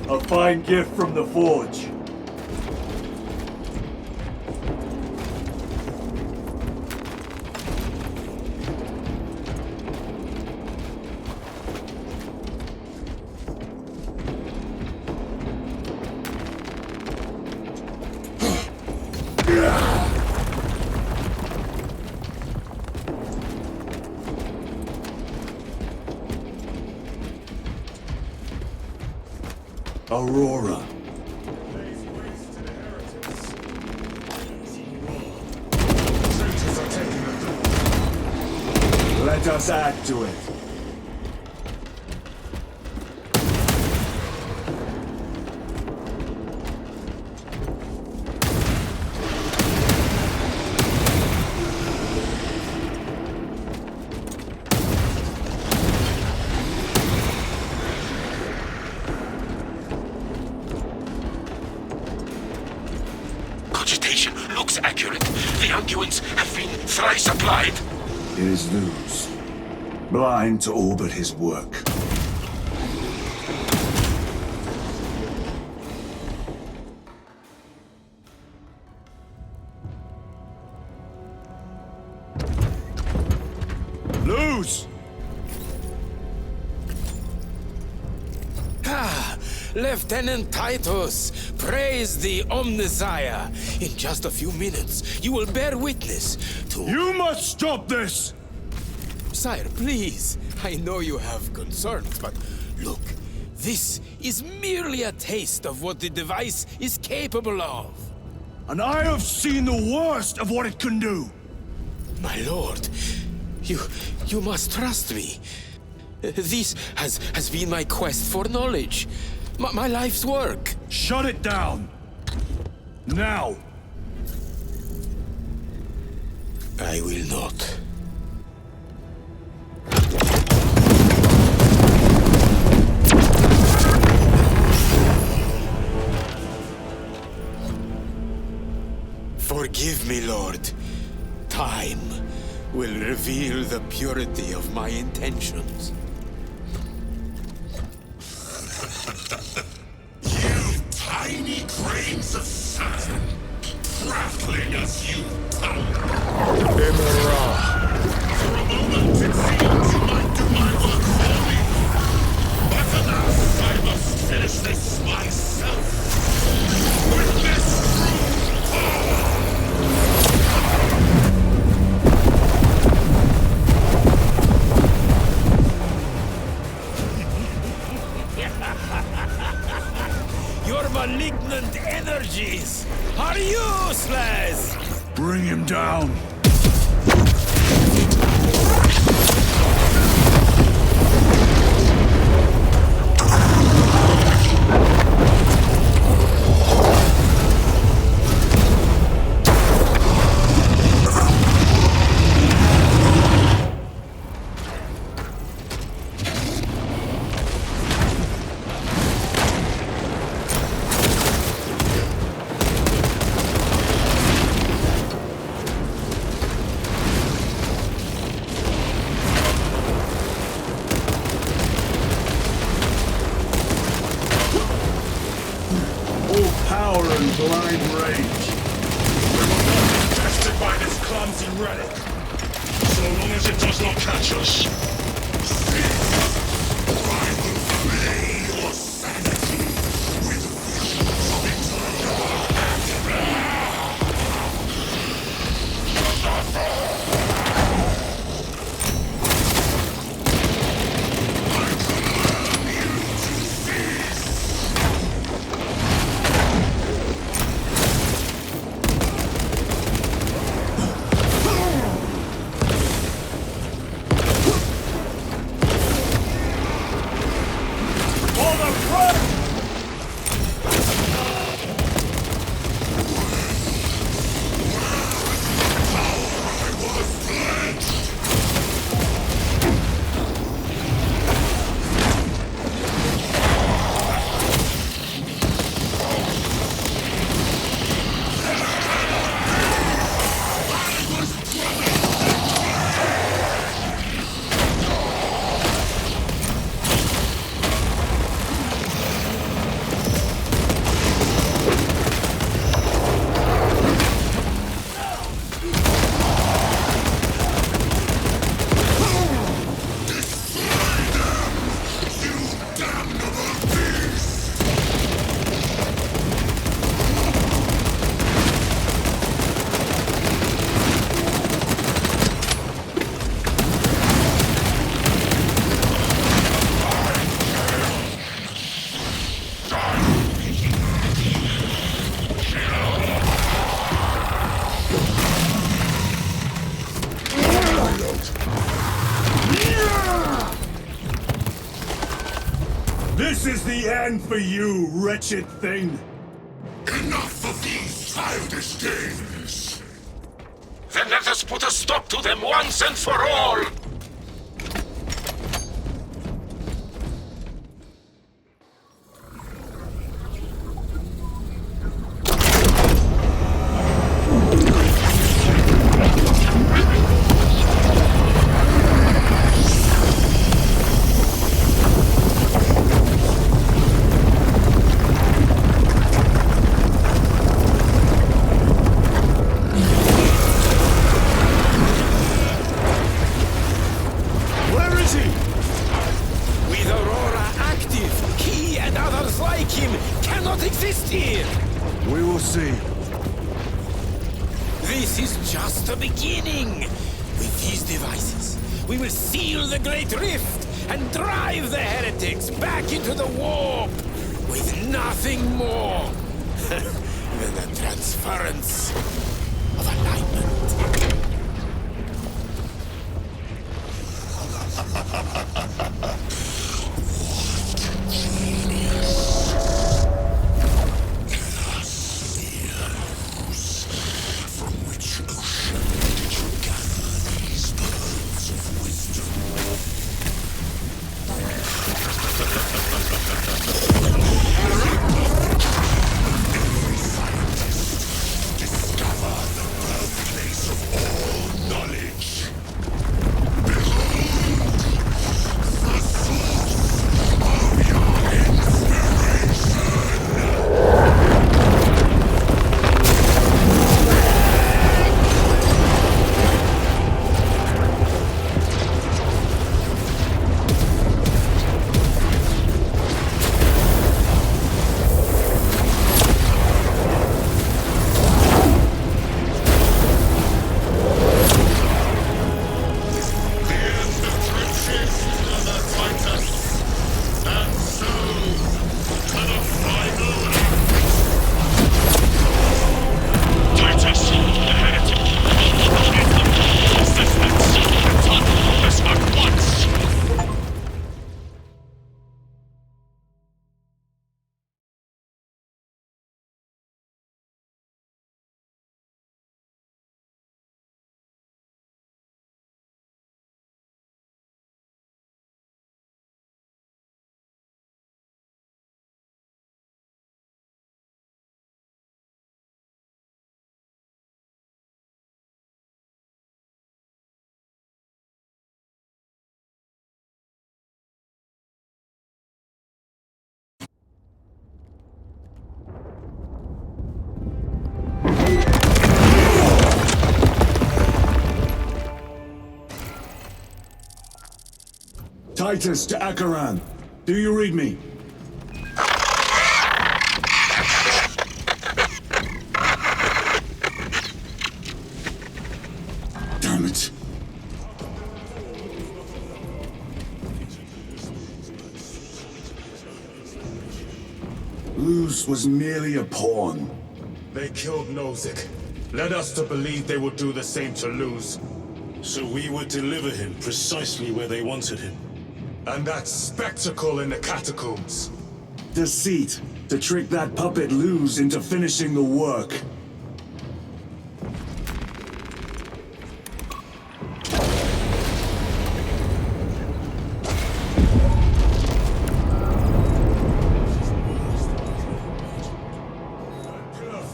A fine gift from the forge. Aurora. Let us add to it.
Cogitation looks accurate. The unguents have been thrice applied.
It is Luz, blind to all but his work.
Luz!
Lieutenant Titus, praise the Omnissiah. In just a few minutes, you will bear witness to...
You must stop this!
Sire, please. I know you have concerns, but look, this is merely a taste of what the device is capable of.
And I have seen the worst of what it can do.
My lord, you must trust me. This has been my quest for knowledge. My life's work.
Shut it down. Now.
I will not. Forgive me, Lord. Time will reveal the purity of my intentions.
Tiny grains of sand, crackling as you tongue. For a moment it seemed you might do my work for me. But alas, I must finish this myself. With this true power.
Your malignant energies are useless!
Bring him down. Power and blind rage.
We will not be tested by this clumsy relic, so long as it does not catch us. I will play your sanity with visions of eternal I command you to fear.
This is the end for you, wretched thing!
Enough of these childish games! Then let us put a stop to them once and for all!
This is just the beginning. With these devices, we will seal the Great Rift and drive the heretics back into the warp with nothing more than the transference of alignment.
Titus to Acheran. Do you read me? Damn it. Luz was merely a pawn.
They killed Nozick. Led us to believe they would do the same to Luz.
So we would deliver him precisely where they wanted him.
And that spectacle in the catacombs.
Deceit. To trick that puppet Luz into finishing the work.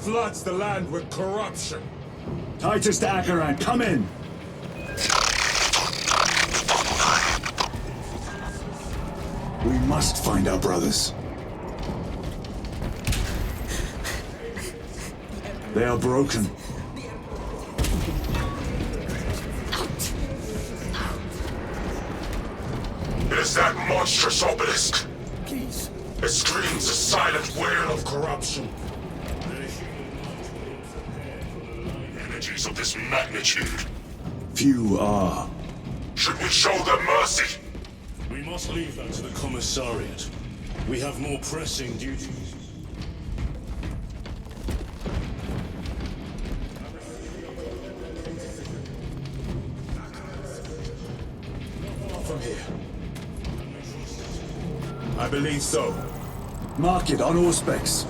Floods the land with corruption.
Titus to Acheran, come in! We must find our brothers. They are broken.
It is that monstrous obelisk. Please. It screams a silent wail of corruption. Energies of this magnitude.
Few are.
Should we show them mercy?
We must leave that to the Commissariat. We have more pressing duties.
From here. I believe so.
Mark it on all specs.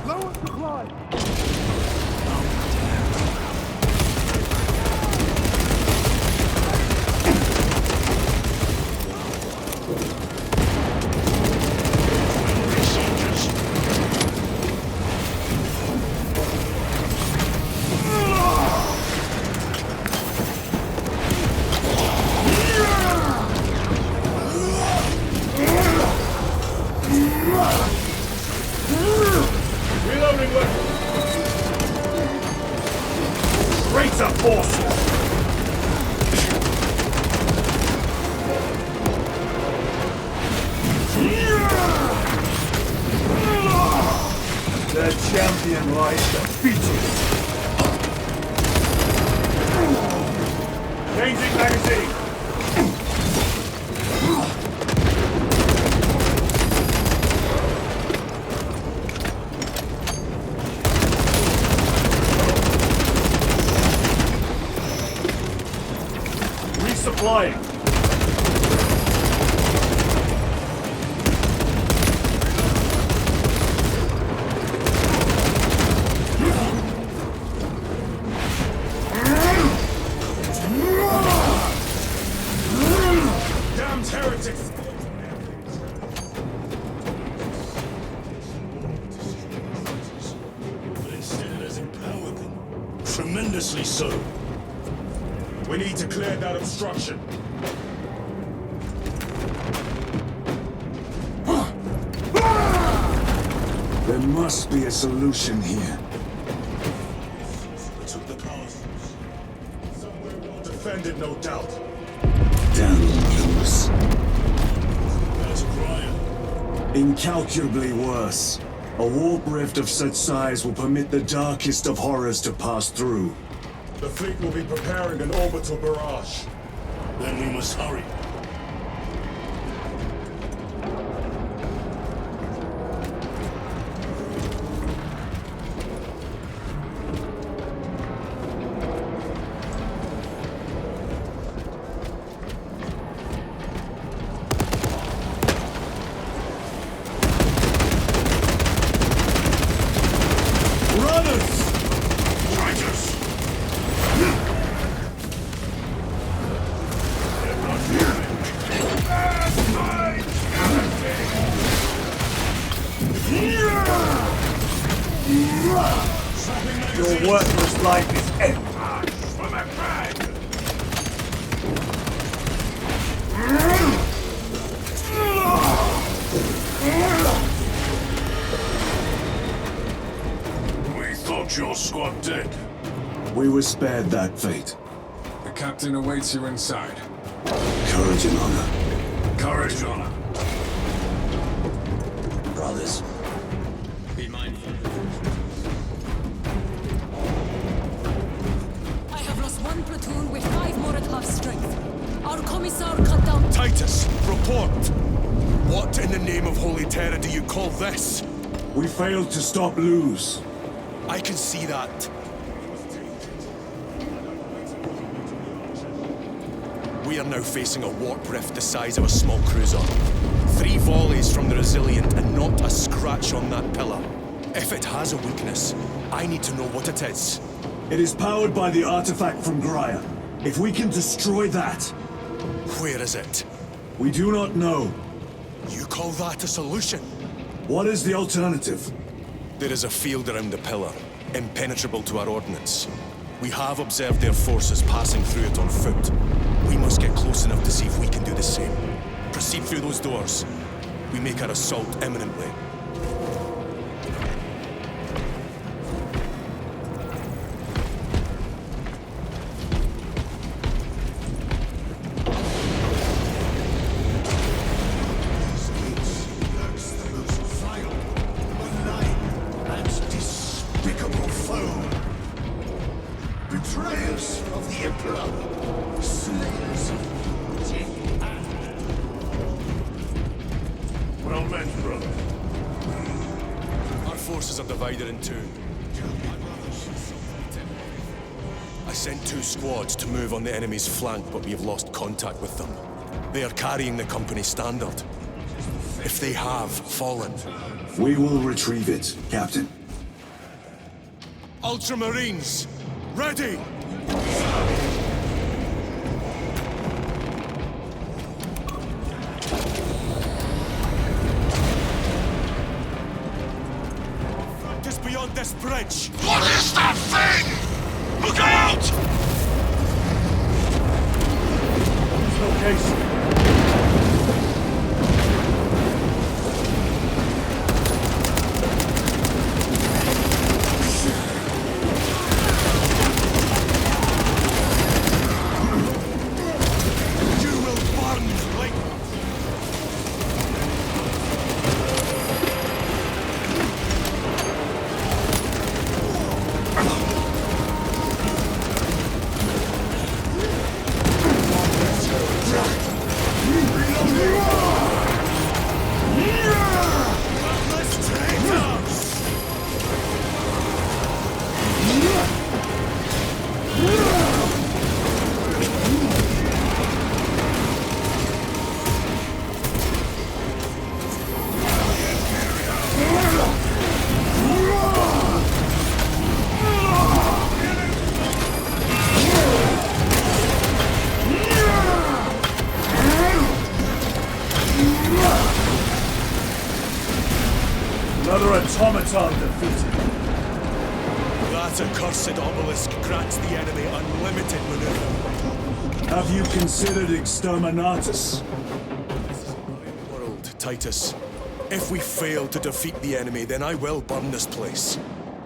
Lower supply!
Reloading weapon. Greater forces. The champion lies defeated. Changing magazine. Resupplying.
Damned heretics!
But instead it has empowered them. Tremendously so.
We need to clear that obstruction.
There must be a solution here.
Took the powers.
Somewhere well defended, no doubt.
Damn lose.
That's Brian.
Incalculably worse. A warp rift of such size will permit the darkest of horrors to pass through.
The fleet will be preparing an orbital barrage.
Then we must hurry.
Runners!
Traitors!
Your worthless life is empty.
We thought your squad dead.
We were spared that fate.
The captain awaits you inside.
Courage and honor.
Courage, honor.
Brothers,
Be mindful.
I have lost one platoon with 5 more at half strength. Our commissar cut down.
Titus, report! What in the name of Holy Terror do you call this?
We failed to stop Luz.
I can see that. We are now facing a warp rift the size of a small cruiser. 3 volleys from the Resilient and not a scratch on that pillar. If it has a weakness, I need to know what it is.
It is powered by the artifact from Graia. If we can destroy that...
Where is it?
We do not know.
You call that a solution?
What is the alternative?
There is a field around the pillar, impenetrable to our ordnance. We have observed their forces passing through it on foot. We must get close enough to see if we can do the same. Proceed through those doors. We make our assault imminently.
Betrayers of the Emperor, slayers of well met, brother.
Our forces are divided in two. I sent 2 squads to move on the enemy's flank, but we've lost contact with them. They are carrying the company standard. If they have fallen...
We will retrieve it, Captain.
Ultramarines, ready! Just beyond this bridge!
What is that thing? Look out!
Location. Another automaton defeated.
That accursed obelisk grants the enemy unlimited maneuver.
Have you considered exterminatus?
World, Titus. If we fail to defeat the enemy, then I will burn this place.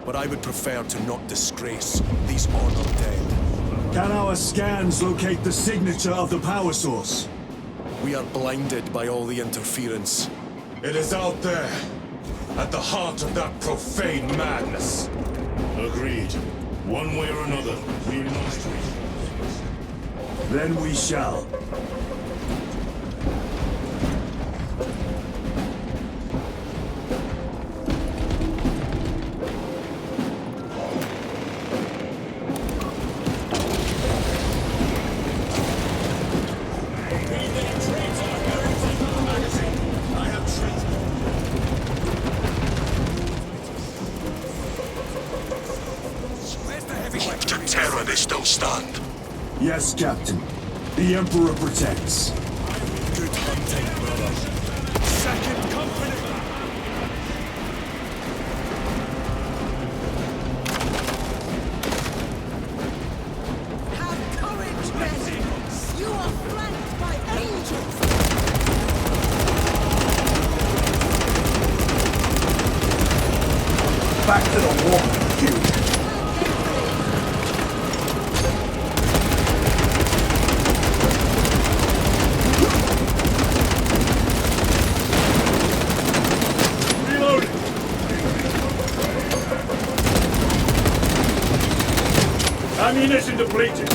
But I would prefer to not disgrace these honored dead.
Can our scans locate the signature of the power source?
We are blinded by all the interference.
It is out there, at the heart of that profane madness.
Agreed. One way or another, we must.
Then we shall.
To Terra, they still stand.
Yes, Captain. The Emperor protects.
Good hunting, brother. Second company!
Have courage, men! You are flanked by angels!
Back to the wall, you!
Ammunition depleted.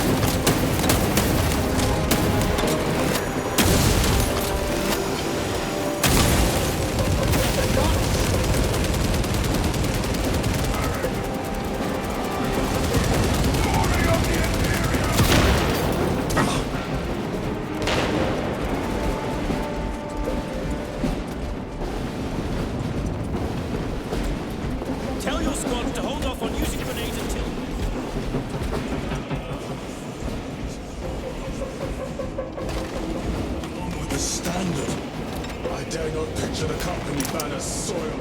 Tell your squad to hold off on using grenades until...
With the standard, I dare not picture the company banner soiled.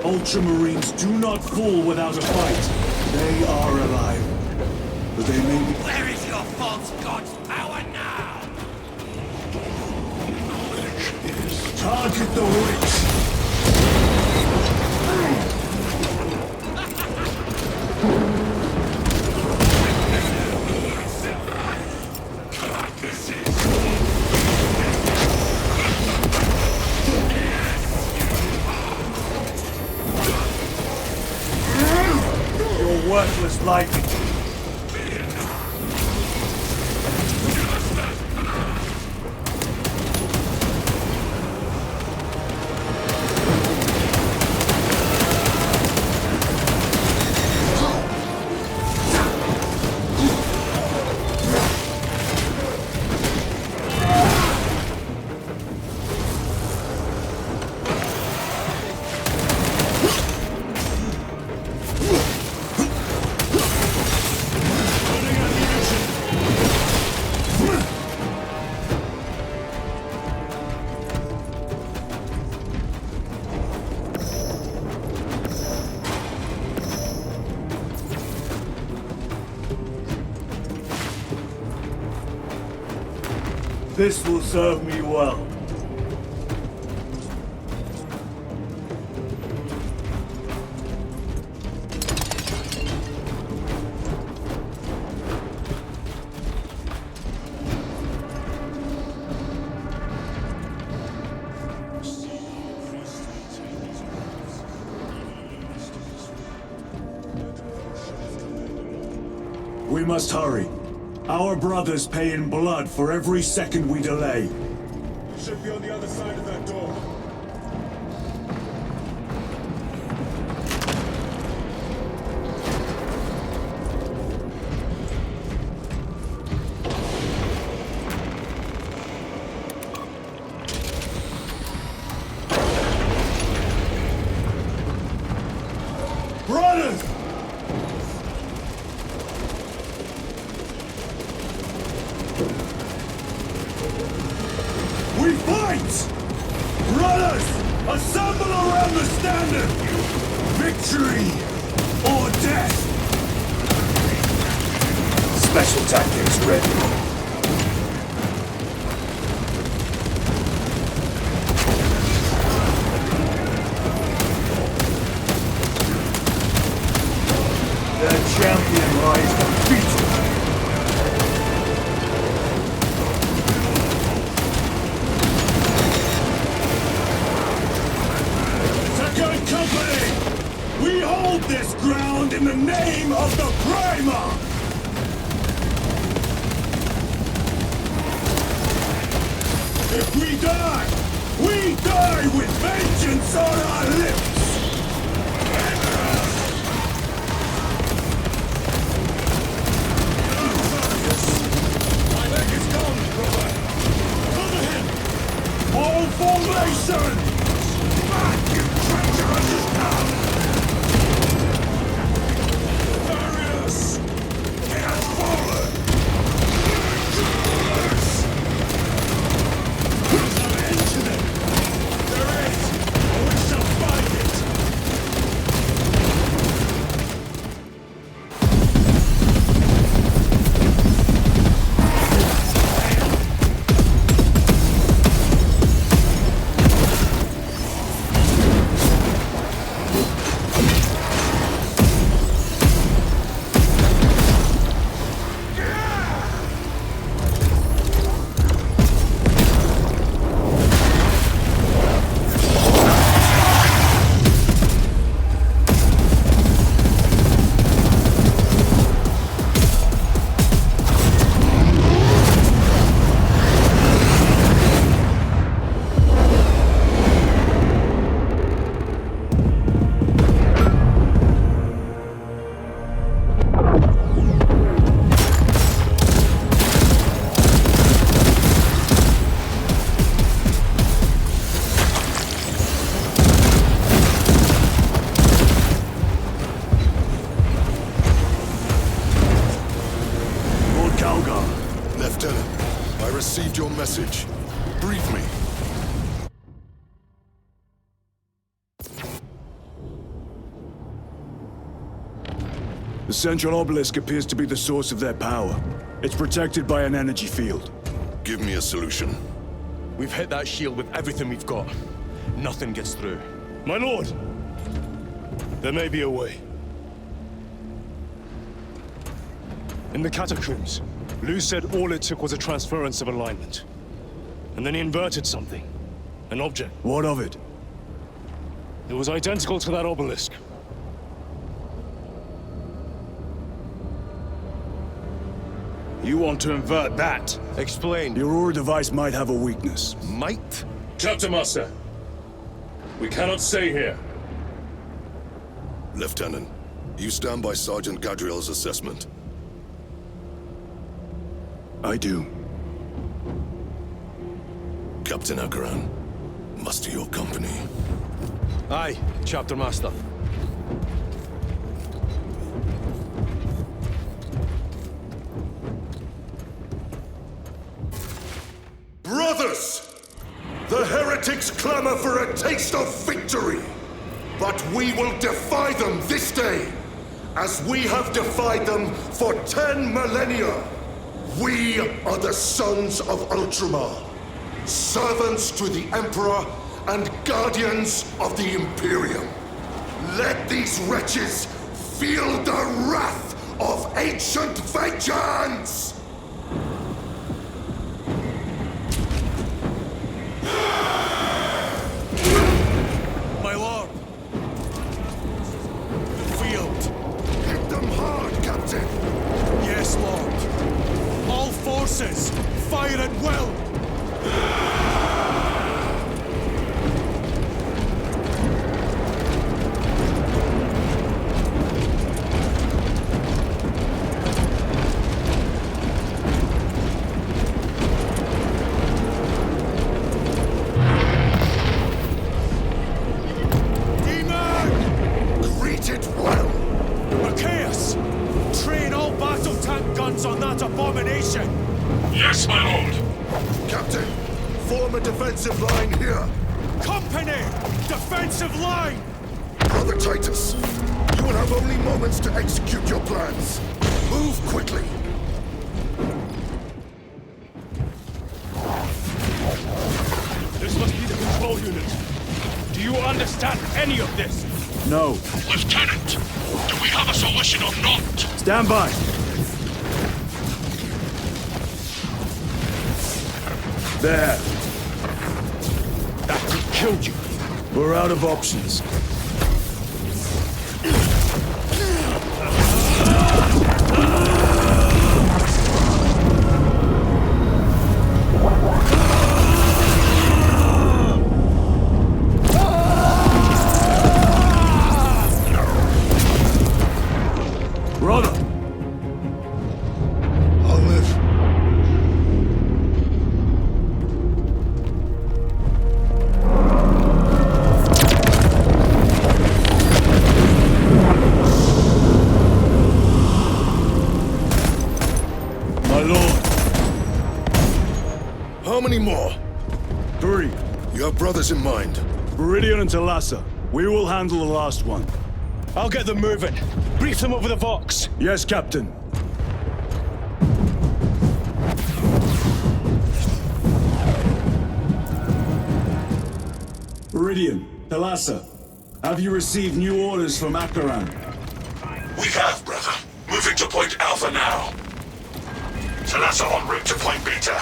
Ultramarines do not fall without a fight. They are alive. But they may be...
Where is your false god's power now?
Target the witch! Your worthless life. This will serve me well. We must hurry. Our brothers pay in blood for every second we delay.
Should be on the other side of that door.
Brothers! We fight! Brothers, assemble around the standard! Victory or death! Special tactics ready. Their champion lies defeated. We hold this ground in the name of the Primer! If we die with vengeance on our lips! My leg is gone, brother! Cover him! All formation! Back, you treacherous scum!
Received your message. Brief me.
The central obelisk appears to be the source of their power. It's protected by an energy field.
Give me a solution.
We've hit that shield with everything we've got. Nothing gets through.
My lord! There may be a way. In the catacombs, Lu said all it took was a transference of alignment. And then he inverted something. An object.
What of it?
It was identical to that obelisk. You want to invert that?
Explain.
The Aurora device might have a weakness.
Might?
Chapter Master. We cannot stay here.
Lieutenant, you stand by Sergeant Gadriel's assessment.
I do.
Captain Akaran, muster your company.
Aye, Chapter Master.
Brothers! The heretics clamor for a taste of victory! But we will defy them this day, as we have defied them for 10 millennia! We are the sons of Ultramar, servants to the Emperor and guardians of the Imperium. Let these wretches feel the wrath of ancient vengeance!
My lord! The field!
Hit them hard, Captain!
Yes, lord. All forces, fire at will!
On that abomination! Yes, my lord! Captain, form a defensive line here!
Company! Defensive line!
Brother Titus, you will have only moments to execute your plans. Move quickly!
This must be the control unit. Do you understand any of this?
No.
Lieutenant, do we have a solution or not?
Stand by! There.
That could kill you.
We're out of options. Brother!
I'll live. How many more?
3.
You have brothers in mind?
Viridian and Talassa. We will handle the last one.
I'll get them moving. Brief them over the Vox.
Yes, Captain. Viridian, Talassa, have you received new orders from Akaran?
We have, brother. Moving to Point Alpha now. Talassa en route to Point Beta.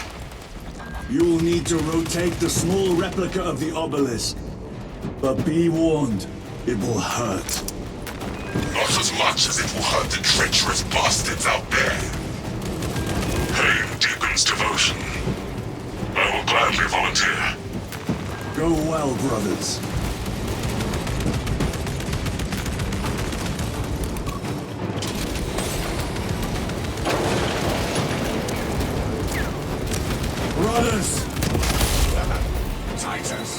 You will need to rotate the small replica of the obelisk. But be warned, it will hurt.
Not as much as it will hurt the treacherous bastards out there. Pain deepens devotion. I will gladly volunteer.
Go well, brothers. Brothers!
Titus!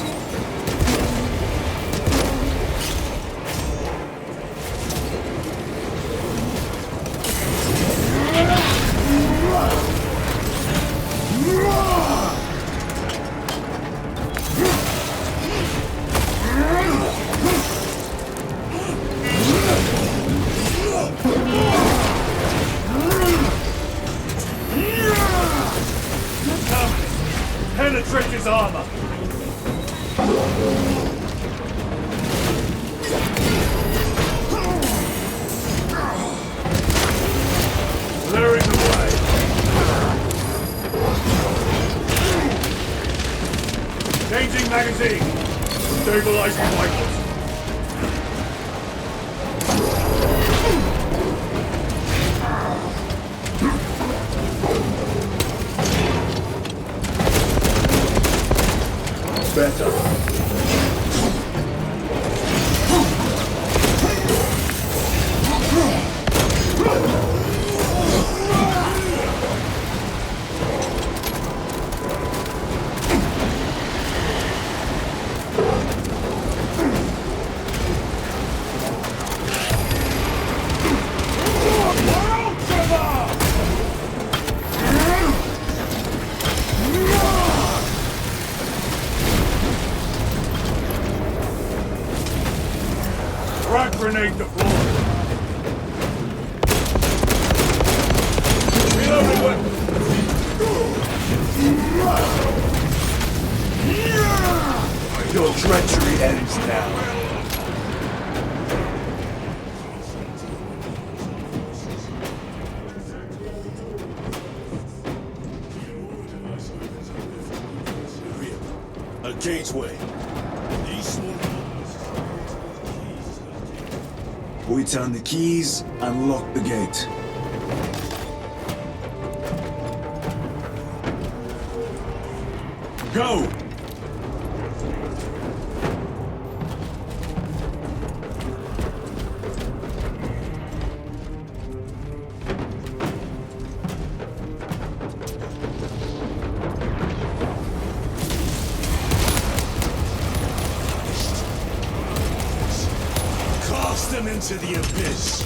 Penetrate his armor! Clearing the way! Changing magazine! Stabilizing vitals!
Better.
Frag grenade deployed! Reloading weapon!
Your treachery ends now.
A gateway.
We turn the keys and lock the gate. Go!
Cast them into the abyss.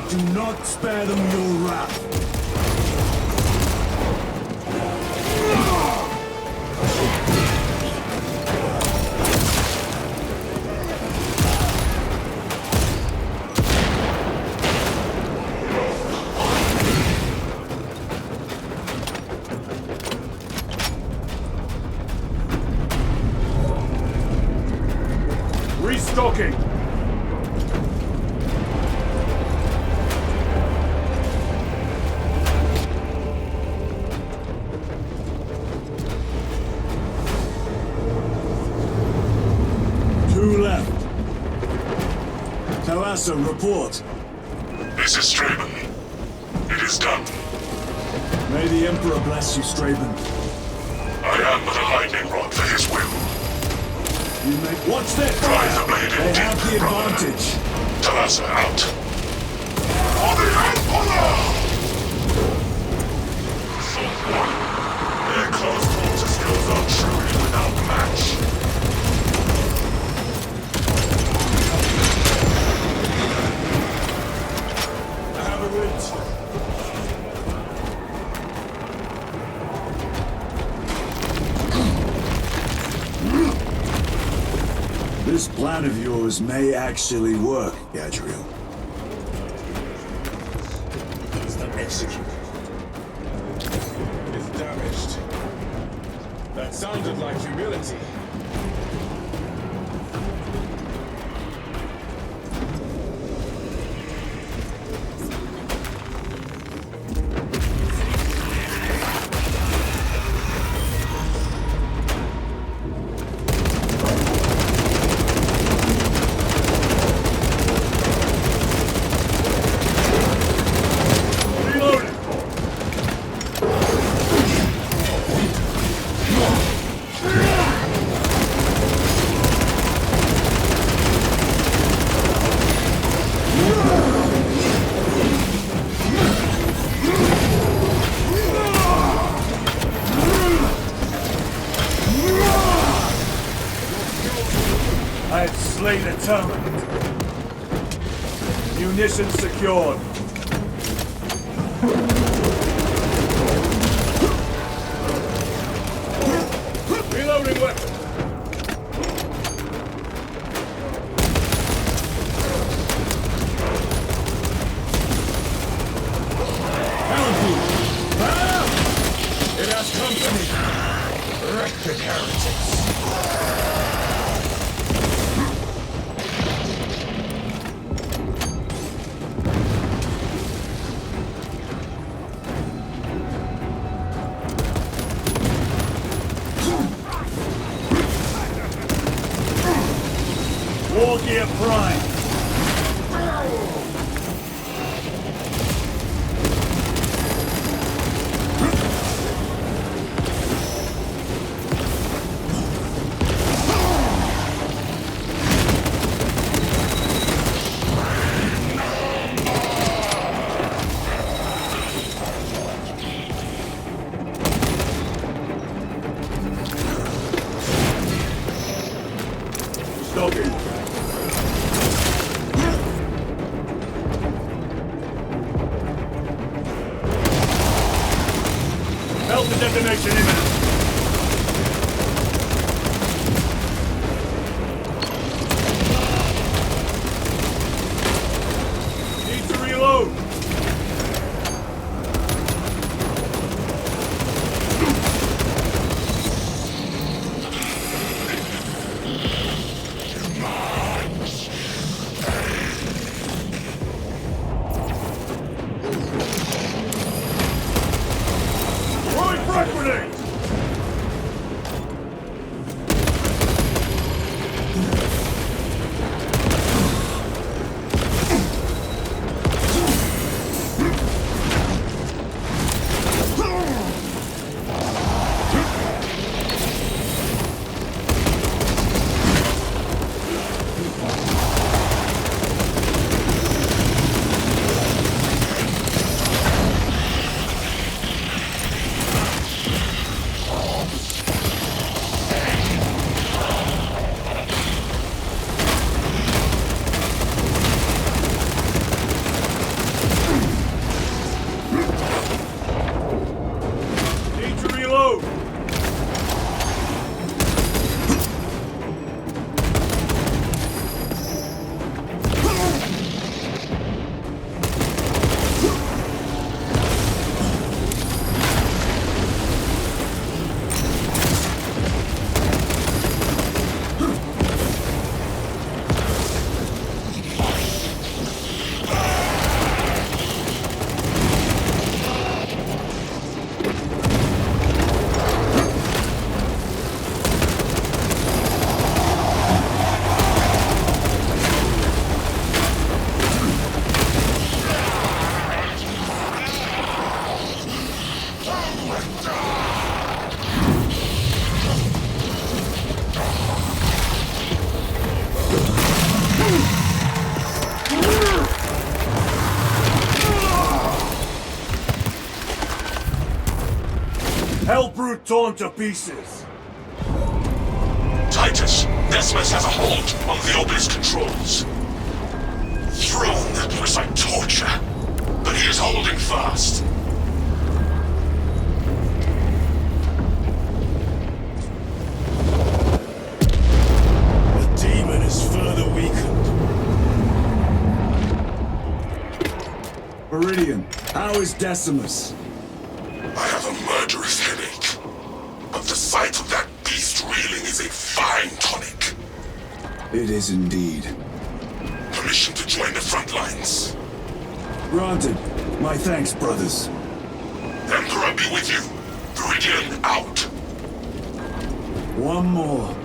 Do not spare them your wrath. Restocking! Two left. Talassa, report.
This is Straben. It is done.
May the Emperor bless you, Straben.
I am but a lightning rod for his will.
You may... Watch their
Drive the blade
They
in
have
deep,
the
brother.
advantage.
Talassa out. For the Emperor! Their close quarter skills are truly without match.
I have a route.
This plan of yours may actually work, Gadriel.
It's not executed. It's damaged. That sounded like humility.
I have slain a terminal. Munitions secured.
Reloading weapon. It has company. Wretched heretics.
War Gear Prime. Stocking. Delta detonation imminent. Need to reload. brute torn to pieces.
Titus, Nesmus has a hold on the obelisk controls. Throne looks like torture, but he is holding fast.
The demon is further weakened. Meridian, how is Decimus?
I have a murderous headache, but the sight of that beast reeling is a fine tonic.
It is indeed.
Permission to join the front lines.
Granted. My thanks, brothers.
Emperor be with you. Meridian out.
One more.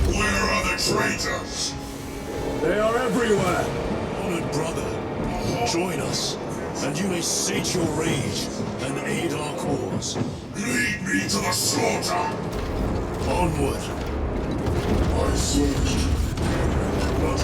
Where are the traitors?
They are everywhere.
Honored brother, join us, and you may sate your rage and aid our cause.
Lead me to the slaughter.
Onward.
I searched, but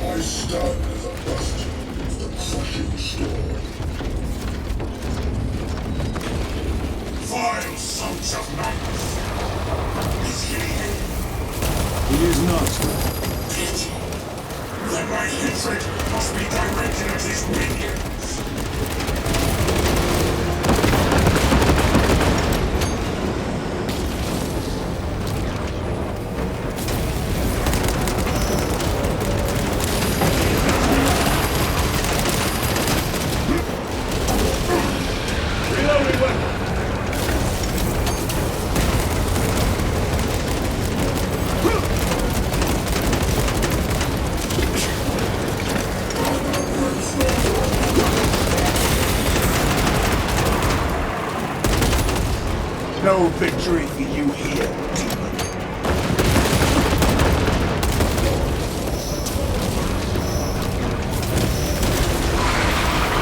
I stand as a bastion against the crushing storm. Vile sons of madness! Is he?
He is not.
Pity. Then my hatred must be directed at his minions.
No victory for you here, demon.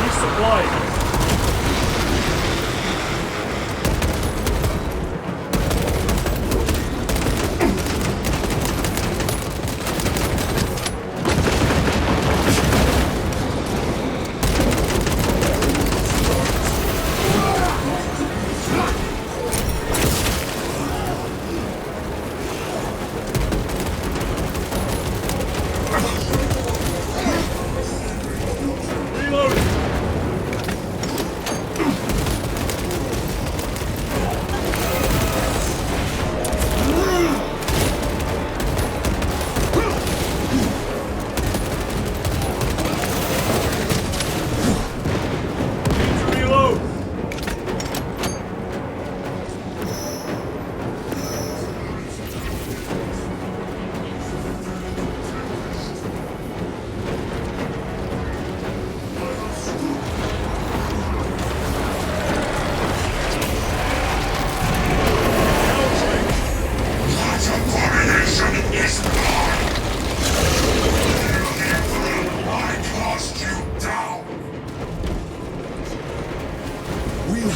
Resupply.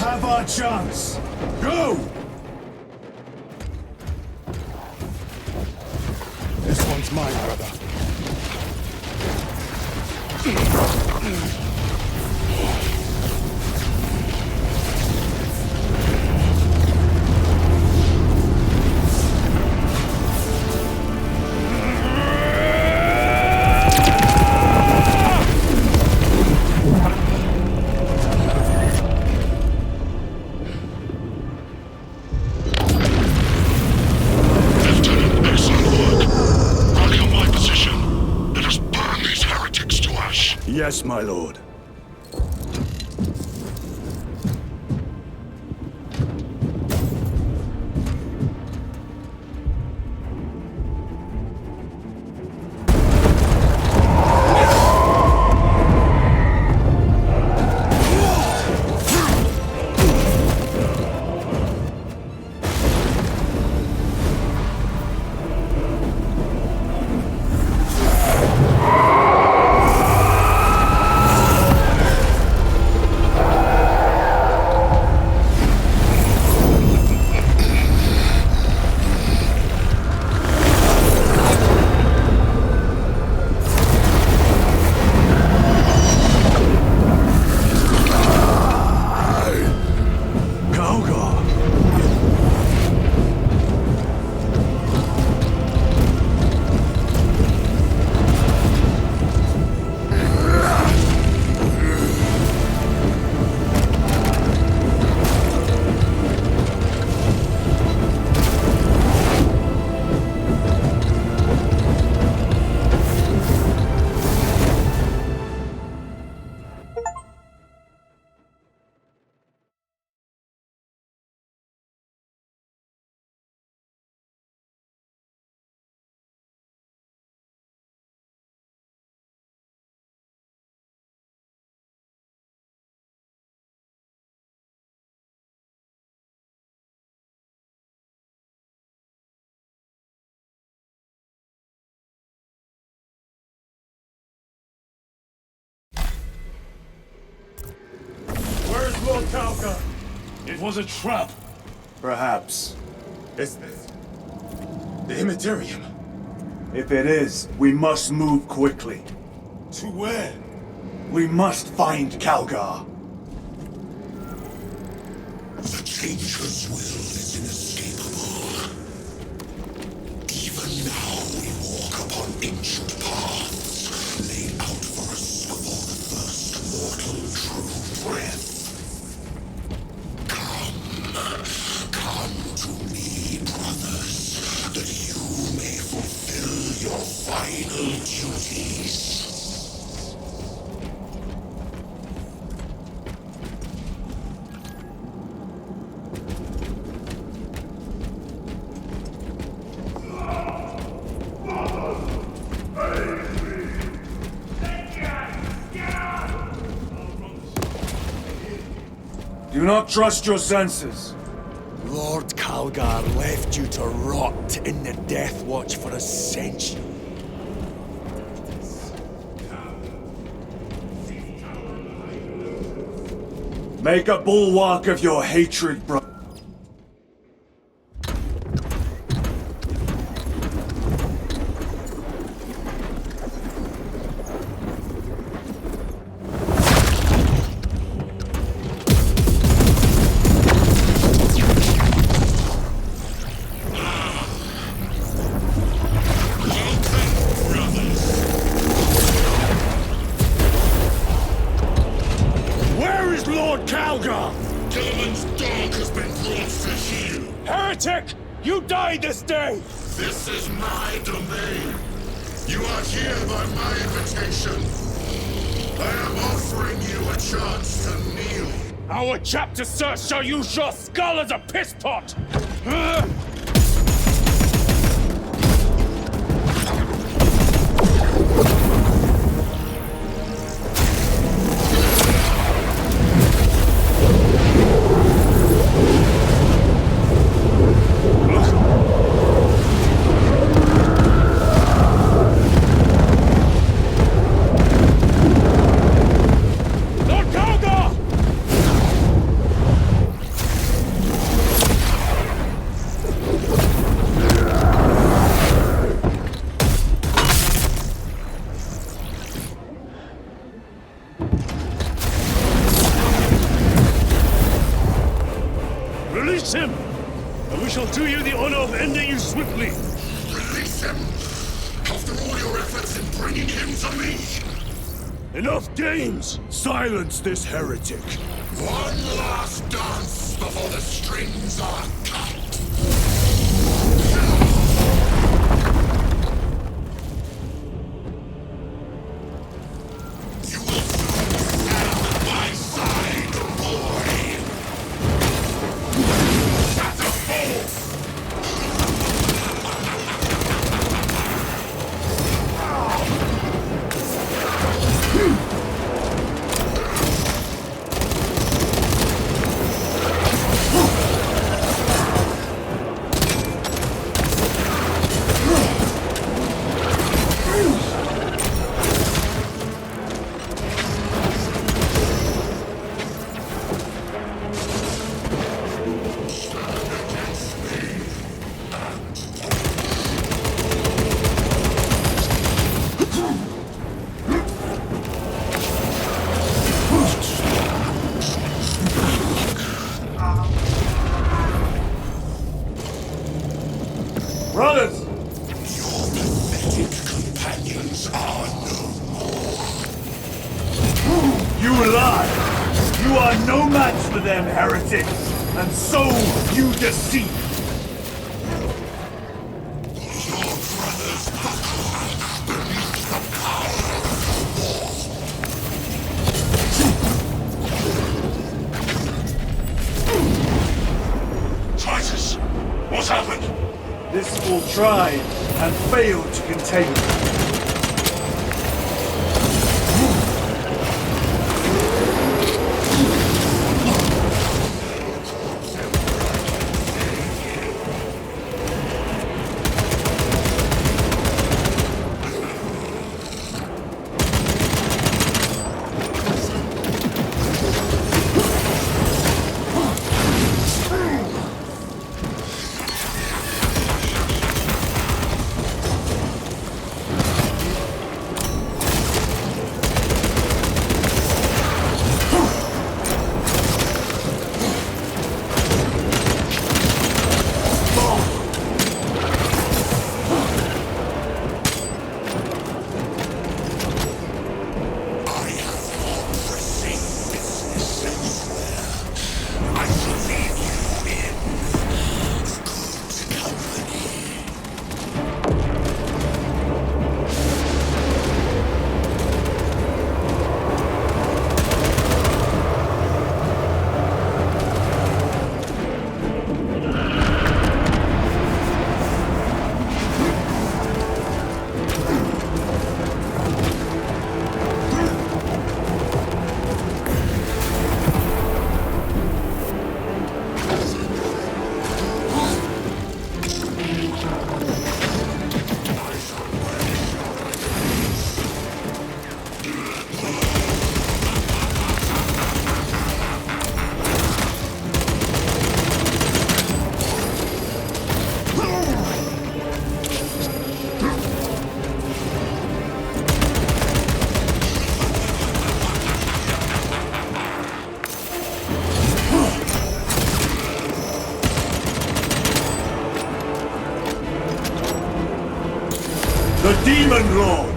Have our chance. Go!
This one's mine, brother.
Yes, my lord. Lord Calgar, it was a trap. Perhaps.
Is this the Immaterium?
If it is, we must move quickly.
To where?
We must find Calgar.
The Changer's will is inescapable. Even now we walk upon ancient paths laid out for us before the first mortal true breath. Come to me, brothers, that you may fulfill your final duties.
Do not trust your senses.
Lord Calgar left you to rot in the Death Watch for a century.
Make a bulwark of your hatred, brother.
This day!
This is my domain. You are here by my invitation. I am offering you a chance to kneel.
Our chapter search shall use your skull as a piss pot!
Release him, and we shall do you the honor of ending you swiftly.
Release him! After all your efforts in bringing him to me!
Enough games! Silence this heretic.
One last dance before the strings are cut! You will soon stand at my side, boy! That's a fool!
Brothers!
Your pathetic companions are no more.
You lie! You are no match for them, heretic! And so you deceive!
Your brothers buckle beneath the power of the war. Titus, what's happened?
This fool tried and failed to contain me. Demon Lord!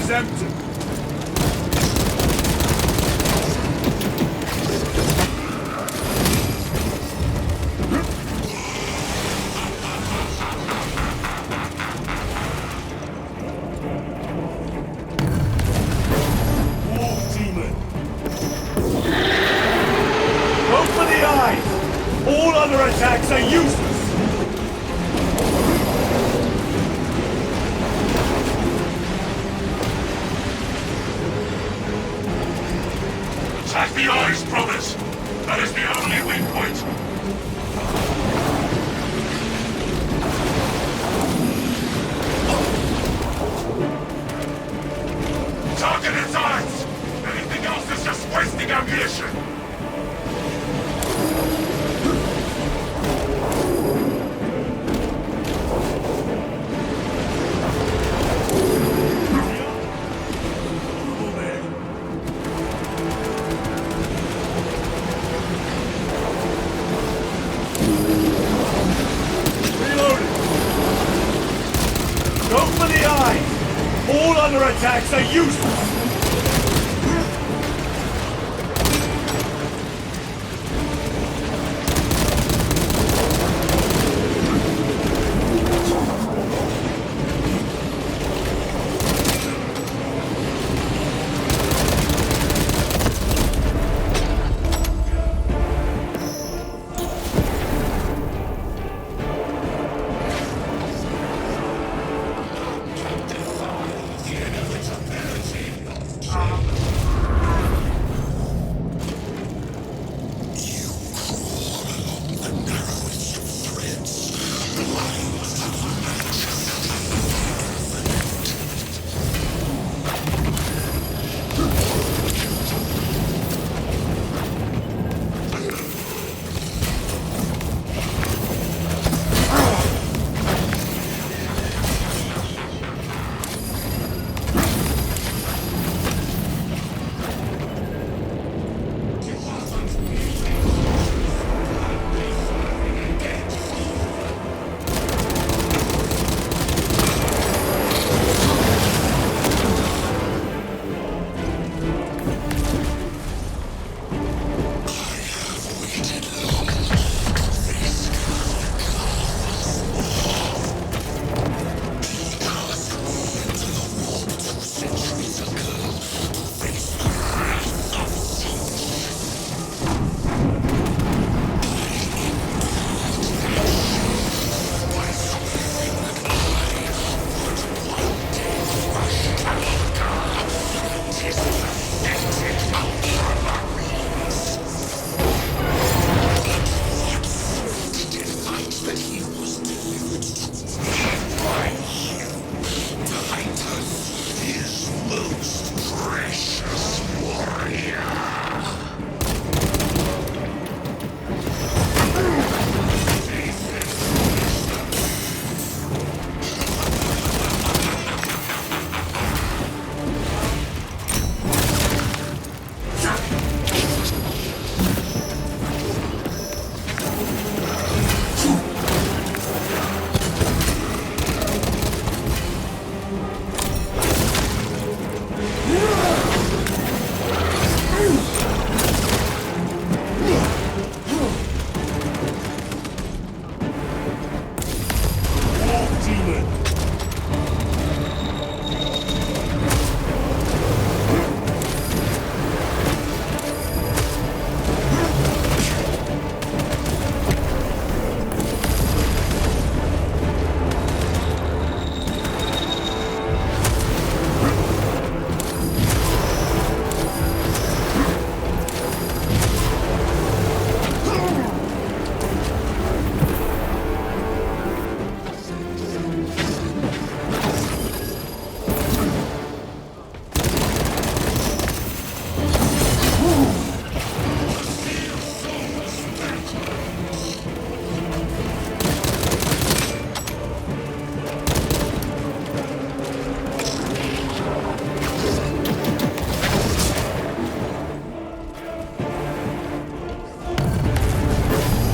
Empty. Wolf demon. Go for the eye. All other attacks are useless.
Attack the eyes, brothers! That is the only weak point! Target its eyes! Anything else is just wasting ammunition!
All other attacks are useless!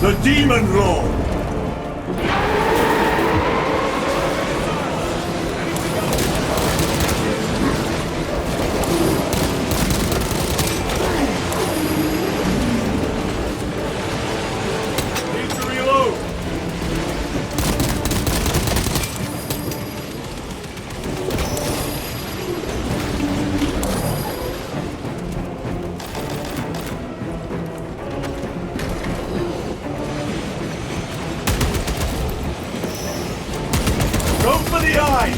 The Demon Lord! Need to reload! Go for the eyes!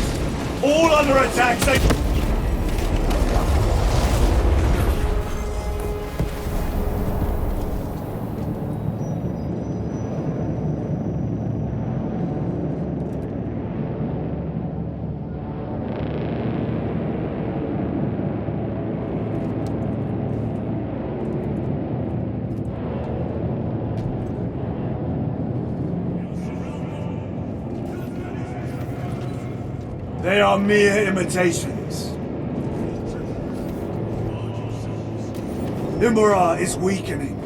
All under attack, say... They are mere imitations. Imara is weakening.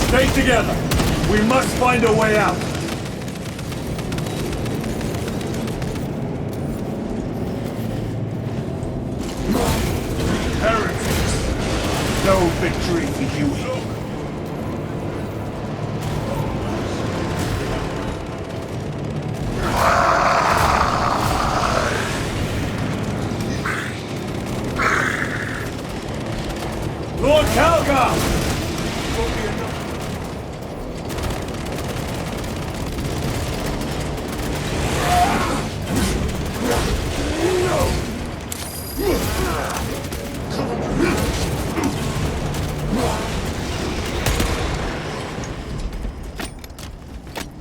Stay together. We must find a way out. Heretics. No victory for you. Lord Calgar!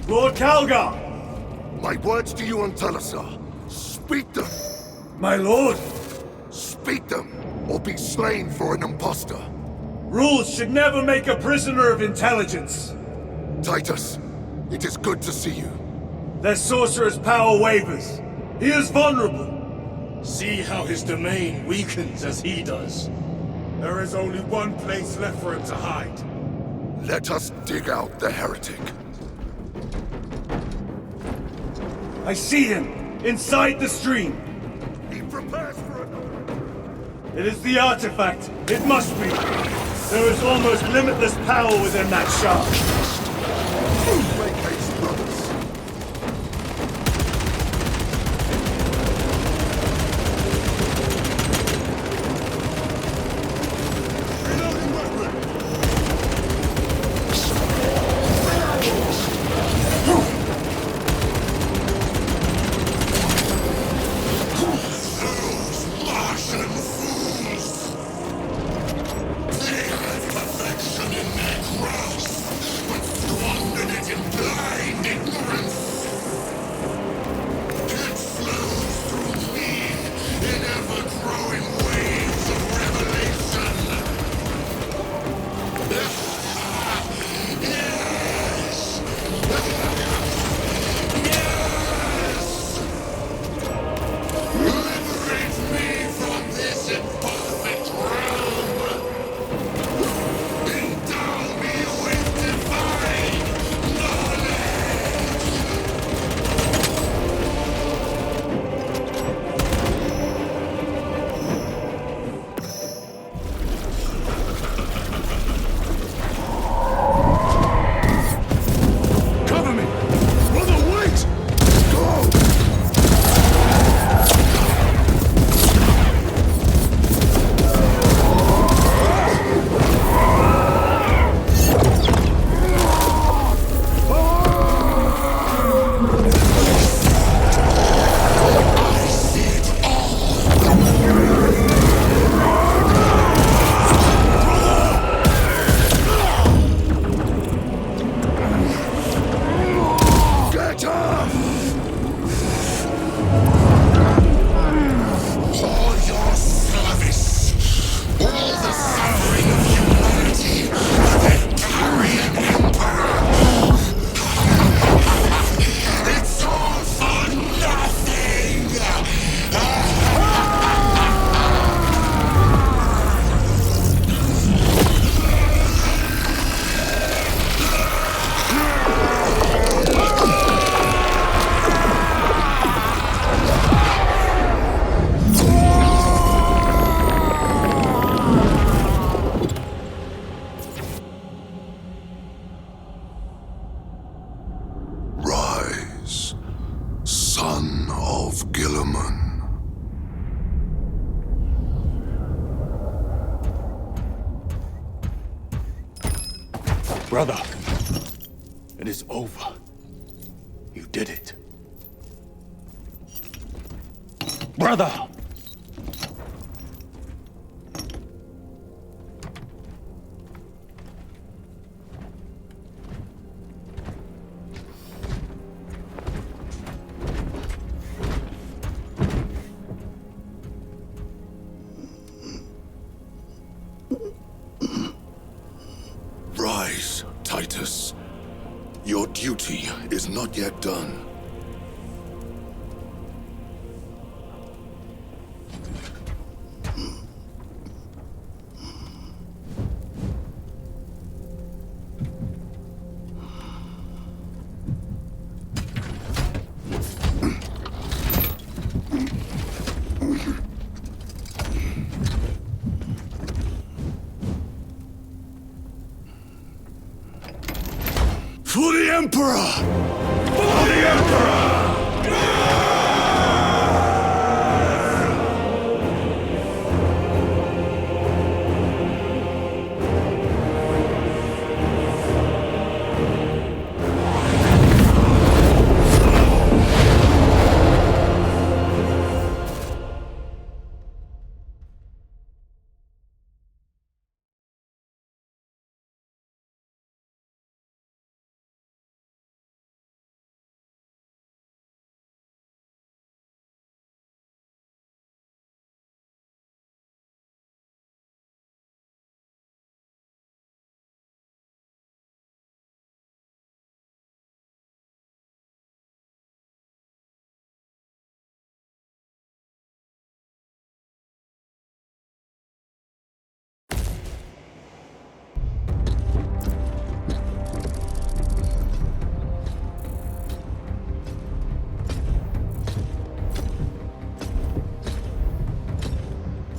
Lord Calgar!
My words to you on Talasar. Speak them.
My lord!
Speak them, or be slain for an impostor.
Rules should never make a prisoner of intelligence.
Titus, it is good to see you.
Their sorcerer's power wavers. He is vulnerable.
See how his domain weakens as he does. There is only one place left for him to hide.
Let us dig out the heretic.
I see him, inside the stream.
He prepares for another.
It is the artifact. It must be. There is almost limitless power within that shard.
Make haste, brothers. Reloading weapon. Those Martian fools! They had perfection in their grasp, but squandered it in
Brother, it is over. You did it. Brother!
Rise, Titus. Your duty is not yet done.
For the Emperor! For the Emperor!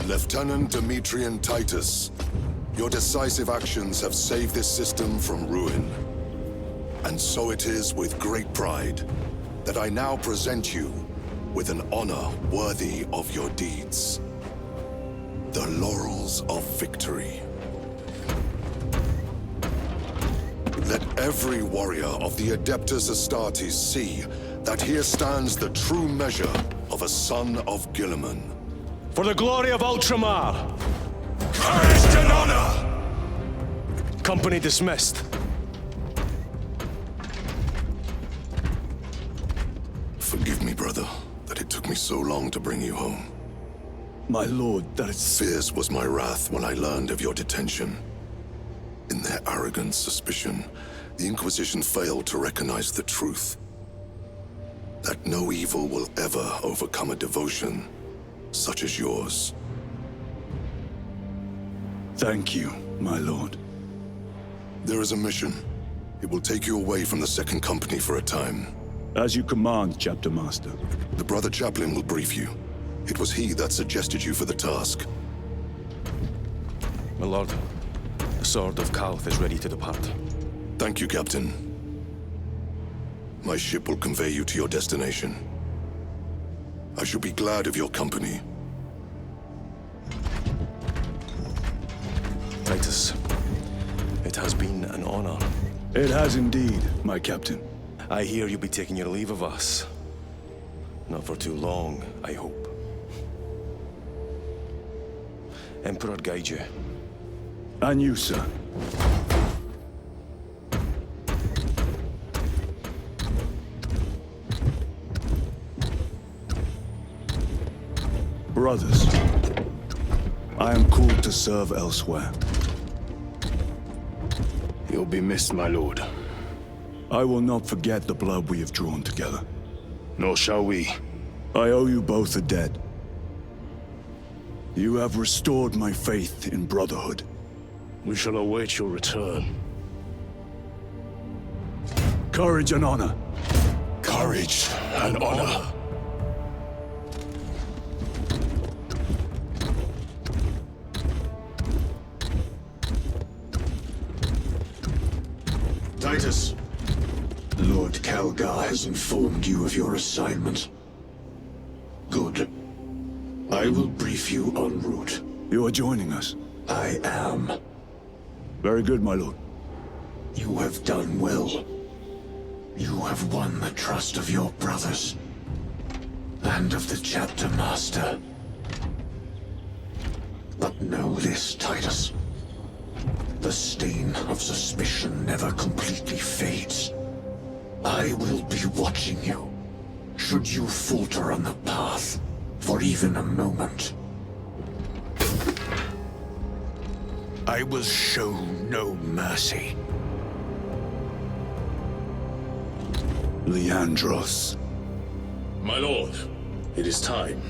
Lieutenant Demetrian Titus, your decisive actions have saved this system from ruin. And so it is with great pride that I now present you with an honor worthy of your deeds. The Laurels of Victory. Let every warrior of the Adeptus Astartes see that here stands the true measure of a son of Guilliman.
For the glory of Ultramar!
Courage and honor!
Company dismissed.
Forgive me, brother, that it took me so long to bring you home.
My lord, that is...
Fierce was my wrath when I learned of your detention. In their arrogant suspicion, the Inquisition failed to recognize the truth. That no evil will ever overcome a devotion such as yours.
Thank you, my lord.
There is a mission. It will take you away from the Second Company for a time.
As you command, Chapter Master.
The Brother Chaplain will brief you. It was he that suggested you for the task.
My lord, the Sword of Kauth is ready to depart.
Thank you, Captain. My ship will convey you to your destination. I shall be glad of your company.
Titus, it has been an honor.
It has indeed, my captain.
I hear you'll be taking your leave of us. Not for too long, I hope. Emperor guide you.
And you, sir. Brothers, I am called to serve elsewhere.
You'll be missed, my lord.
I will not forget the blood we have drawn together.
Nor shall we.
I owe you both a debt. You have restored my faith in brotherhood.
We shall await your return.
Courage and honor.
Courage and honor.
Titus, Lord Calgar has informed you of your assignment. Good. I will brief you en route.
You are joining us?
I am.
Very good, my lord.
You have done well. You have won the trust of your brothers and of the chapter master. But know this, Titus. The stain of suspicion never completely fades. I will be watching you, should you falter on the path for even a moment. I will show no mercy.
Leandros.
My lord, it is time.